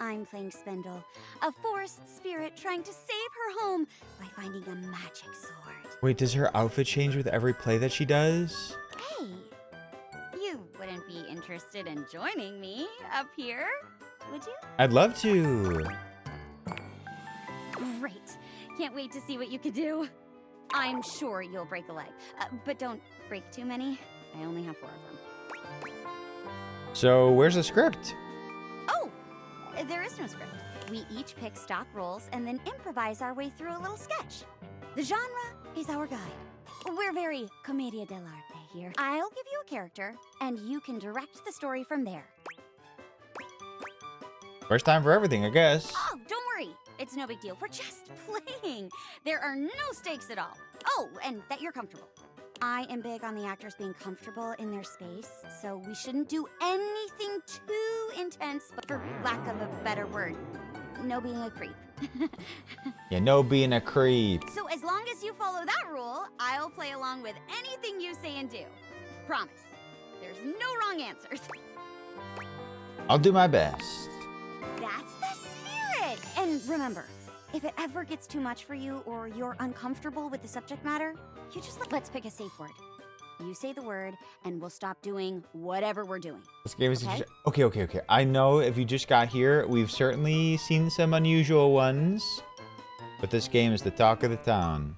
I'm playing Spindle, a forest spirit trying to save her home by finding a magic sword. Wait, does her outfit change with every play that she does? Hey, you wouldn't be interested in joining me up here, would you? I'd love to. Great. Can't wait to see what you could do. I'm sure you'll break a leg, but don't break too many. I only have 4 of them. So, where's the script? Oh, there is no script. We each pick stock roles and then improvise our way through a little sketch. The genre is our guide. We're very commedia dell'arte here. I'll give you a character, and you can direct the story from there. First time for everything, I guess. Oh, don't worry. it's no big deal. We're just playing. There are no stakes at all. Oh, and that you're comfortable. I am big on the actors being comfortable in their space, so we shouldn't do anything too intense, but for lack of a better word, no being a creep. Yeah, no being a creep. So as long as you follow that rule, I'll play along with anything you say and do. Promise. There's no wrong answers. I'll do my best. That's the spirit! And remember, if it ever gets too much for you or you're uncomfortable with the subject matter, you just let's pick a safe word. You say the word, and we'll stop doing whatever we're doing. This game is okay? Okay. I know if you just got here, we've certainly seen some unusual ones, but this game is the talk of the town.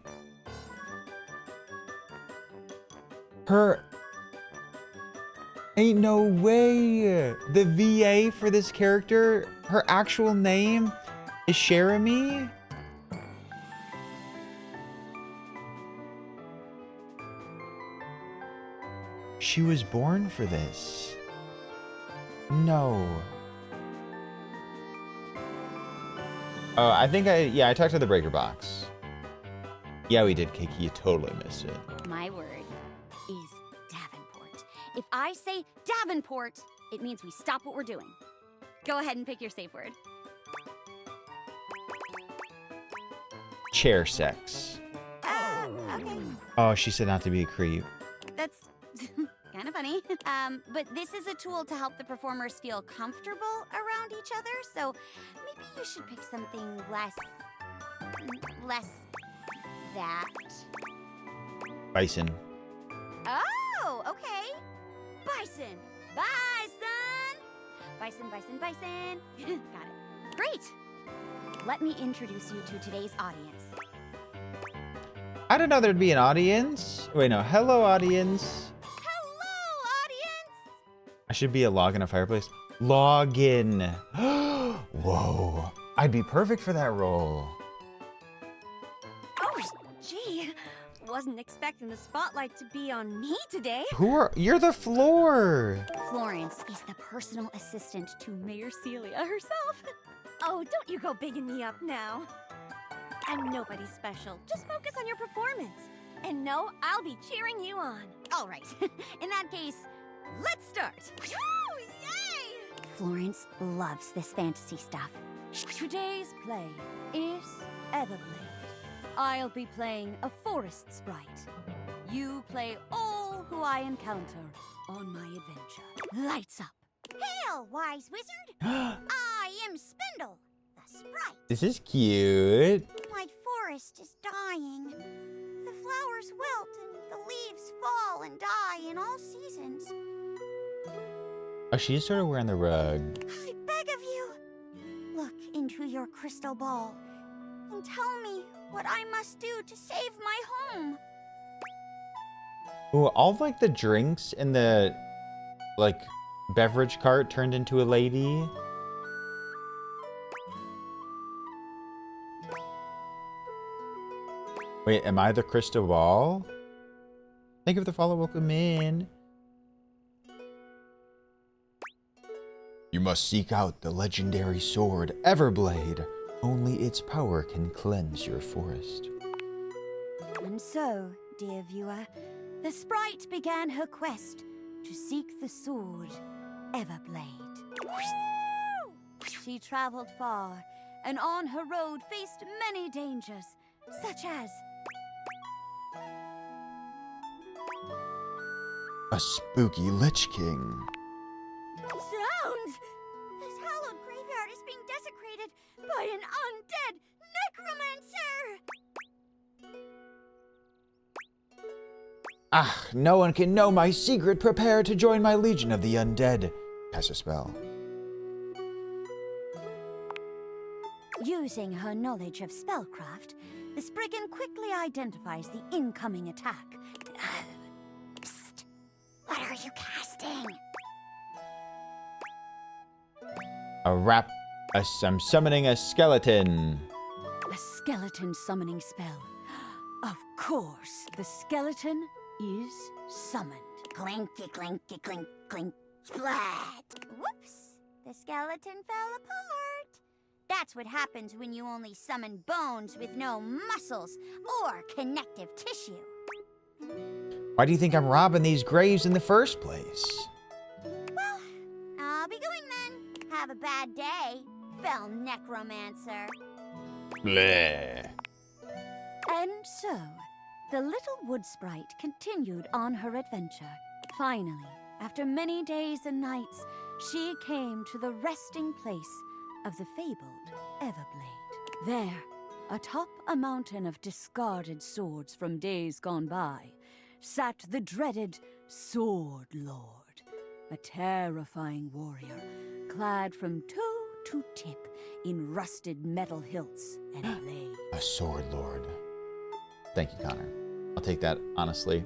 Ain't no way. The VA for this character, her actual name is Jeremy. She was born for this. No. Oh, I think I talked to the breaker box. Yeah, we did, Kiki. You totally missed it. My word is Davenport. If I say Davenport, it means we stop what we're doing. Go ahead and pick your safe word. Chair sex. Okay. Oh, she said not to be a creep. That's kind of funny. But this is a tool to help the performers feel comfortable around each other, so maybe you should pick something less that. Bison. Oh, okay. Bison. Bison. Got it. Great. Let me introduce you to today's audience. I didn't know there'd be an audience. Wait, no. Hello, audience. Hello, audience. I should be a log in a fireplace. Log in. Whoa. I'd be perfect for that role. Oh, gee. Wasn't expecting the spotlight to be on me today. You're the floor. Florence is the personal assistant to Mayor Celia herself. Oh, don't you go bigging me up now. I'm nobody special. Just focus on your performance. And no, I'll be cheering you on. All right. In that case, let's start. Woo! Yay! Florence loves this fantasy stuff. Today's play is Everblade. I'll be playing a forest sprite. You play all who I encounter on my adventure. Lights up. Hail, wise wizard! I am Spindle, the sprite. This is cute. My forest is dying. The flowers wilt and the leaves fall and die in all seasons. Oh, she's sort of wearing the rug. I beg of you, look into your crystal ball and tell me what I must do to save my home. Ooh, all of, like, the drinks in the, like, beverage cart turned into a lady. Wait, am I the crystal ball? Thank you for the follow. Welcome in. You must seek out the legendary sword, Everblade. Only its power can cleanse your forest. And so, dear viewer, the sprite began her quest to seek the sword, Everblade. She traveled far, and on her road faced many dangers, such as A spooky Lich King. Zounds! This hallowed graveyard is being desecrated by an undead necromancer! Ah, no one can know my secret. Prepare to join my legion of the undead. Cast a spell. Using her knowledge of spellcraft, the Spriggan quickly identifies the incoming attack. Psst! What are you casting? I'm summoning a skeleton. A skeleton summoning spell. Of course, the skeleton is summoned. Clinky, clinky, clink, clink, splat! Whoops! The skeleton fell apart. That's what happens when you only summon bones with no muscles or connective tissue. Why do you think I'm robbing these graves in the first place? Well, I'll be going then. Have a bad day, fell necromancer. Bleh. And so, the little wood sprite continued on her adventure. Finally, after many days and nights, she came to the resting place of the fabled Everblade. There, atop a mountain of discarded swords from days gone by, sat the dreaded Sword Lord, a terrifying warrior, clad from toe to tip in rusted metal hilts and blades. A Sword Lord. Thank you, Connor. I'll take that, honestly.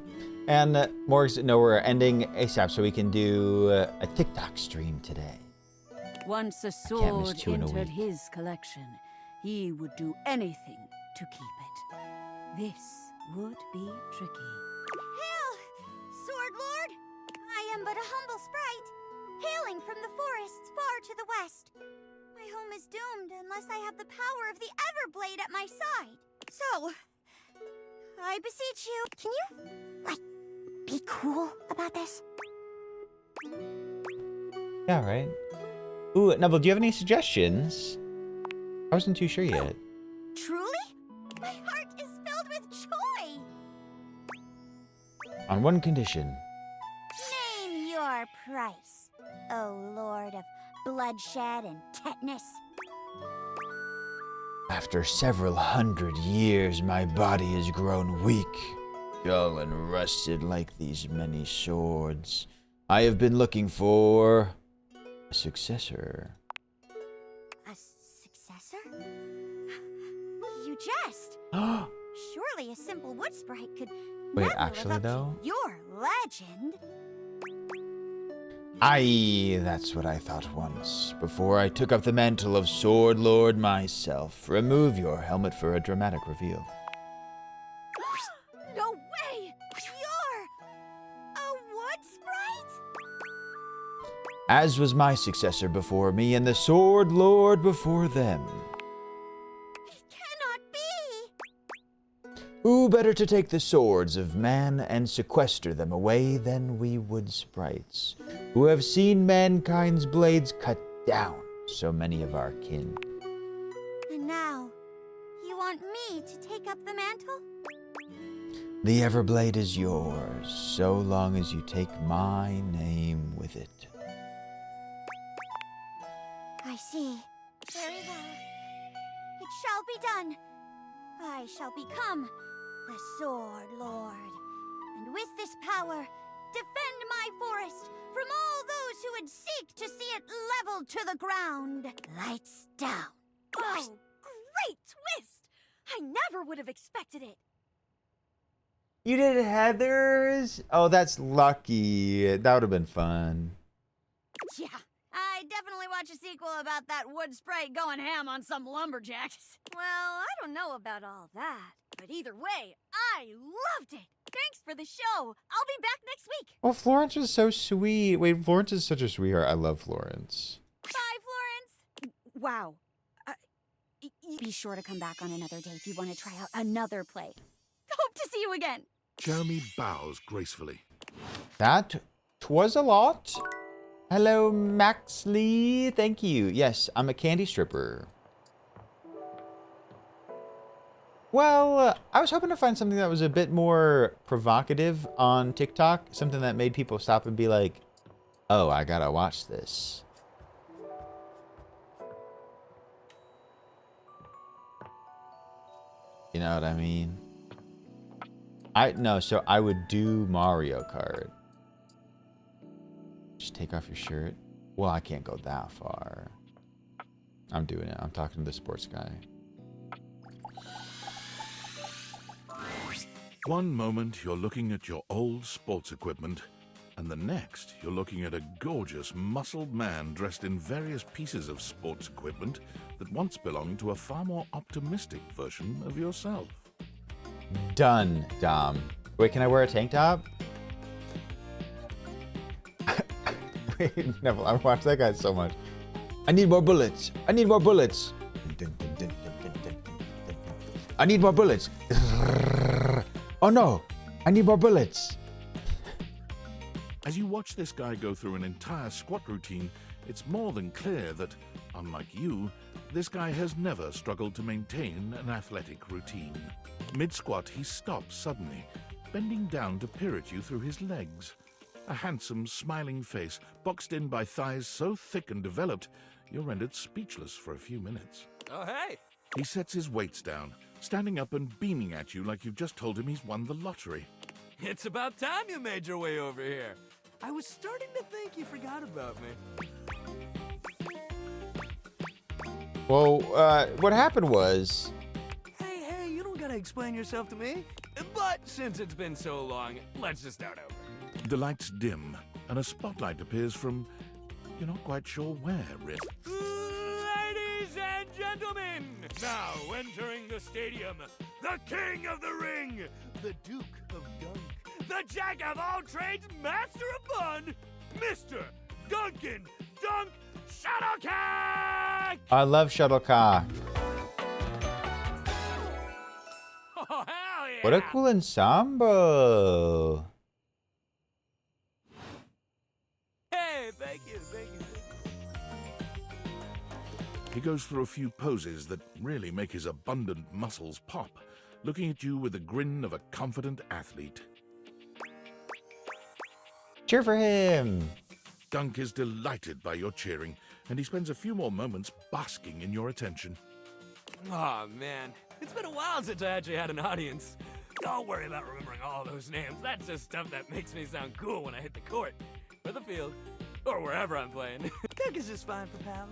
And Morgs, no, we're ending ASAP so we can do a TikTok stream today. Once a Can't miss sword 2 in a entered week. his collection, he would do anything to keep it. This would be tricky. Hail, Sword Lord! I am but a humble sprite, hailing from the forests far to the west. My home is doomed unless I have the power of the Everblade at my side. So, I beseech you, can you, like, be cool about this? Yeah, right. Ooh, Neville, do you have any suggestions? I wasn't too sure yet. Truly? My heart is filled with joy! On one condition. Name your price, O Lord of bloodshed and tetanus. After several hundred years, my body has grown weak, dull and rusted like these many swords. I have been looking for a successor. A successor? You jest! Surely a simple wood sprite could Wait, never actually, live up though? to your legend. Aye, that's what I thought once, before I took up the mantle of Sword Lord myself. Remove your helmet for a dramatic reveal. No way! You're a wood sprite? As was my successor before me, and the Sword Lord before them. Cannot be! Who better to take the swords of man and sequester them away than we wood sprites, who have seen mankind's blades cut down so many of our kin. And now, you want me to take up the mantle? The Everblade is yours, so long as you take my name with it. I see. Very well. It shall be done. I shall become the Sword Lord. And with this power, defend my forest from all those who would seek to see it leveled to the ground. Lights down. Oh, great twist! I never would have expected it. You did Heather's? Oh, that's lucky. That would have been fun. Yeah, I definitely watch a sequel about that wood sprite going ham on some lumberjacks. Well, I don't know about all that, but either way, I loved it. Thanks for the show. I'll be back next week. Oh, Florence was so sweet. Wait, Florence is such a sweetheart. I love Florence. Bye, Florence. Wow. Be sure to come back on another day if you want to try out another play. Hope to see you again. Jeremy bows gracefully. That was a lot. Hello, Max Lee. Thank you. Yes, I'm a candy stripper. Well, I was hoping to find something that was a bit more provocative on TikTok. Something that made people stop and be like, oh, I gotta watch this. You know what I mean? So I would do Mario Kart. Just take off your shirt. Well, I can't go that far. I'm doing it. I'm talking to the sports guy. One moment you're looking at your old sports equipment, and the next you're looking at a gorgeous, muscled man dressed in various pieces of sports equipment that once belonged to a far more optimistic version of yourself. Done, Dom. Wait, can I wear a tank top? Wait, Neville, I watched that guy so much. I need more bullets. I need more bullets. I need more bullets. Oh no, I need more bullets. As you watch this guy go through an entire squat routine, it's more than clear that, unlike you, this guy has never struggled to maintain an athletic routine. Mid-squat, he stops suddenly, bending down to peer at you through his legs. A handsome, smiling face, boxed in by thighs so thick and developed, you're rendered speechless for a few minutes. Oh, hey! He sets his weights down, standing up and beaming at you like you've just told him he's won the lottery. It's about time you made your way over here. I was starting to think you forgot about me. Well, what happened was... Hey, you don't gotta explain yourself to me. But since it's been so long, let's just start over. The lights dim, and a spotlight appears from... you're not quite sure where, Riff. Ladies and gentlemen, now entering the stadium, the king of the ring, the Duke of Dunk, the jack of all trades, master of fun, Mr. Duncan Dunk Shuttlecock! I love Shuttlecock. Oh, hell yeah! What a cool ensemble. Hey, thank you. He goes through a few poses that really make his abundant muscles pop, looking at you with the grin of a confident athlete. Cheer for him. Dunk is delighted by your cheering, and he spends a few more moments basking in your attention. Aw, man. It's been a while since I actually had an audience. Don't worry about remembering all those names. That's just stuff that makes me sound cool when I hit the court, or the field, or wherever I'm playing. Dunk is just fine for pals.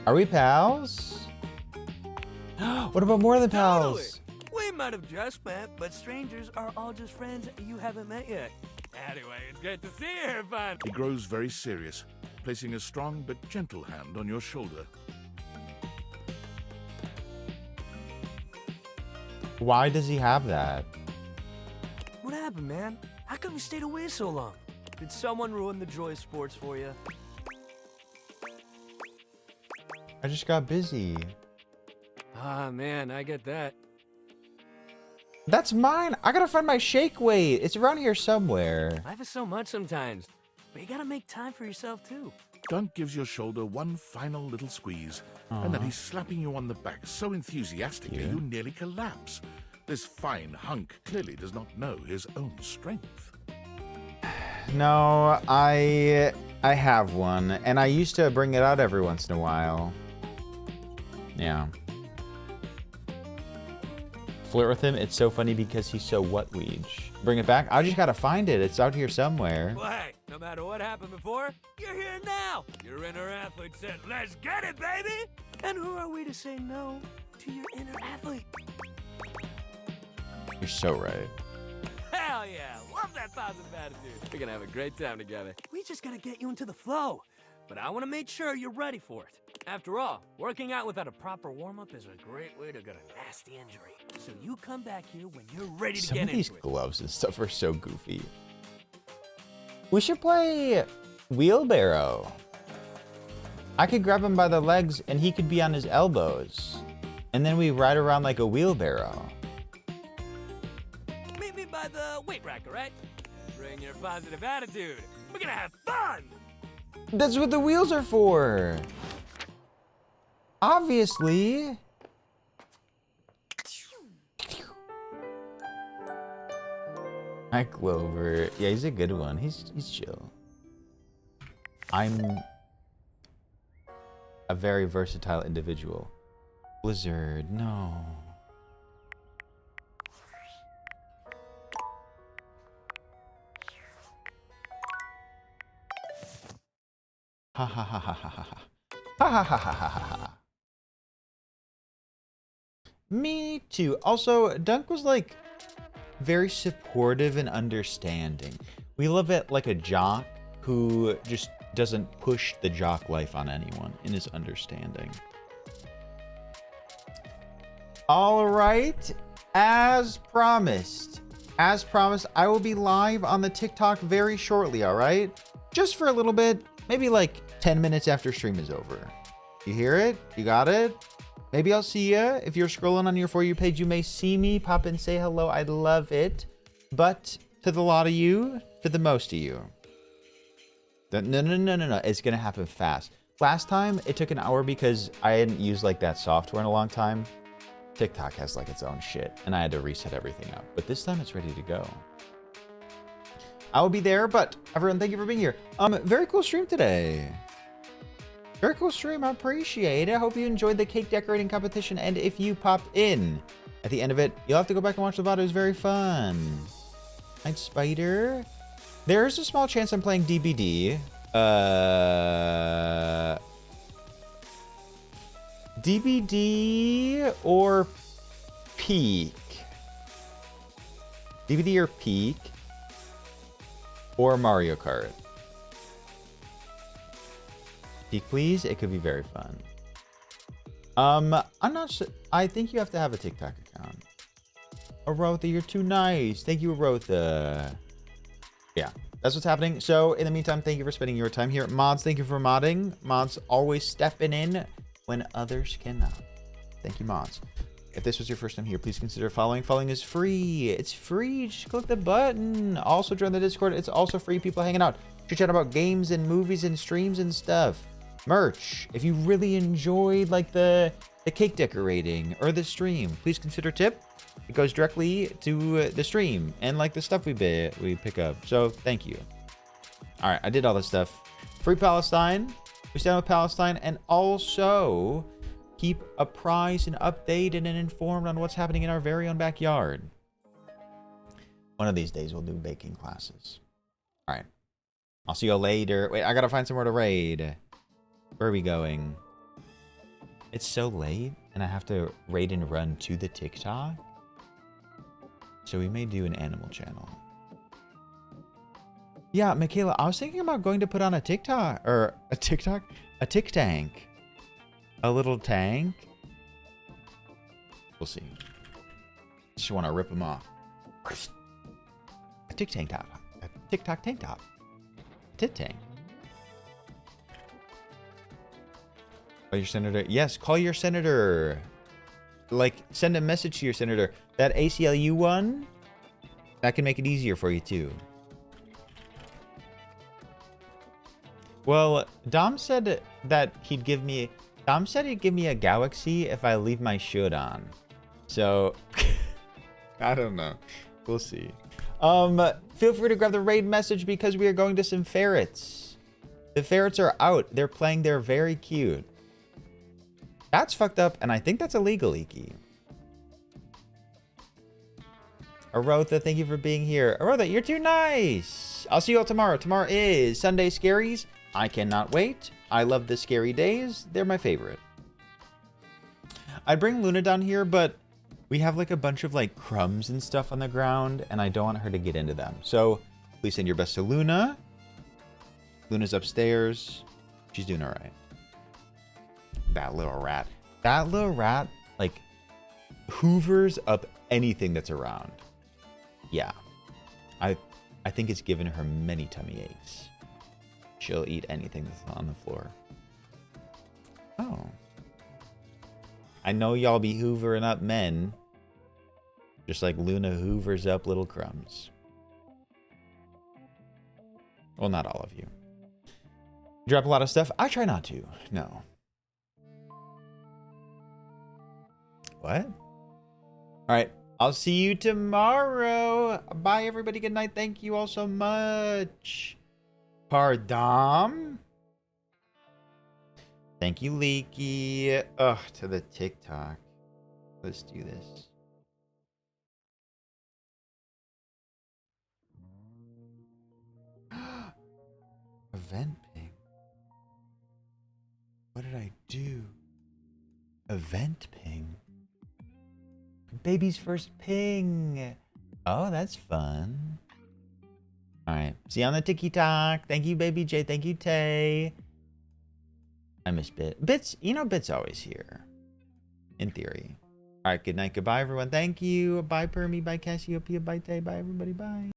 Are we pals? What about more than pals? We might have just met, but strangers are all just friends you haven't met yet. Anyway, it's great to see you here, fun. He grows very serious, placing a strong but gentle hand on your shoulder. Why does he have that? What happened, man? How come you stayed away so long? Did someone ruin the joy of sports for you? I just got busy. Ah, man, I get that. That's mine. I gotta find my shake weight. It's around here somewhere. Life is so much sometimes, but you gotta make time for yourself, too. Dunk gives your shoulder one final little squeeze, and then he's slapping you on the back so enthusiastically you nearly collapse. This fine hunk clearly does not know his own strength. No, I have one, and I used to bring it out every once in a while. Yeah. Flirt with him, it's so funny because he's so what-weege. Bring it back? I just gotta find it. It's out here somewhere. Well, hey, no matter what happened before, you're here now. Your inner athlete said, let's get it, baby! And who are we to say no to your inner athlete? You're so right. Hell yeah! Love that positive attitude. We're gonna have a great time together. We just gotta get you into the flow. But I want to make sure you're ready for it. After all, working out without a proper warm-up is a great way to get a nasty injury. So you come back here when you're ready to Some get of these into it. gloves and stuff are so goofy. We should play wheelbarrow. I could grab him by the legs and he could be on his elbows. And then we ride around like a wheelbarrow. Meet me by the weight rack, all right? Bring your positive attitude. We're gonna have fun! That's what the wheels are for. Obviously. Hi, Clover. Yeah, he's a good one. He's chill. I'm a very versatile individual. Blizzard, no. Ha ha ha ha ha ha ha. Ha ha ha ha ha ha ha. Me too. Also, Dunk was like very supportive and understanding. We love it like a jock who just doesn't push the jock life on anyone and is understanding. All right, as promised, I will be live on the TikTok very shortly, all right? Just for a little bit, maybe like 10 minutes after stream is over. You hear it? You got it? Maybe I'll see ya. If you're scrolling on your For You page, you may see me. Pop in, say hello. I'd love it. But to the lot of you, to the most of you. No. It's going to happen fast. Last time, it took an hour because I hadn't used like that software in a long time. TikTok has like its own shit, and I had to reset everything up. But this time, it's ready to go. I will be there, but everyone, thank you for being here. Very cool stream today. Very cool stream. I appreciate it. I hope you enjoyed the cake decorating competition. And if you popped in at the end of it, you'll have to go back and watch the VOD. It was very fun. Night Spider. There's a small chance I'm playing DBD. DBD or Peak. DBD or Peak. Or Mario Kart. Peek, please. It could be very fun. I'm not sure. I think you have to have a TikTok account. Arotha, you're too nice. Thank you, Arotha. Yeah, that's what's happening. So in the meantime, thank you for spending your time here. Mods, thank you for modding. Mods always stepping in when others cannot. Thank you, mods. If this was your first time here, please consider following. Following is free. It's free. Just click the button. Also join the Discord. It's also free. People hanging out. Chit chat about games and movies and streams and stuff. Merch. If you really enjoyed like the cake decorating or the stream, please consider tip. It goes directly to the stream and like the stuff we pick up. So thank you. All right, I did all this stuff. Free Palestine. We stand with Palestine, and also keep apprised and updated and informed on what's happening in our very own backyard. One of these days we'll do baking classes. All right. I'll see you later. Wait, I gotta find somewhere to raid. Where are we going? It's so late, and I have to raid and run to the TikTok. So we may do an animal channel. Yeah, Michaela, I was thinking about going to put on a TikTok, or a TikTok? A Tik Tank. A little tank. We'll see. Just want to rip them off. A Tik Tank top. A TikTok tank top. Tit tank. Call your senator. Yes, call your senator. Like, send a message to your senator. That ACLU one, that can make it easier for you too. Well, Dom said that he'd give me... Dom said he'd give me a galaxy if I leave my should on. So, I don't know. We'll see. Feel free to grab the raid message because we are going to some ferrets. The ferrets are out. They're playing. They're very cute. That's fucked up, and I think that's illegal, Iki. Arotha, thank you for being here. Arotha, you're too nice. I'll see you all tomorrow. Tomorrow is Sunday Scaries. I cannot wait. I love the scary days. They're my favorite. I'd bring Luna down here, but we have like a bunch of like crumbs and stuff on the ground, and I don't want her to get into them. So please send your best to Luna. Luna's upstairs. She's doing all right. That little rat. That little rat, like, hoovers up anything that's around. Yeah. I think it's given her many tummy aches. She'll eat anything that's on the floor. Oh. I know y'all be hoovering up men. Just like Luna hoovers up little crumbs. Well, not all of you. Drop a lot of stuff? I try not to. No. What? All right. I'll see you tomorrow. Bye, everybody. Good night. Thank you all so much. Pardon? Thank you, Leaky. Ugh, to the TikTok. Let's do this. Event ping. What did I do? Event ping. Baby's first ping. Oh, that's fun. All right. See you on the TikTok. Thank you, Baby J. Thank you, Tay. I miss Bit. Bit's, you know, Bit's always here. In theory. All right. Good night. Goodbye, everyone. Thank you. Bye, Permy. Bye, Cassiopeia. Bye, Tay. Bye, everybody. Bye.